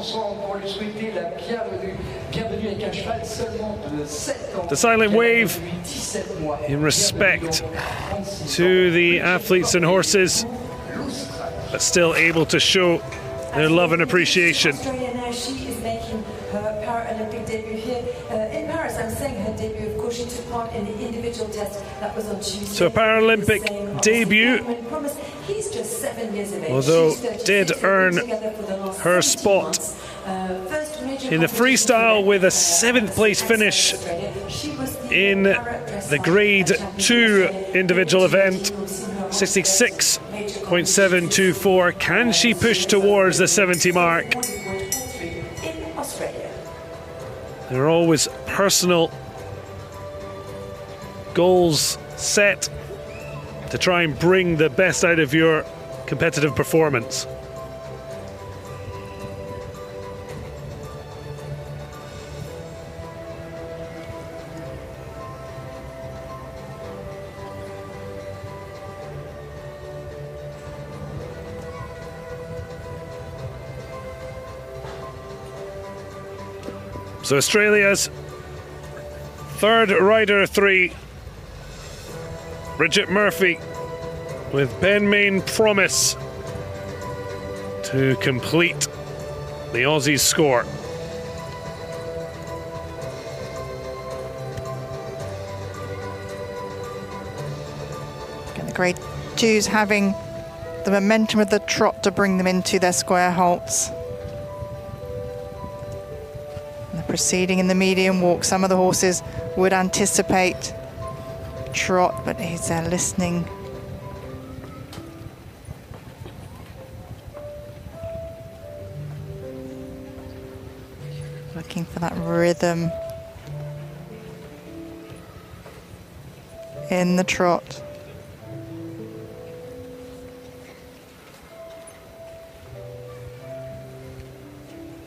The silent wave in respect to the athletes and horses, but still able to show their love and appreciation. Australia now, she is making her Paralympic debut here in Paris. I'm saying her debut, of course, she took part in the individual test that was on Tuesday. So a Paralympic debut, He's just 7 years of age. although did earn her spot in the freestyle with a 7th place finish in the grade 2 individual event, 66.724. Can she push towards the 70 mark? There are always personal goals set to try and bring the best out of your competitive performance. So Australia's third rider 3, Bridget Murphy, with Ben Main Promise to complete the Aussies' score. And the grade 2s having the momentum of the trot to bring them into their square halts. Proceeding in the medium walk, some of the horses would anticipate trot, but he's there listening. Looking for that rhythm in the trot.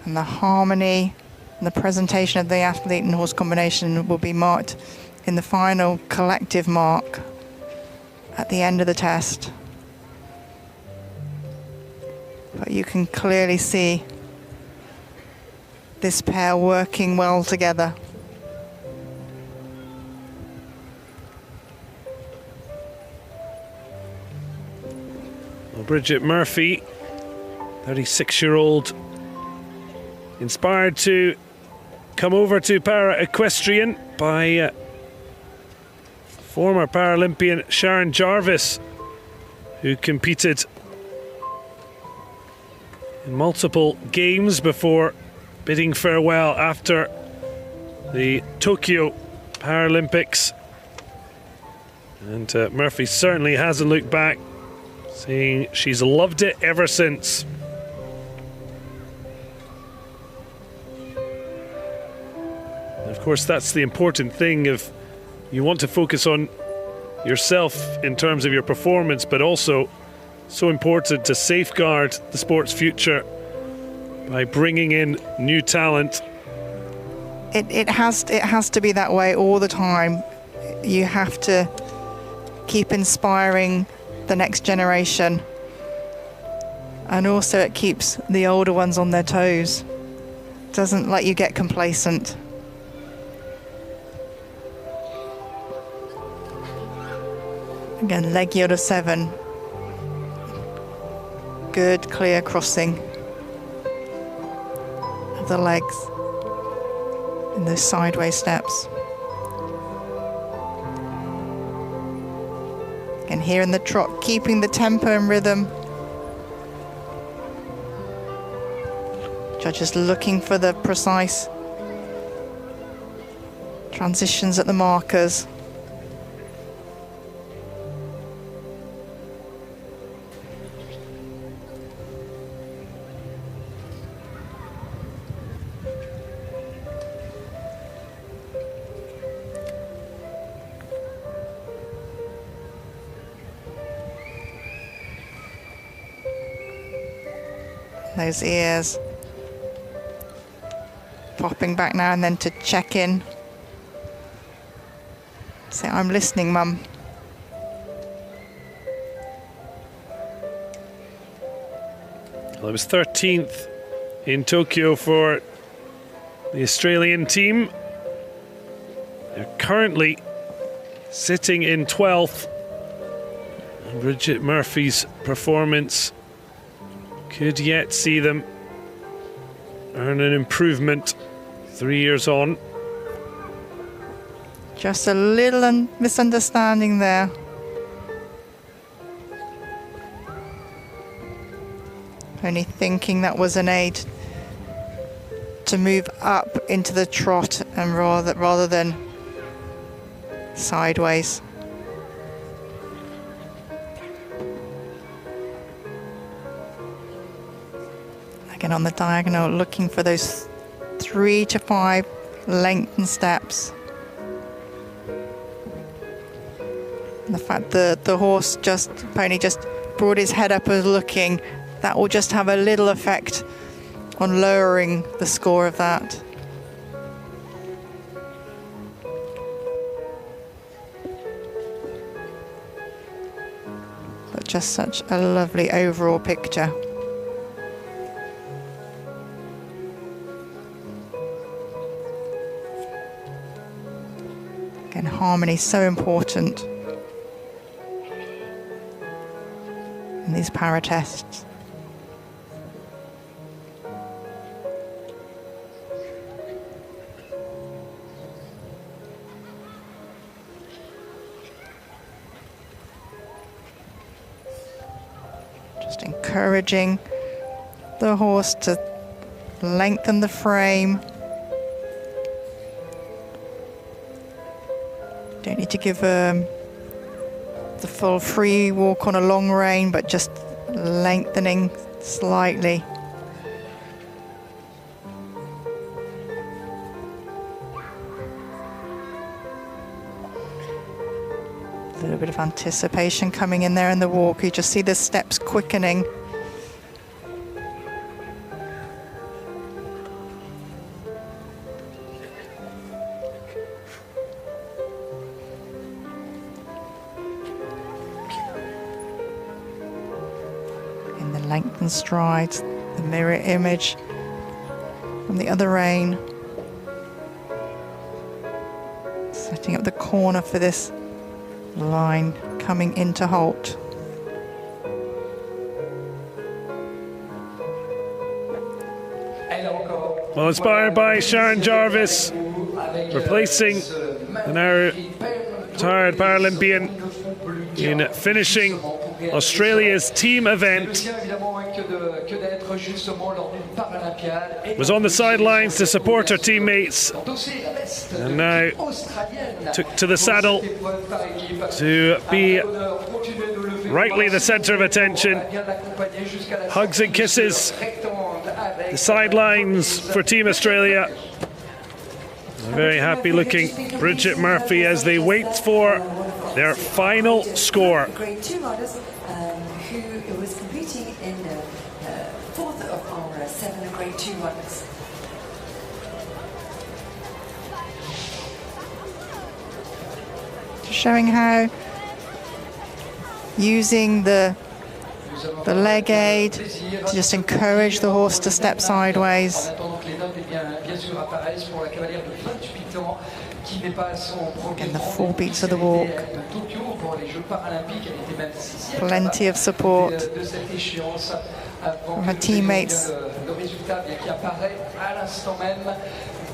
And the harmony and the presentation of the athlete and horse combination will be marked in the final collective mark at the end of the test. But you can clearly see this pair working well together. Well, Bridget Murphy, 36-year-old, inspired to come over to Equestrian by former Paralympian Sharon Jarvis, who competed in multiple games before bidding farewell after the Tokyo Paralympics. And Murphy certainly hasn't looked back, saying she's loved it ever since. Of course, that's the important thing. If you want to focus on yourself in terms of your performance, but also so important to safeguard the sport's future by bringing in new talent. It has to be that way all the time. You have to keep inspiring the next generation, and also it keeps the older ones on their toes. Doesn't let you get complacent. Again, leg yield of 7. Good, clear crossing of the legs in those sideways steps. Again, here in the trot, keeping the tempo and rhythm. Judges looking for the precise transitions at the markers. Those ears popping back now and then to check in. Say, I'm listening, Mum. Well, it was 13th in Tokyo for the Australian team. They're currently sitting in 12th. And Bridget Murphy's performance could yet see them earn an improvement 3 years on. Just a little misunderstanding there. Only thinking that was an aid to move up into the trot and rather than sideways. Again on the diagonal, looking for those 3 to 5 lengthened steps. And the fact that the pony just brought his head up as looking, that will just have a little effect on lowering the score of that. But just such a lovely overall picture. Again, harmony is so important in these para tests. Just encouraging the horse to lengthen the frame. Don't need to give the full free walk on a long rein, but just lengthening slightly. A little bit of anticipation coming in there in the walk. You just see the steps quickening. Lengthened strides, the mirror image from the other rein. Setting up the corner for this line coming into halt. Well, inspired by Sharon Jarvis, replacing the now retired Paralympian in finishing Australia's team event. Was on the sidelines to support her teammates, and now took to the saddle to be rightly the centre of attention. Hugs and kisses, the sidelines for Team Australia. A very happy looking Bridget Murphy as they wait for their final score. Grade 2 riders who was competing in the fourth of our 7 Grade 2 riders. Showing how using the leg aid to just encourage the horse to step sideways. Again, the 4 beats of the walk. Plenty of support from her teammates.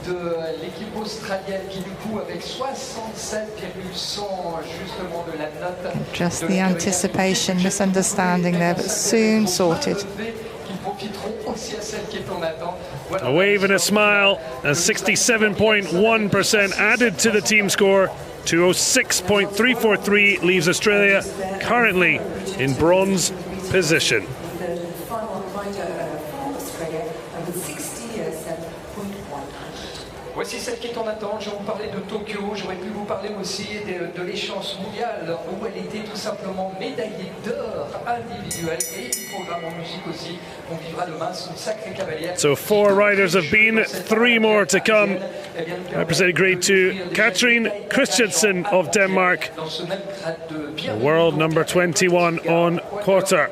De l'équipe australienne qui du coup avec 67,100 justement de la note. Just the anticipation, misunderstanding there, but soon sorted. A wave and a smile, and 67.1% added to the team score. 206.343 leaves Australia currently in bronze position. Voici celle qui est en attente. Je vais vous parler de Tokyo. J'aurais pu vous parler aussi de l'échéance mondiale où elle était tout simplement médaillée d'or individuelle et du programme en musique aussi. On vivra demain son sacré cavalière. So 4 riders have been, 3 more to come. Representing Grade 2, Katrine Christensen of Denmark, world number 21 on quarter.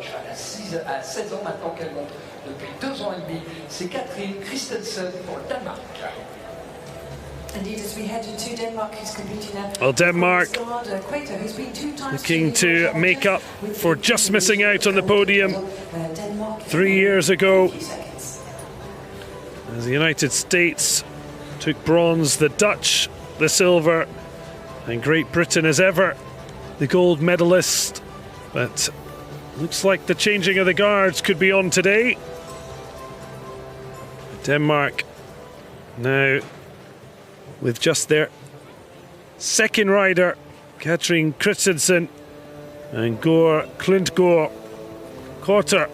À 16 ans maintenant qu'elle monte depuis 2 ans et demi. C'est Katrine Christensen pour le Danemark. Indeed, as we head into Denmark, who's competing now. Well, Denmark Equator, who's been 2 times looking to make up for just missing out on the podium 3 years ago. As the United States took bronze, the Dutch the silver, and Great Britain as ever the gold medalist. But looks like the changing of the guards could be on today. Denmark now with just their second rider, Katrine Christensen, and Gore Klintgård Quarter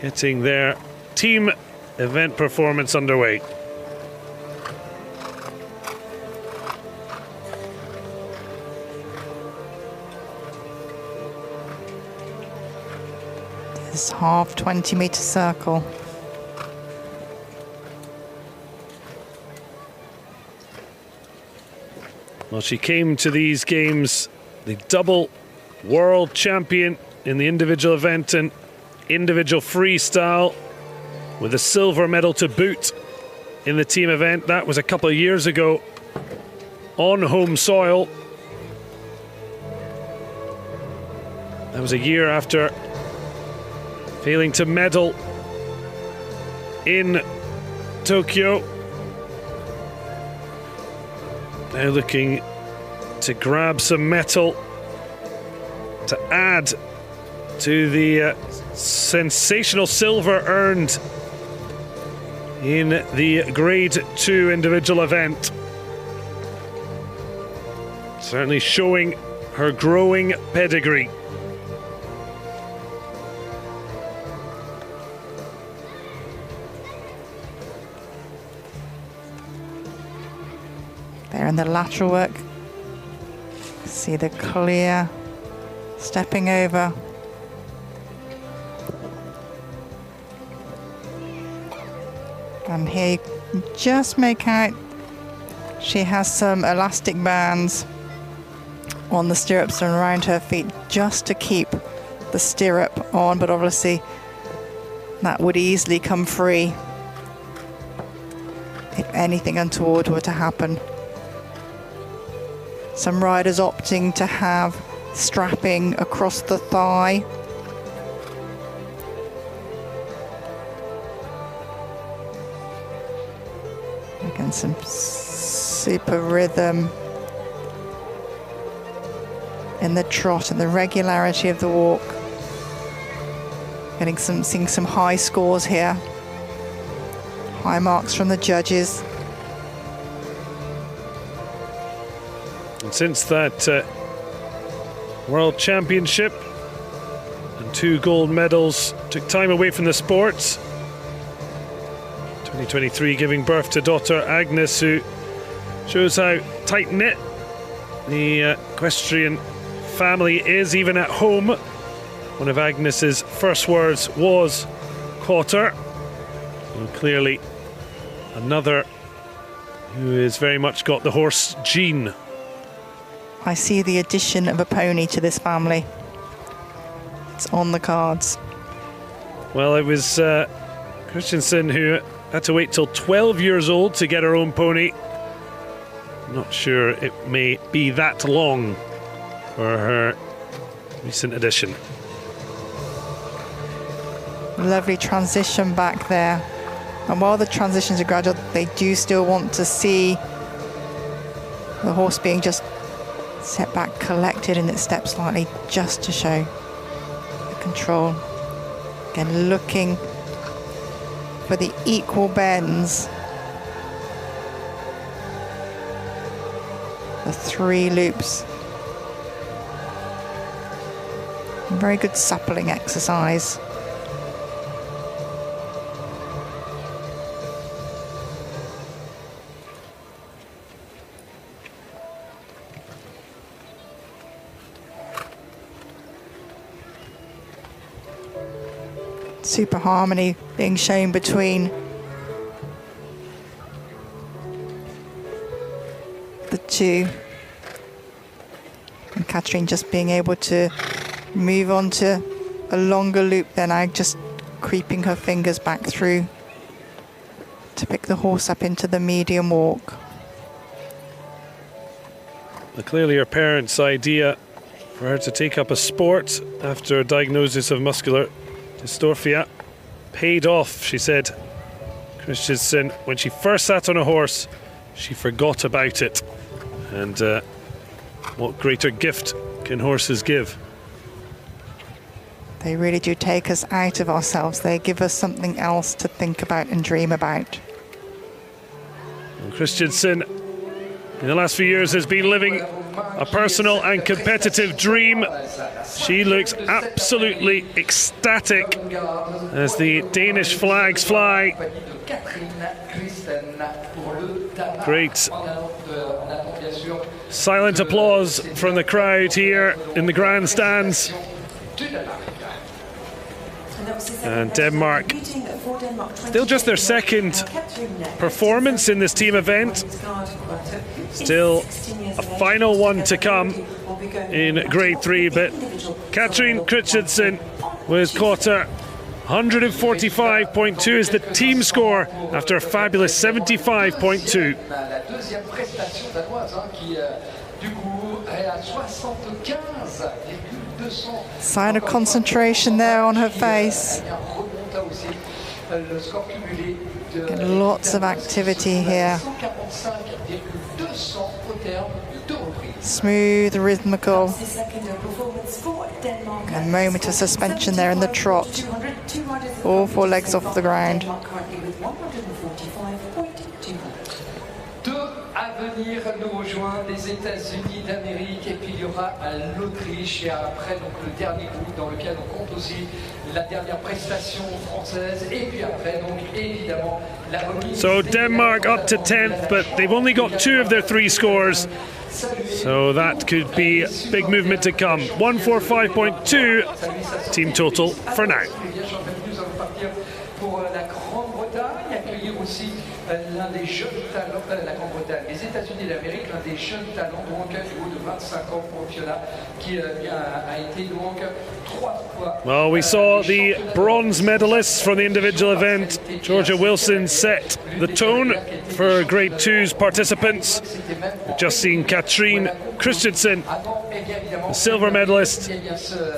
getting their team event performance underway. this half 20-meter circle. Well, she came to these games the double world champion in the individual event and individual freestyle, with a silver medal to boot in the team event. That was a couple of years ago on home soil. That was a year after failing to medal in Tokyo. Now looking to grab some metal to add to the sensational silver earned in the Grade 2 individual event. Certainly showing her growing pedigree. There in the lateral work, see the clear stepping over. And here you can just make out she has some elastic bands on the stirrups and around her feet just to keep the stirrup on, but obviously that would easily come free if anything untoward were to happen. Some riders opting to have strapping across the thigh. Again, some super rhythm in the trot and the regularity of the walk. Seeing some high scores here. High marks from the judges. And since that World Championship and 2 gold medals took time away from the sports, 2023 giving birth to daughter Agnes, who shows how tight-knit the Equestrian family is, even at home. One of Agnes's first words was quarter. And clearly another who has very much got the horse gene. I see the addition of a pony to this family. It's on the cards. Well, it was Christensen who had to wait till 12 years old to get her own pony. Not sure it may be that long for her recent addition. Lovely transition back there. And while the transitions are gradual, they do still want to see the horse being just set back, collected in its step slightly, just to show the control. Again, looking for the equal bends. The 3 loops. Very good suppling exercise. Super harmony being shown between the 2. And Catherine just being able to move on to a longer loop than I, just creeping her fingers back through to pick the horse up into the medium walk. Well, clearly her parents' idea for her to take up a sport after a diagnosis of muscular dystrophia paid off, she said. Christensen, when she first sat on a horse, she forgot about it. And what greater gift can horses give? They really do take us out of ourselves. They give us something else to think about and dream about. And Christensen, in the last few years, has been living a personal and competitive dream. She looks absolutely ecstatic as the Danish flags fly. Great silent applause from the crowd here in the grandstands. And the And Denmark, still just their second performance in this team event. Still a final one to come in grade 3, but Katrin Christensen was quarter 145.2 is the team score after a fabulous 75.2. Sign of concentration there on her face. Lots of activity here. Smooth, rhythmical. A moment of suspension there in the trot. All 4 legs off the ground. À venir nous rejoindre les États-Unis d'Amérique, et puis il y aura l'Autriche, et après donc le dernier groupe dans lequel on compte aussi la dernière prestation française, et puis après donc évidemment la remise. So Denmark up to 10th, but they've only got 2 of their 3 scores. So that could be a big movement to come. 145.2 team total for now. Pour la Grande-Bretagne, accueillir aussi l'un des jeunes talents, la Grande-Bretagne, les États-Unis d'Amérique, l'un des jeunes talents donc du haut de 25 ans pour Fiona, qui a été donc 3 fois. Well, we saw the bronze medalists from the individual event. Georgia Wilson set the tone for grade 2's participants. We've just seen Katrin Christensen, the silver medalist.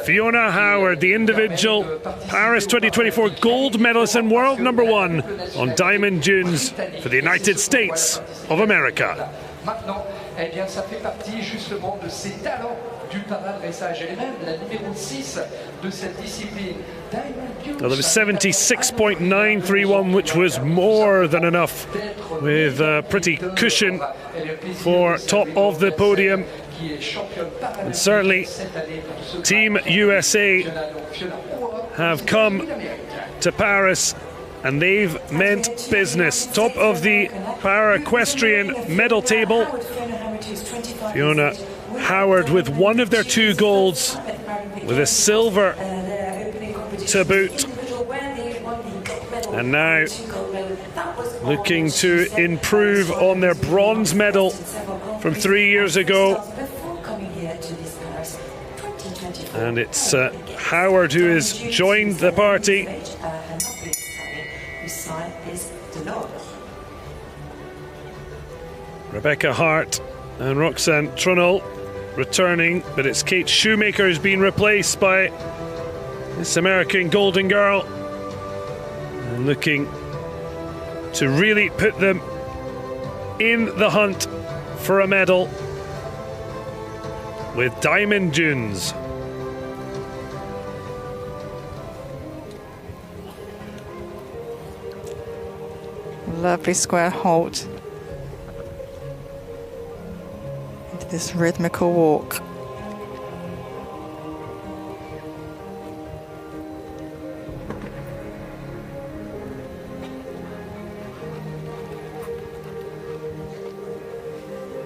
Fiona Howard, the individual Paris 2024 gold medalist and world number 1 on diamond dunes for the United States of America. Maintenant, eh bien, ça fait partie justement de ces talents du para-dressage. Elle est même la numéro 6 de cette discipline. Well, there was 76.931, which was more than enough, with a pretty cushion for top of the podium. And certainly, Team USA have come to Paris and they've meant business. Top of the para-equestrian medal table. Fiona Howard with one of their 2 golds, with a silver to boot. And now looking to improve on their bronze medal from 3 years ago. And it's Howard who has joined the party. Rebecca Hart and Roxanne Trunnell returning, but it's Kate Shoemaker who's been replaced by this American Golden Girl, and looking to really put them in the hunt for a medal with diamond dunes. Lovely square halt into this rhythmical walk.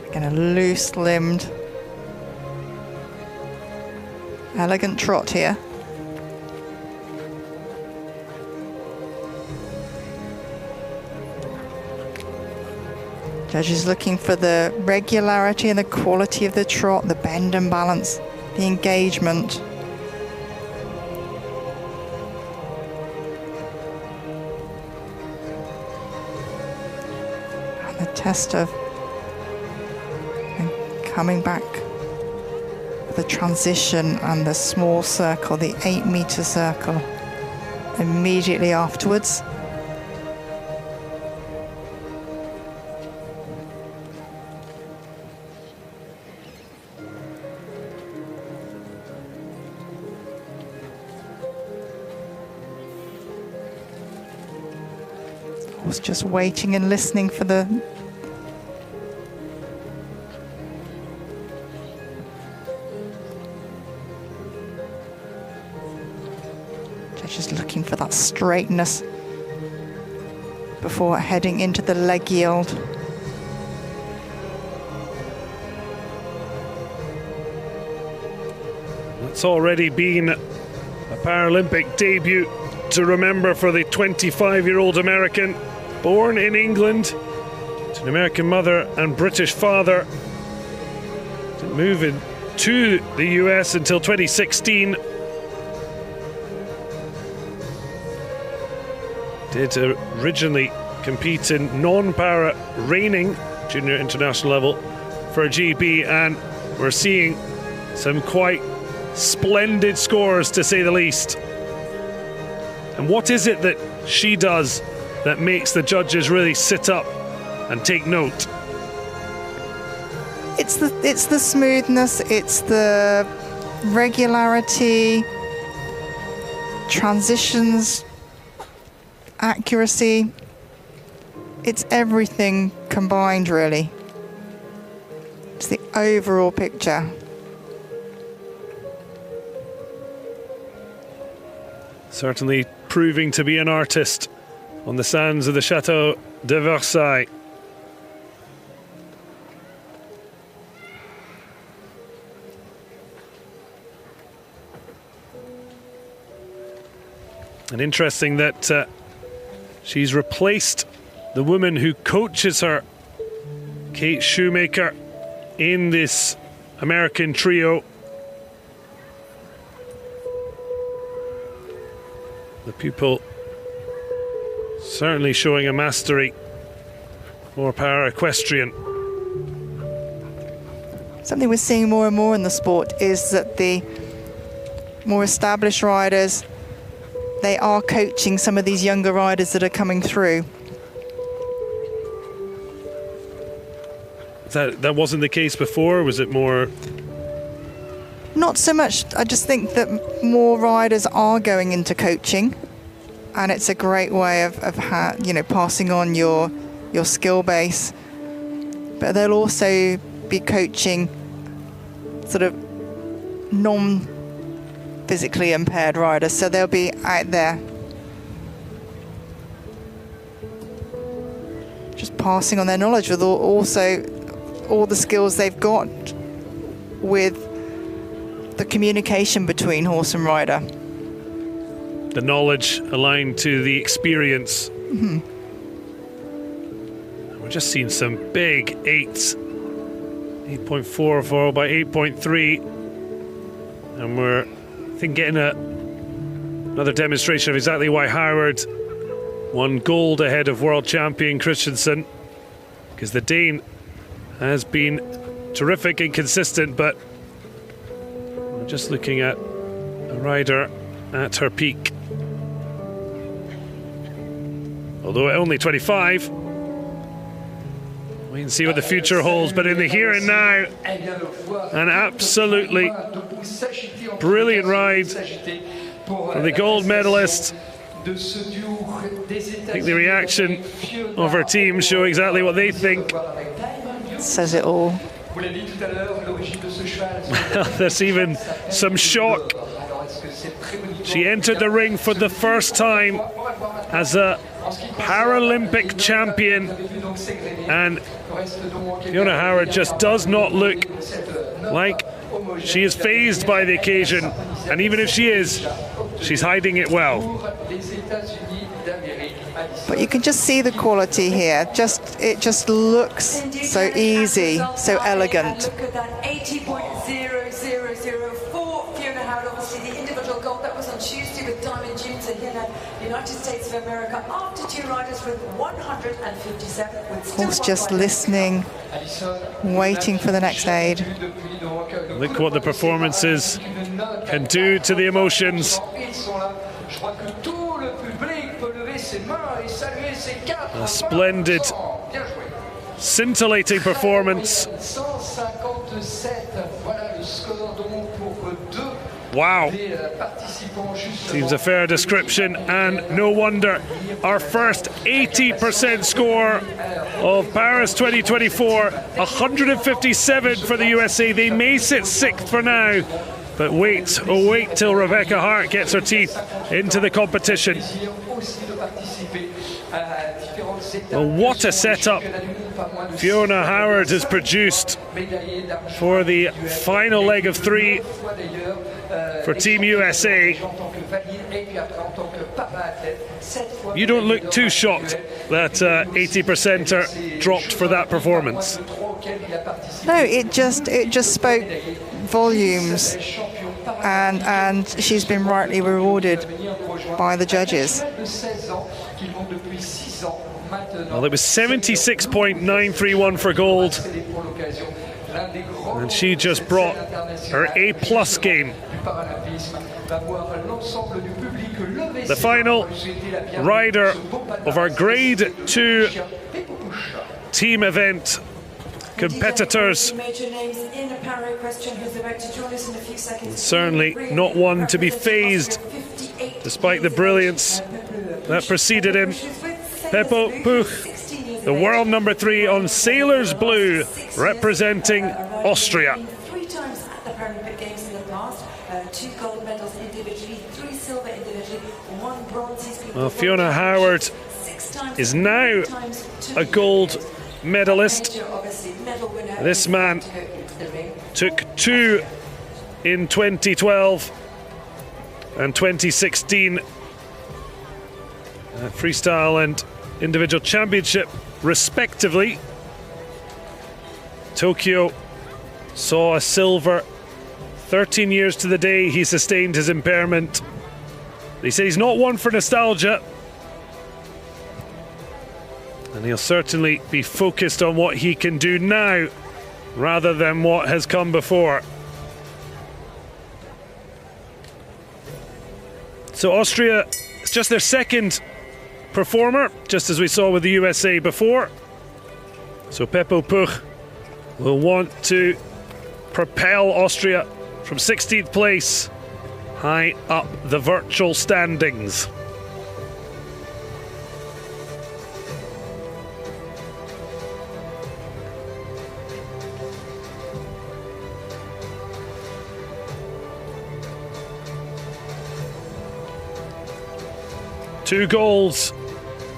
Again, a loose-limbed, elegant trot here. Judges looking for the regularity and the quality of the trot, the bend and balance, the engagement. And the test of coming back, the transition and the small circle, the 8-meter circle, immediately afterwards. Was just waiting and listening for the just looking for that straightness before heading into the leg yield. It's already been a Paralympic debut to remember for the 25-year-old American, born in England, to an American mother and British father. Didn't move to the US until 2016. Did originally compete in non-para reining junior international level for GB, and we're seeing some quite splendid scores, to say the least. And what is it that she does that makes the judges really sit up and take note? It's the smoothness, it's the regularity, transitions, accuracy. It's everything combined, really. It's the overall picture. Certainly proving to be an artist on the sands of the Chateau de Versailles. And interesting that she's replaced the woman who coaches her, Kate Shoemaker, in this American trio. The pupil certainly showing a mastery for para-equestrian. Something we're seeing more and more in the sport is that the more established riders, they are coaching some of these younger riders that are coming through. That wasn't the case before? Was it more? Not so much. I just think that more riders are going into coaching, and it's a great way of passing on your skill base. But they'll also be coaching sort of non-physically impaired riders, so they'll be out there just passing on their knowledge with also all the skills they've got with the communication between horse and rider. The knowledge aligned to the experience. Mm-hmm. We're just seeing some big 8s. 8.4 followed by 8.3. And we're, I think, getting another demonstration of exactly why Howard won gold ahead of world champion Christensen. Because the Dane has been terrific and consistent, but we're just looking at a rider at her peak. Although at only 25, we can see what the future holds, but in the here and now, an absolutely brilliant ride from the gold medalist. I think the reaction of her team show exactly what they think. Says it all. There's even some shock. She entered the ring for the first time as a Paralympic champion, and Fiona Howard just does not look like she is fazed by the occasion, and even if she is, she's hiding it well. But you can just see the quality here. It just looks so easy, so elegant. Look at that 80.0004. Fiona Howard, obviously the individual gold that was on Tuesday with Diamond Dunes and here in the United States of America. After two riders with 157. Horse just listening, waiting for the next aid. Look what the performances can do to the emotions. A splendid, scintillating performance. Wow. Seems a fair description, and no wonder. Our first 80% score of Paris 2024, 157 for the USA. They may sit 6th for now, but wait till Rebecca Hart gets her teeth into the competition. Well, what a setup Fiona Howard has produced for the final leg of 3 for Team USA. You don't look too shocked that 80%er dropped for that performance. No, it just spoke volumes, and she's been rightly rewarded by the judges. Well, it was 76.931 for gold, and she just brought her A+ game. The final rider of our Grade 2 team event competitors. Certainly not one to be phased despite the brilliance that preceded him. Peppo Puch, the world number 3 on sailor's blue, representing Austria. 3 times at the Paralympic Games in the past, 2 gold medals individually, 3 silver individually, 1 bronze. Well, Fiona Howard is now a gold medalist. This man took 2 in 2012 and 2016 freestyle and individual championship respectively. Tokyo saw a silver. 13 years to the day he sustained his impairment. He said he's not one for nostalgia, and he'll certainly be focused on what he can do now rather than what has come before. So Austria, it's just their second performer, just as we saw with the USA before. So Peppo Puch will want to propel Austria from 16th place high up the virtual standings. Two golds,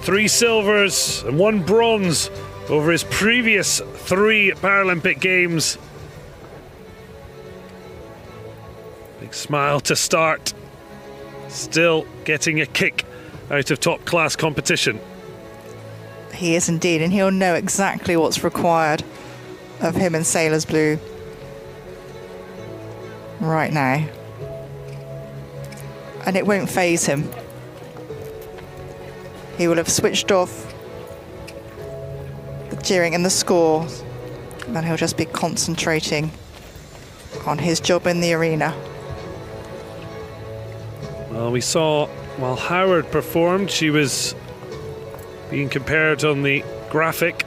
3 silvers and 1 bronze over his previous 3 Paralympic Games. Big smile to start. Still getting a kick out of top class competition. He is indeed, and he'll know exactly what's required of him in sailor's blue right now. And it won't faze him. He will have switched off the cheering and the score, and then he'll just be concentrating on his job in the arena. Well, we saw while Howard performed, she was being compared on the graphic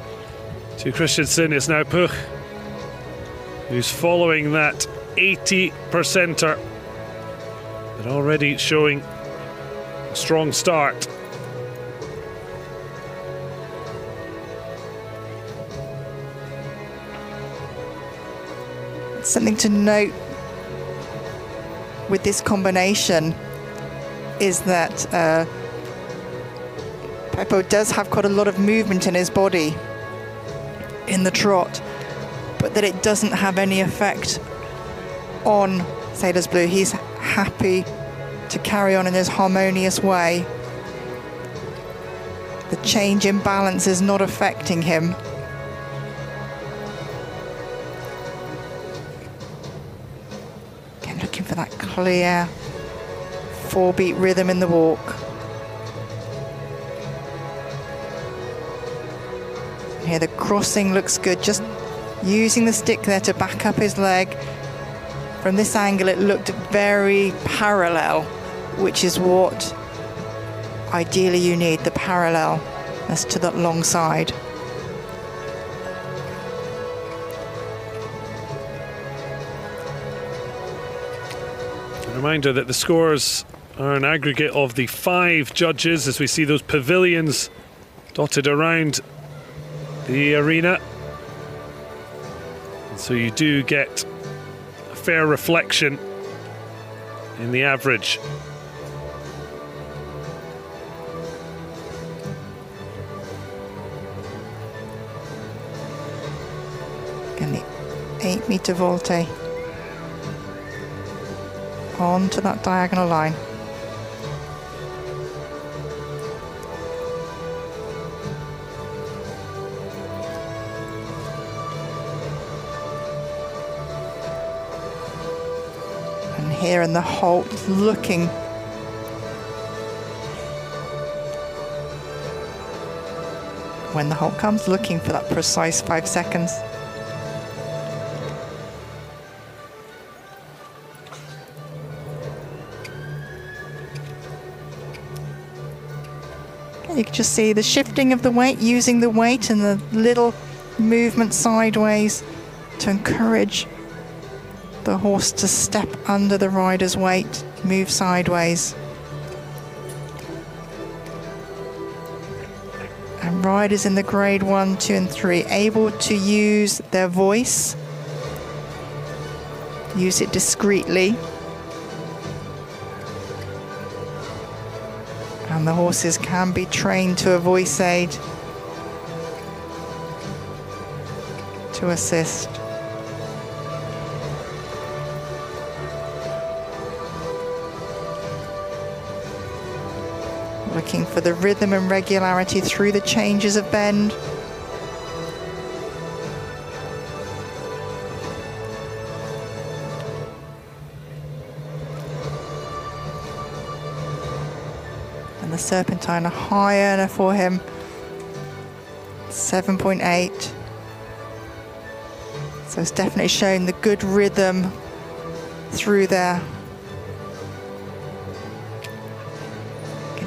to Christensen. It's now Puch who's following that 80%er, but already showing a strong start. Something to note with this combination is that Peppo does have quite a lot of movement in his body in the trot, but that it doesn't have any effect on sailor's blue. He's happy to carry on in his harmonious way. The change in balance is not affecting him. Again, looking for that clear 4-beat rhythm in the walk. Here the crossing looks good, just using the stick there to back up his leg. From this angle it looked very parallel, which is what ideally you need, the parallel as to that long side. A reminder that the scores are an aggregate of the 5 judges, as we see those pavilions dotted around the arena. And so you do get a fair reflection in the average. Again, the 8-meter volte onto that diagonal line. here in the halt, looking. When the halt comes, looking for that precise 5 seconds. You can just see the shifting of the weight, using the weight and the little movement sideways to encourage the horse to step under the rider's weight, move sideways. And riders in the grade 1, 2 and 3 able to use their voice, use it discreetly. And the horses can be trained to a voice aid to assist. Looking for the rhythm and regularity through the changes of bend. And the serpentine a high earner for him, 7.8. So it's definitely showing the good rhythm through there.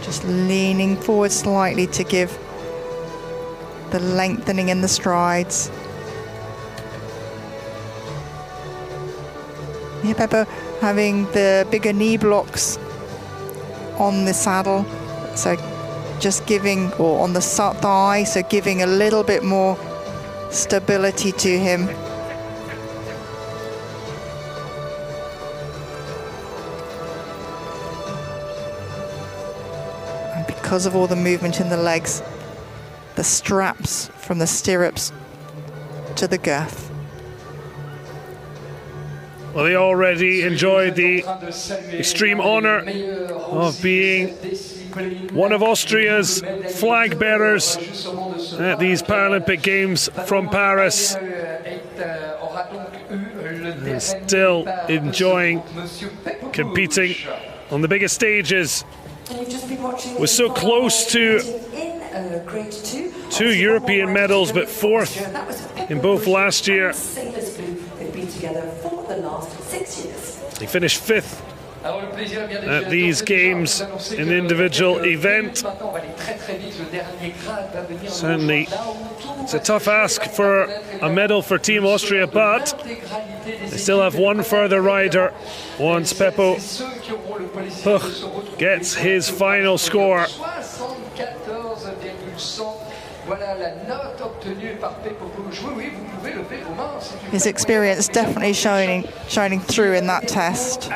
Just leaning forward slightly to give the lengthening in the strides. Yeah, Pepper having the bigger knee blocks on the saddle, so just giving, or on the thigh, so giving a little bit more stability to him. Because of all the movement in the legs, the straps from the stirrups to the girth. Well, they already enjoyed the extreme honour of being one of Austria's flag bearers at these Paralympic Games from Paris. And still enjoying competing on the biggest stages. Was so close to 2 European medals, but 4th in both last year. He finished 5th at these games in the individual event. Certainly, it's a tough ask for a medal for Team Austria, but they still have one further rider once Peppo Puch gets his final score. His experience definitely shining through in that test.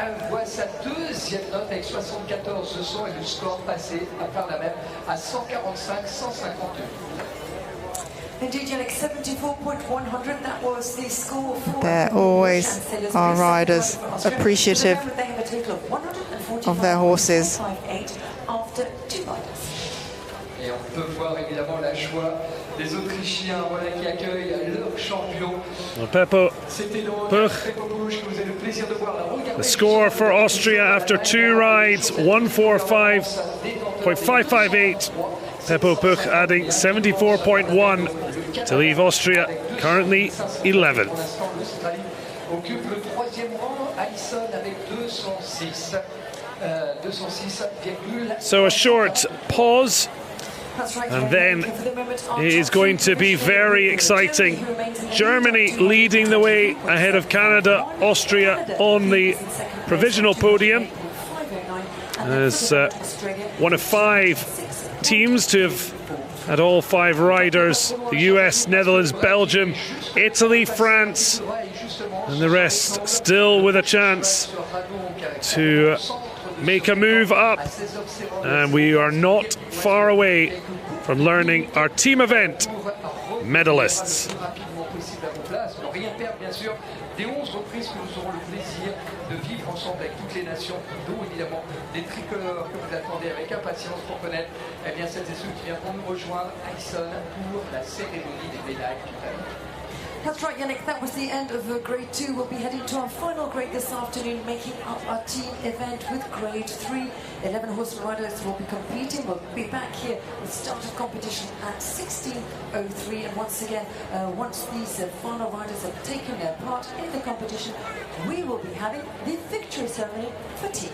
Indeed, Yannick, 74.100, that was the score for... There always are riders appreciative of their horses. After 2 riders. Et on peut voir évidemment la joie des Autrichiens, voilà, qui accueillent leur champion. Peppo Puch, the score for Austria after 2 rides, 145.558. Peppo Puch adding 74.1 to leave Austria currently 11th. Occupe le 3e rang, Allison avec 206. So a short pause, and then it is going to be very exciting. Germany leading the way ahead of Canada, Austria on the provisional podium as one of 5 teams to have had all 5 riders. The US, Netherlands, Belgium, Italy, France, and the rest still with a chance to make a move up. And we are not far away from learning our team event medalists. Des 11 reprises que nous aurons le plaisir de vivre ensemble avec toutes les nations, dont évidemment des tricolores que vous attendez avec impatience pour connaître eh bien, celles et ceux qui viendront nous rejoindre à Essen pour la cérémonie des médailles tout à l'heure. That's right, Yannick, that was the end of grade 2. We'll be heading to our final grade this afternoon, making up our team event with grade 3. 11 horse riders will be competing. We'll be back here with start of competition at 16:03. And once again, once these final riders have taken their part in the competition, we will be having the victory ceremony for team.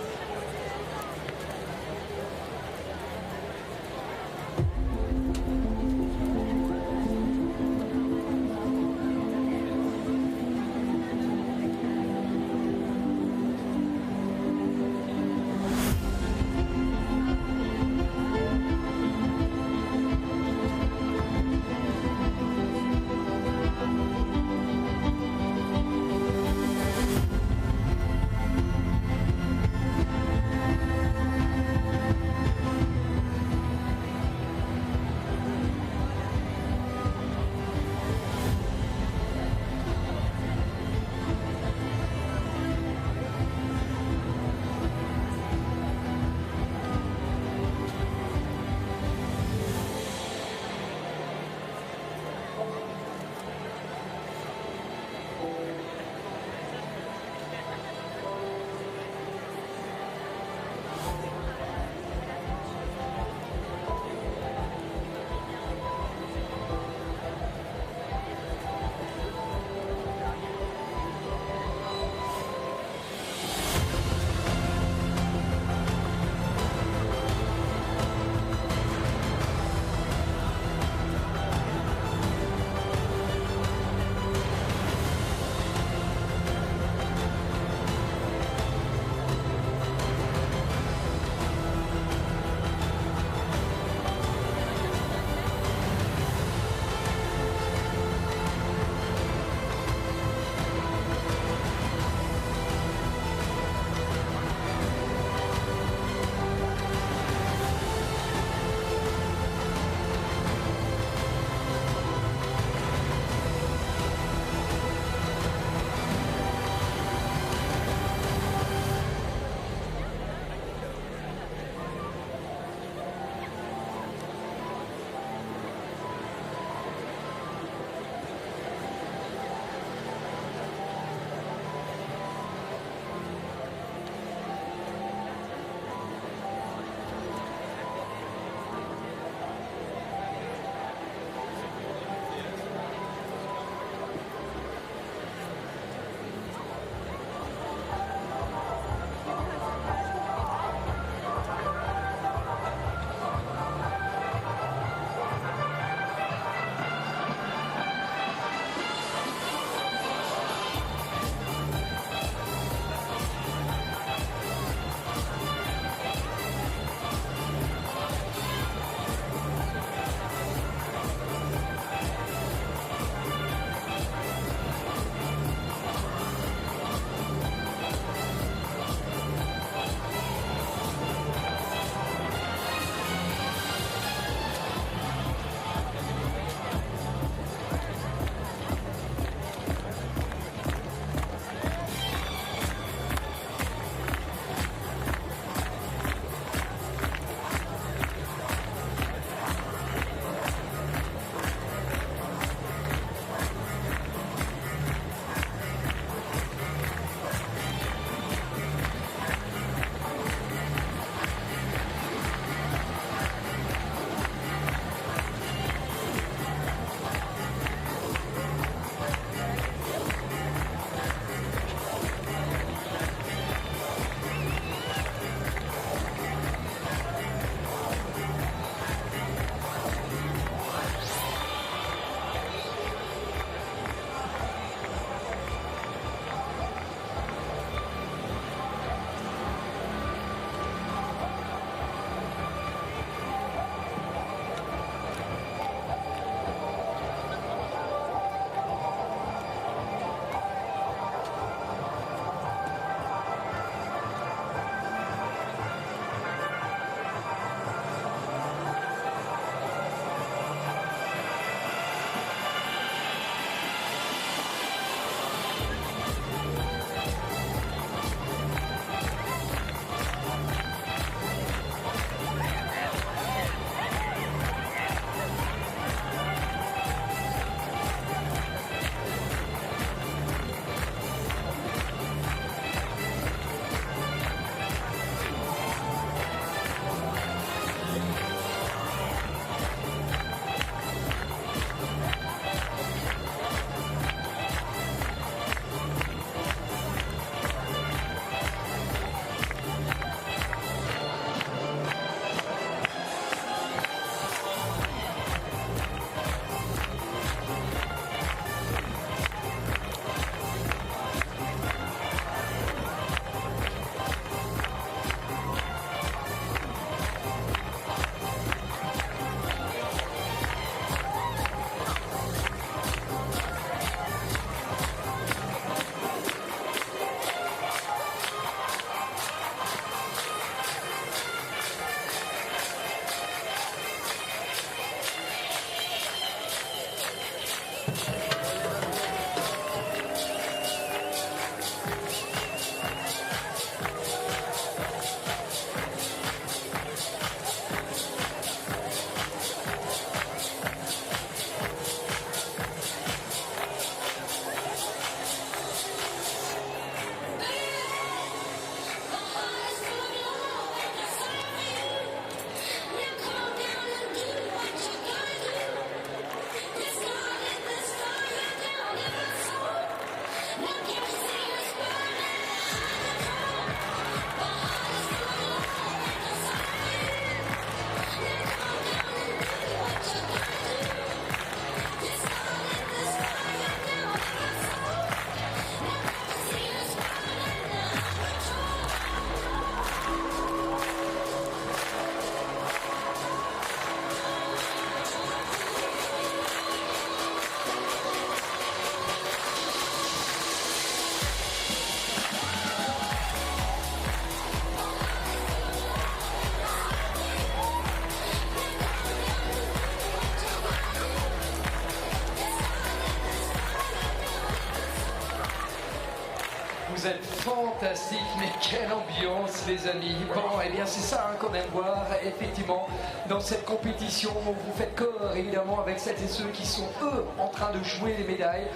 Vous êtes fantastiques, mais quelle ambiance les amis. Bon, et bien c'est ça hein, qu'on aime voir, effectivement, dans cette compétition, vous faites corps évidemment avec celles et ceux qui sont eux en train de jouer les médailles.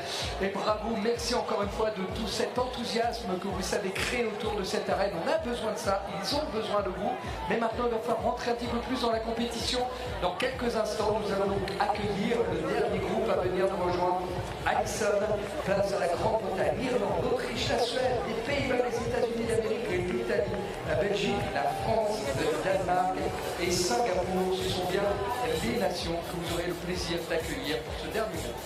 Et bravo, merci encore une fois de tout cet enthousiasme que vous savez créer autour de cette arène. On a besoin de ça, ils ont besoin de vous. Mais maintenant, il va falloir rentrer un petit peu plus dans la compétition. Dans quelques instants, nous allons donc accueillir le dernier groupe à venir nous rejoindre. Alison, place à la Grande-Bretagne, l'Irlande, l'Autriche, la Suède, les Pays-Bas, les États-Unis d'Amérique, l'Italie, la Belgique, la France, le Danemark et Singapour. Ce sont bien les nations que vous aurez le plaisir d'accueillir pour ce dernier groupe.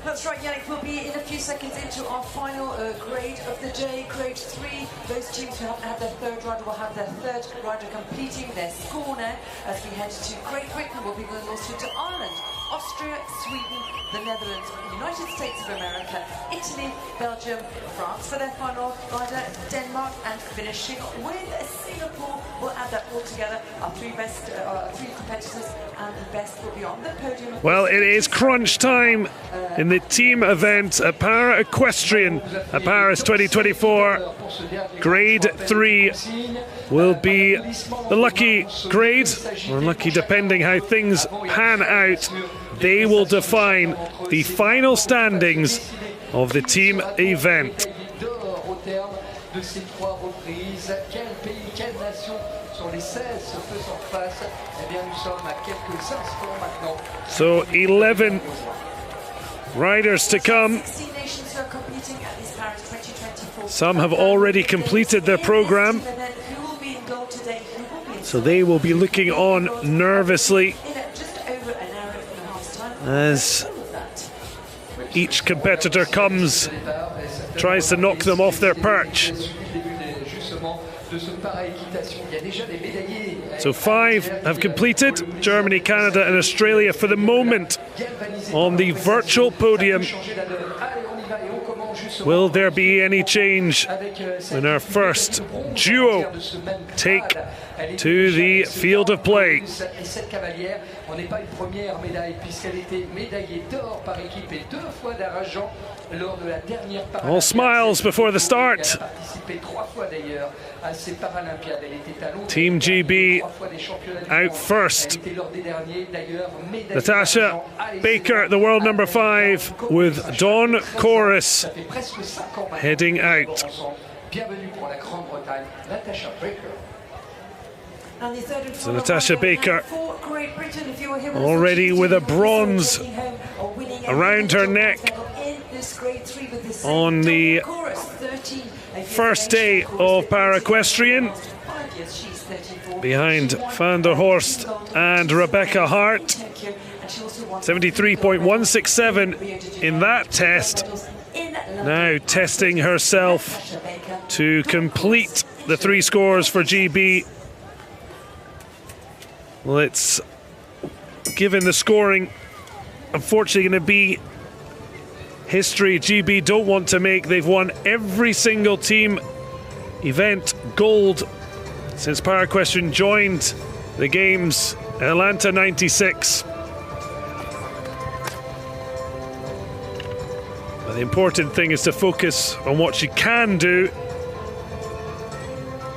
That's right, Yannick. We'll be in a few seconds into our final grade of the day, grade 3. Those teams who haven't had their third rider will have their third rider completing their score now. As we head to Great Britain, we'll be going also to Ireland, Austria, Sweden, the Netherlands, United States of America, Italy, Belgium, France for their final rider, Denmark, and finishing with Singapore. We'll add that all together. Our three competitors, and the best will be on the podium. Well, it is crunch time in the team event at Para Equestrian at Paris 2024. Grade 3 will be the lucky grade, or unlucky depending how things pan out. They will define the final standings of the team event. So 11 riders to come. Some have already completed their program, so they will be looking on nervously as each competitor tries to knock them off their perch. So 5 have completed, Germany, Canada and Australia for the moment on the virtual podium. Will there be any change when our first duo take to the field of play? All smiles before the start. Team GB out first. Natasha Baker, the world number 5, with Dawn Chorus heading out. So Natasha Baker already with a bronze around her neck on the first day of Para-Equestrian, behind Van der Horst and Rebecca Hart. 73.167 in that test. Now testing herself to complete the 3 scores for GB. Well, it's given the scoring, unfortunately, going to be history GB don't want to make. They've won every single team event gold since Para-Equestrian joined the Games in Atlanta 96. But the important thing is to focus on what you can do,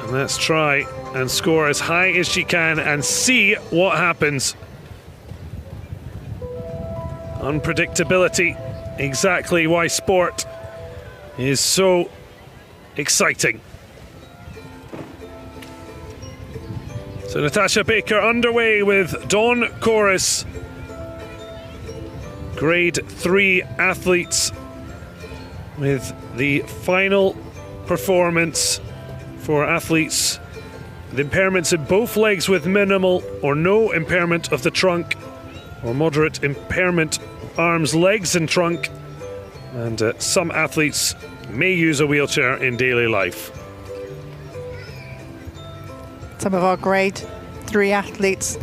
and let's try and score as high as she can and see what happens. Unpredictability, exactly why sport is so exciting. So Natasha Baker underway with Dawn Chorus. Grade 3 athletes with the final performance for athletes with impairments in both legs with minimal or no impairment of the trunk, or moderate impairment of arms, legs and trunk, and some athletes may use a wheelchair in daily life. Some of our grade 3 athletes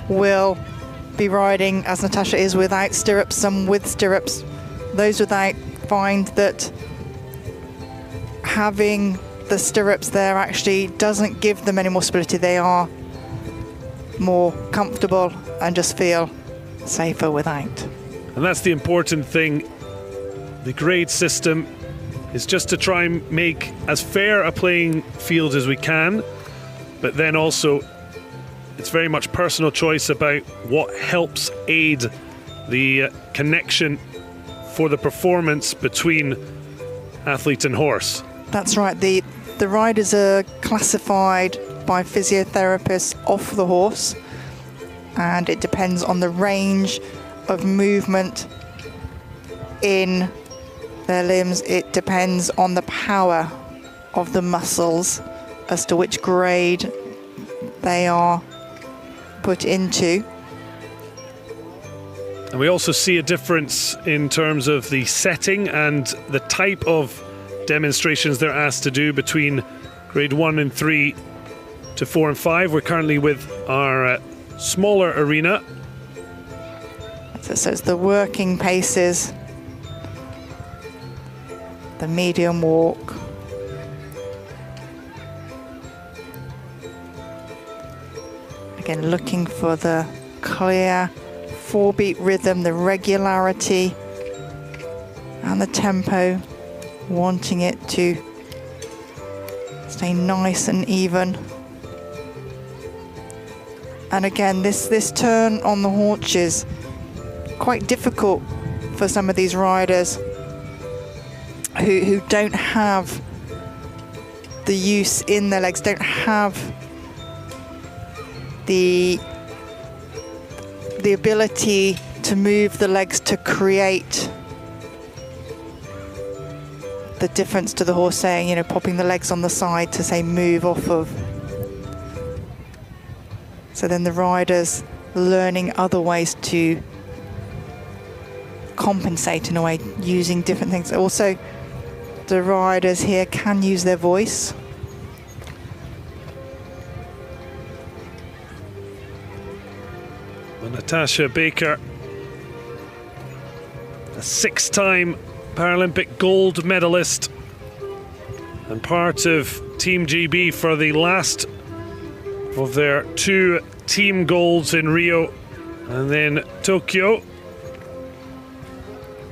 will be riding, as Natasha is, without stirrups, some with stirrups. Those without find that having the stirrups there actually doesn't give them any more stability. They are more comfortable and just feel safer without. And that's the important thing. The grade system is just to try and make as fair a playing field as we can, but then also it's very much personal choice about what helps aid the connection for the performance between athlete and horse. That's right. The riders are classified by physiotherapists off the horse, and it depends on the range of movement in their limbs. It depends on the power of the muscles as to which grade they are put into. And we also see a difference in terms of the setting and the type of demonstrations they're asked to do between grade 1 and 3 to 4 and 5. We're currently with our smaller arena. So it's the working paces, the medium walk, again looking for the clear 4-beat rhythm, the regularity and the tempo, wanting it to stay nice and even. And again, this turn on the haunches, quite difficult for some of these riders who don't have the use in their legs, don't have the ability to move the legs to create the difference to the horse saying, you know, popping the legs on the side to say move off of. So then the riders learning other ways to compensate in a way, using different things. Also, the riders here can use their voice. Natasha Baker, a 6-time Paralympic gold medalist and part of Team GB for the last of their 2 team golds in Rio and then Tokyo.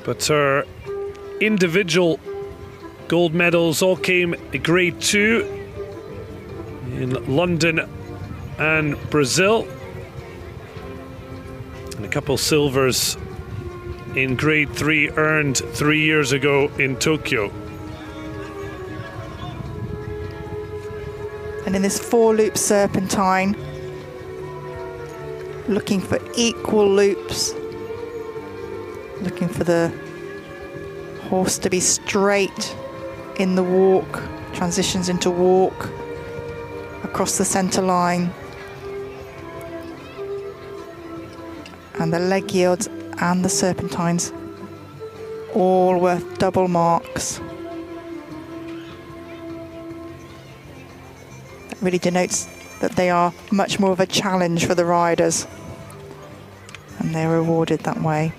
But her individual gold medals all came at grade 2 in London and Brazil, and a couple silvers in grade 3 earned 3 years ago in Tokyo. And in this 4-loop serpentine, looking for equal loops, looking for the horse to be straight in the walk, transitions into walk across the center line. And the leg yields and the serpentines, all worth double marks. That really denotes that they are much more of a challenge for the riders, and they're rewarded that way.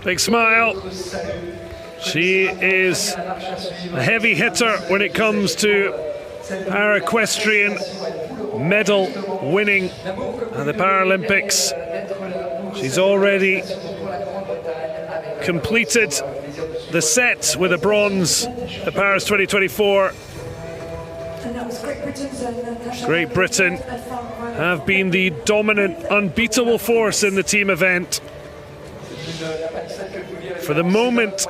Big smile. She is a heavy hitter when it comes to para-equestrian medal winning at the Paralympics. She's already completed the set with a bronze at Paris 2024. Great Britain have been the dominant, unbeatable force in the team event. For the moment,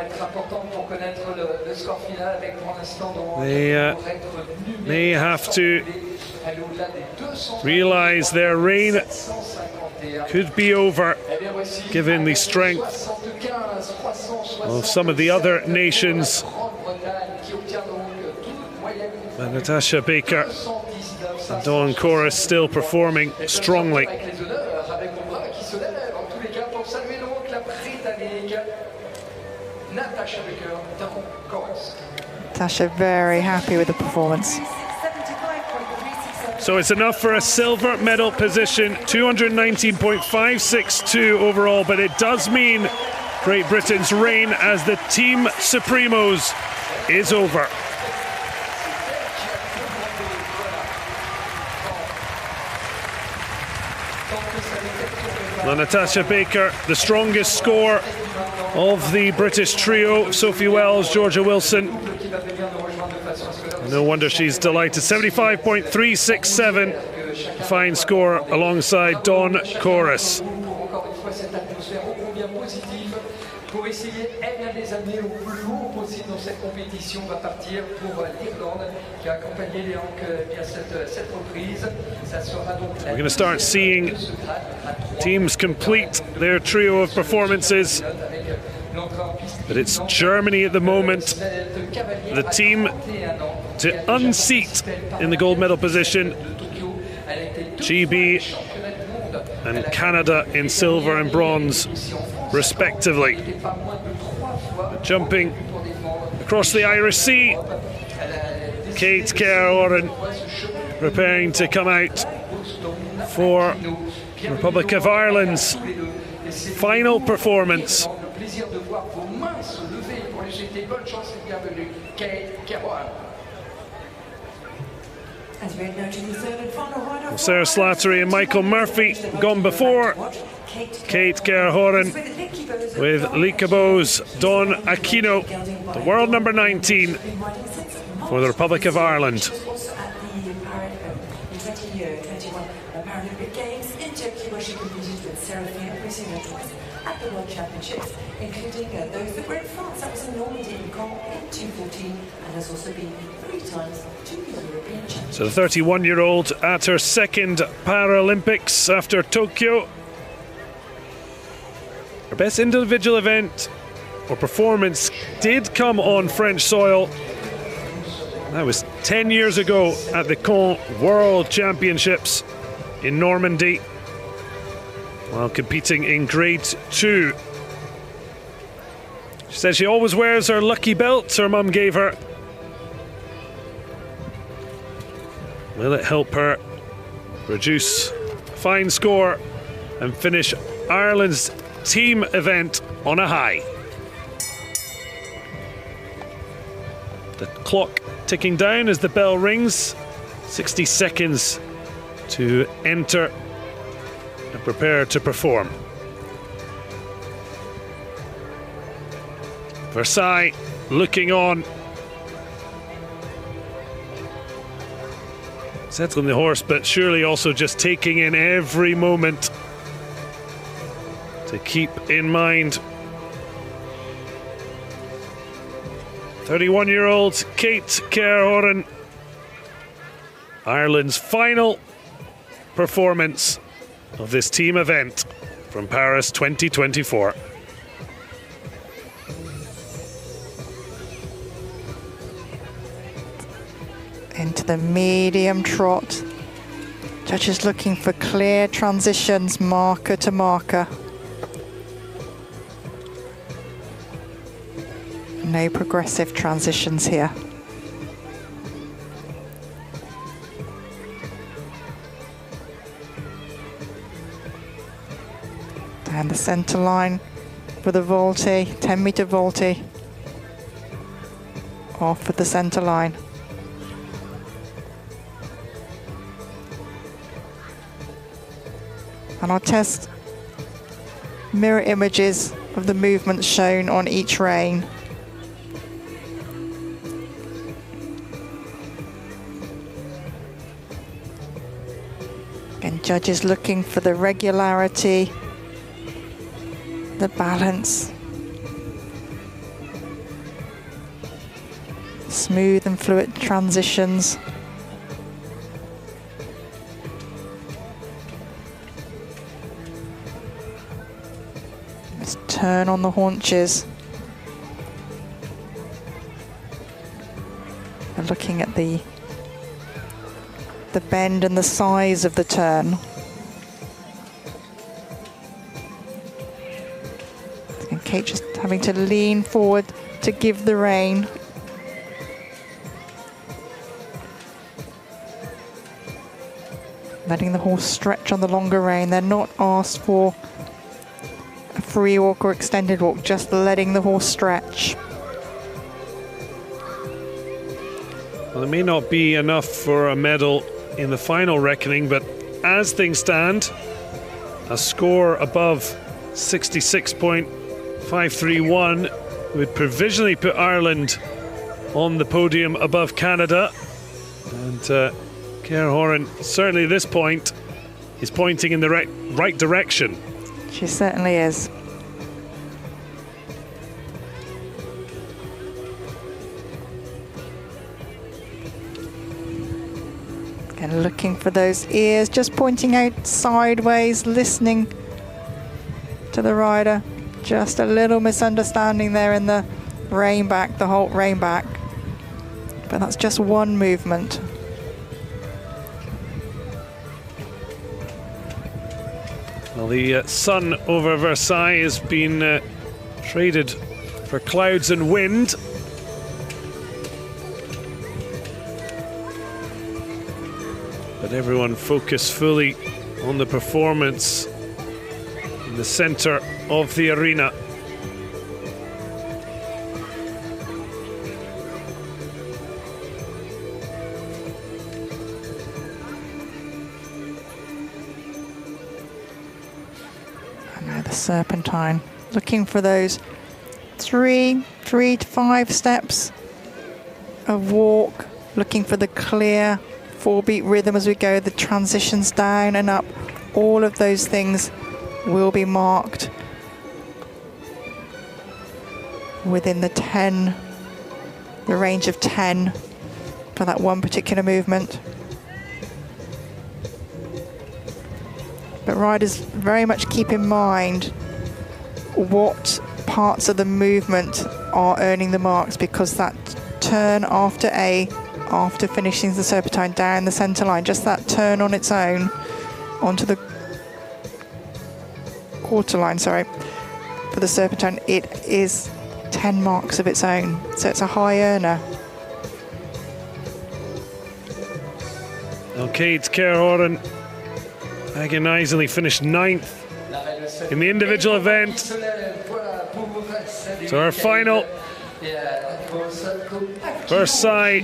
they have to realize their reign could be over, given the strength of some of the other nations. But Natasha Baker and Dawn Chorus still performing strongly. Natasha very happy with the performance. So it's enough for a silver medal position, 219.562 overall, but it does mean Great Britain's reign as the team supremos is over. Natasha Baker, the strongest score of the British trio, Sophie Wells, Georgia Wilson. No wonder she's delighted. 75.367, fine score alongside Dawn Chorus. Pour essayer, elle vient de les amener au plus haut possible dans cette compétition, va partir pour l'Irlande qui a accompagné les Hank bien cette reprise. Ça sera donc We're going to start seeing teams complete their trio of performances. But it's Germany at the moment, the team to unseat in the gold medal position. GB and Canada in silver and bronze, respectively. Jumping across the Irish Sea, Kate Kerr-Oren preparing to come out for Republic of Ireland's final performance. Sarah Slattery and Michael Murphy gone before. Kate Kerr-Oren with Likabos Don Aquino, the world number 19 for the Republic of Ireland. Also at the Paralympic Games in Tokyo, where she competed with Seraphine Prix twice at the World Championships, including those that were in France. That was in Normandy in 2014, and has also been 3 times to the European Championships. So the 31-year-old at her second Paralympics after Tokyo. Her best individual event or performance did come on French soil. That was 10 years ago at the Caen World Championships in Normandy, while competing in Grade 2. She says she always wears her lucky belt her mum gave her. Will it help her produce a fine score and finish Ireland's team event on a high? The clock ticking down as the bell rings. 60 seconds to enter and prepare to perform. Versailles looking on. Settling the horse, but surely also just taking in every moment to keep in mind. 31-year-old Kate Kerr-Oren, Ireland's final performance of this team event from Paris 2024. Into the medium trot. Judges looking for clear transitions, marker to marker. No progressive transitions here. Down the centre line for the vaulty, 10-metre vaulty. Off at the centre line. And I'll test mirror images of the movements shown on each rein. Again, judges looking for the regularity, the balance, smooth and fluid transitions. Let's turn on the haunches. And looking at the bend and the size of the turn. And Kate just having to lean forward to give the rein. Letting the horse stretch on the longer rein. They're not asked for a free walk or extended walk, just letting the horse stretch. Well, it may not be enough for a medal in the final reckoning, but as things stand, a score above 66.531 would provisionally put Ireland on the podium above Canada. And Claire Horan, certainly at this point, is pointing in the right direction. She certainly is. And looking for those ears, just pointing out sideways, listening to the rider. Just a little misunderstanding there in the rein back, the halt rein back. But that's just one movement. Well, the sun over Versailles has been traded for clouds and wind. But everyone focused fully on the performance in the centre of the arena. And now the serpentine, looking for those three to five steps of walk, looking for the clear 4-beat rhythm as we go, the transitions down and up, all of those things will be marked within the range of 10 for that one particular movement. But riders very much keep in mind what parts of the movement are earning the marks, because that turn after finishing the serpentine down the centre line, just that turn on its own onto the quarter line, sorry, for the serpentine, it is 10 marks of its own, so it's a high earner. Okay, it's Claire Horan, agonisingly finished 9th in the individual event. So our final Versailles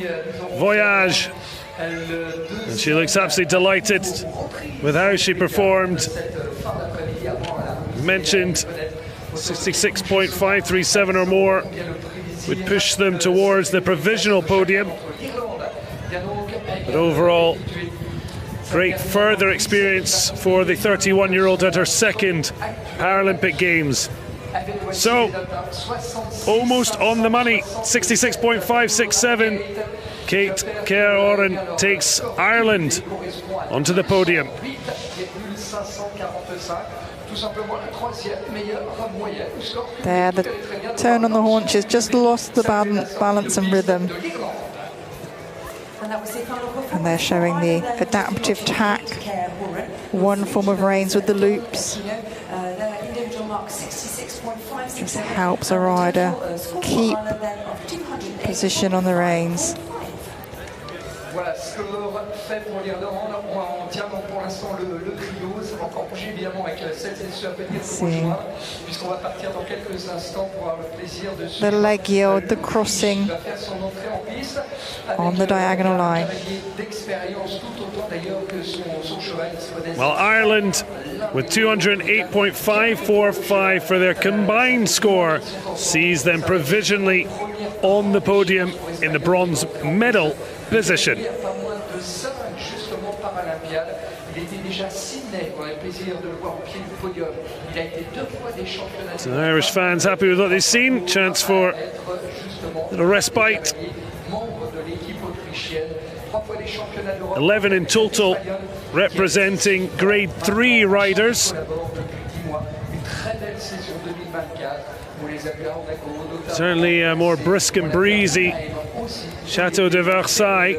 voyage, and she looks absolutely delighted with how she performed. Mentioned 66.537 or more would push them towards the provisional podium, but overall great further experience for the 31-year-old at her second Paralympic Games. So, almost on the money, 66.567. Claire Horan takes Ireland onto the podium. There, the turn on the haunches just lost the balance and rhythm. And they're showing the adaptive tack, one form of reins with the loops. Just helps a rider keep position on the reins. Voilà ce que fait pour l'Irlande. On tient donc pour l'instant le trio. Ça va encore bouger évidemment avec cette session à venir rejoindre, puisqu'on va partir dans quelques instants pour avoir le plaisir de suivre the leg yield, the crossing on the diagonal line. Well, Ireland with 208.545 for their combined score sees them provisionally on the podium in the bronze medal position. So Irish fans happy with what they've seen. Chance for a little respite. 11 in total representing grade 3 riders. Certainly a more brisk and breezy Chateau de Versailles.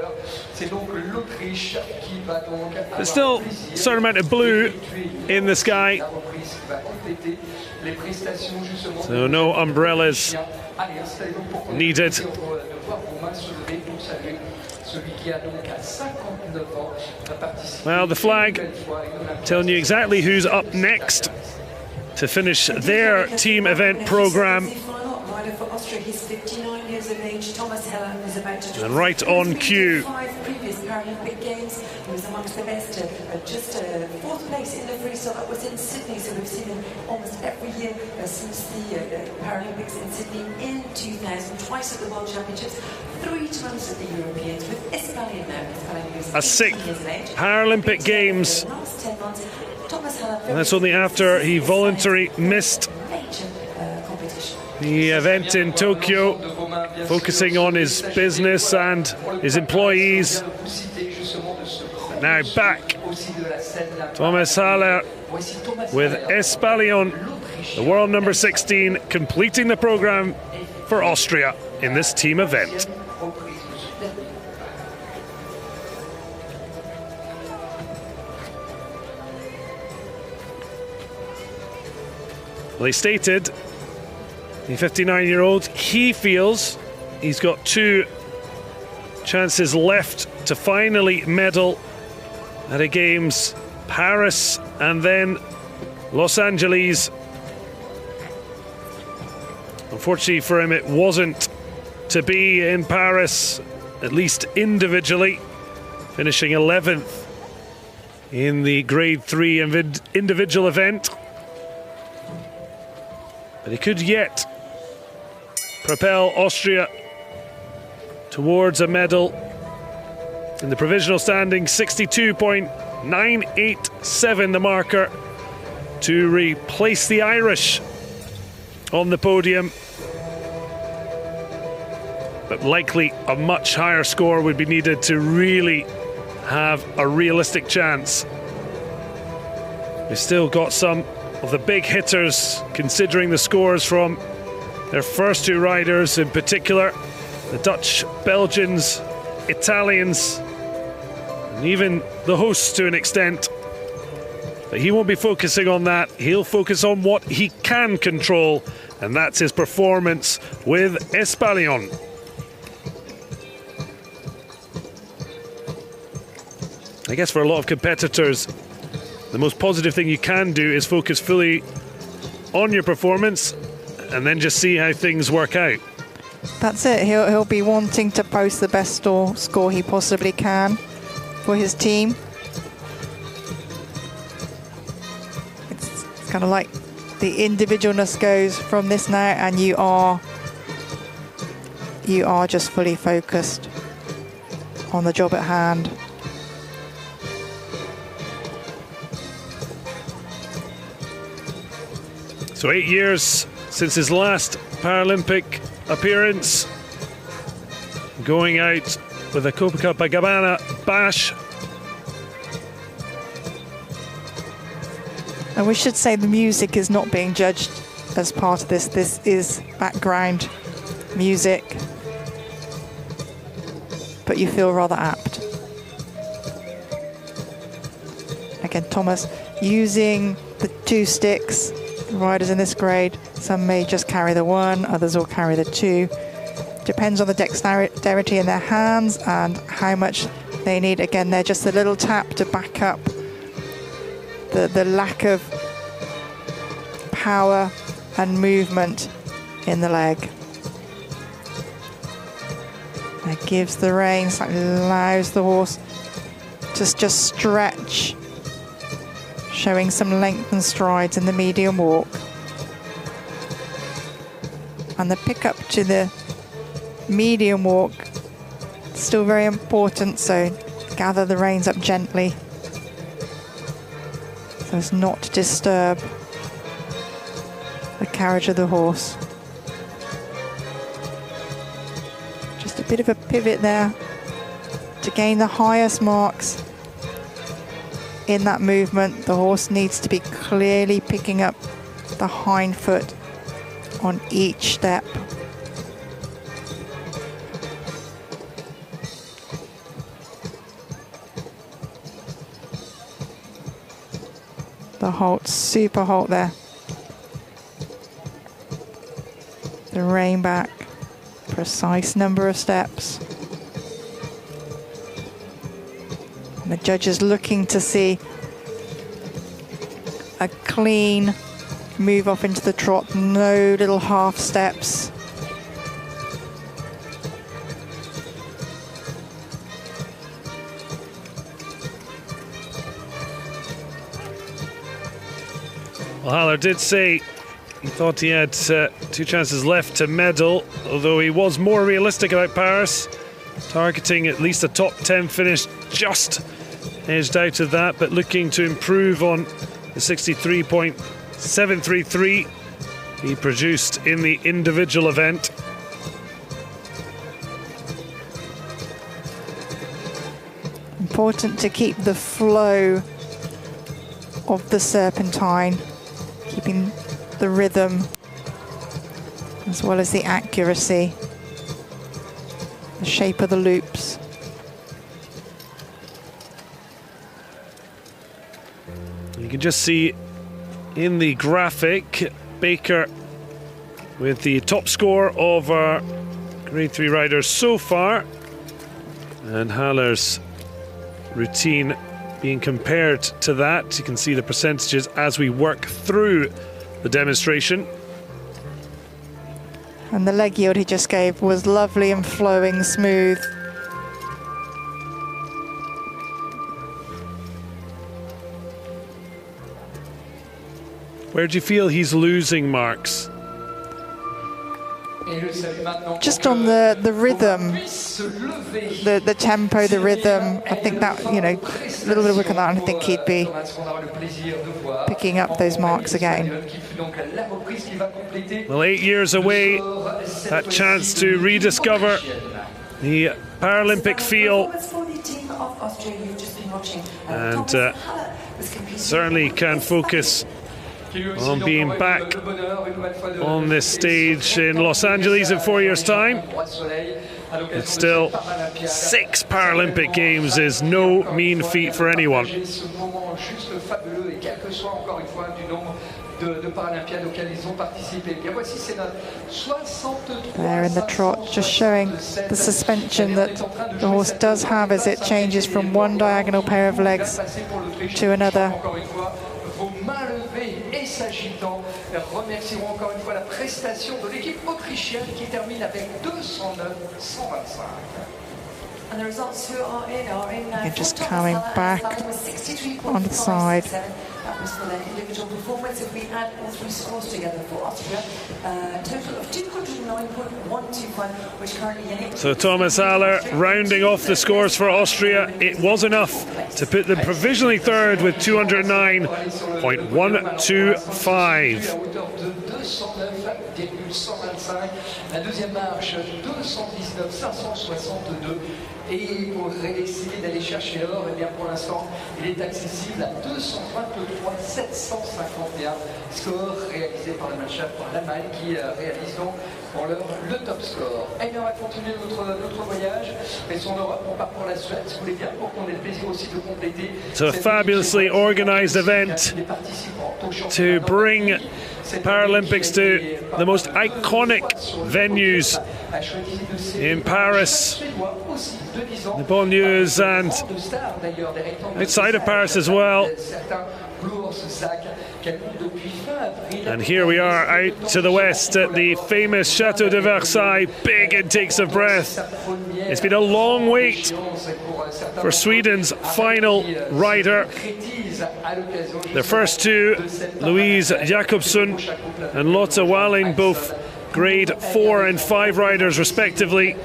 But still a certain amount of blue in the sky. So no umbrellas needed. Well, the flag telling you exactly who's up next to finish their team event program. And right on cue. Previous Paralympic Games, he was amongst the best just fourth place in the freestyle. That was in Sydney, so we've seen him almost every year since the Paralympics in Sydney in 2000, twice at the World Championships, 3 times at the Europeans, with Espalion now. A 6th Paralympic Games. And that's only after he voluntarily missed the event in Tokyo, focusing on his business and his employees. But now back, Thomas Haller with Espalion, the world number 16, completing the program for Austria in this team event. Well, he stated, the 59-year-old, he feels he's got 2 chances left to finally medal at a Games, Paris and then Los Angeles. Unfortunately for him, it wasn't to be in Paris, at least individually, finishing 11th in the Grade 3 individual event. But he could yet propel Austria towards a medal. In the provisional standing, 62.987 the marker to replace the Irish on the podium. But likely a much higher score would be needed to really have a realistic chance. We've still got some of the big hitters, considering the scores from their first 2 riders, in particular the Dutch, Belgians, Italians, and even the hosts to an extent. But he won't be focusing on that. He'll focus on what he can control, and that's his performance with Espalion. I guess for a lot of competitors, the most positive thing you can do is focus fully on your performance and then just see how things work out. That's it. He'll be wanting to post the best score he possibly can for his team. It's kind of like the individualness goes from this now, and you are just fully focused on the job at hand. So 8 years since his last Paralympic appearance, going out with a Copacabana bash. And we should say the music is not being judged as part of this. This is background music, but you feel rather apt. Again, Thomas using the 2 sticks. Riders in this grade, some may just carry the 1, others will carry the 2. Depends on the dexterity in their hands and how much they need. Again, they're just a little tap to back up the lack of power and movement in the leg. That gives the reins, that allows the horse to just stretch, showing some length and strides in the medium walk. And the pickup to the medium walk, still very important, so gather the reins up gently so as not to disturb the carriage of the horse. Just a bit of a pivot there to gain the highest marks. In that movement, the horse needs to be clearly picking up the hind foot on each step. The halt, super halt there. The rein back, precise number of steps. And the judge is looking to see a clean move off into the trot, no little half steps. Well, Haller did say he thought he had 2 chances left to medal, although he was more realistic about Paris, targeting at least a top 10 finish, just edged out of that, but looking to improve on the 63.733 he produced in the individual event. Important to keep the flow of the serpentine, keeping the rhythm as well as the accuracy, the shape of the loops. You can just see in the graphic Baker with the top score of our Grade 3 riders so far, and Haller's routine being compared to that. You can see the percentages as we work through the demonstration. And the leg yield he just gave was lovely and flowing, smooth. Where do you feel he's losing marks? Just on the rhythm, the tempo, the rhythm. I think that, you know, a little bit of work on that, and I think he'd be picking up those marks again. Well, 8 years away, that chance to rediscover the Paralympic feel, and certainly can focus on being back on this stage in Los Angeles in 4 years' time. It's still 6 Paralympic Games is no mean feat for anyone. There in the trot, just showing the suspension that the horse does have as it changes from one diagonal pair of legs to another. S'agitant, remercierons encore une fois la prestation de l'équipe autrichienne qui termine avec 209,125. And the results who are in And just coming back on the side. That was for their individual performance. If we add all 3 scores together for Austria, a total of 209.125, which currently... So Thomas Haller rounding off the scores for Austria. It was enough to put them provisionally third with 209.125. La deuxième marche, 219,562. Et pour essayer d'aller chercher l'or, eh bien pour l'instant, il est accessible à 223,751. Score réalisé par la Mannschaft, par l'Allemagne, qui réalise donc pour l'heure le top score. Et bien on va continuer notre voyage. Mais sur l'Europe, on part pour la Suède, si vous voulez bien, pour qu'on ait le plaisir aussi de compléter. It's a fabulously organised event to bring Paralympics to the most iconic venues in Paris, the banlieues, and outside of Paris as well. And here we are out to the west at the famous Chateau de Versailles. Big intakes of breath. It's been a long wait for Sweden's final rider. The first 2, Louise Jakobsson and Lotta Walling, both grade 4 and 5 riders respectively.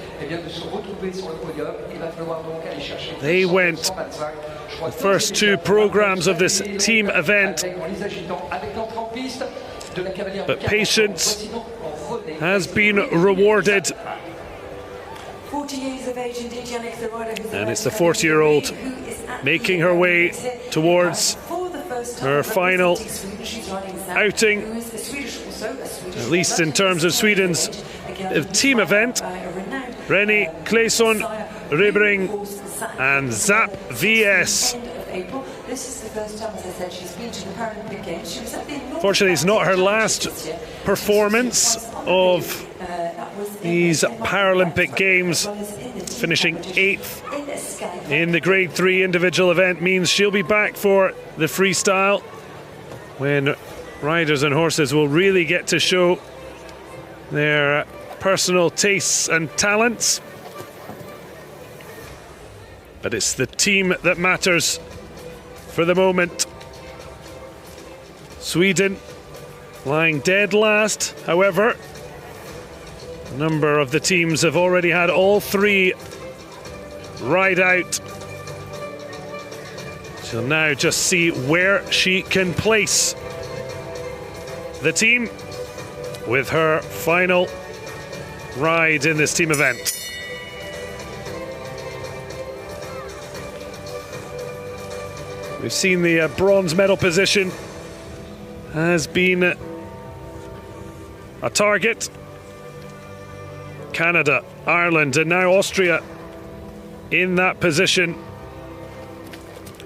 They went the first 2 programs of this team event, but patience has been rewarded, and it's the 40-year-old making her way towards her final outing, at least in terms of Sweden's team event. Rennie Claesson, Rybring and Zap VS. Fortunately, it's not her last performance of these Paralympic Games. Finishing 8th in the Grade 3 individual event means she'll be back for the freestyle, when riders and horses will really get to show their personal tastes and talents. But it's the team that matters for the moment. Sweden Flying dead last, however. A number of the teams have already had all three ride out. She'll now just see where she can place the team with her final ride in this team event. We've seen the bronze medal position has been a target. Canada, Ireland, and now Austria in that position.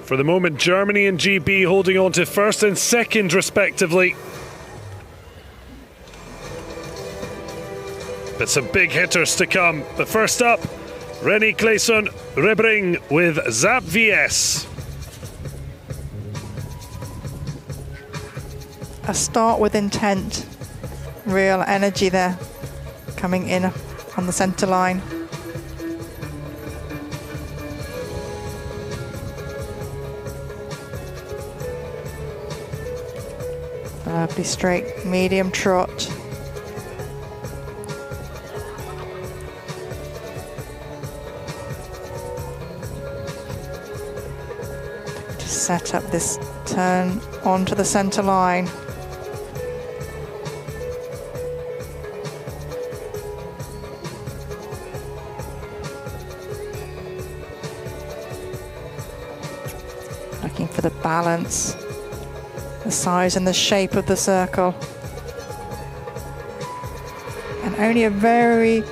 For the moment, Germany and GB holding on to first and second respectively. But some big hitters to come. But first up, René Claesson Rebring with Zap VS. A start with intent, real energy there, coming in on the centre line. Lovely straight medium trot. To set up this turn onto the centre line. Looking for the balance, the size and the shape of the circle. And only a very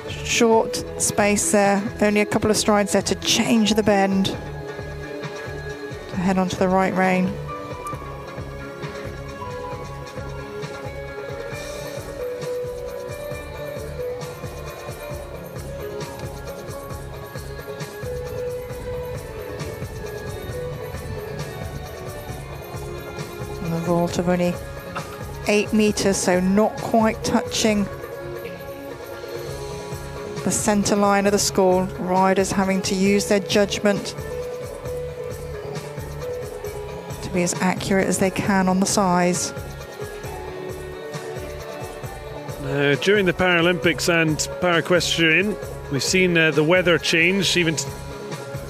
short space there, only a couple of strides there to change the bend, to head onto the right rein. Vault of only 8 meters, so not quite touching the center line of the school. Riders having to use their judgment to be as accurate as they can on the size. During the Paralympics and Para-Equestrian, we've seen the weather change. Even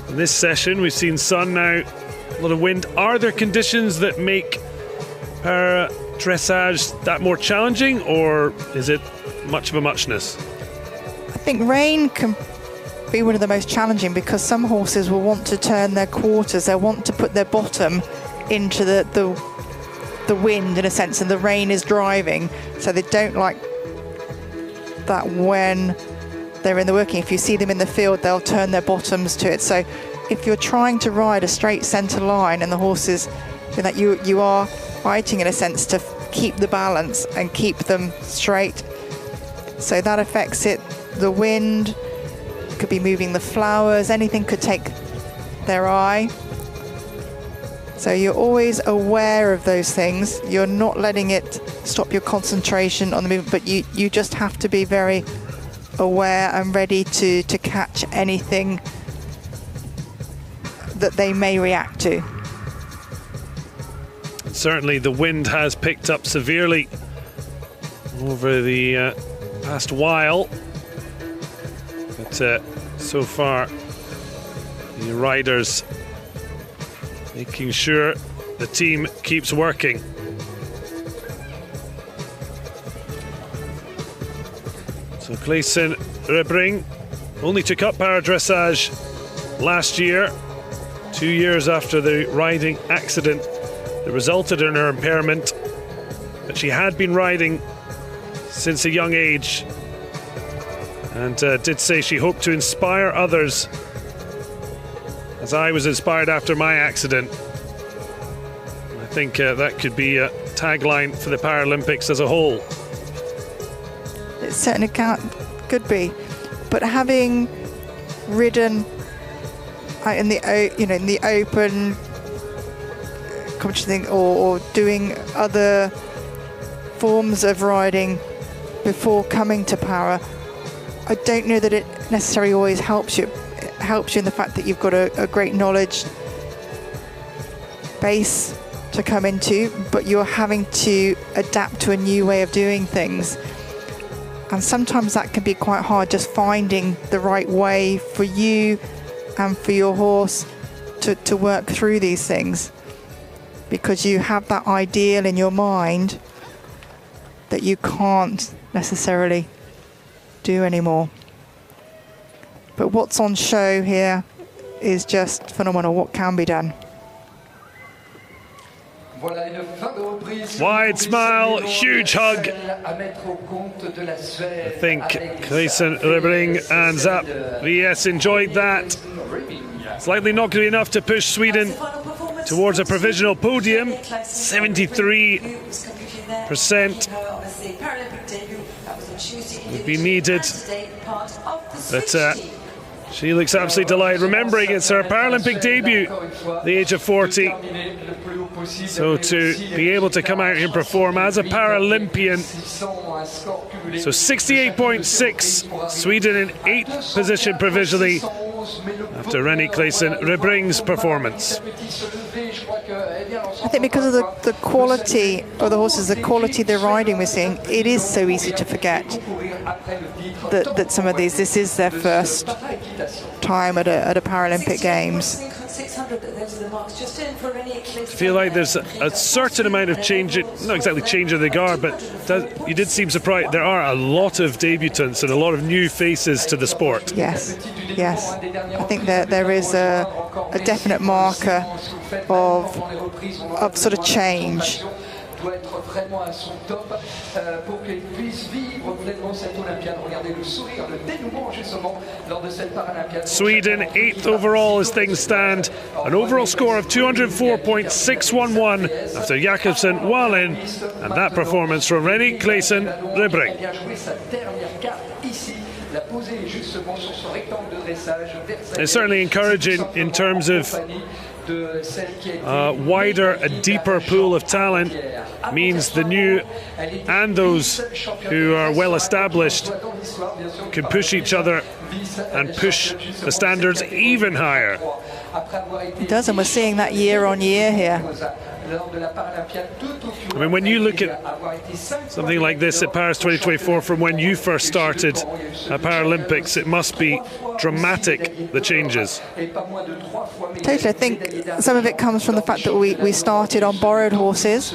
in this session, we've seen sun now, a lot of wind. Are there conditions that make Dressage that more challenging, or is it much of a muchness? I think rain can be one of the most challenging because some horses will want to turn their quarters, they'll want to put their bottom into the wind in a sense, and the rain is driving, so they don't like that when they're in the working. If you see them in the field, they'll turn their bottoms to it. So if you're trying to ride a straight centre line and the horses, that you are fighting in a sense to keep the balance and keep them straight. So that affects it. The wind could be moving the flowers, anything could take their eye. So you're always aware of those things. You're not letting it stop your concentration on the movement, but you just have to be very aware and ready to catch anything that they may react to. Certainly the wind has picked up severely over the past while, but so far the riders making sure the team keeps working. So Claesson Rebring only took up para-dressage last year, 2 years after the riding accident that resulted in her impairment, but she had been riding since a young age and did say she hoped to inspire others as I was inspired after my accident. I think that could be a tagline for the Paralympics as a whole. It certainly could be, but having ridden in the open competition or doing other forms of riding before coming to para, I don't know that it necessarily always helps you. It helps you in the fact that you've got a great knowledge base to come into, but you're having to adapt to a new way of doing things. And sometimes that can be quite hard, just finding the right way for you and for your horse to work through these things, because you have that ideal in your mind that you can't necessarily do anymore. But what's on show here is just phenomenal, what can be done. Wide smile, huge hug. I think Clayson, Ribring and Zap VS enjoyed that. It's likely not going to be enough to push Sweden towards a provisional podium. 73% would be needed. But she looks absolutely delighted, remembering it's her Paralympic debut, the age of 40. So to be able to come out here and perform as a Paralympian. So 68.6, Sweden in 8th position provisionally after Rennie Clayson Ribring's performance. I think because of the quality of the horses, the quality of the riding we're seeing, it is so easy to forget that some of these, this is their first time at a Paralympic Games. I feel like there's a certain amount of change, not exactly change of the guard, but you did seem surprised. There are a lot of debutants and a lot of new faces to the sport. Yes, yes. I think that there is a definite marker of sort of change. Sweden 8th overall as things stand, an overall score of 204.611 after Jakobsen, Wallin, and that performance from Rennie Clayson Ribring. It's certainly encouraging in terms of wider, a deeper pool of talent. Means the new and those who are well established can push each other and push the standards even higher. It does, and we're seeing that year on year here. I mean, when you look at something like this at Paris 2024 from when you first started at Paralympics, it must be dramatic, the changes. Totally. I think some of it comes from the fact that we started on borrowed horses,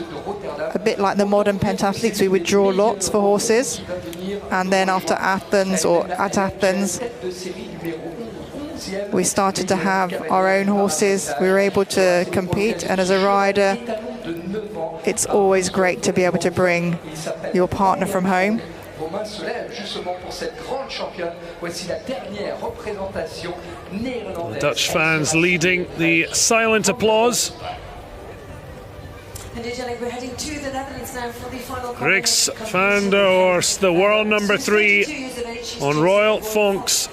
a bit like the modern pentathletes. We would draw lots for horses, and then after Athens, or at Athens, we started to have our own horses. We were able to compete, and as a rider, it's always great to be able to bring your partner from home. The Dutch fans leading the silent applause. Rix van der Horst, the world number 3 on Royal Fonks.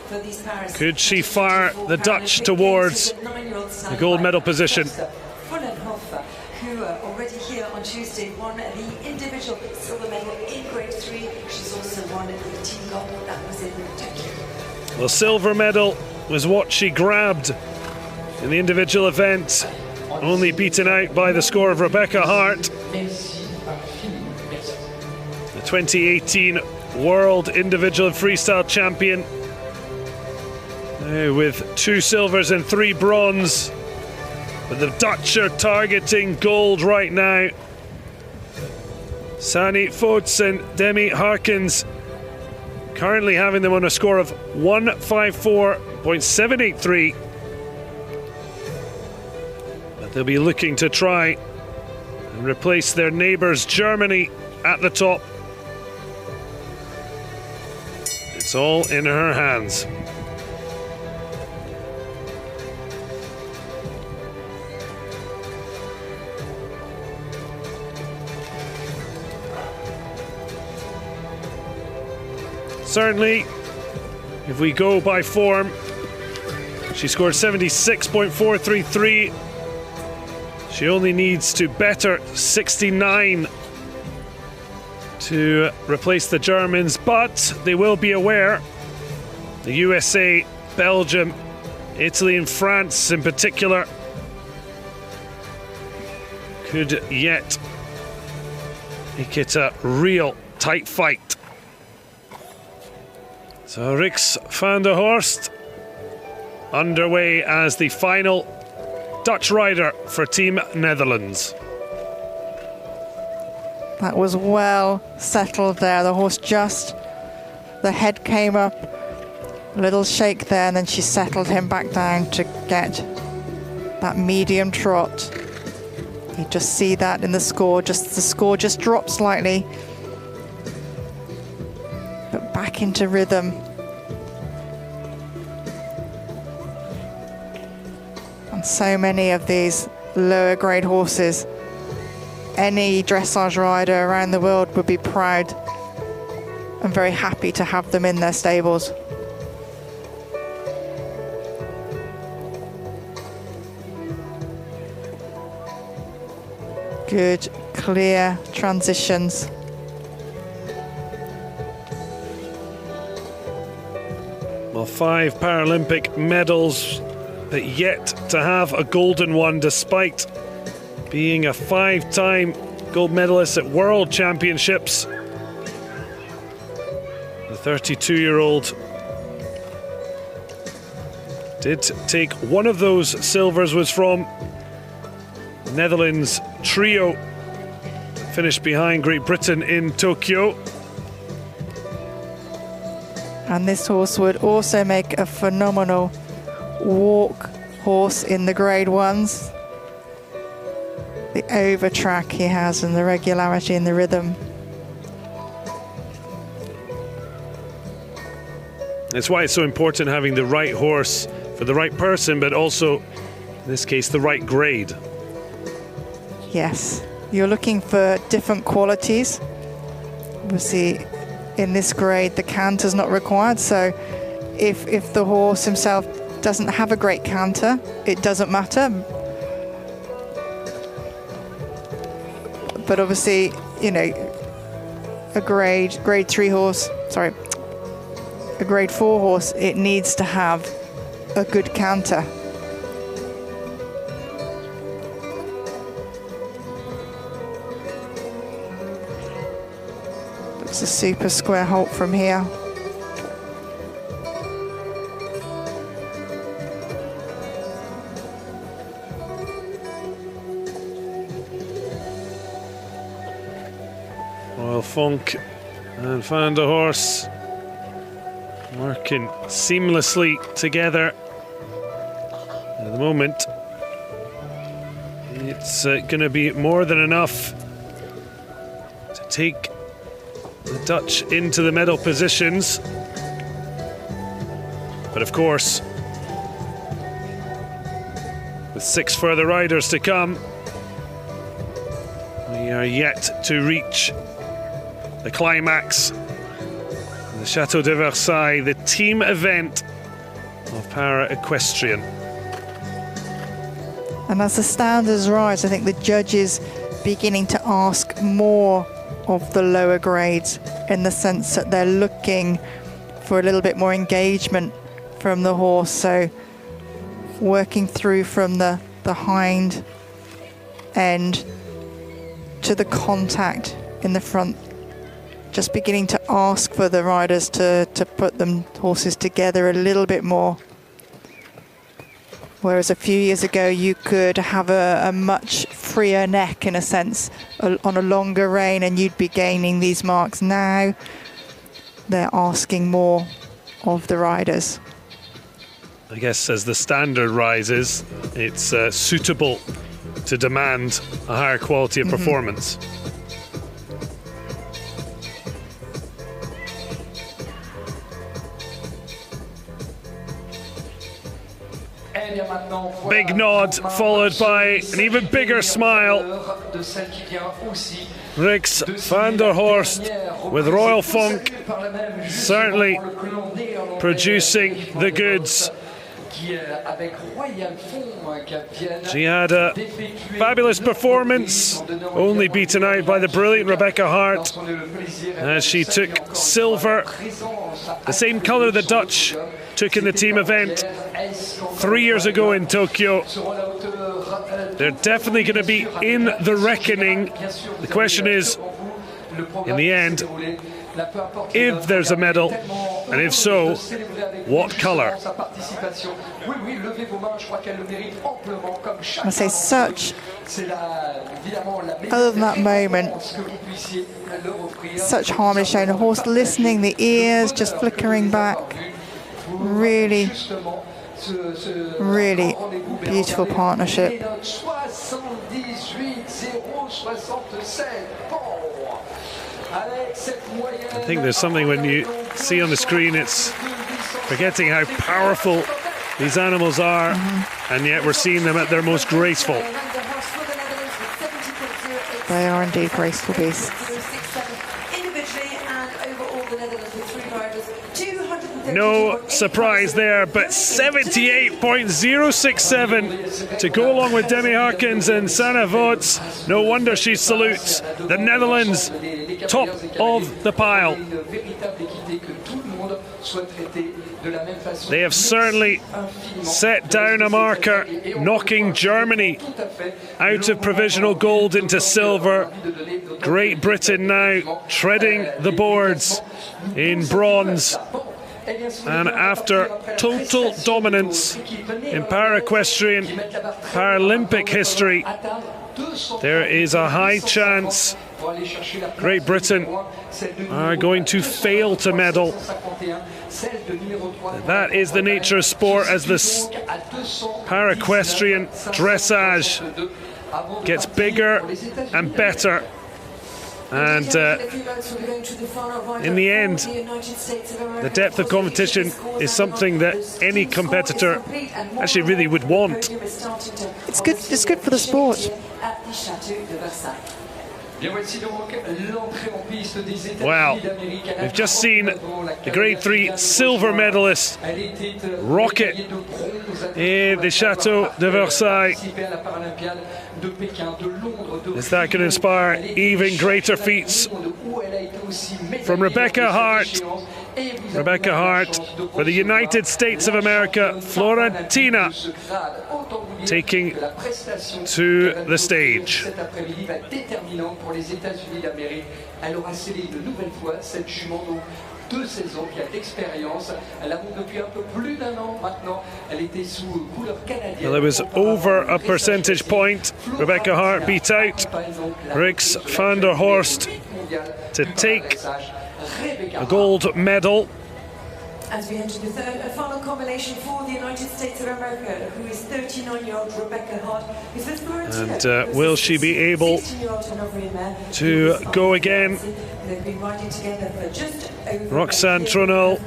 Could she fire the Dutch towards the gold medal position? Who already here on Tuesday won the individual silver medal in grade 3. She's also won the team gold. That was in Tokyo. The silver medal was what she grabbed in the individual event, only beaten out by the score of Rebecca Hart, the 2018 World Individual Freestyle Champion, with 2 silvers and 3 bronze. But the Dutch are targeting gold right now. Sani Foets and Demi Harkins currently having them on a score of 154.783. But they'll be looking to try and replace their neighbours Germany at the top. It's all in her hands. Certainly, if we go by form, she scored 76.433. She only needs to better 69 to replace the Germans, but they will be aware, the USA, Belgium, Italy and France in particular, could yet make it a real tight fight. So Rinks van der Horst underway as the final Dutch rider for Team Netherlands. That was well settled there. The horse the head came up, a little shake there, and then she settled him back down to get that medium trot. You just see that in the score, the score just dropped slightly, but back into rhythm. And so many of these lower grade horses, any dressage rider around the world would be proud and very happy to have them in their stables. Good, clear transitions. Well, 5 Paralympic medals, but yet to have a golden one, despite being a 5-time gold medalist at World Championships. The 32-year-old did take one of those silvers, was from Netherlands trio, finished behind Great Britain in Tokyo. And this horse would also make a phenomenal walk horse in the grade ones. The over track he has and the regularity and the rhythm. That's why it's so important having the right horse for the right person, but also, in this case, the right grade. Yes, you're looking for different qualities. Obviously, in this grade, the canter's not required, so if the horse himself doesn't have a great canter, it doesn't matter. But obviously, you know, a grade 3 horse, sorry, a grade 4 horse, it needs to have a good canter. It's a super square halt from here. Funk and Van der Horst working seamlessly together. At the moment, it's going to be more than enough to take the Dutch into the medal positions. But of course, with 6 further riders to come, we are yet to reach the climax, the Chateau de Versailles, the team event of Para-Equestrian. And as the standards rise, I think the judges beginning to ask more of the lower grades, in the sense that they're looking for a little bit more engagement from the horse. So working through from the hind end to the contact in the front, just beginning to ask for the riders to put them horses together a little bit more. Whereas a few years ago you could have a much freer neck, in a sense, on a longer rein, and you'd be gaining these marks. Now they're asking more of the riders. I guess as the standard rises, it's suitable to demand a higher quality of performance. Big nod, followed by an even bigger smile. Rinks van der Horst with Royal Funk certainly producing the goods. She had a fabulous performance, only beaten out by the brilliant Rebecca Hart, as she took silver, the same colour the Dutch took in the team event 3 years ago in Tokyo. They're definitely going to be in the reckoning. The question is, in the end, if there's a medal, and if so, what colour? I say such, other than that moment, such harmony shown. A horse listening, the ears just flickering back. Really, really beautiful partnership. I think there's something when you see on the screen, it's forgetting how powerful these animals are, and yet we're seeing them at their most graceful. They are indeed graceful beasts. No surprise there, but 78.067 to go along with Demi Harkins and Sanne Voets. No wonder she salutes the Netherlands, top of the pile. They have certainly set down a marker, knocking Germany out of provisional gold into silver. Great Britain now treading the boards in bronze. And after total dominance in para-equestrian Paralympic history, there is a high chance Great Britain are going to fail to medal. That is the nature of sport, as the para-equestrian dressage gets bigger and better. And in the end, the depth of competition is something that any competitor actually really would want. It's good for the sport. Wow, we've just seen the Grade 3 silver medalist rocket in the Chateau de Versailles. Is that going to inspire even greater feats from Rebecca Hart? Rebecca Hart for the United States of America, Florentina taking to the stage. Well, it was over a percentage point. Rebecca Hart beat out Rix van der Horst to take a gold medal. As we enter the third and final combination for the United States of America, who is 39-year-old Rebecca Hart. And will she be able to go again? Roxanne Trunel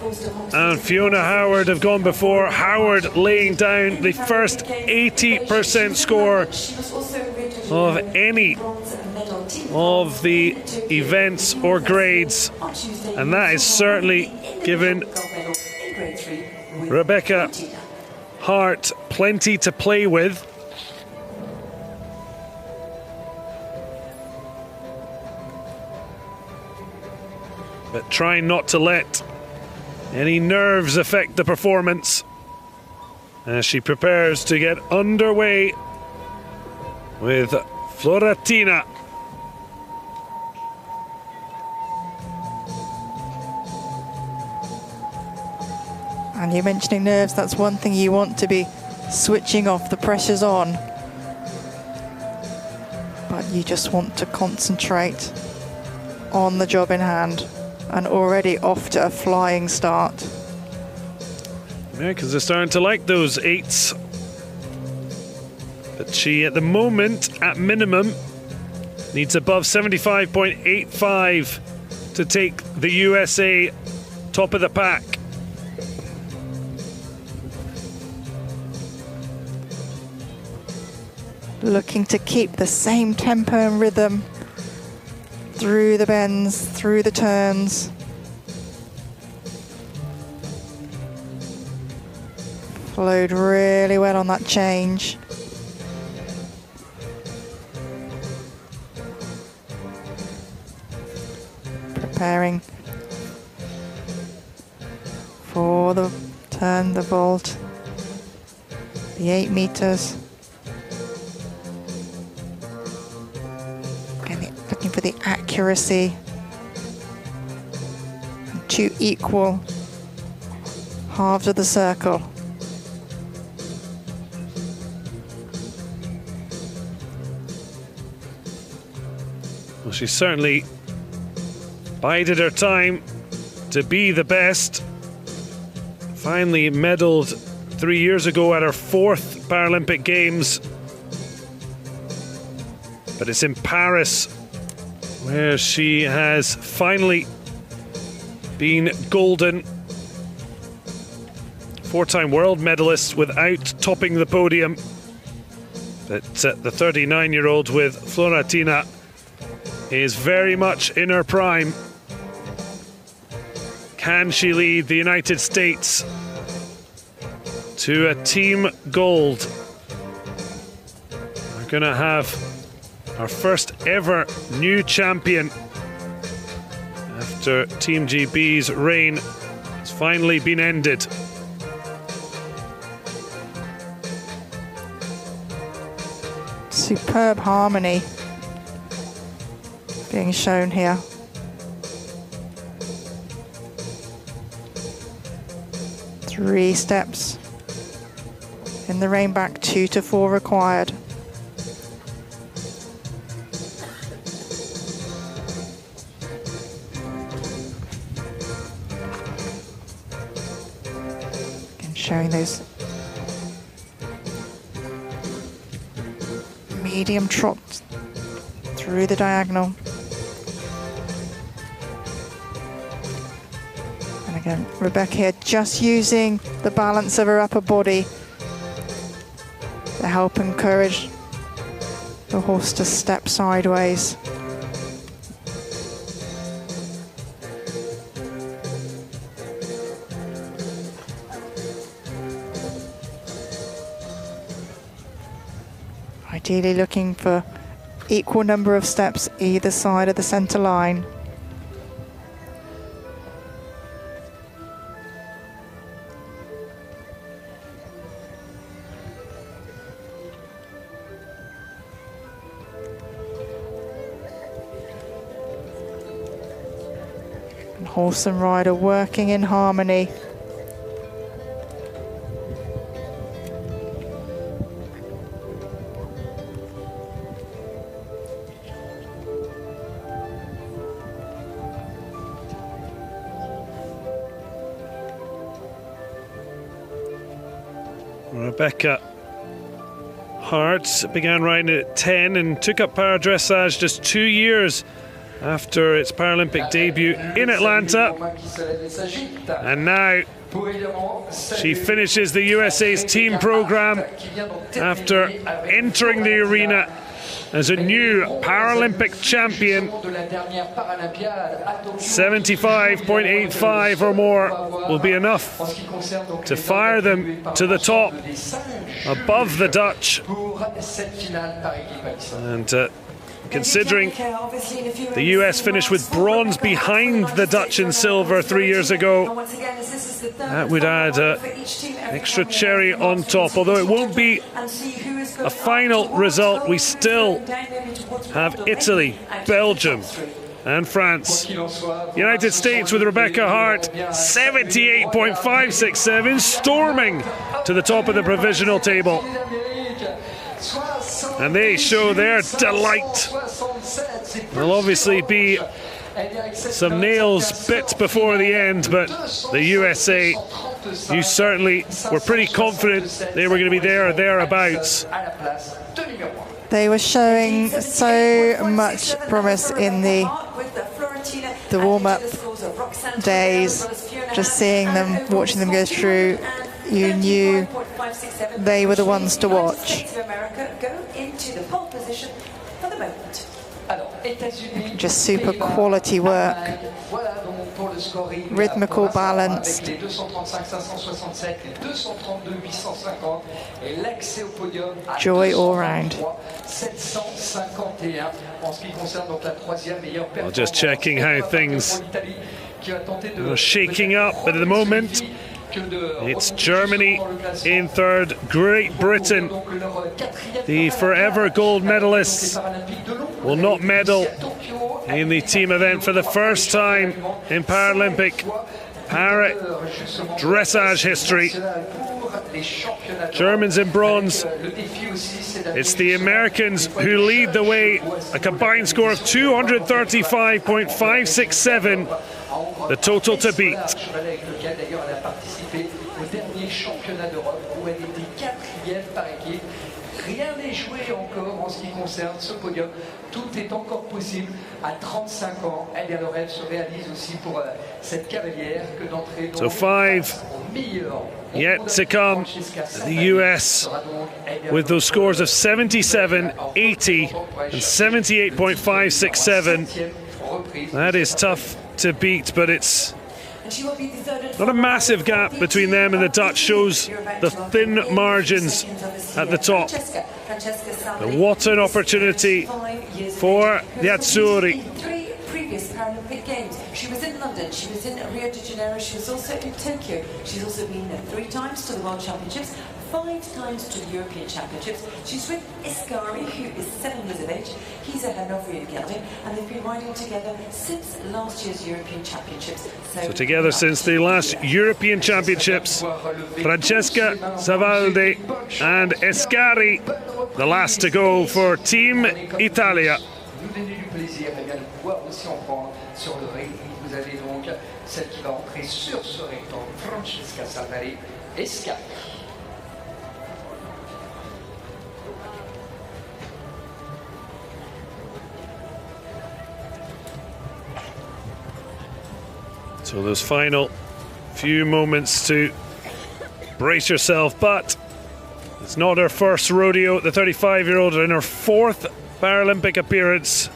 and Fiona Howard have gone before. Howard laying down the first 80% score of any of the events or grades, and that is certainly given Rebecca Hart plenty to play with. But trying not to let any nerves affect the performance as she prepares to get underway with Florentina. And you're mentioning nerves, that's one thing you want to be switching off. The pressure's on. But you just want to concentrate on the job in hand, and already off to a flying start. Yeah, because they're starting to like those eights. But she, at the moment, at minimum, needs above 75.85 to take the USA top of the pack. Looking to keep the same tempo and rhythm through the bends, through the turns. Flowed really well on that change. Preparing for the turn, the vault, the 8 meters. for the accuracy. 2 equal halves of the circle. Well, she certainly bided her time to be the best. Finally medalled 3 years ago at her 4th Paralympic Games. But it's in Paris where she has finally been golden. 4-time world medalist without topping the podium. But the 39-year-old with Floratina is very much in her prime. Can she lead the United States to a team gold? We're going to have our first ever new champion after Team GB's reign has finally been ended. Superb harmony being shown here. Three steps in the rein back, 2 to 4 required. And showing those medium trots through the diagonal. And again, Rebecca here just using the balance of her upper body to help encourage the horse to step sideways. Ideally looking for equal number of steps either side of the centre line. And horse and rider working in harmony. Rebecca Hart began riding at 10 and took up para dressage just 2 years after its Paralympic debut in Atlanta. And now she finishes the USA's team program after entering the arena as a new Paralympic champion. 75.85 or more will be enough to fire them to the top, above the Dutch. And considering the US finished with bronze behind the Dutch in silver 3 years ago, that would add an extra cherry on top. Although it won't be a final result, we still have Italy, Belgium and France. United States with Rebecca Hart, 78.567, storming to the top of the provisional table. And they show their delight. There'll obviously be some nails bit before the end, but the USA, you certainly were pretty confident they were going to be there or thereabouts. They were showing so much promise in the warm-up days. Just seeing them, watching them go through, you knew they were the ones to watch. Just super quality work, rhythmical, balanced. Joy all round. Well, just checking how things are shaking up, but at the moment it's Germany in third, Great Britain, the forever gold medalists, will not medal in the team event for the first time in Paralympic dressage history. Germans in bronze. It's the Americans who lead the way, a combined score of 235.567, the total to beat. Rien n'est joué encore en ce qui concerne ce podium. Tout est encore possible. À 35 ans, eh bien, le rêve se réalise aussi pour cette cavalière que d'entrer dans So 5 yet to come. The US with those scores of 77, 80 and 78.567. That is tough to beat, but it's not a massive gap between them and the Dutch. Shows the thin margins at the top. But what an opportunity for the Azzurri. Three previous Paralympic Games. She was in London, she was in Rio de Janeiro, she was also in Tokyo. She's also been 3 times to the World Championships, 5 times to the European Championships. She's with Iscari, who is 7 years of age. He's a Hanoverian gelding, and they've been riding together since last year's European Championships. So together since the last European Championships, Francesca Savaldi and Iscari, the last to go for Team Italia. Sur le ring, vous avez donc celle qui va entrer sur ce rectangle, Francesca Savaldi, Escari. So those final few moments to brace yourself, but it's not her first rodeo. The 35-year-old in her 4th Paralympic appearance.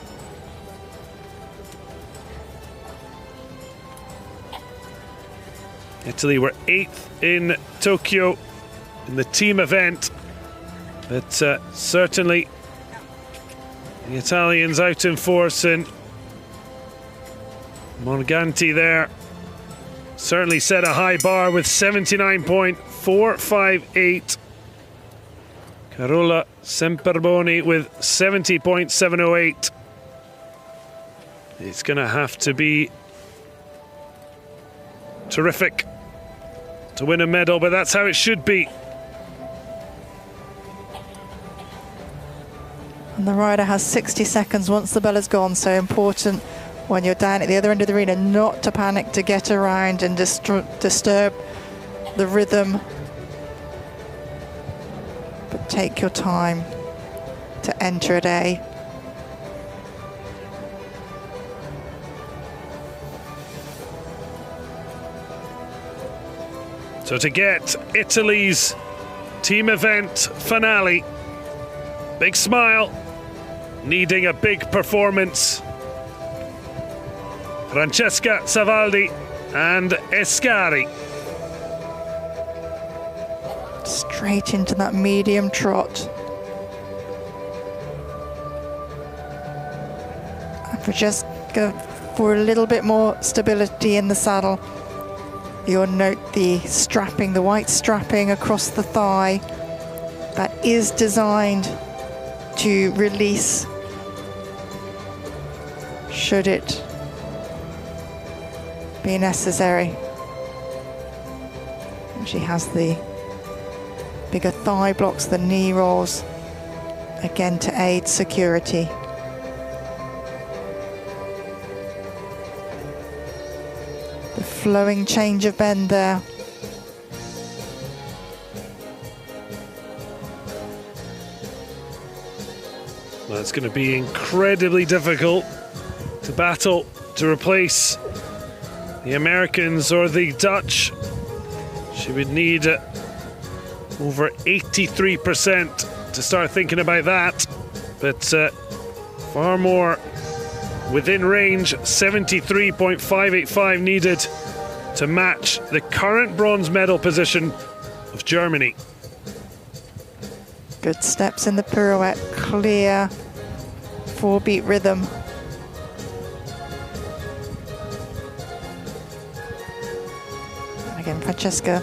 Italy were 8th in Tokyo in the team event, but certainly the Italians out in force, and Morganti there certainly set a high bar with 79.458. Carola Semperboni with 70.708. It's going to have to be terrific to win a medal, but that's how it should be. And the rider has 60 seconds once the bell is gone, so important when you're down at the other end of the arena not to panic, to get around and disturb the rhythm. But take your time to enter a day. So to get Italy's team event finale, big smile, needing a big performance. Francesca Savaldi and Escari. Straight into that medium trot. And Francesca, for a little bit more stability in the saddle, you'll note the strapping, the white strapping across the thigh. That is designed to release should it be necessary. And she has the bigger thigh blocks, the knee rolls, again to aid security. The flowing change of bend there. Well, it's going to be incredibly difficult to battle to replace the Americans or the Dutch. She would need over 83% to start thinking about that, but far more within range. 73.585 needed to match the current bronze medal position of Germany. Good steps in the pirouette, clear 4-beat rhythm. Again, Francesca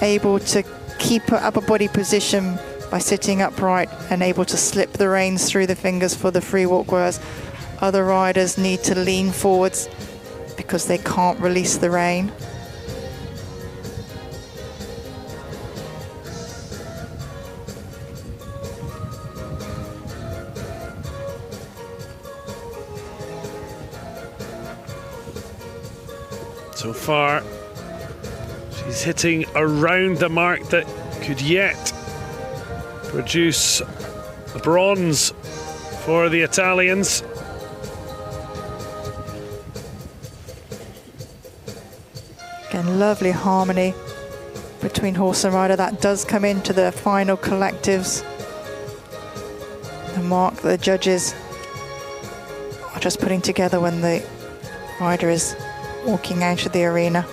able to keep her upper body position by sitting upright and able to slip the reins through the fingers for the free walk, whereas other riders need to lean forwards because they can't release the rein. So far, she's hitting around the mark that could yet produce a bronze for the Italians. Again, lovely harmony between horse and rider. That does come into the final collectives. The mark that the judges are just putting together when the rider is walking out of the arena.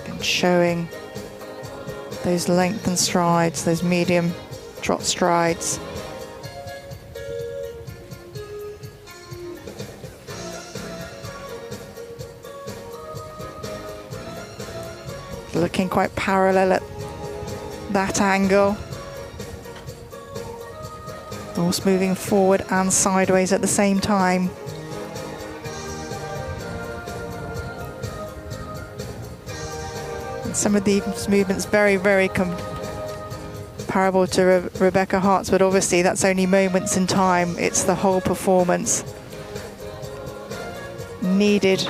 And showing those lengthened strides, those medium trot strides. Looking quite parallel at that angle. The horse moving forward and sideways at the same time. And some of these movements very comparable to Rebecca Hart's, but obviously that's only moments in time. It's the whole performance needed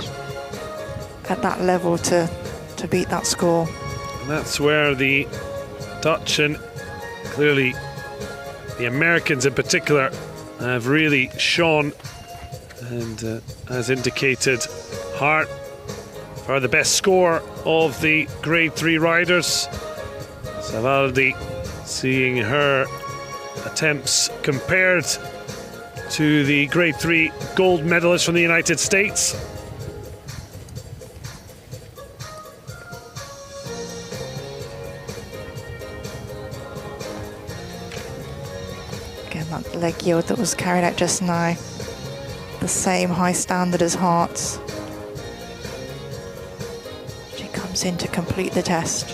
at that level to beat that score. And that's where the Dutch and clearly the Americans in particular have really shone, and as indicated, Hart are the best score of the grade 3 riders. Savaldi seeing her attempts compared to the grade 3 gold medalist from the United States. That leg yield that was carried out just now, the same high standard as Hart's. She comes in to complete the test.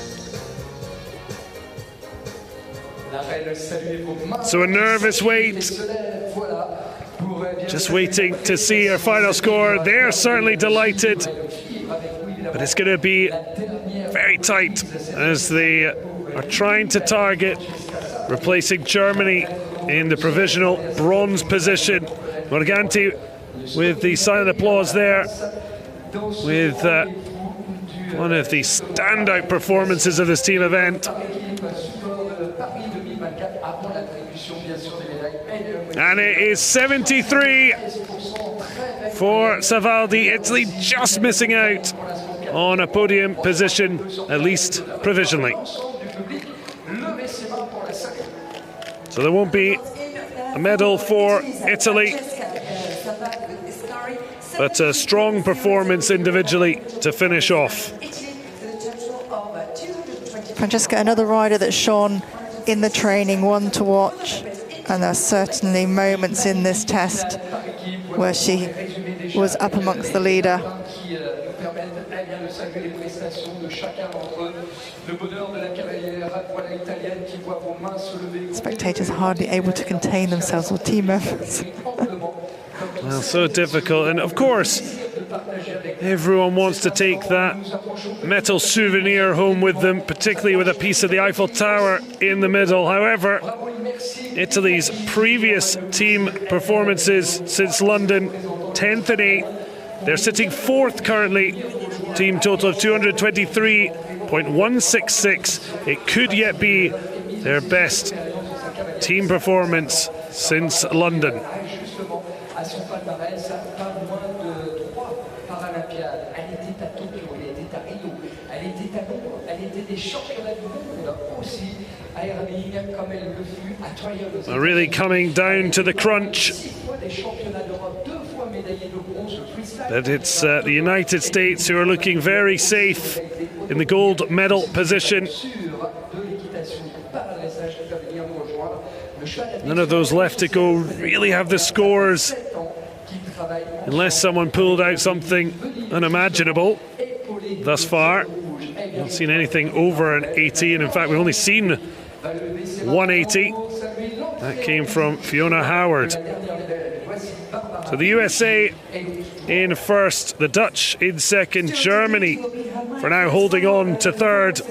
So a nervous wait, just waiting to see her final score. They're certainly delighted, but it's going to be very tight as they are trying to target replacing Germany in the provisional bronze position. Morganti with the silent applause there, with one of the standout performances of this team event. And it is 73 for Savaldi. Italy just missing out on a podium position, at least provisionally. So there won't be a medal for Italy, but a strong performance individually to finish off. Francesca, another rider that shone in the training, one to watch, and there are certainly moments in this test where she was up amongst the leader. Spectators hardly able to contain themselves, or team members. Well, so difficult, and of course everyone wants to take that metal souvenir home with them, particularly with a piece of the Eiffel Tower in the middle. However, Italy's previous team performances since London, 10th and 8th, they're sitting 4th currently, team total of 223.166. It could yet be their best team performance since London. Really coming down to the crunch. But it's the United States who are looking very safe in the gold medal position. None of those left to go really have the scores unless someone pulled out something unimaginable thus far. Not seen anything over an 80, and in fact we've only seen 180. That came from Fiona Howard. So the USA in first, the Dutch in second, Germany for now holding on to third.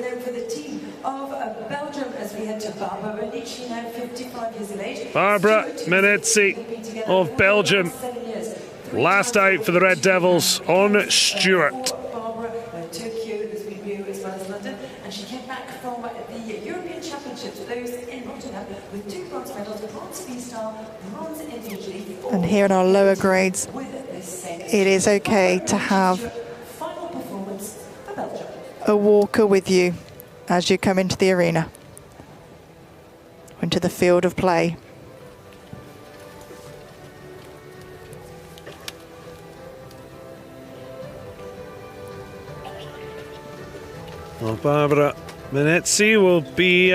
Barbara Menezzi of Belgium, last out for the Red Devils on Stewart. And here in our lower grades, it is okay to have a walker with you as you come into the arena, into the field of play. Well, Barbara Menezzi will be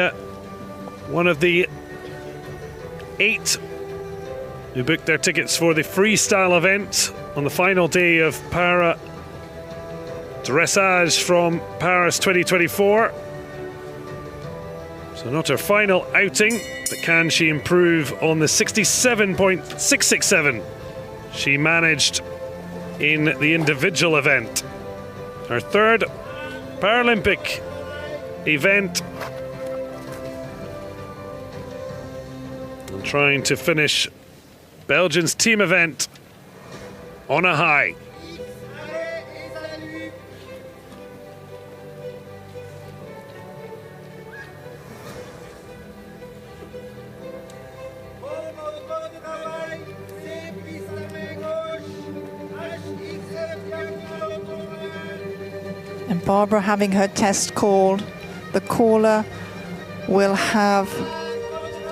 one of the 8 who booked their tickets for the freestyle event on the final day of Para Dressage from Paris 2024. So not her final outing, but can she improve on the 67.667 she managed in the individual event? Her third Paralympic event, and trying to finish Belgium's team event on a high. And Barbara having her test called, the caller will have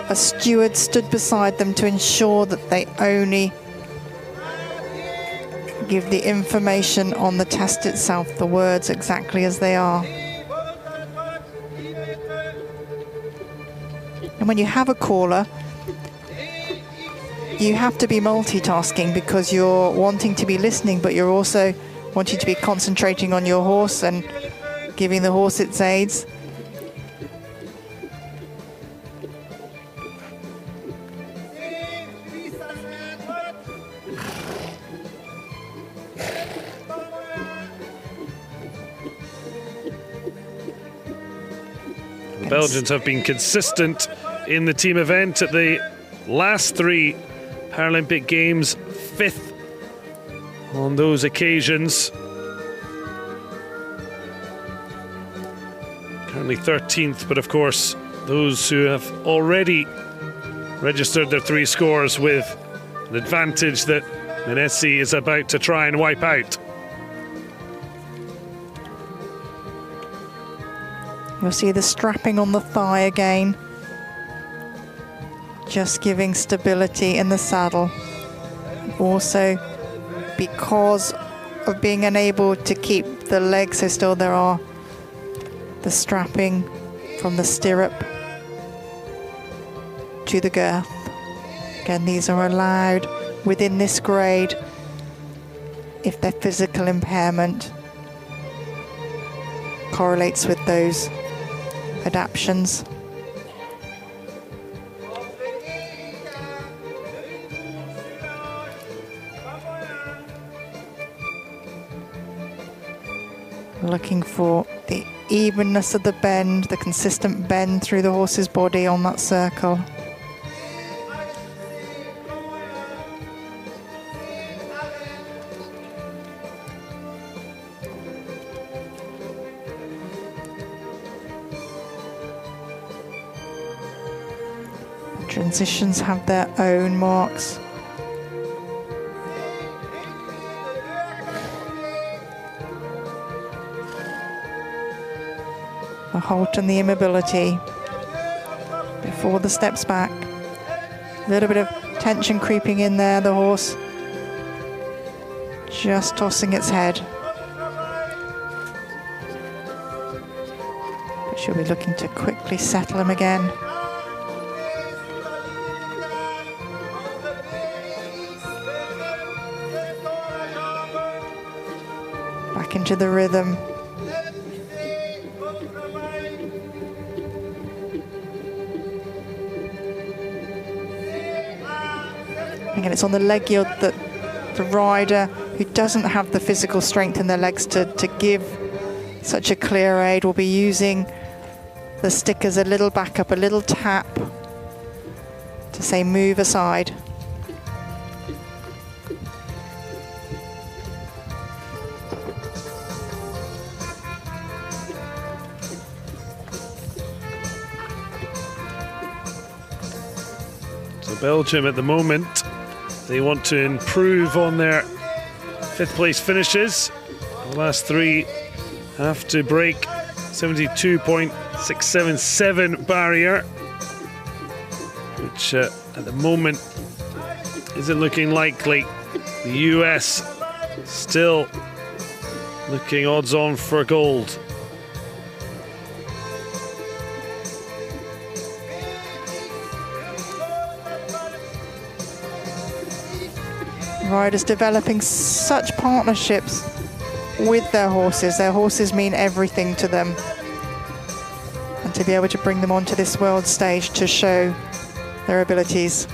a steward stood beside them to ensure that they only give the information on the test itself, the words exactly as they are. And when you have a caller, you have to be multitasking because you're wanting to be listening, but you're also wanting to be concentrating on your horse and giving the horse its aids. The Belgians have been consistent in the team event at the last 3 Paralympic Games, 5th on those occasions. Currently 13th, but of course those who have already registered their 3 scores with an advantage that Menezzi is about to try and wipe out. You'll see the strapping on the thigh again, just giving stability in the saddle. Also, because of being unable to keep the legs so still, there are the strapping from the stirrup to the girth. Again, these are allowed within this grade if their physical impairment correlates with those adaptions. Looking for the evenness of the bend, the consistent bend through the horse's body on that circle. Transitions have their own marks. The halt and the immobility before the steps back. A little bit of tension creeping in there, the horse just tossing its head. But she'll be looking to quickly settle him again. Back into the rhythm. Again, it's on the leg yield that the rider who doesn't have the physical strength in their legs to give such a clear aid will be using the stick as a little backup, a little tap to say move aside. So Belgium at the moment, they want to improve on their 5th place finishes. The last 3 have to break 72.677 barrier, which at the moment isn't looking likely. The US still looking odds on for gold. Riders developing such partnerships with their horses. Their horses mean everything to them. And to be able to bring them onto this world stage to show their abilities.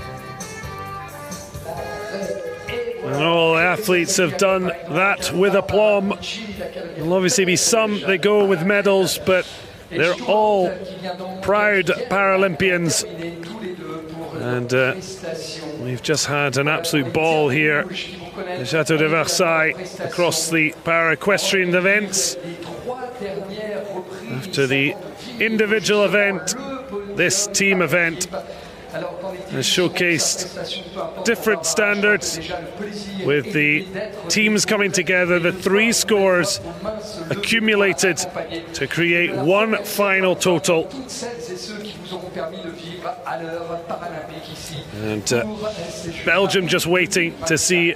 And all the athletes have done that with aplomb. There'll obviously be some that go with medals, but they're all proud Paralympians. And we've just had an absolute ball here at Chateau de Versailles across the para-equestrian events. After the individual event, this team event has showcased different standards with the teams coming together, the 3 scores accumulated to create one final total. And Belgium just waiting to see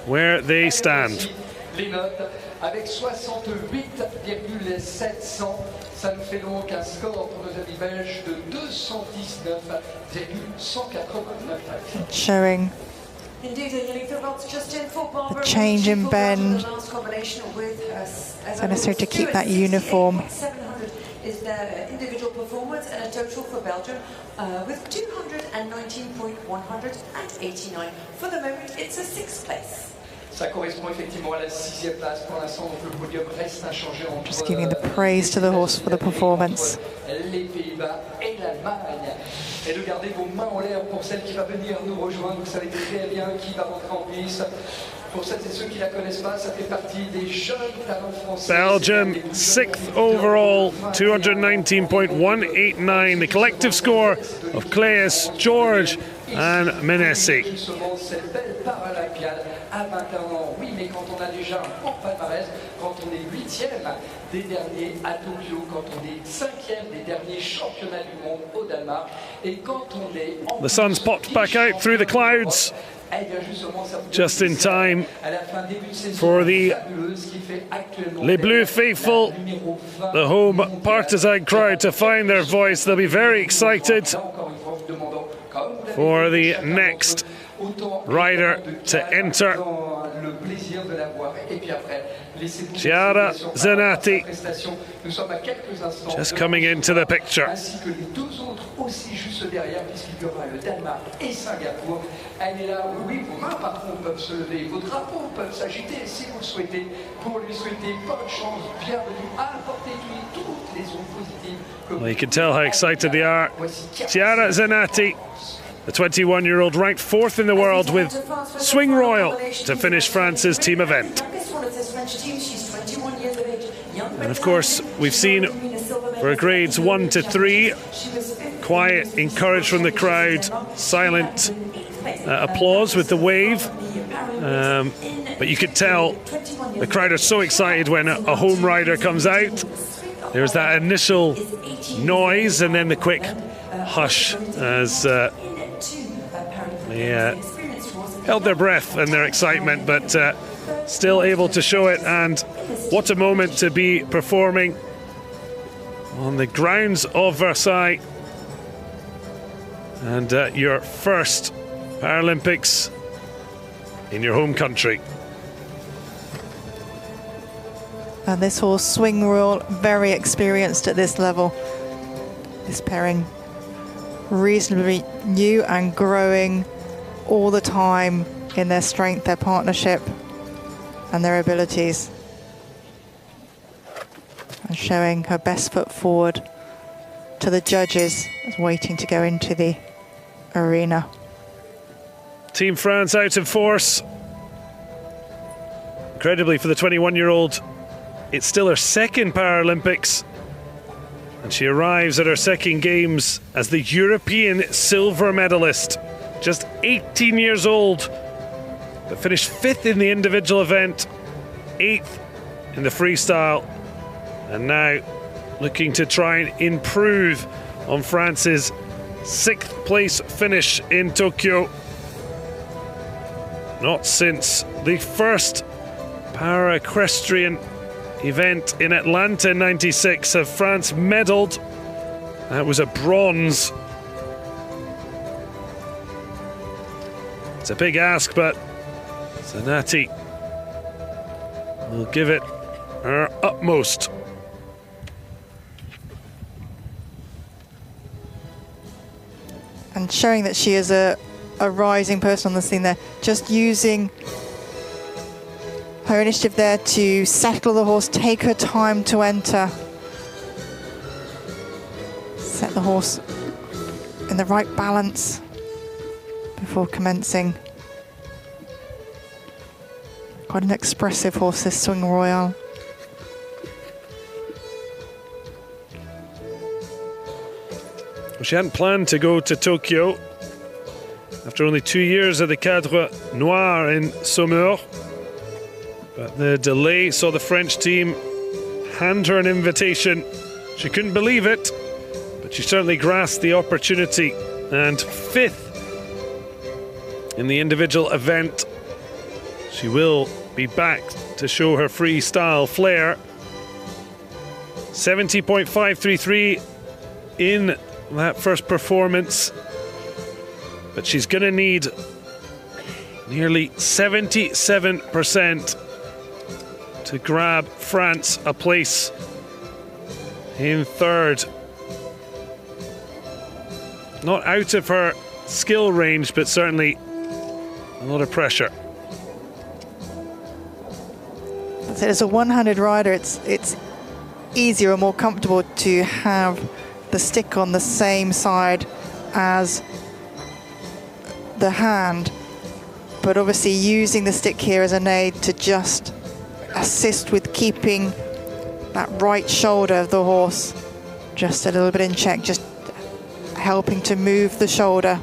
where they stand. Avec 68,700, ça nous fait donc un score pour nos amis belges de 219,189. Showing the change in bend. So necessary to keep that uniform. Is their individual performance and a total for Belgium with 219.189. For the moment, it's a 6th place. Ça correspond effectivement à la 6e place pour l'instant, donc le podium reste inchangé entre Just giving the praise to the horse for the performance. les Pays-Bas et l'Allemagne. Et de garder vos mains en l'air pour celle qui va venir nous rejoindre. Vous savez très bien qui va rentrer en piste. Pour celles et ceux qui la connaissent pas, ça fait partie des jeunes talents français. Belgium 6th overall, 219.189. The collective score of Claes, George and Menessi. Cette belle Paralympiade à 21 ans. Oui, mais quand on a déjà un bon palmarès, quand on est 8e des derniers à Tokyo, quand on est 5e des derniers championnats du monde au Danemark, et quand on est en The sun's popped back out through the clouds just in time for the Les Bleus faithful, the home partisan crowd, to find their voice. They'll be very excited for the next rider to enter. Chiara Zanatti just coming into the picture. Aussi juste derrière, puisqu'il y aura le Danemark et Singapour. Elle est là, oui, vos mains par contre peuvent se lever, vos drapeaux peuvent s'agiter si vous le souhaitez, pour lui souhaiter bonne chance, bienvenue, apportez-lui toutes les ondes positives. Well, you can tell how excited they are. Chiara Zanatti, the 21-year-old, ranked 4th in the world with Swing Royal to finish France's team event. And of course, we've seen for grades 1 to 3, quiet, encouraged from the crowd, silent applause with the wave. But you could tell the crowd are so excited when a home rider comes out. There's that initial noise and then the quick hush as they held their breath and their excitement, but still able to show it. And what a moment to be performing on the grounds of Versailles, and your first Paralympics in your home country. And this horse, Swing Royal, very experienced at this level. This pairing reasonably new and growing all the time in their strength, their partnership and their abilities. And showing her best foot forward to the judges as waiting to go into the arena. Team France out in force. Incredibly for the 21-year-old, it's still her second Paralympics, and she arrives at her second games as the European silver medalist. Just 18 years old, but finished 5th in the individual event, 8th in the freestyle, and now looking to try and improve on France's 6th place finish in Tokyo. Not since the first para-equestrian event in Atlanta in '96 have France medalled. That was a bronze. It's a big ask, but Zanetti will give it her utmost. And showing that she is a rising person on the scene there, just using her initiative there to settle the horse, take her time to enter. Set the horse in the right balance before commencing. Quite an expressive horse, this Swing Royal. Well, she hadn't planned to go to Tokyo after only 2 years at the Cadre Noir in Saumur. But the delay saw the French team hand her an invitation. She couldn't believe it, but she certainly grasped the opportunity. And 5th in the individual event. She will be back to show her freestyle flair. 70.533 in that first performance. But she's going to need nearly 77% to grab France a place in 3rd. Not out of her skill range, but certainly a lot of pressure. As a one-handed rider, it's easier or more comfortable to have the stick on the same side as the hand, but obviously using the stick here as an aid to just assist with keeping that right shoulder of the horse just a little bit in check, just helping to move the shoulder.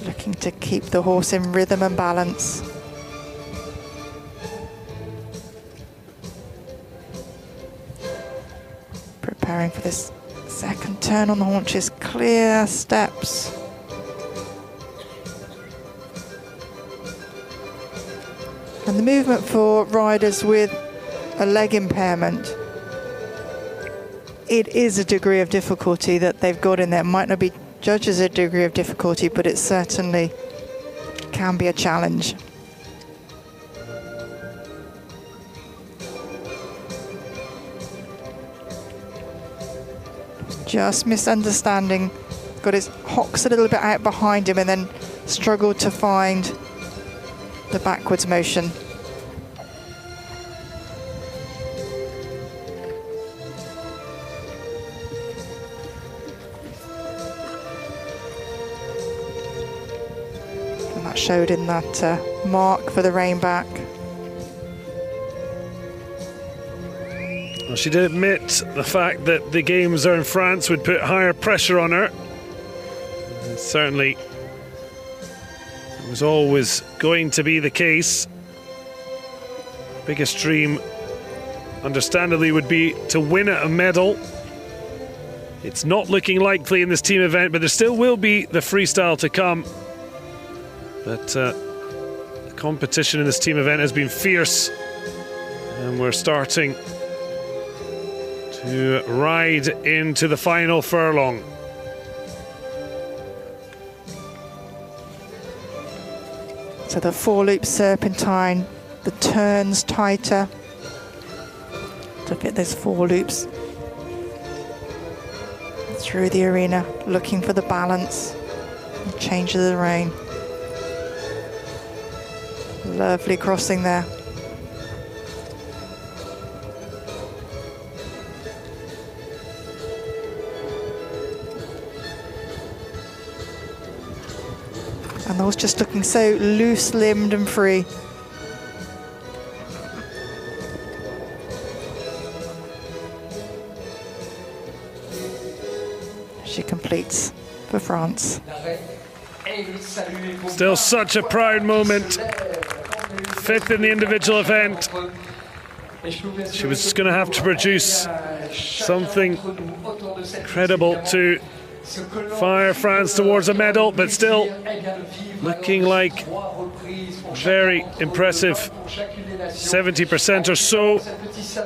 Looking to keep the horse in rhythm and balance. Preparing for this second turn on the haunches, clear steps. And the movement for riders with a leg impairment, it is a degree of difficulty that they've got in there. It might not be judged as a degree of difficulty, but it certainly can be a challenge. Just misunderstanding, got his hocks a little bit out behind him and then struggled to find the backwards motion. And that showed in that mark for the rein back. Well, she did admit the fact that the games are in France would put higher pressure on her. And certainly it was always going to be the case. Biggest dream, understandably, would be to win a medal. It's not looking likely in this team event, but there still will be the freestyle to come. But the competition in this team event has been fierce, and we're starting to ride into the final furlong. So the 4-loop serpentine, the turns tighter to fit those 4 loops through the arena, looking for the balance, the change of the rein. Lovely crossing there. And those just looking so loose-limbed and free. She completes for France. Still such a proud moment. 5th in the individual event. She was going to have to produce something credible to fire France towards a medal, but still looking like very impressive 70% or so.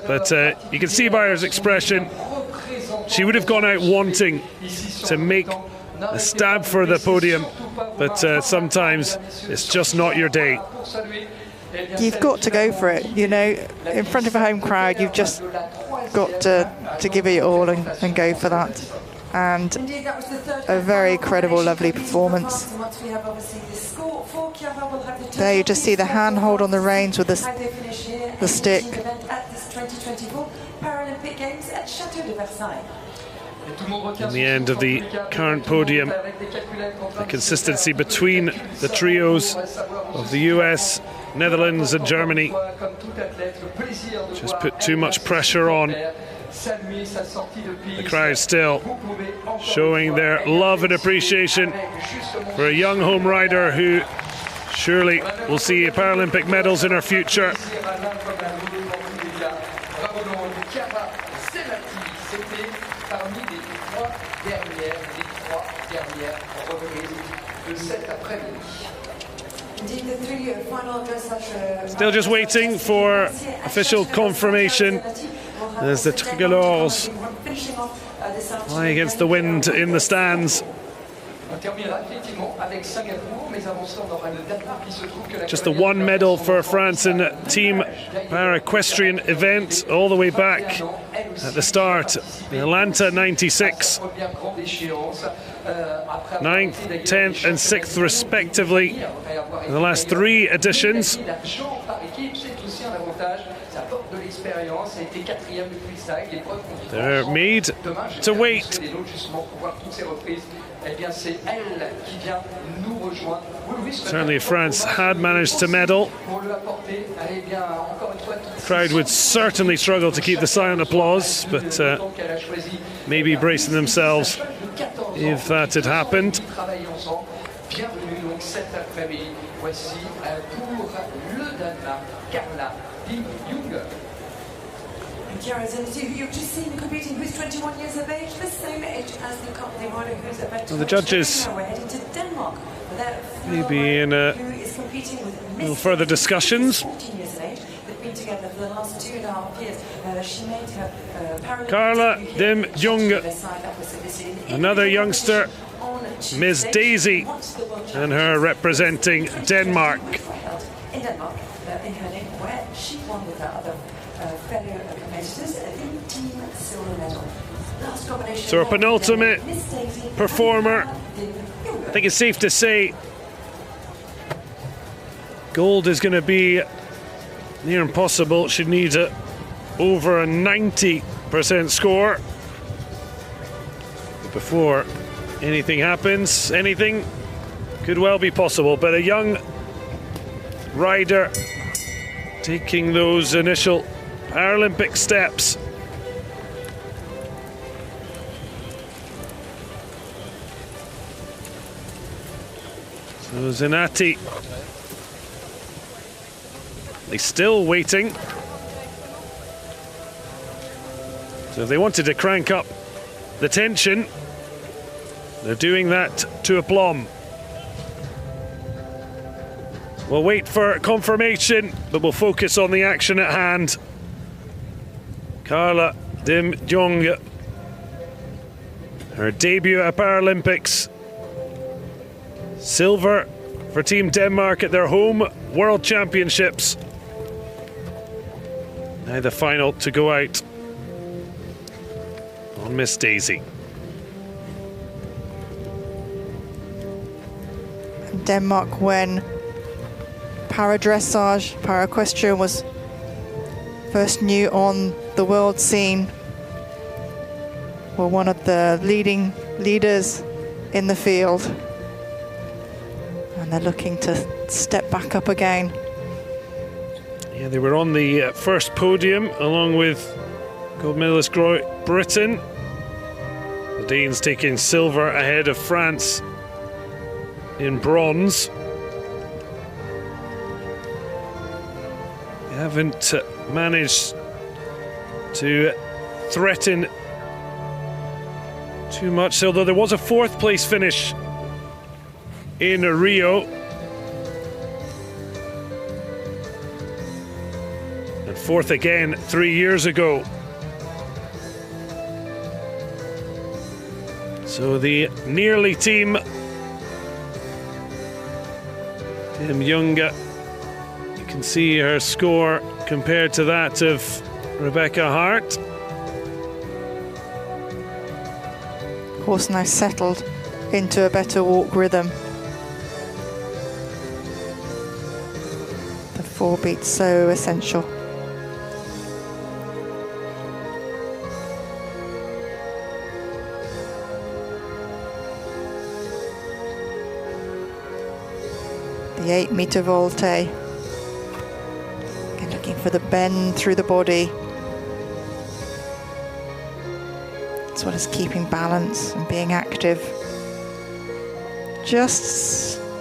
But you can see by her expression, she would have gone out wanting to make a stab for the podium, but sometimes it's just not your day. You've got to go for it, you know, in front of a home crowd. You've just got to give it your all and go for that. And a very credible, lovely performance. There you just see the handhold on the reins with the stick. Paralympic Games at Chateau de Versailles. In the end of the current podium, the consistency between the trios of the US, Netherlands and Germany just put too much pressure on. The crowd still showing their love and appreciation for a young home rider who surely will see Paralympic medals in her future. Still just waiting for official confirmation as the tricolores fly against the wind in the stands. Just the one medal for France in team para-equestrian event, all the way back at the start in Atlanta 96. 9th, 10th and 6th respectively in the last 3 editions. They're made to wait. Certainly if France had managed to medal, the crowd would certainly struggle to keep the silent applause, but maybe bracing themselves if that had happened. You've just seen competing, who's 21 years of age, the same age as the rider who's about to. Well, the judges we're heading to Denmark. Maybe in a little further discussions. 14 years of age. They've been together for the last 2.5 years. She made her Carla Dim Jung, another youngster, Ms. Daisy, and her representing Denmark. In Denmark, in her name, where she won with her other fellow competitors in team silver medal. So our penultimate performer, I think it's safe to say gold is going to be near impossible. She'd need over a 90% score before anything happens. Anything could well be possible, but a young rider taking those initial Paralympic steps. So Zenati, they're still waiting. So if they wanted to crank up the tension, they're doing that to aplomb. We'll wait for confirmation, but we'll focus on the action at hand. Carla Dim Jong, her debut at Paralympics. Silver for Team Denmark at their home World Championships. Now the final to go out on Miss Daisy. Denmark, when para-dressage, para-equestrian was first new on the world scene, were one of the leaders in the field. And they're looking to step back up again. Yeah, they were on the first podium along with gold medalist Great Britain. The Danes taking silver ahead of France in bronze. They haven't managed to threaten too much, although there was a fourth place finish in Rio. And fourth again 3 years ago. So the nearly team, Tim Junge, you can see her score compared to that of Rebecca Hart. Of course, now settled into a better walk rhythm. The 4 beats so essential. The 8-meter volte. Again, looking for the bend through the body. That's what is keeping balance and being active. Just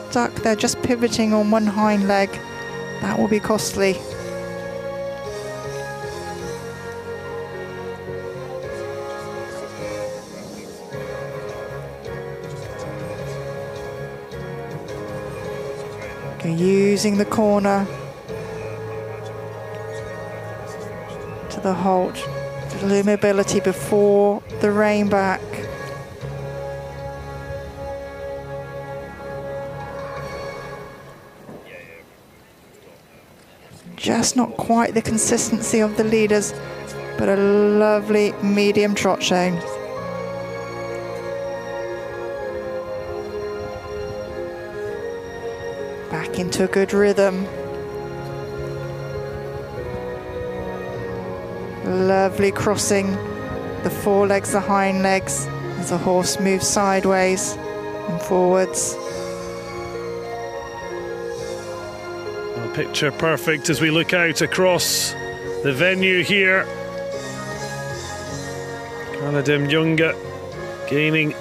stuck there, just pivoting on one hind leg. That will be costly. Using the corner to the halt, a little mobility before the rein back. Just not quite the consistency of the leaders, but a lovely medium trot shown. Back into a good rhythm. Lovely crossing the forelegs, the hind legs, as the horse moves sideways and forwards. Well, picture perfect as we look out across the venue here. Carla Dem Junge gaining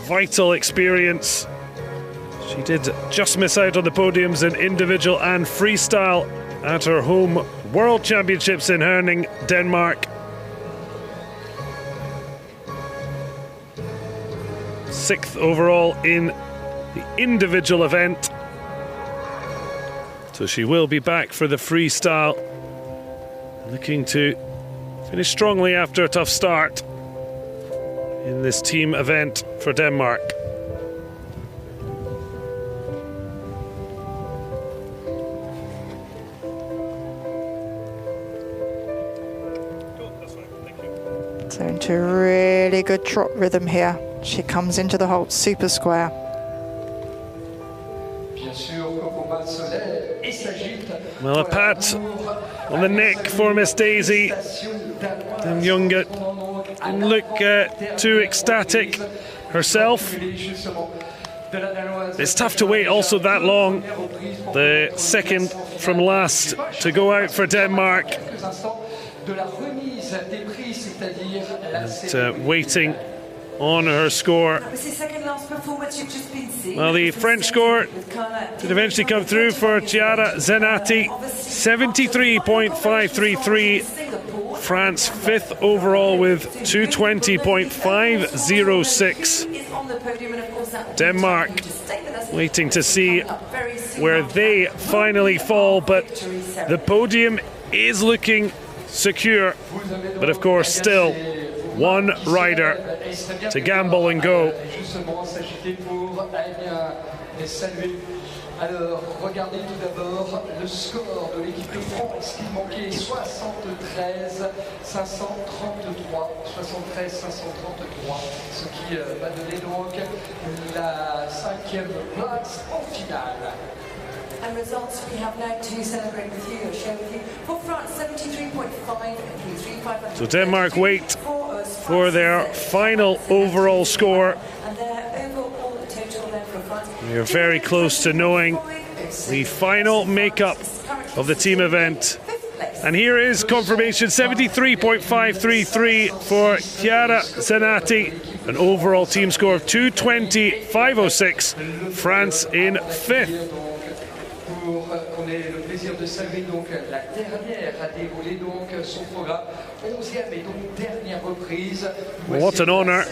vital experience. She did just miss out on the podiums in individual and freestyle at her home World Championships in Herning, Denmark. 6th overall in the individual event. So she will be back for the freestyle, looking to finish strongly after a tough start in this team event for Denmark. So into a really good trot rhythm here. She comes into the halt super square. Well, a pat on the neck for Miss Daisy. And Junge didn't look too ecstatic herself. It's tough to wait also that long. The second from last to go out for Denmark. And, waiting on her score. Well, the French score did eventually come through for Chiara Zenati, 73.533. France 5th overall with 220.506. Denmark waiting to see where they finally fall, but the podium is looking secure, but of course still one rider to gamble and go. Alors, regardez tout d'abord le score de l'équipe de France qui manquait 73 533, 73 533, ce qui va donner donc la 5e place en finale. And results we have now to celebrate with you or share with you. For France, 73.5 and 3.5. So Denmark wait for their final overall score. And their overall total then for France. We are very close to knowing the final makeup of the team event. And here is confirmation, 73.533 for Chiara Zenati, an overall team score of 220.506, France in 5th. On ait le plaisir de saluer donc la dernière à dérouler donc son programme, 11e et donc dernière reprise. What an honour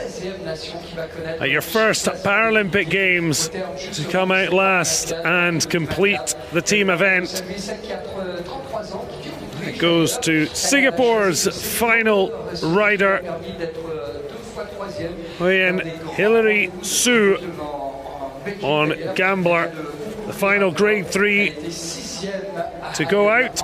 at your first Paralympic Games to come out last and complete the team event. It goes to Singapore's final rider, Hilary Su on Gambler. The final grade 3 to go out.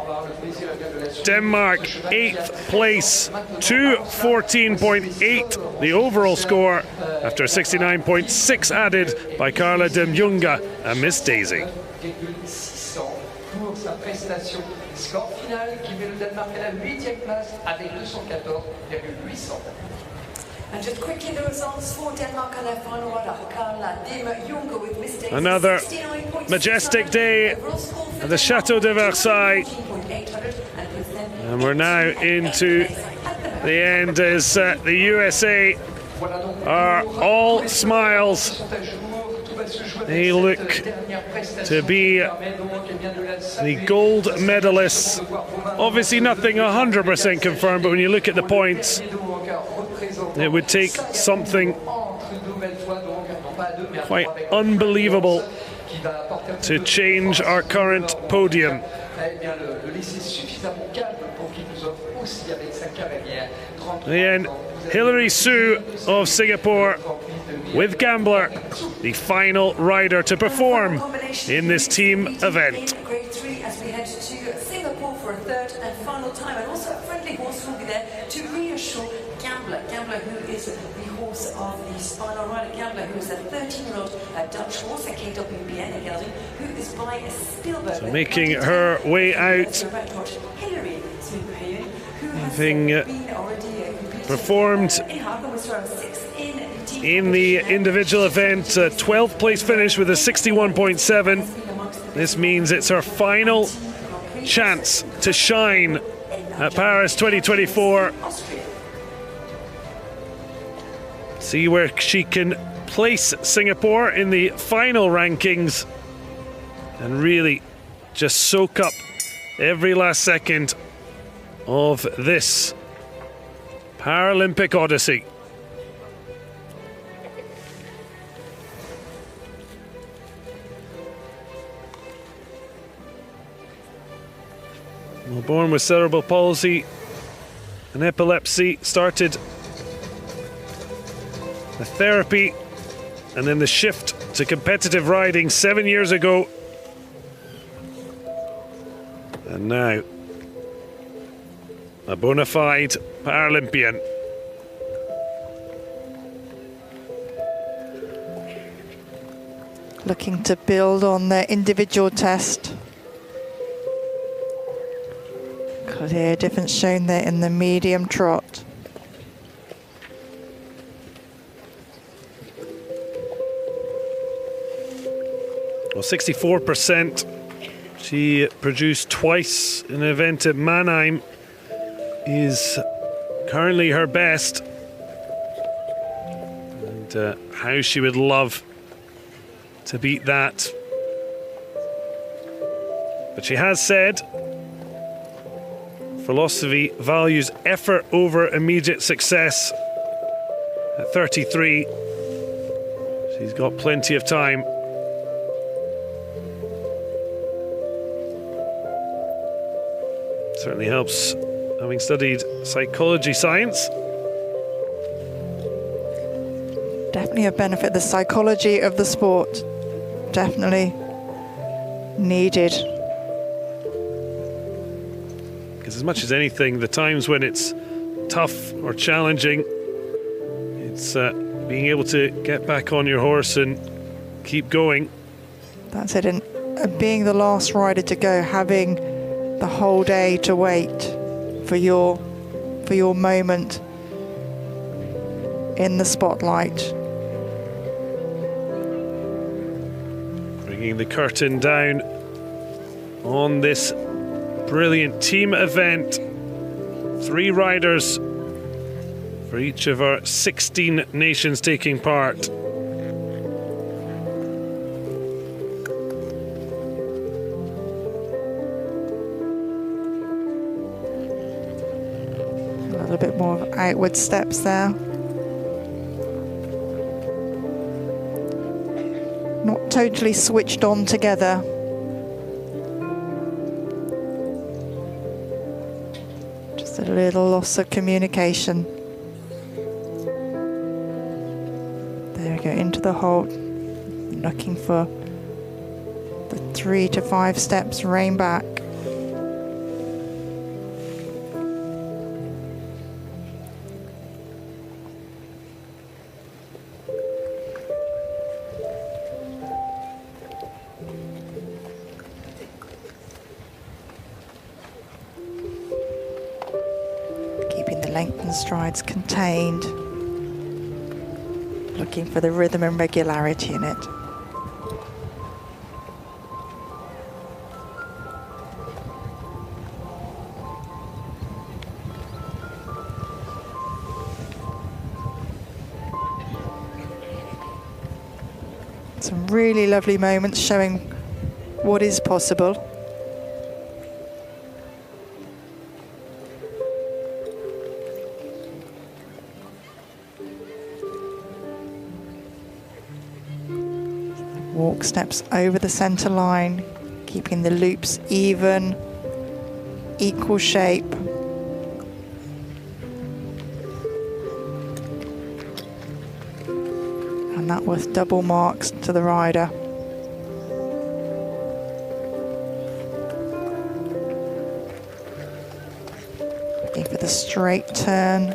Denmark 8th place, 214.8 the overall score after 69.6 added by Carla de Mjunga and Miss Daisy. Score final qui met le Danemark à la 8e place avec 214,800. And just quickly the results for Denmark and their final rider, Carla de Mjunga with Miss Daisy. Another majestic day at the Chateau de Versailles. And we're now into the end as the USA are all smiles. They look to be the gold medalists. Obviously nothing 100% confirmed, but when you look at the points, it would take something quite unbelievable to change our current podium. And Hilary Su of Singapore with Gambler, the final rider to perform in this team event. Grade 3 as we head to Singapore for a third and final time, and also a friendly horse will be there to reassure Gambler. Gambler, who is the horse of the final rider. Gambler, who is a 13-year-old Dutch horse, a KWBN gelding, who is by a Spielberg. So making her way out, having performed in the individual event, 12th place finish with a 61.7. This means it's her final chance to shine at Paris 2024. See where she can place Singapore in the final rankings and really just soak up every last second of this Paralympic Odyssey. Well, born with cerebral palsy and epilepsy, started the therapy and then the shift to competitive riding 7 years ago. And now a bona fide Paralympian. Looking to build on their individual test. Clear difference shown there in the medium trot. Well, 64%. She produced twice in an event at Mannheim. Is currently her best. And how she would love to beat that. But she has said philosophy values effort over immediate success. At 33, she's got plenty of time. Certainly helps having studied psychology science. Definitely a benefit. The psychology of the sport definitely needed. Because as much as anything, the times when it's tough or challenging, it's being able to get back on your horse and keep going. That's it. And being the last rider to go, having the whole day to wait for your moment in the spotlight. Bringing the curtain down on this brilliant team event. 3 riders for each of our 16 nations taking part. A little bit more of outward steps there. Not totally switched on together. Just a little loss of communication. There we go, into the hold. Looking for the 3 to 5 steps, rein back. Length and strides contained, looking for the rhythm and regularity in it. Some really lovely moments showing what is possible. Walk steps over the center line, keeping the loops even, equal shape. And that with double marks to the rider. Looking for the straight turn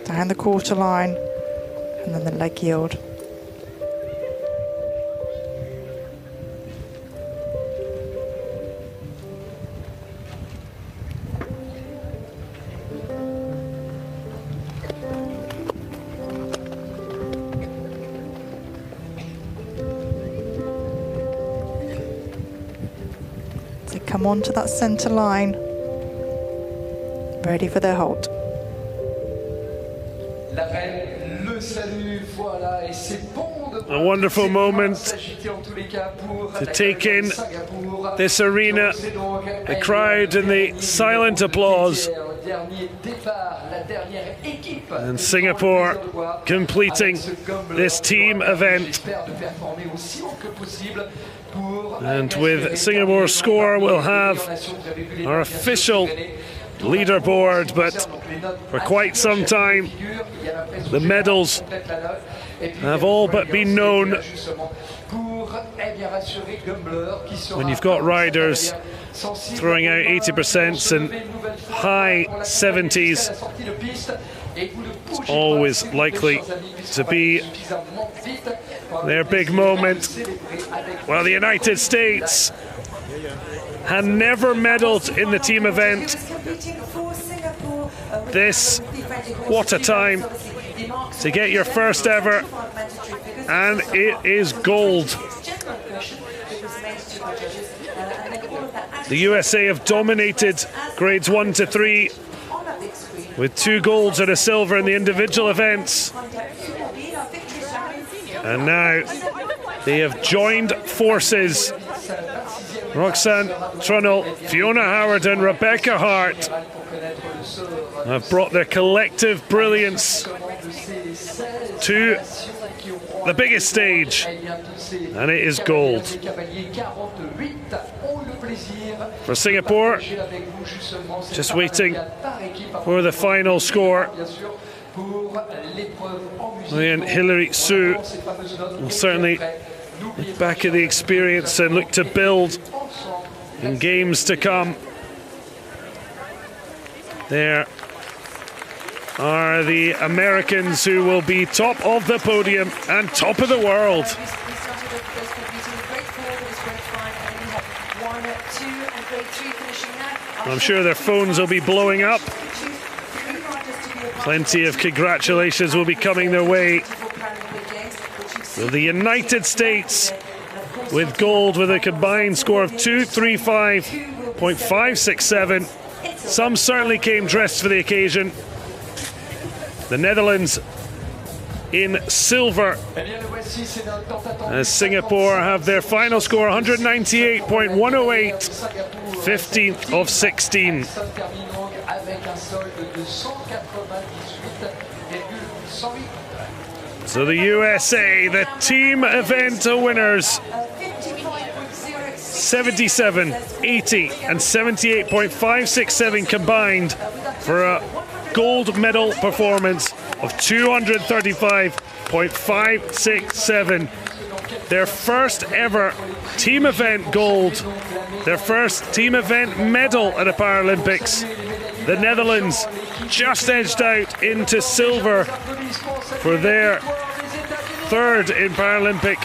down the quarter line, and then the leg yield. Come onto that centre line, ready for their halt. A wonderful moment to take in this arena, the crowd and the silent applause. And Singapore completing this team event. And with Singapore's score, we'll have our official leaderboard, but for quite some time, the medals have all but been known. When you've got riders throwing out 80% and high 70s, it's always likely to be their big moment. Well, the United States had never medalled in the team event. This, what a time to get your first ever, and it is gold. The USA have dominated grades 1 to 3 with 2 golds and a silver in the individual events. And now they have joined forces. Roxanne Trunnell, Fiona Howard and Rebecca Hart have brought their collective brilliance to the biggest stage, and it is gold. For Singapore, just waiting for the final score. And Hilary Sue will certainly look back at the experience and look to build in games to come. There are the Americans who will be top of the podium and top of the world. I'm sure their phones will be blowing up. Plenty of congratulations will be coming their way. So the United States with gold with a combined score of 235.567. Some certainly came dressed for the occasion. The Netherlands in silver, as Singapore have their final score 198.108, 15th of 16. So the USA, the team event winners, 77, 80 and 78.567 combined for a gold medal performance of 235.567. Their first ever team event gold, their first team event medal at the Paralympics. The Netherlands just edged out into silver for their third in Paralympic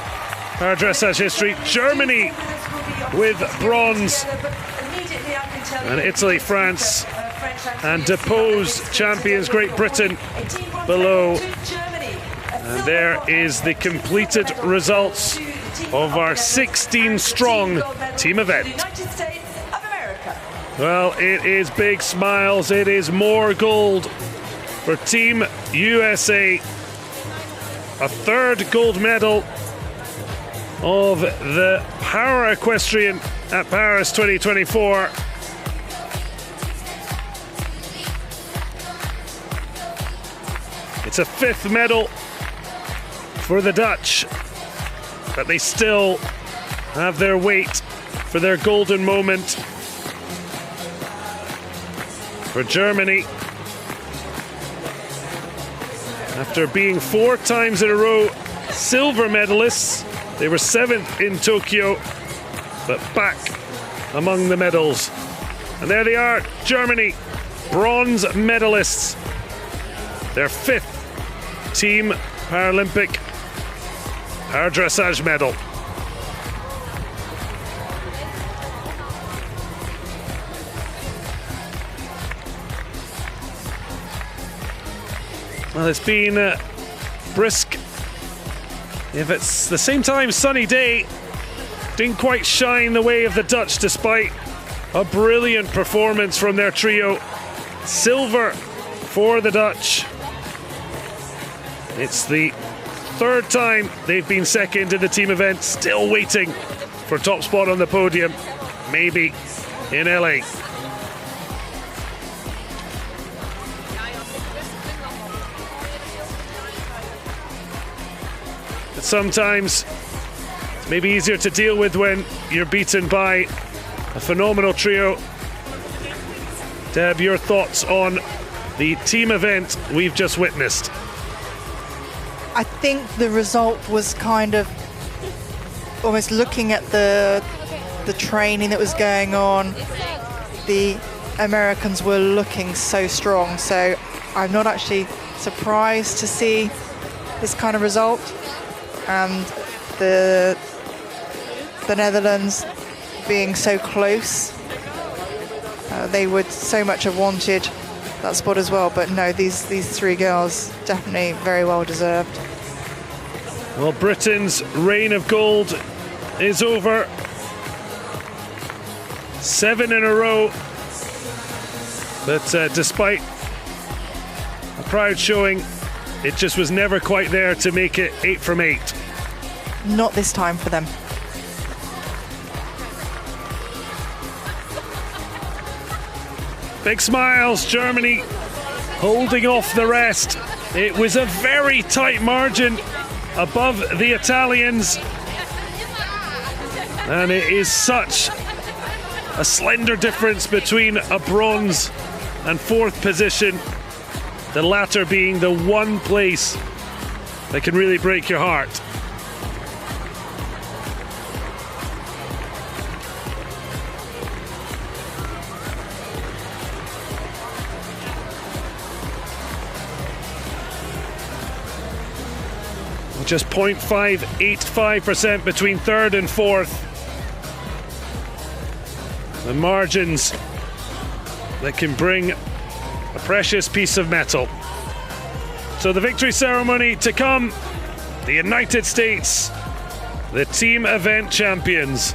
Paradressage history. Germany with bronze, and Italy, France, and deposed champions Great Britain below. And there is the completed results of our 16-strong team event. Well, it is big smiles. It is more gold for Team USA. A third gold medal of the Para Equestrian at Paris 2024. It's a fifth medal for the Dutch, but they still have their wait for their golden moment. For Germany, after being 4 times in a row silver medalists, they were 7th in Tokyo, but back among the medals. And there they are, Germany, bronze medalists. Their 5th Team Paralympic Paradressage medal. Well, it's been brisk. If it's the same time sunny day, didn't quite shine the way of the Dutch despite a brilliant performance from their trio. Silver for the Dutch. It's the third time they've been second in the team event, still waiting for top spot on the podium, maybe in LA. But sometimes it's maybe easier to deal with when you're beaten by a phenomenal trio. Deb, your thoughts on the team event we've just witnessed? I think the result was kind of almost looking at the training that was going on. The Americans were looking so strong, so I'm not actually surprised to see this kind of result. And the Netherlands being so close, they would so much have wanted that spot as well, but no, these 3 girls definitely very well deserved. Well, Britain's reign of gold is over. 7 in a row, but despite a proud showing, it just was never quite there to make it 8 from 8. Not this time for them. Big smiles, Germany holding off the rest. It was a very tight margin above the Italians, and it is such a slender difference between a bronze and 4th position. The latter being the one place that can really break your heart. Just 0.585% between third and fourth. The margins that can bring a precious piece of metal. So the victory ceremony to come. The United States, the team event champions.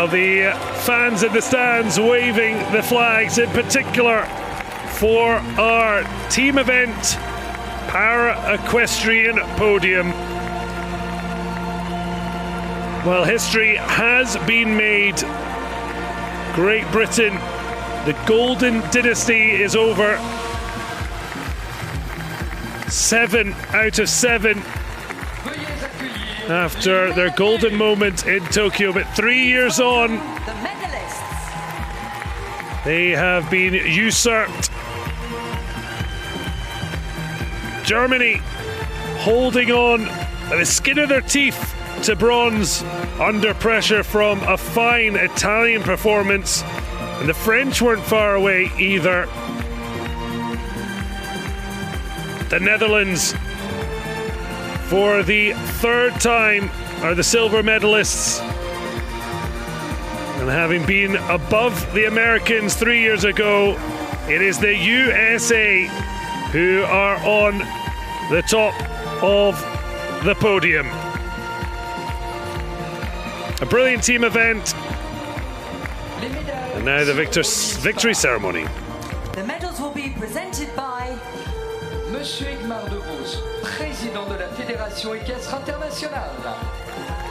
Well, the fans in the stands waving the flags, in particular for our team event, Para-Equestrian Podium. Well, history has been made. Great Britain, the Golden Dynasty is over. 7 out of 7 after their golden moment in Tokyo, but 3 years on, they have been usurped. Germany holding on by the skin of their teeth to bronze under pressure from a fine Italian performance, and the French weren't far away either. The Netherlands, for the third time, are the silver medalists, and having been above the Americans 3 years ago, it is the USA who are on the top of the podium. A brilliant team event, and now the victory ceremony. The medals will be presented by Monsieur Igmar de Vos, président de la Fédération Équestre Internationale.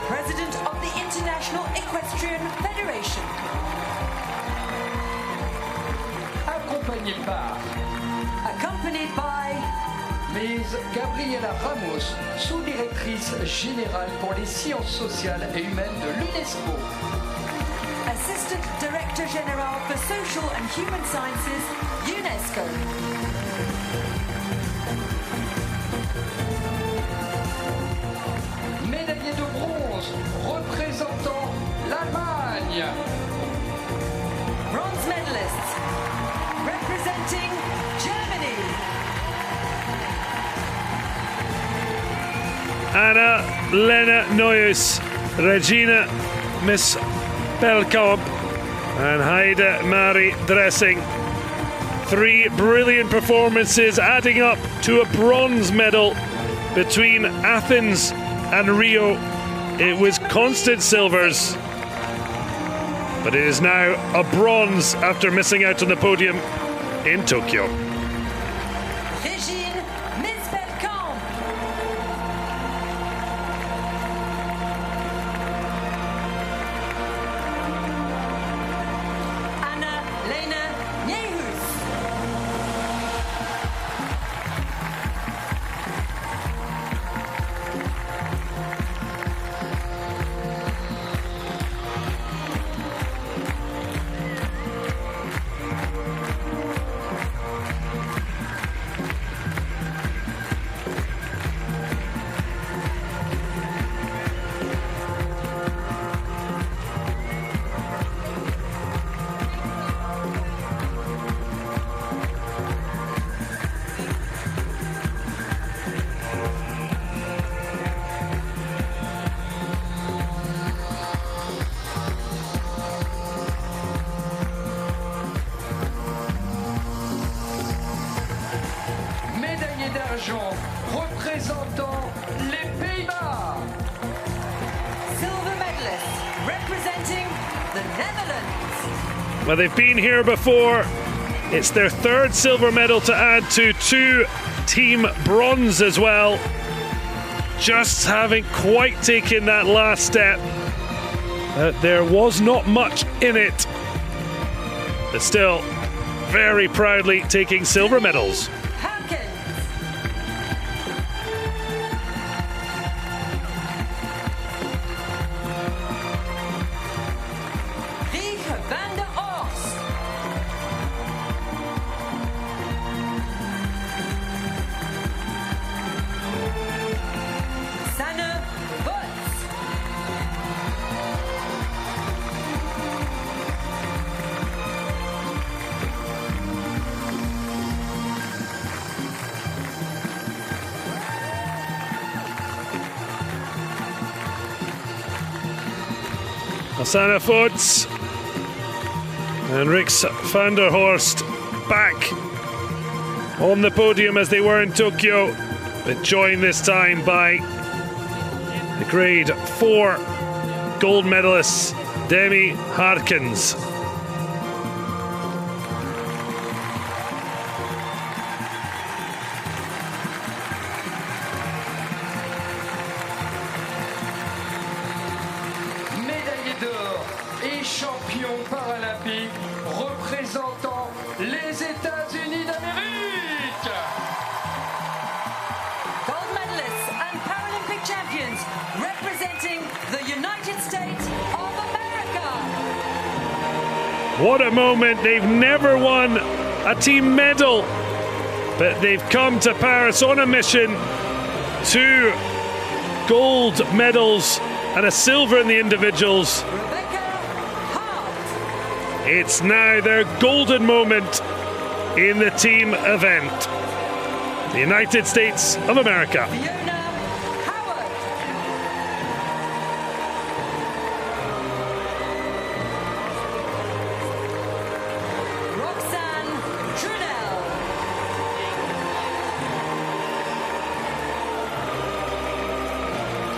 President of the International Equestrian Federation. Accompanied by Ms. Gabriela Ramos, sous-directrice générale pour les sciences sociales et humaines de l'UNESCO. Assistant Director General for Social and Human Sciences, UNESCO. Médaillé de bronze représentant l'Allemagne. Bronze medalists representing Germany. Anna-Lena Neuhaus, Regina Miss Belkamp, and Heide-Marie Dressing. 3 brilliant performances adding up to a bronze medal between Athens and Rio. It was constant silvers, but it is now a bronze after missing out on the podium in Tokyo. Regine Miss Belkamp. Anna-Lena Neuhaus. d'argent représentant les Pays-Bas. Silver medalist representing the Netherlands. Well, they've been here before. It's their third silver medal to add to 2 team bronze as well. Just haven't quite taken that last step. There was not much in it, but still very proudly taking silver medals. Sanne Voets and Rix van der Horst back on the podium as they were in Tokyo, but joined this time by the grade 4 gold medalists Demi Harkins. Médaillé d'or et champion paralympique représentant les États-Unis d'Amérique. Gold medalists and Paralympic champions representing the United States of America. What a moment. They've never won a team medal, but they've come to Paris on a mission. 2 gold medals and a silver in the individuals. It's now their golden moment in the team event. The United States of America.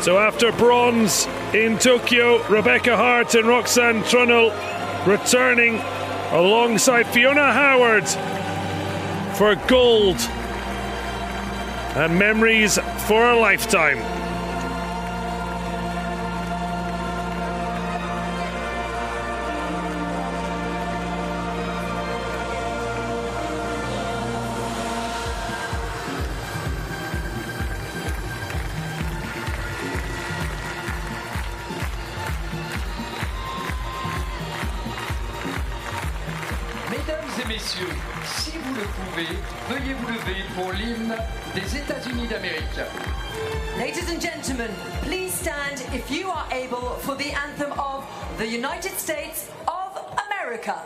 So after bronze in Tokyo, Rebecca Hart and Roxanne Trunnell returning alongside Fiona Howard for gold and memories for a lifetime. Messieurs, si vous le pouvez, veuillez vous lever pour l'hymne des États-Unis d'Amérique. Ladies and gentlemen, please stand if you are able for the anthem of the United States of America.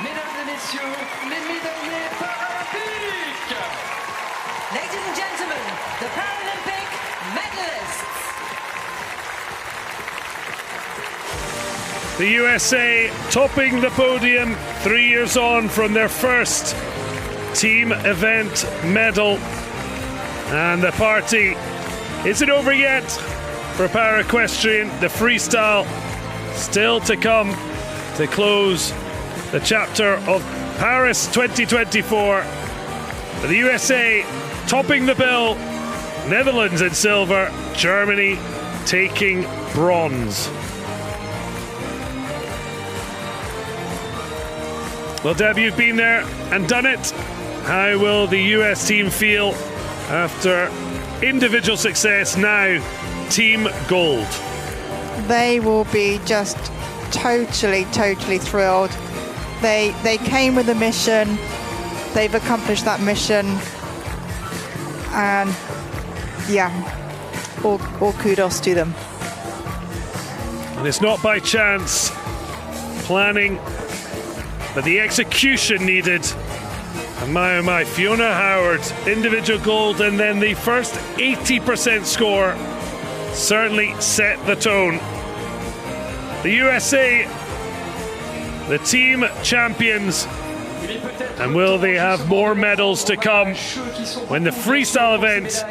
Mesdames et messieurs, les médaillés paralympiques. Ladies and gentlemen, the Paralympic medalists. The USA topping the podium 3 years on from their first team event medal. And the party isn't over yet for para-equestrian. The freestyle still to come to close the chapter of Paris 2024. For the USA topping the bill, Netherlands in silver, Germany taking bronze. Well, Deb, you've been there and done it. How will the US team feel after individual success, now team gold? They will be just totally thrilled. They came with a mission. They've accomplished that mission. And yeah, all kudos to them. And it's not by chance, planning, but the execution needed. And my, Fiona Howard, individual gold, and then the first 80% score certainly set the tone. The USA, the team champions, and will they have more medals to come when the freestyle event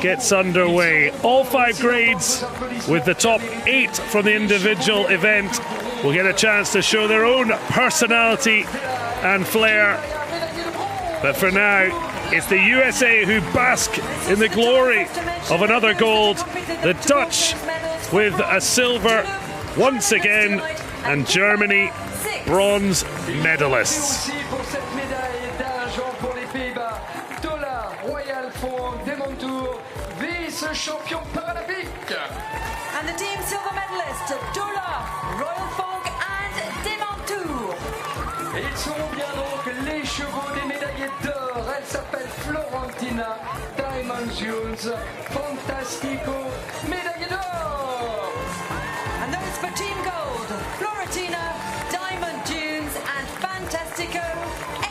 gets underway? All 5 grades with the top 8 from the individual event will get a chance to show their own personality and flair. But for now, it's the USA who bask in the glory of another gold. The Dutch with a silver once again, and Germany bronze medalists. Champion paralympique. And the team silver medalist, Dola, Royal Fong and Demantour. Et ils seront bien donc les chevaux des médaillés d'or. Elle s'appelle Florentina Diamond Dunes Fantastico, médaillée d'or. And those for team gold, Florentina Diamond Dunes and Fantastico H.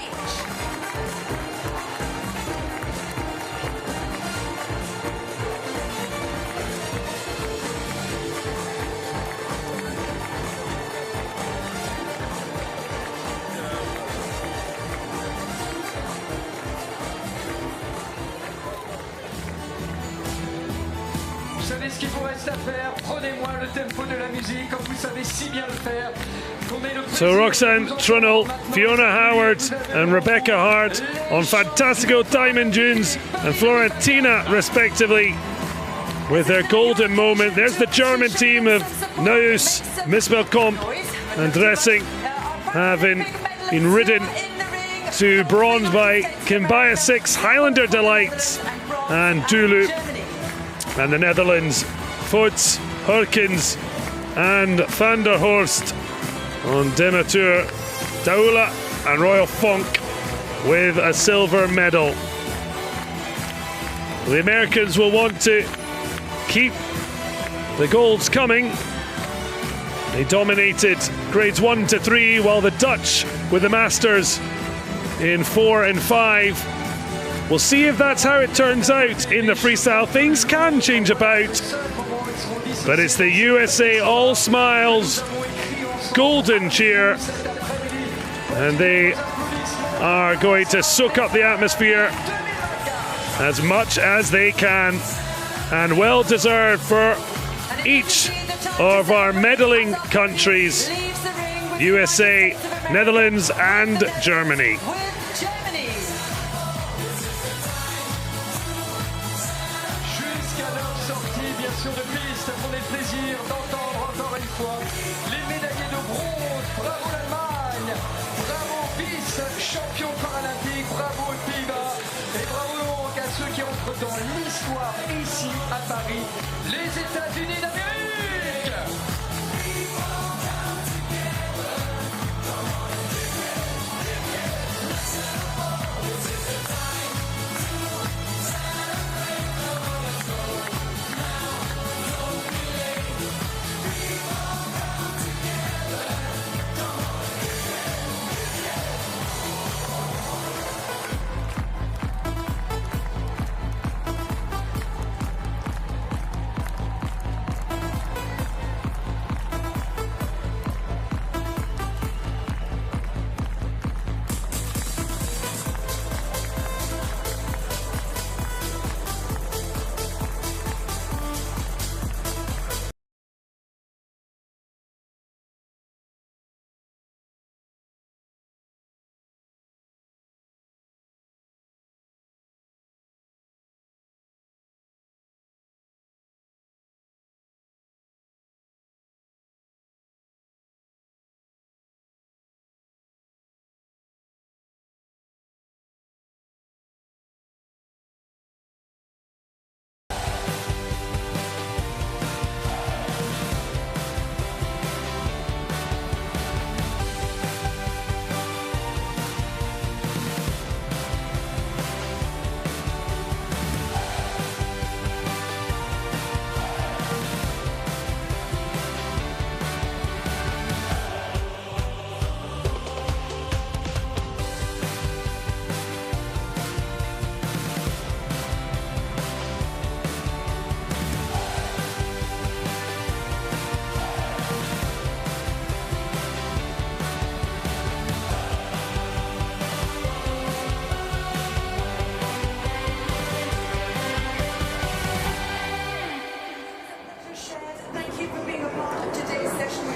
Vous savez ce qu'il vous reste à faire. Prenez-moi le tempo de la musique comme vous savez si bien le faire. So Roxanne Trunnell, Fiona Howard and Rebecca Hart on Fantastico Diamond Dunes and Florentina respectively with their golden moment. There's the German team of Naus, Misbelkomp and Dressing, having been ridden to bronze by Kimbaya 6, Highlander Delights and Dulu. And the Netherlands, Voets, Hurkins and Van der Horst on Demantour, Daula and Royal Funk with a silver medal. The Americans will want to keep the golds coming. They dominated grades 1 to 3, while the Dutch with the Masters in 4 and 5. We'll see if that's how it turns out in the freestyle. Things can change about, but it's the USA all smiles, golden cheer, and they are going to soak up the atmosphere as much as they can, and well deserved for each of our medaling countries, USA, Netherlands and Germany. Champion paralympique, bravo aux Pays-Bas et bravo donc à ceux qui entrent dans l'histoire ici à Paris, les États-Unis d'Amérique.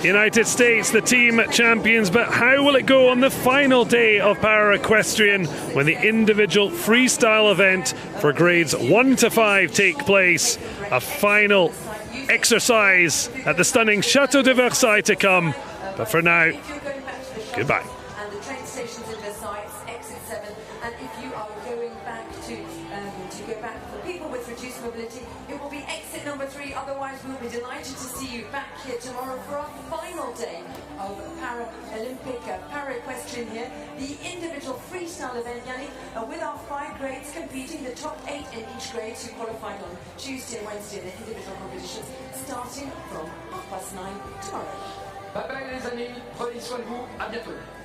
United States, the team champions, but how will it go on the final day of Para-Equestrian when the individual freestyle event for grades 1 to 5 take place? A final exercise at the stunning Chateau de Versailles to come. But for now, goodbye. And the train station's in Versailles, exit 7. And if you are going back to go back for people with reduced mobility, it will be exit number 3. Otherwise, we'll be delighted to see you back here tomorrow for our final day of Paralympic Para-Equestrian here. The individual freestyle event, Yannick, with our 5 grades competing, the top 8 in each grade who qualified on Tuesday and Wednesday in the individual competitions, starting from 9:30 tomorrow. Bye bye les amis, prenez soin de vous, à bientôt.